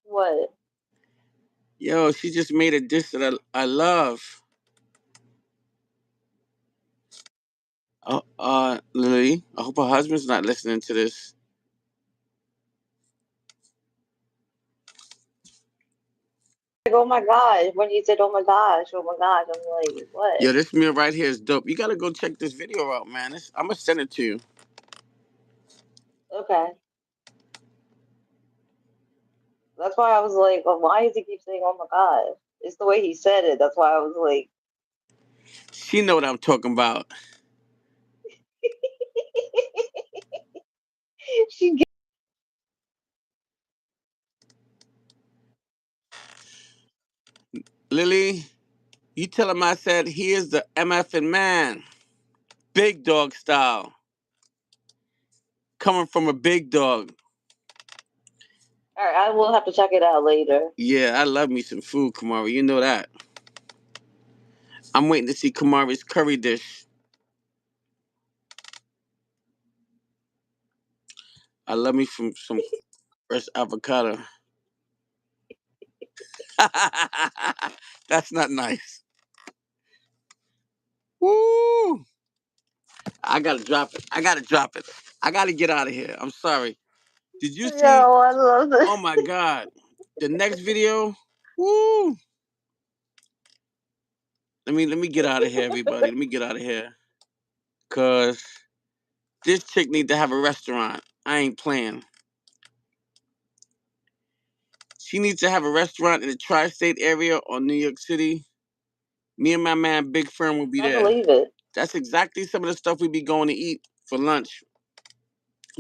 [SPEAKER 1] What?
[SPEAKER 2] Yo, she just made a dish that I love. Lily, I hope her husband's not listening to this.
[SPEAKER 1] Like, oh my gosh. When you said, oh my gosh, I'm like, what?
[SPEAKER 2] Yo, this meal right here is dope. You gotta go check this video out, man. I'm gonna send it to you.
[SPEAKER 1] Okay. That's why I was like, well, why does he keep saying, oh my gosh? It's the way he said it. That's why I was like,
[SPEAKER 2] She know what I'm talking about.
[SPEAKER 1] she get
[SPEAKER 2] Lily, you tell him I said he is the MFing man. Big dog style. Coming from a big dog.
[SPEAKER 1] all right. I will have to check it out later.
[SPEAKER 2] Yeah, I love me some food, Kumari. You know that. I'm waiting to see Kumari's curry dish. I love me from some fresh avocado. That's not nice. Woo! I gotta drop it. I gotta drop it. I gotta get out of here. I'm sorry. Did you see?
[SPEAKER 1] Yo, I love
[SPEAKER 2] Oh
[SPEAKER 1] this.
[SPEAKER 2] my God. The next video. Woo! Let me get out of here, everybody. Let me get out of here. Cause this chick need to have a restaurant. I ain't playing. She needs to have a restaurant in the tri-state area or New York City. Me and my man Big Firm will be
[SPEAKER 1] I
[SPEAKER 2] there.
[SPEAKER 1] believe it.
[SPEAKER 2] That's exactly some of the stuff we be going to eat for lunch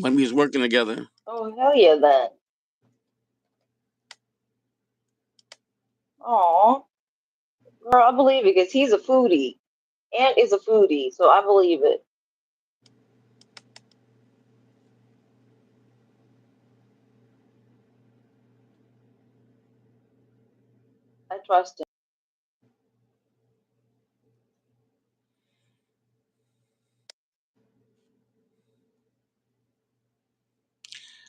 [SPEAKER 2] when we was working together.
[SPEAKER 1] Oh, hell yeah, then. Aw. Girl, I believe it because he's a foodie. Ant is a foodie, so I believe it. I trust him.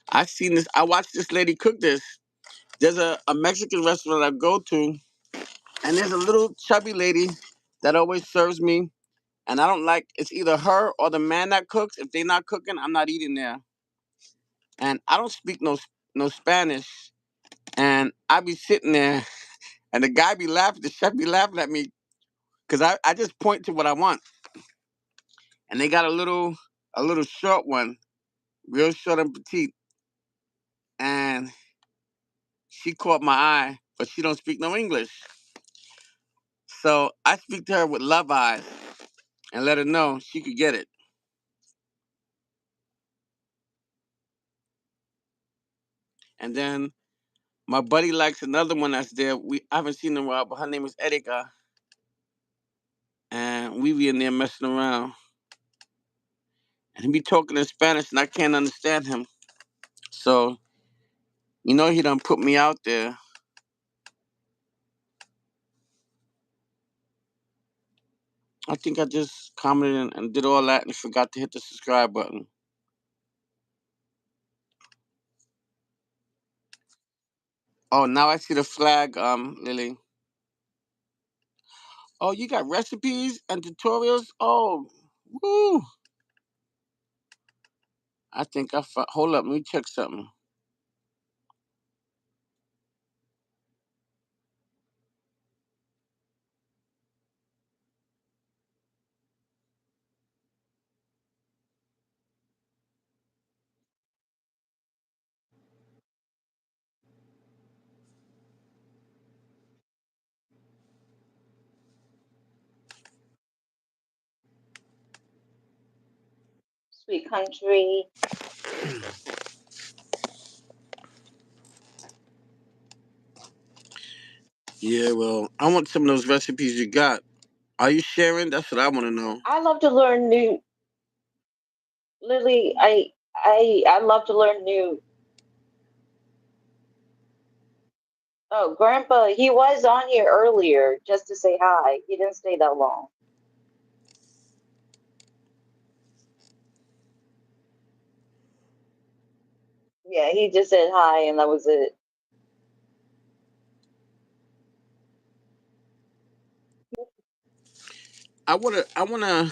[SPEAKER 2] I seen this. I watched this lady cook this. There's a Mexican restaurant I go to, and there's a little chubby lady that always serves me. And I don't like it's either her or the man that cooks. If they not cooking, I'm not eating there. And I don't speak no Spanish. And I be sitting there, and the guy be laughing. The chef be laughing at me because I just point to what I want. And they got a little short one, real short and petite. And she caught my eye, but she don't speak no English. So I speak to her with love eyes and let her know she could get it. And then my buddy likes another one that's there. I haven't seen her in a while, but her name is Erika. And we be in there messing around. And he be talking in Spanish and I can't understand him. So, he done put me out there. I think I just commented and did all that and forgot to hit the subscribe button. Oh, now I see the flag, Lily. Oh, you got recipes and tutorials? Oh, woo. I think hold up, let me check something.
[SPEAKER 1] Sweet country.
[SPEAKER 2] Yeah, well, I want some of those recipes you got. Are you sharing? That's what I want to know.
[SPEAKER 1] I love to learn new. Lily, I love to learn new. Oh, Grandpa, he was on here earlier just to say hi. He didn't stay that long. Yeah, he just said hi and that was it.
[SPEAKER 2] I wanna, I wanna,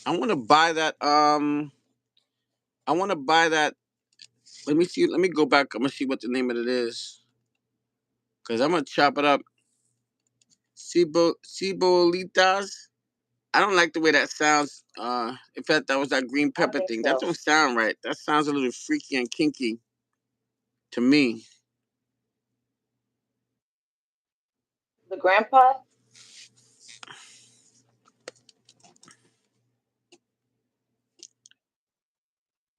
[SPEAKER 2] I wanna buy that. I wanna buy that. Let me see. Let me go back. I'm gonna see what the name of it is. Cause I'm gonna chop it up. Cibolitas. I don't like the way that sounds. In fact, that was that green
[SPEAKER 1] I
[SPEAKER 2] pepper
[SPEAKER 1] think
[SPEAKER 2] thing. That
[SPEAKER 1] so.
[SPEAKER 2] don't sound right. That sounds a little freaky and kinky to me.
[SPEAKER 1] The grandpa?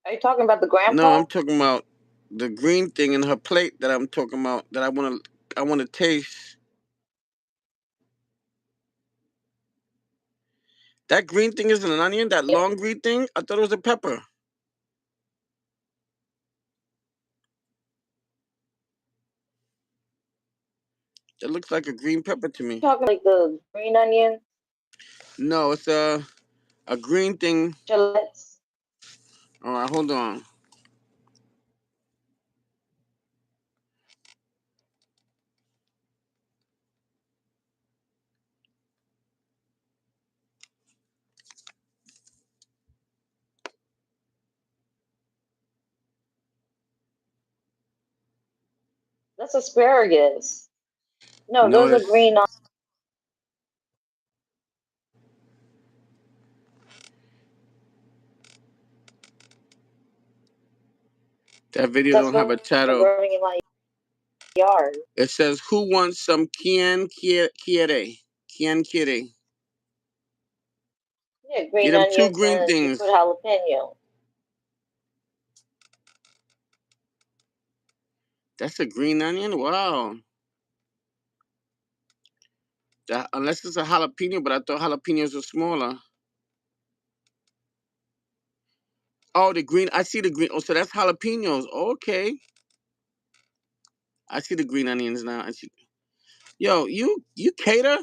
[SPEAKER 1] Are you talking about the
[SPEAKER 2] No, I'm
[SPEAKER 1] grandpa?
[SPEAKER 2] talking about the green thing in her plate that I'm talking about. That I wanna taste. That green thing isn't an onion. That
[SPEAKER 1] Yeah.
[SPEAKER 2] long green thing. I thought it was a pepper. It looks like a green pepper to me.
[SPEAKER 1] Talking like the green onion,
[SPEAKER 2] No, it's a green thing.
[SPEAKER 1] shallots.
[SPEAKER 2] All right, hold on.
[SPEAKER 1] That's asparagus. No,
[SPEAKER 2] No,
[SPEAKER 1] those are
[SPEAKER 2] it's
[SPEAKER 1] green.
[SPEAKER 2] that video
[SPEAKER 1] That's
[SPEAKER 2] don't have a
[SPEAKER 1] what I'm
[SPEAKER 2] title.
[SPEAKER 1] growing in my yard.
[SPEAKER 2] It says, "Who wants some quiere? Quien quiere?
[SPEAKER 1] Yeah,
[SPEAKER 2] Get
[SPEAKER 1] green
[SPEAKER 2] them two
[SPEAKER 1] onions
[SPEAKER 2] green
[SPEAKER 1] and you put
[SPEAKER 2] things."
[SPEAKER 1] jalapeno.
[SPEAKER 2] That's a green onion. Wow. That, unless it's a jalapeno, but I thought jalapenos were smaller. Oh, the green. I see the green. Oh, so that's jalapenos. Okay. I see the green onions now. I see. Yo, you cater?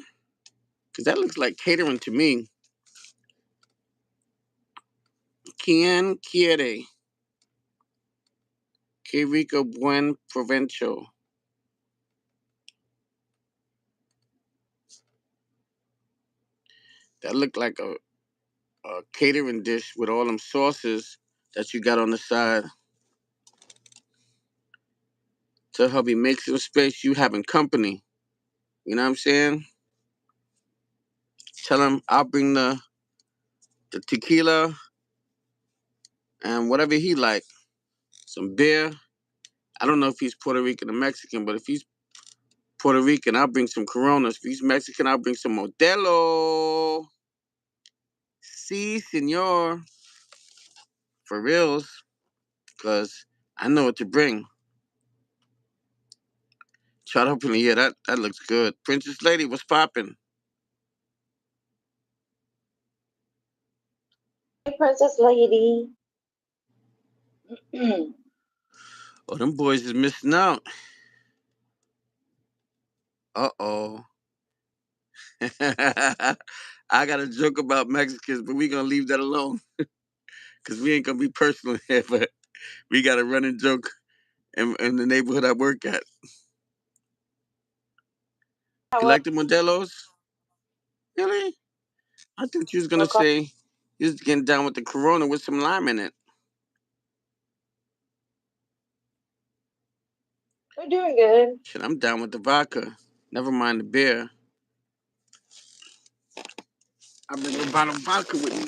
[SPEAKER 2] Cause that looks like catering to me. Quien quiere? Que rico buen provecho. That looked like a catering dish with all them sauces that you got on the side. Tell hubby, make some space. You having company. You know what I'm saying? Tell him I'll bring the tequila and whatever he like. Some beer. I don't know if he's Puerto Rican or Mexican, but if he's Puerto Rican, I'll bring some Coronas. If he's Mexican, I'll bring some Modelo. Si, senor. For reals. Because I know what to bring. Try to open it. Yeah, that looks good. Princess Lady, what's popping?
[SPEAKER 1] Hey, Princess Lady.
[SPEAKER 2] Oh, them boys is missing out. Uh-oh. I got a joke about Mexicans, but we gonna leave that alone. Because we ain't gonna be personal here, but we got a running joke in the neighborhood I work at. You
[SPEAKER 1] How
[SPEAKER 2] like the Modelos? Really? I thought you was gonna
[SPEAKER 1] are
[SPEAKER 2] say you was getting down with the Corona with some lime in it.
[SPEAKER 1] we're doing good.
[SPEAKER 2] Shit, I'm down with the vodka. Never mind the beer. I bring a bottle of vodka with me.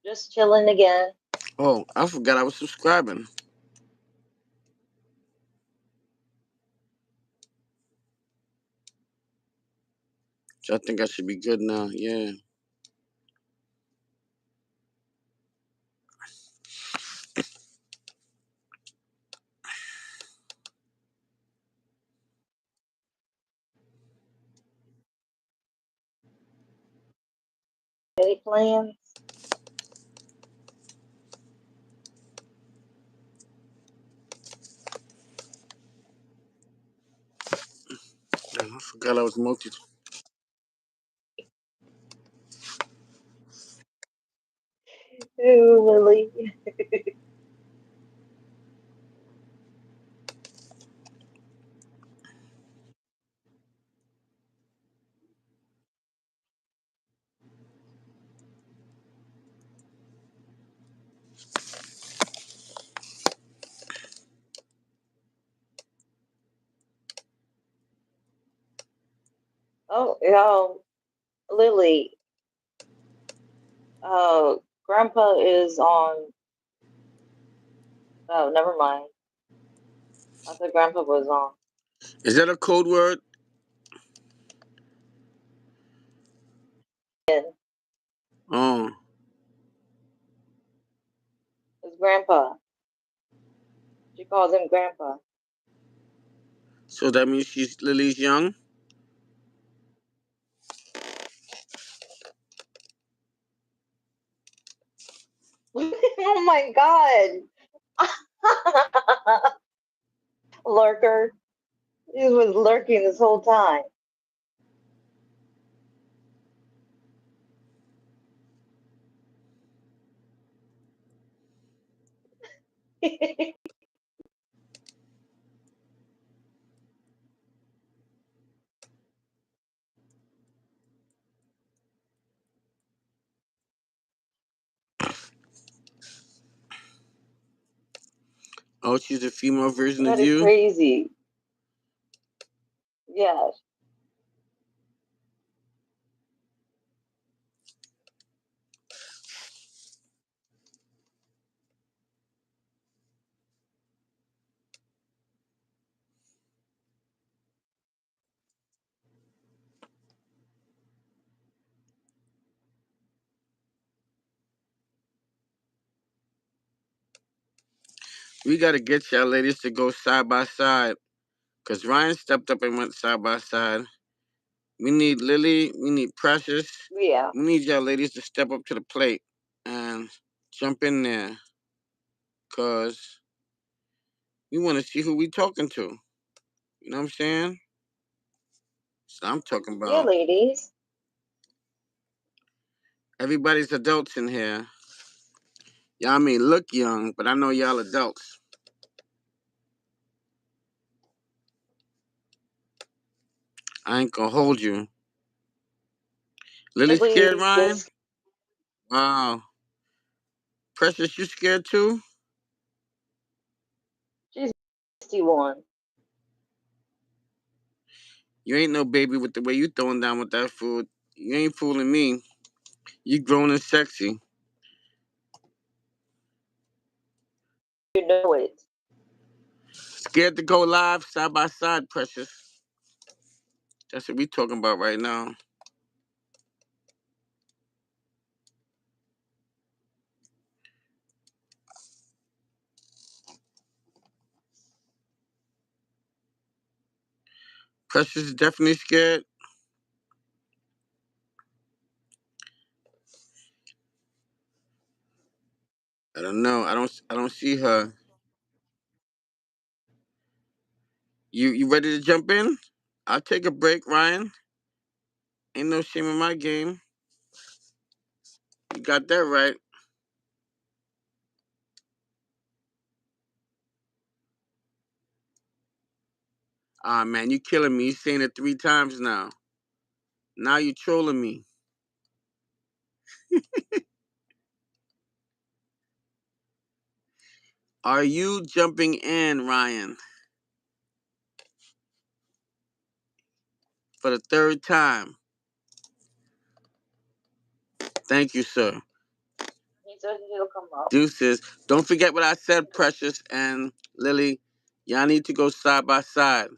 [SPEAKER 1] Just chilling again.
[SPEAKER 2] Oh, I forgot I was subscribing. So I think I should be good now. Yeah.
[SPEAKER 1] Any plans?
[SPEAKER 2] Damn, I forgot I was multi.
[SPEAKER 1] Ooh, Lily. Oh, yeah, Lily. Uh, Grandpa is on. Oh, never mind. I thought Grandpa was on.
[SPEAKER 2] Is that a code word?
[SPEAKER 1] And
[SPEAKER 2] Oh,
[SPEAKER 1] it's Grandpa. She calls him Grandpa.
[SPEAKER 2] so that means she's Lily's young?
[SPEAKER 1] Oh my God. Lurker. He was lurking this whole time.
[SPEAKER 2] Oh, she's a female version of
[SPEAKER 1] That is
[SPEAKER 2] you.
[SPEAKER 1] crazy. Yes.
[SPEAKER 2] We gotta get y'all ladies to go side by side. Cause Ryan stepped up and went side by side. We need Lily. We need Precious.
[SPEAKER 1] Yeah.
[SPEAKER 2] We need y'all ladies to step up to the plate and jump in there. Cause we want to see who we talking to. You know what I'm saying? So I'm talking
[SPEAKER 1] Yeah,
[SPEAKER 2] about
[SPEAKER 1] ladies.
[SPEAKER 2] everybody's adults in here. Y'all may look young, but I know y'all adults. I ain't gonna hold you. Lily scared,
[SPEAKER 1] Lily's
[SPEAKER 2] Ryan?
[SPEAKER 1] just
[SPEAKER 2] Wow. Precious, you scared too?
[SPEAKER 1] she's 61.
[SPEAKER 2] You ain't no baby with the way you throwing down with that food. You ain't fooling me. You grown and sexy.
[SPEAKER 1] You know it.
[SPEAKER 2] Scared to go live side by side, Precious. That's what we talking about right now. Precious is definitely scared. I don't know. I don't see her. You ready to jump in? I'll take a break, Ryan. Ain't no shame in my game. You got that right. Ah man, you killing me. You saying it 3 times now. Now you trolling me. Are you jumping in, Ryan? For the 3rd time. Thank you, sir.
[SPEAKER 1] He said he'll come up.
[SPEAKER 2] Deuces. Don't forget what I said, Precious and Lily. Y'all need to go side by side.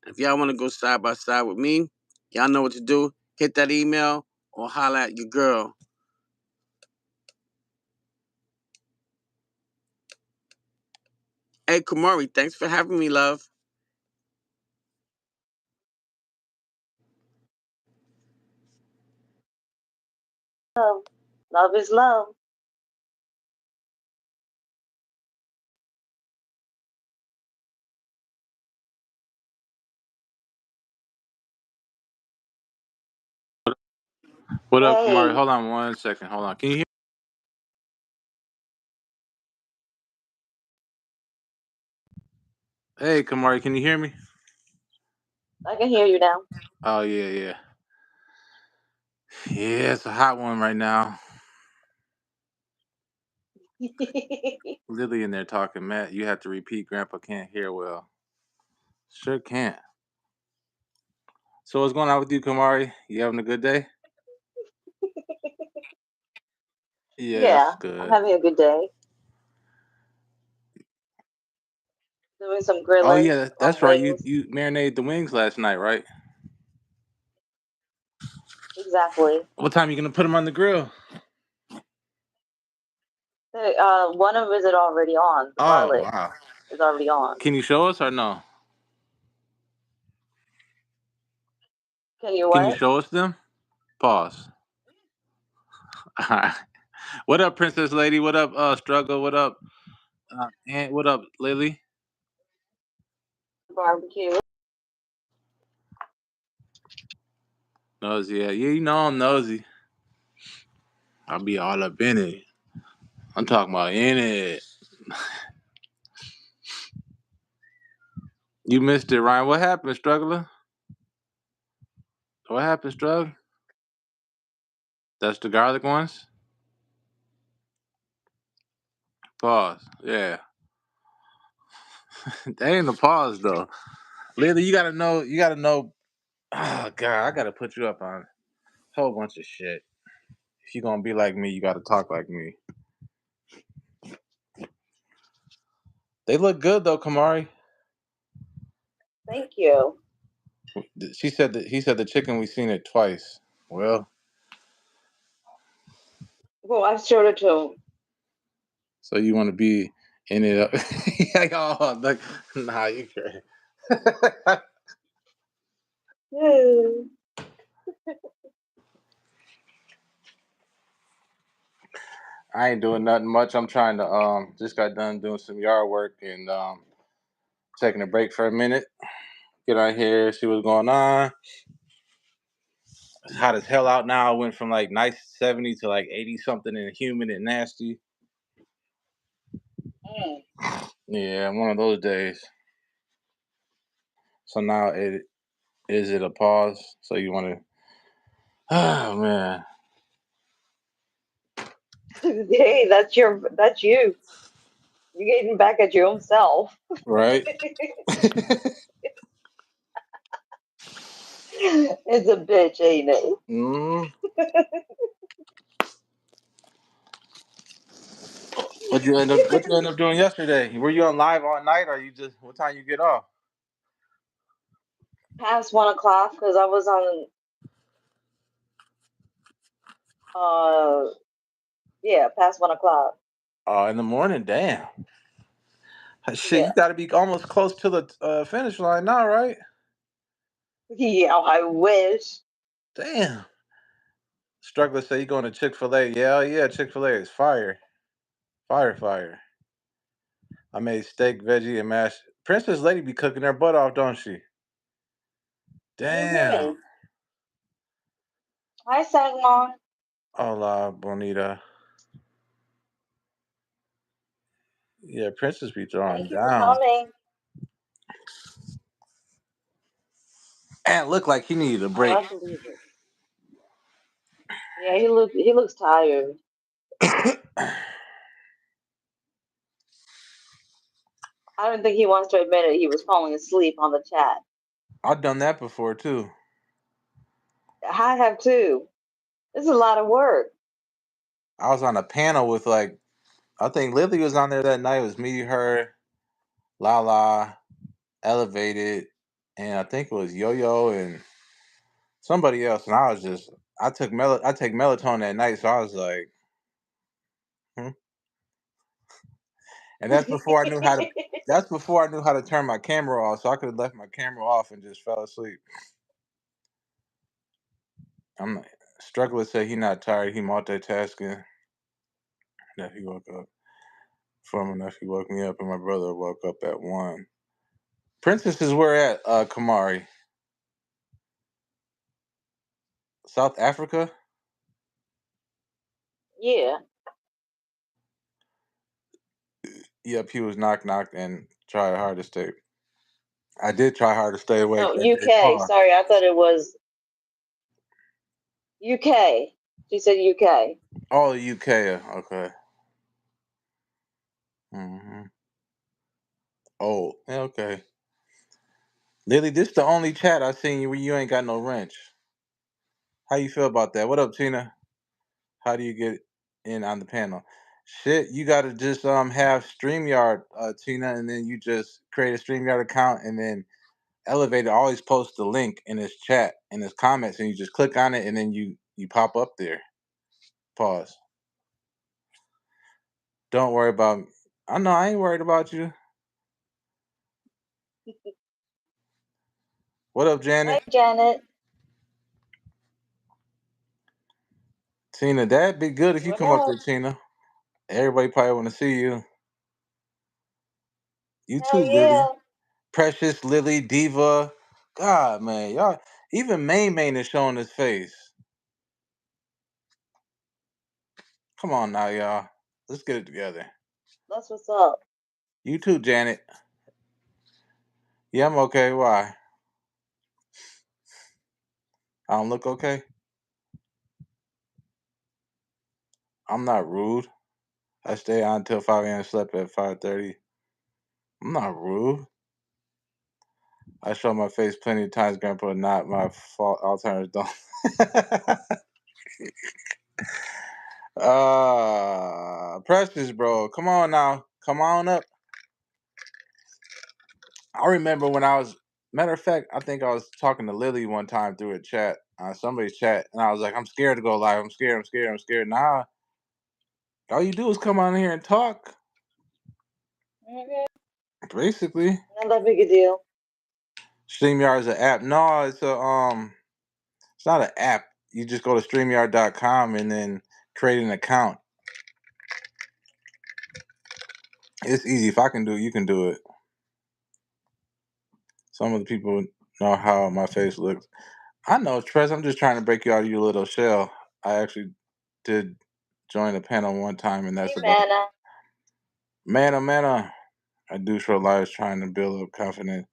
[SPEAKER 2] If y'all want to go side by side with me, y'all know what to do. Hit that email or holla at your girl. Hey, Kumari, thanks for having me, love.
[SPEAKER 1] Love. Love is love.
[SPEAKER 3] What up, Kamari?
[SPEAKER 1] Hey,
[SPEAKER 3] Hold on 1 second. Hold on. Can you hear? Hey, Kamari, can you hear me?
[SPEAKER 1] I can hear you now.
[SPEAKER 3] Oh yeah, yeah, yeah. It's a hot one right now. Lily in there talking. Matt, you have to repeat. Grandpa can't hear well. Sure can't. So what's going on with you, Kamari? You having a good day? Yeah, that's
[SPEAKER 1] Yeah, I'm
[SPEAKER 3] good.
[SPEAKER 1] having a good day. Doing some
[SPEAKER 3] Oh
[SPEAKER 1] grilling
[SPEAKER 3] yeah,
[SPEAKER 1] on
[SPEAKER 3] that's right. You
[SPEAKER 1] wings.
[SPEAKER 3] you marinated the wings last night, right?
[SPEAKER 1] Exactly.
[SPEAKER 3] What time you gonna put them on the grill?
[SPEAKER 1] One of them is already on. The
[SPEAKER 3] Oh
[SPEAKER 1] garlic
[SPEAKER 3] wow.
[SPEAKER 1] is already on.
[SPEAKER 3] Can you show us or no?
[SPEAKER 1] Can you
[SPEAKER 3] Can you
[SPEAKER 1] what?
[SPEAKER 3] show us them? Pause. All right. What up, Princess Lady? What up, Struggle? What up, Aunt? What up, Lily?
[SPEAKER 1] Barbecue.
[SPEAKER 3] Nosy, yeah. Yeah, you know I'm nosy. I'll be all up in it. I'm talking about in it. You missed it, Ryan. What happened, Struggler? What happened, Struggle? That's the garlic ones? Pause. Yeah. That ain't a pause though. Lily, you gotta know. You gotta know. Oh God, I gotta put you up on a whole bunch of shit. If you gonna be like me, you gotta talk like me. They look good though, Kamari.
[SPEAKER 1] Thank you.
[SPEAKER 3] She said that he said the chicken we seen it twice. Well,
[SPEAKER 1] Well, I showed it to him.
[SPEAKER 3] so you want to be in it? Yeah, oh, like, nah, you crazy. I ain't doing nothing much. I'm trying to just got done doing some yard work and taking a break for a minute. Get out here, see what's going on. It's hot as hell out now. I went from like nice 70 to like 80 something and humid and nasty.
[SPEAKER 1] Mm.
[SPEAKER 3] Yeah, one of those days. So now it is it a pause? So you want to? Oh man,
[SPEAKER 1] Hey, that's you. You're getting back at your own self.
[SPEAKER 3] right?
[SPEAKER 1] It's a bitch, ain't it?
[SPEAKER 3] mm. What you end up doing yesterday? Were you on live all night, or you just what time you get off?
[SPEAKER 1] Past 1 o'clock because I was on. Yeah, past 1 o'clock.
[SPEAKER 3] Oh, in the morning. Damn. Shit,
[SPEAKER 1] Yeah,
[SPEAKER 3] you got to be almost close to the finish line now, right?
[SPEAKER 1] yeah. I wish.
[SPEAKER 3] Damn. Struggler say you going to Chick-fil-A. Yeah, yeah, Chick-fil-A is fire. Fire, fire. I made steak, veggie, and mashed. Princess Lady be cooking her butt off, don't she? Damn.
[SPEAKER 1] Mm-hmm. Hi, Sagmon.
[SPEAKER 3] Hola, bonita. Yeah, Princess be throwing
[SPEAKER 1] Thank you for
[SPEAKER 3] down.
[SPEAKER 1] coming.
[SPEAKER 3] And look like he needed a
[SPEAKER 1] Oh,
[SPEAKER 3] break.
[SPEAKER 1] I believe it. Yeah, he looks tired. I don't think he wants to admit it. He was falling asleep on the chat.
[SPEAKER 3] I've done that before too.
[SPEAKER 1] I have too. This is a lot of work.
[SPEAKER 3] I was on a panel with like I think Lily was on there that night. It was me, her, Lala, Elevated, and I think it was Yo Yo and somebody else. And I was just I take melatonin at night, so I was like, hmm. And that's before I knew how to turn my camera off. So I could have left my camera off and just fell asleep. I'm like, Struggler said he not tired. He multitasking. Nephew woke up. Former nephew woke me up, and my brother woke up at 1. Princess is where at, Kamari? South Africa?
[SPEAKER 1] Yeah.
[SPEAKER 3] Yep, he was knocked and tried hard to stay. I did try hard to stay awake
[SPEAKER 1] No,
[SPEAKER 3] that day.
[SPEAKER 1] UK.
[SPEAKER 3] Pause.
[SPEAKER 1] Sorry, I thought it was UK. She said UK.
[SPEAKER 3] Oh, the UK. Okay. hmm Oh, yeah, okay. Lily, this the only chat I seen you where you ain't got no wrench. How you feel about that? What up, Tina? How do you get in on the panel? Shit, you gotta just have StreamYard, Tina, and then you just create a StreamYard account and then Elevator always posts the link in his chat in his comments and you just click on it and then you pop up there. Pause. Don't worry about I know I ain't worried about you. What up,
[SPEAKER 1] Hey,
[SPEAKER 3] Janet?
[SPEAKER 1] Janet.
[SPEAKER 3] Tina, that'd be good if you
[SPEAKER 1] What
[SPEAKER 3] come up
[SPEAKER 1] up?
[SPEAKER 3] there, Tina. Everybody probably wanna see you. You
[SPEAKER 1] Hell
[SPEAKER 3] too, Lily.
[SPEAKER 1] yeah.
[SPEAKER 3] Precious, Lily, Diva. God, man, y'all. Even Main is showing his face. Come on now, y'all. Let's get it together.
[SPEAKER 1] That's what's up.
[SPEAKER 3] You too, Janet. Yeah, I'm okay. Why? I don't look okay. I'm not rude. I stay on until 5 a.m. Slept at 5:30. I'm not rude. I show my face plenty of times, Grandpa. Not my fault. Alzheimer's don't. Precious, bro. Come on now. Come on up. I remember when I was. Matter of fact, I think I was talking to Lily one time through a chat, somebody's chat, and I was like, "I'm scared to go live. I'm scared. I'm scared. I'm scared." Nah, all you do is come on here and talk.
[SPEAKER 1] Mhm.
[SPEAKER 3] Basically,
[SPEAKER 1] Not that big a deal.
[SPEAKER 3] StreamYard is an app. No, it's not an app. You just go to StreamYard.com and then create an account. It's easy. If I can do it, you can do it. Some of the people know how my face looks. I know, Trez. I'm just trying to break you out of your little shell. I actually did join a panel one time, and
[SPEAKER 1] Hey,
[SPEAKER 3] that's about
[SPEAKER 1] Manna.
[SPEAKER 3] manna. I do show lives trying to build up confidence.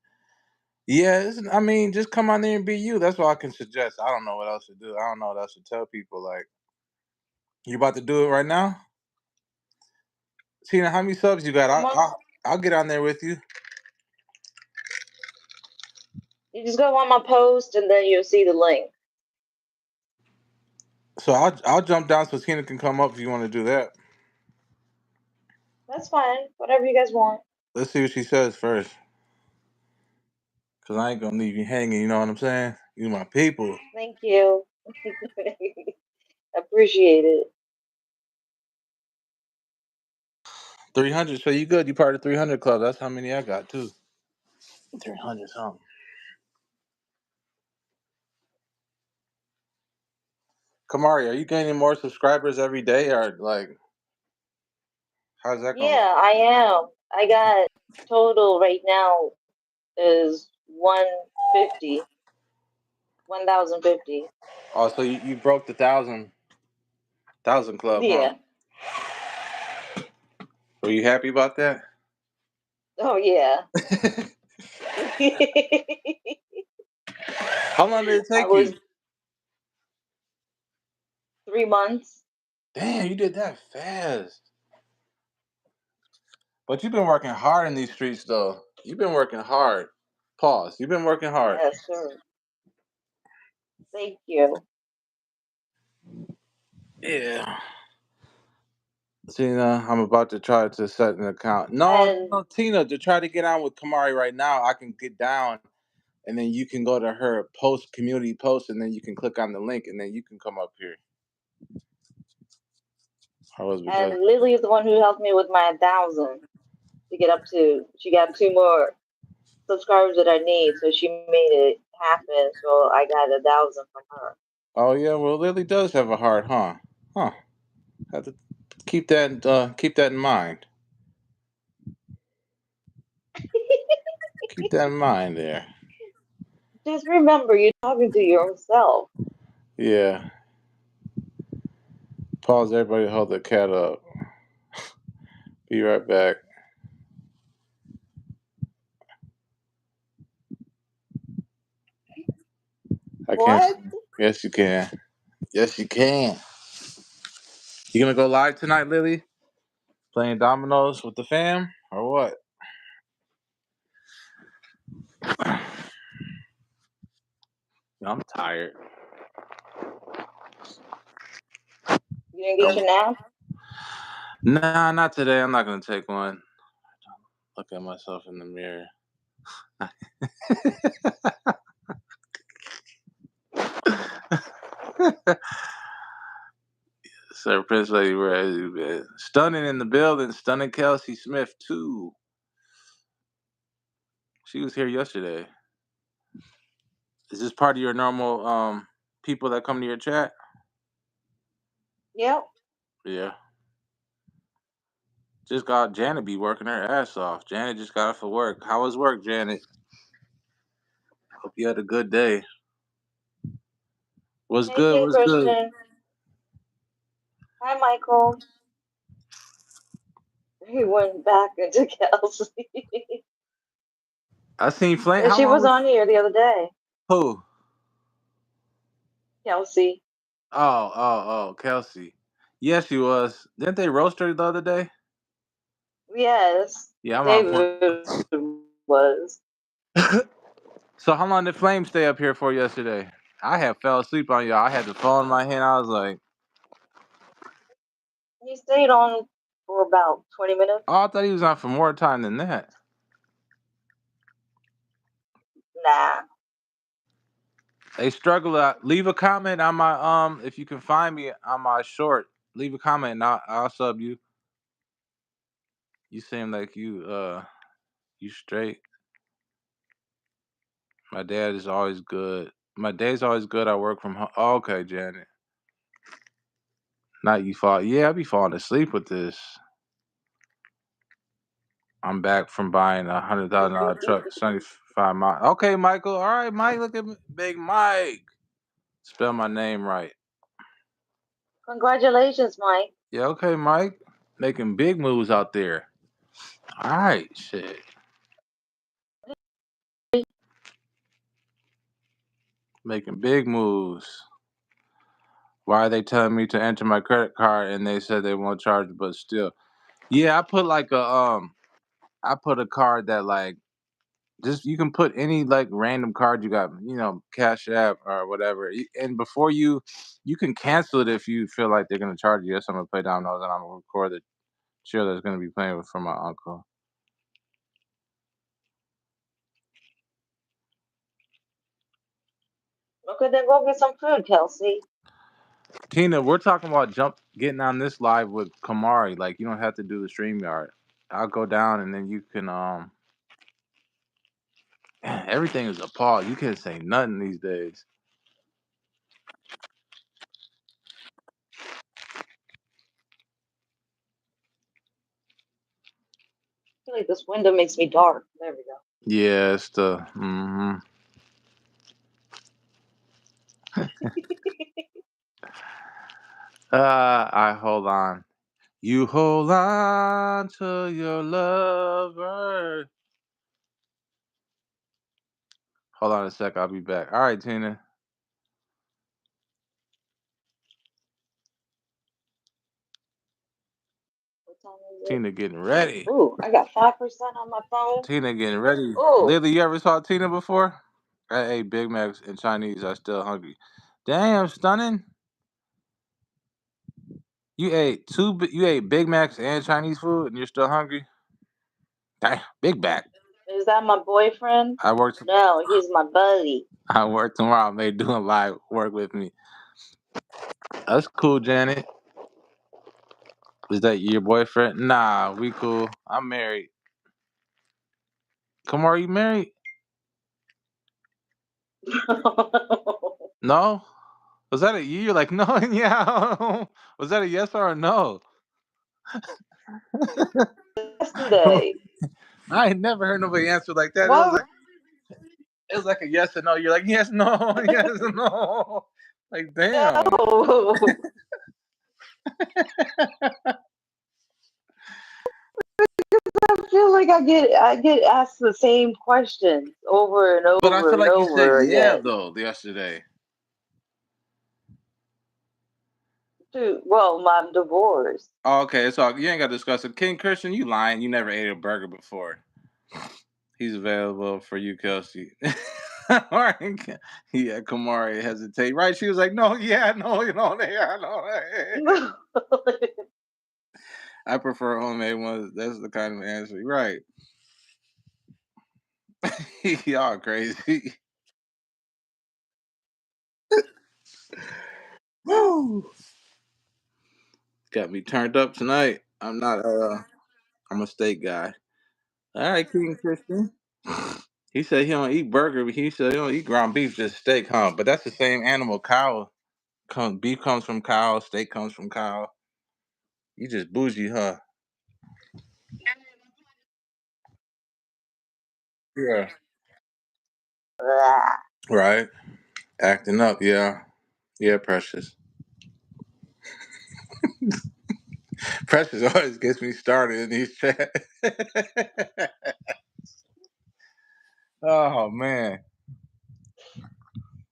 [SPEAKER 3] Yeah, I mean, just come on there and be you. That's what I can suggest. I don't know what else to do. I don't know what else to tell people. Like, you about to do it right now? Tina, how many subs you got?
[SPEAKER 1] Come on.
[SPEAKER 3] I'll get on there with you.
[SPEAKER 1] You just go on my post and then you'll see the link.
[SPEAKER 3] So I'll jump down so Tina can come up if you want to do that.
[SPEAKER 1] That's fine. Whatever you guys want.
[SPEAKER 3] Let's see what she says first. Cause I ain't gonna leave you hanging, you know what I'm saying? You my people.
[SPEAKER 1] Thank you. Appreciate it.
[SPEAKER 3] 300, so you good. You part of 300 club. That's how many I got too. 300 something. Kamari, are you gaining more subscribers every day or like how's that going?
[SPEAKER 1] Yeah, I am. I got total right now is 150. 1050.
[SPEAKER 3] Oh, so you broke the thousand club, huh?
[SPEAKER 1] Yeah.
[SPEAKER 3] Were you happy about that?
[SPEAKER 1] Oh yeah.
[SPEAKER 3] How long did it
[SPEAKER 1] I
[SPEAKER 3] take
[SPEAKER 1] was
[SPEAKER 3] you?
[SPEAKER 1] 3 months.
[SPEAKER 3] Damn, you did that fast. But you've been working hard in these streets, though. You've been working hard. Pause. You've been working hard.
[SPEAKER 1] Yes, sir. Thank you.
[SPEAKER 3] Yeah. Tina, I'm about to try to set an account. No,
[SPEAKER 1] And
[SPEAKER 3] no, Tina, to try to get on with Kamari right now, I can get down and then you can go to her post, community post, and then you can click on the link and then you can come up here. How was because
[SPEAKER 1] and Lily is the one who helped me with my 1,000 to get up to. She got 2 more subscribers that I need, so she made it happen. So I got 1,000 from her.
[SPEAKER 3] oh yeah, well Lily does have a heart, huh? Huh. Have to keep that in mind. Keep that in mind there.
[SPEAKER 1] Just remember, you're talking to yourself.
[SPEAKER 3] Yeah. Pause, everybody hold the cat up. Be right back. I can't.
[SPEAKER 1] What?
[SPEAKER 3] Yes, you can. Yes, you can. You gonna go live tonight, Lily? Playing dominoes with the fam, or what? I'm tired.
[SPEAKER 1] You didn't get your nap?
[SPEAKER 3] Nah, not today. I'm not gonna take one. Look at myself in the mirror. Sir Prince Lady, where have you been? Stunning in the building. Stunning Kelsey Smith too. She was here yesterday. Is this part of your normal people that come to your chat?
[SPEAKER 1] Yep.
[SPEAKER 3] Yeah. Just got Janet be working her ass off. Janet just got off of work. How was work, Janet? Hope you had a good day. Was
[SPEAKER 1] Hey,
[SPEAKER 3] good,
[SPEAKER 1] King
[SPEAKER 3] was good.
[SPEAKER 1] Christian. Hi, Michael. He went back into Kelsey.
[SPEAKER 3] I seen Flame.
[SPEAKER 1] But
[SPEAKER 3] How
[SPEAKER 1] she
[SPEAKER 3] long
[SPEAKER 1] was
[SPEAKER 3] was
[SPEAKER 1] on here the other day.
[SPEAKER 3] who?
[SPEAKER 1] Kelsey.
[SPEAKER 3] Oh, Kelsey. Yes, she was. Didn't they roast her the other day?
[SPEAKER 1] Yes.
[SPEAKER 3] Yeah, I'm on point.
[SPEAKER 1] David was.
[SPEAKER 3] So how long did Flame stay up here for yesterday? I had fell asleep on y'all. I had the phone in my hand. I was like,
[SPEAKER 1] He stayed on for about 20 minutes.
[SPEAKER 3] oh, I thought he was on for more time than that.
[SPEAKER 1] Nah.
[SPEAKER 3] They struggle. Leave a comment on my if you can find me on my short. Leave a comment and I'll sub you. You seem like you straight. My dad is always good. My day's always good. I work from home. Oh, okay, Janet. Not you fall. Yeah, I be falling asleep with this. I'm back from buying $100,000 truck, 75 miles. Okay, Michael. All right, Mike. Look at me. Big Mike. Spell my name right.
[SPEAKER 1] Congratulations, Mike.
[SPEAKER 3] Yeah, okay, Mike. Making big moves out there. All right, shit. Making big moves. Why are they telling me to enter my credit card and they said they won't charge, but still? Yeah, I put like I put a card that like just you can put any like random card you got, Cash App or whatever. And before you can cancel it if you feel like they're gonna charge you. Yes, I'm gonna play dominoes and I'm gonna record the show that's gonna be playing with from my uncle.
[SPEAKER 1] Okay, then go get some food, Kelsey.
[SPEAKER 3] Tina, we're talking about getting on this live with Kumari. Like you don't have to do the StreamYard. I'll go down and then you can everything is a pause. You can't say nothing these days.
[SPEAKER 1] I feel like this window makes me dark. There we go.
[SPEAKER 3] Yeah, it's the mm-hmm. I hold on. You hold on to your lover. Hold on a sec. I'll be back. All right, Tina.
[SPEAKER 1] What time is it?
[SPEAKER 3] Tina getting ready.
[SPEAKER 1] Ooh, I got 5% on my phone.
[SPEAKER 3] Tina getting ready.
[SPEAKER 1] Ooh.
[SPEAKER 3] Lily, you ever saw Tina before? I ate Big Macs and Chinese. I still hungry. Damn, stunning. You ate Big Macs and Chinese food, and you're still hungry. Damn, big back.
[SPEAKER 1] Is that my boyfriend?
[SPEAKER 3] I work.
[SPEAKER 1] No, he's my buddy.
[SPEAKER 3] I work tomorrow. May doing live work with me. That's cool, Janet. Is that your boyfriend? Nah, we cool. I'm married. Come on, are you married? No? Was that a you? You're like, no, yeah. Was that a yes or a no?
[SPEAKER 1] Yesterday.
[SPEAKER 3] I ain't never heard nobody answer like that.
[SPEAKER 1] Why would
[SPEAKER 3] It was like a yes or no. You're like, yes, no, yes, no. Like, damn.
[SPEAKER 1] no? I feel like I get asked the same questions over and
[SPEAKER 3] But I
[SPEAKER 1] over
[SPEAKER 3] feel
[SPEAKER 1] and
[SPEAKER 3] like you said
[SPEAKER 1] over
[SPEAKER 3] yeah
[SPEAKER 1] again.
[SPEAKER 3] though yesterday.
[SPEAKER 1] Dude, well, I'm divorced.
[SPEAKER 3] Oh, okay, it's all you ain't got to discuss it. King Christian, you lying. You never ate a burger before. He's available for you, Kelsey. Yeah, Kamari hesitate. Right? She was like, no, yeah, no, yeah, no. I prefer homemade ones. That's the kind of answer. Right. Y'all crazy. Woo! Got me turned up tonight. I'm not I'm a steak guy. All right, King Christian. He said he don't eat burger, but he said he don't eat ground beef, just steak, huh? But that's the same animal. Beef comes from cow, steak comes from cow. You just bougie, huh? Yeah. Right. Acting up, yeah. Yeah, Precious. Precious always gets me started in these chats. Oh man.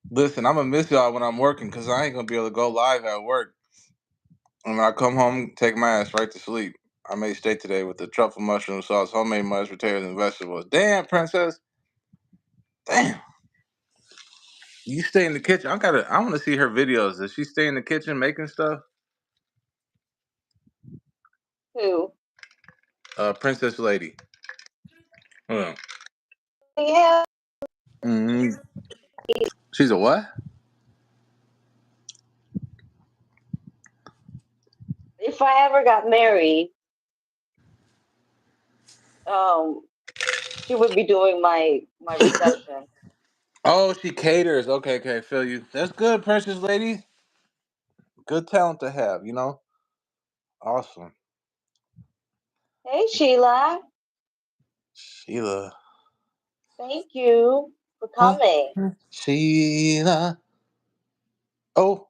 [SPEAKER 3] Listen, I'm gonna miss y'all when I'm working because I ain't gonna be able to go live at work. And when I come home, take my ass right to sleep. I made steak today with the truffle mushroom sauce, homemade mashed potatoes, and vegetables. Damn, princess. Damn. You stay in the kitchen. I want to see her videos. Does she stay in the kitchen making stuff?
[SPEAKER 1] Who?
[SPEAKER 3] Princess lady. Hold on.
[SPEAKER 1] Yeah.
[SPEAKER 3] Mhm. She's a what?
[SPEAKER 1] If I ever got married, um, she would be doing my reception.
[SPEAKER 3] Oh, she caters. Okay, okay, feel you. That's good, princess lady. Good talent to have, you know? Awesome.
[SPEAKER 1] Hey, Sheila.
[SPEAKER 3] Sheila.
[SPEAKER 1] Thank you for
[SPEAKER 3] Huh?
[SPEAKER 1] coming.
[SPEAKER 3] Sheila. Oh,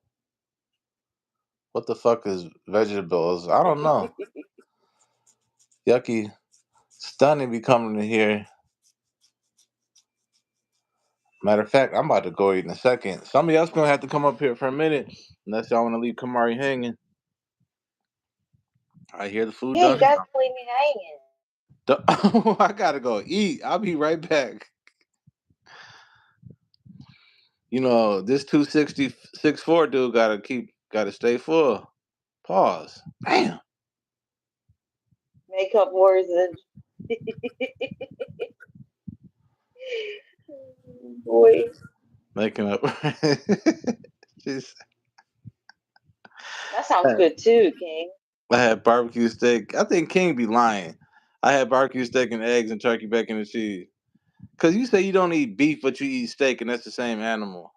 [SPEAKER 3] what the fuck is vegetables? I don't know. Yucky. Stunning be coming in here. Matter of fact, I'm about to go eat in a second. Somebody else gonna have to come up here for a minute. Unless y'all wanna leave Kumari hanging. I hear the food
[SPEAKER 1] Yeah, you
[SPEAKER 3] done
[SPEAKER 1] guys
[SPEAKER 3] now.
[SPEAKER 1] leave me hanging.
[SPEAKER 3] I gotta go eat. I'll be right back. You know, this 266.4 dude gotta stay full. Pause. Damn.
[SPEAKER 1] Make up words and boy,
[SPEAKER 3] Making up. Jeez.
[SPEAKER 1] that sounds good too, King.
[SPEAKER 3] I had barbecue steak. I think King be lying. I had barbecue steak and eggs and turkey bacon and cheese. Cause you say you don't eat beef, but you eat steak, and that's the same animal.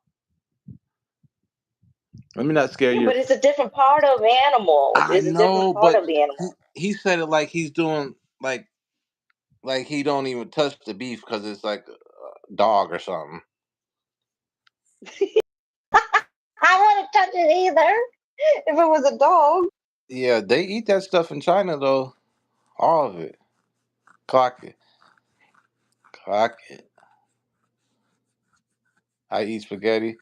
[SPEAKER 3] Let me not scare
[SPEAKER 1] Yeah,
[SPEAKER 3] you.
[SPEAKER 1] but it's a different part of animal.
[SPEAKER 3] I
[SPEAKER 1] It's a different
[SPEAKER 3] know,
[SPEAKER 1] part
[SPEAKER 3] but
[SPEAKER 1] of the animal.
[SPEAKER 3] he said it like he's doing like he don't even touch the beef because it's like a dog or something.
[SPEAKER 1] I wouldn't touch it either if it was a dog.
[SPEAKER 3] Yeah, they eat that stuff in China though. All of it. Clock it. Clock it. I eat spaghetti.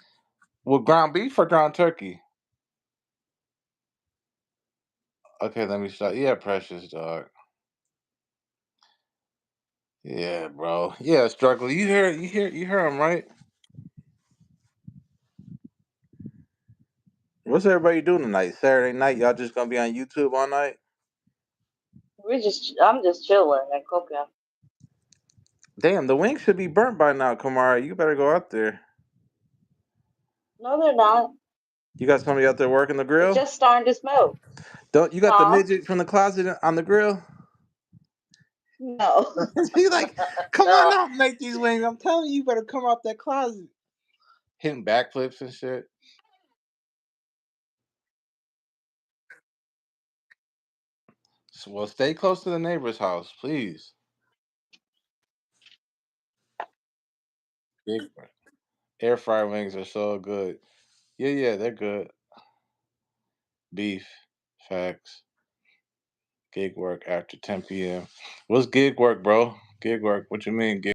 [SPEAKER 3] With ground beef or ground turkey? Okay, let me start. Yeah, precious dog. Yeah, bro. Yeah, struggle. You hear him, right? What's everybody doing tonight? Saturday night, y'all just gonna be on YouTube all night?
[SPEAKER 1] I'm just chilling and cooking.
[SPEAKER 3] Damn, the wings should be burnt by now, Kamara. You better go out there.
[SPEAKER 1] No, they're not.
[SPEAKER 3] You got somebody out there working the
[SPEAKER 1] It's
[SPEAKER 3] grill?
[SPEAKER 1] just starting to smoke.
[SPEAKER 3] Don't you got the
[SPEAKER 1] Huh?
[SPEAKER 3] midget from the closet on the grill?
[SPEAKER 1] No.
[SPEAKER 3] She's like, come on
[SPEAKER 1] No.
[SPEAKER 3] out, and make these wings. I'm telling you, you better come out that closet. Hitting backflips and shit. Well, stay close to the neighbor's house, please. Big air fryer wings are so good. Yeah, yeah, they're good. Beef, facts. Gig work after 10 p.m. What's gig work, bro? Gig work. What you mean, gig?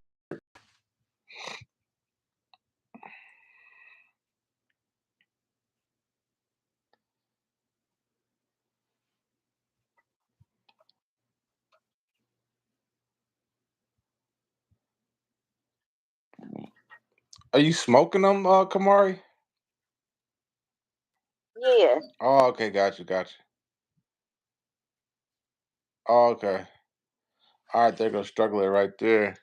[SPEAKER 3] Are you smoking them, Kamari?
[SPEAKER 1] Yeah.
[SPEAKER 3] Oh, okay, got you, got you. Oh, okay. All right, there goes struggler right there.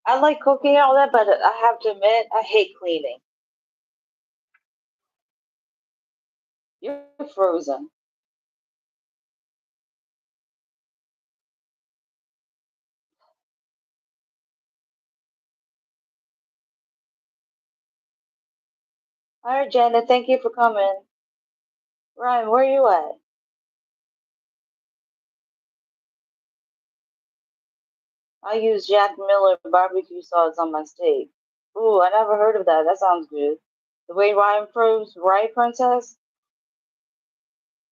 [SPEAKER 1] I like cooking and all that, but I have to admit, I hate cleaning. You're frozen. All right, Janet, thank you for coming. Ryan, where are you at? I use Jack Miller barbecue sauce on my steak. Ooh, I never heard of that. That sounds good. The way Ryan froze, right, Princess?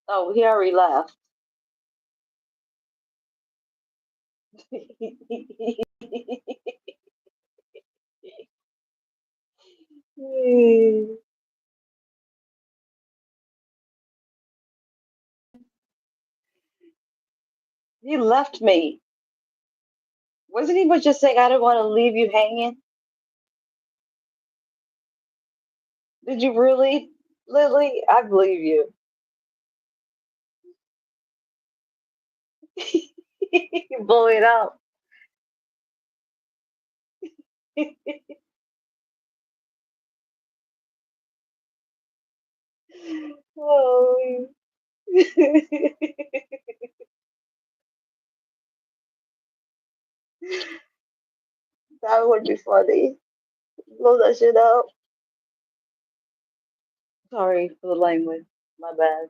[SPEAKER 1] Oh, he already left. He left me. Wasn't he but just saying I didn't want to leave you hanging? Did you really, Lily? I believe you. You blew it up. Oh. That would be funny. Blow that shit up. Sorry for the language. My bad.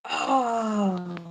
[SPEAKER 1] Oh.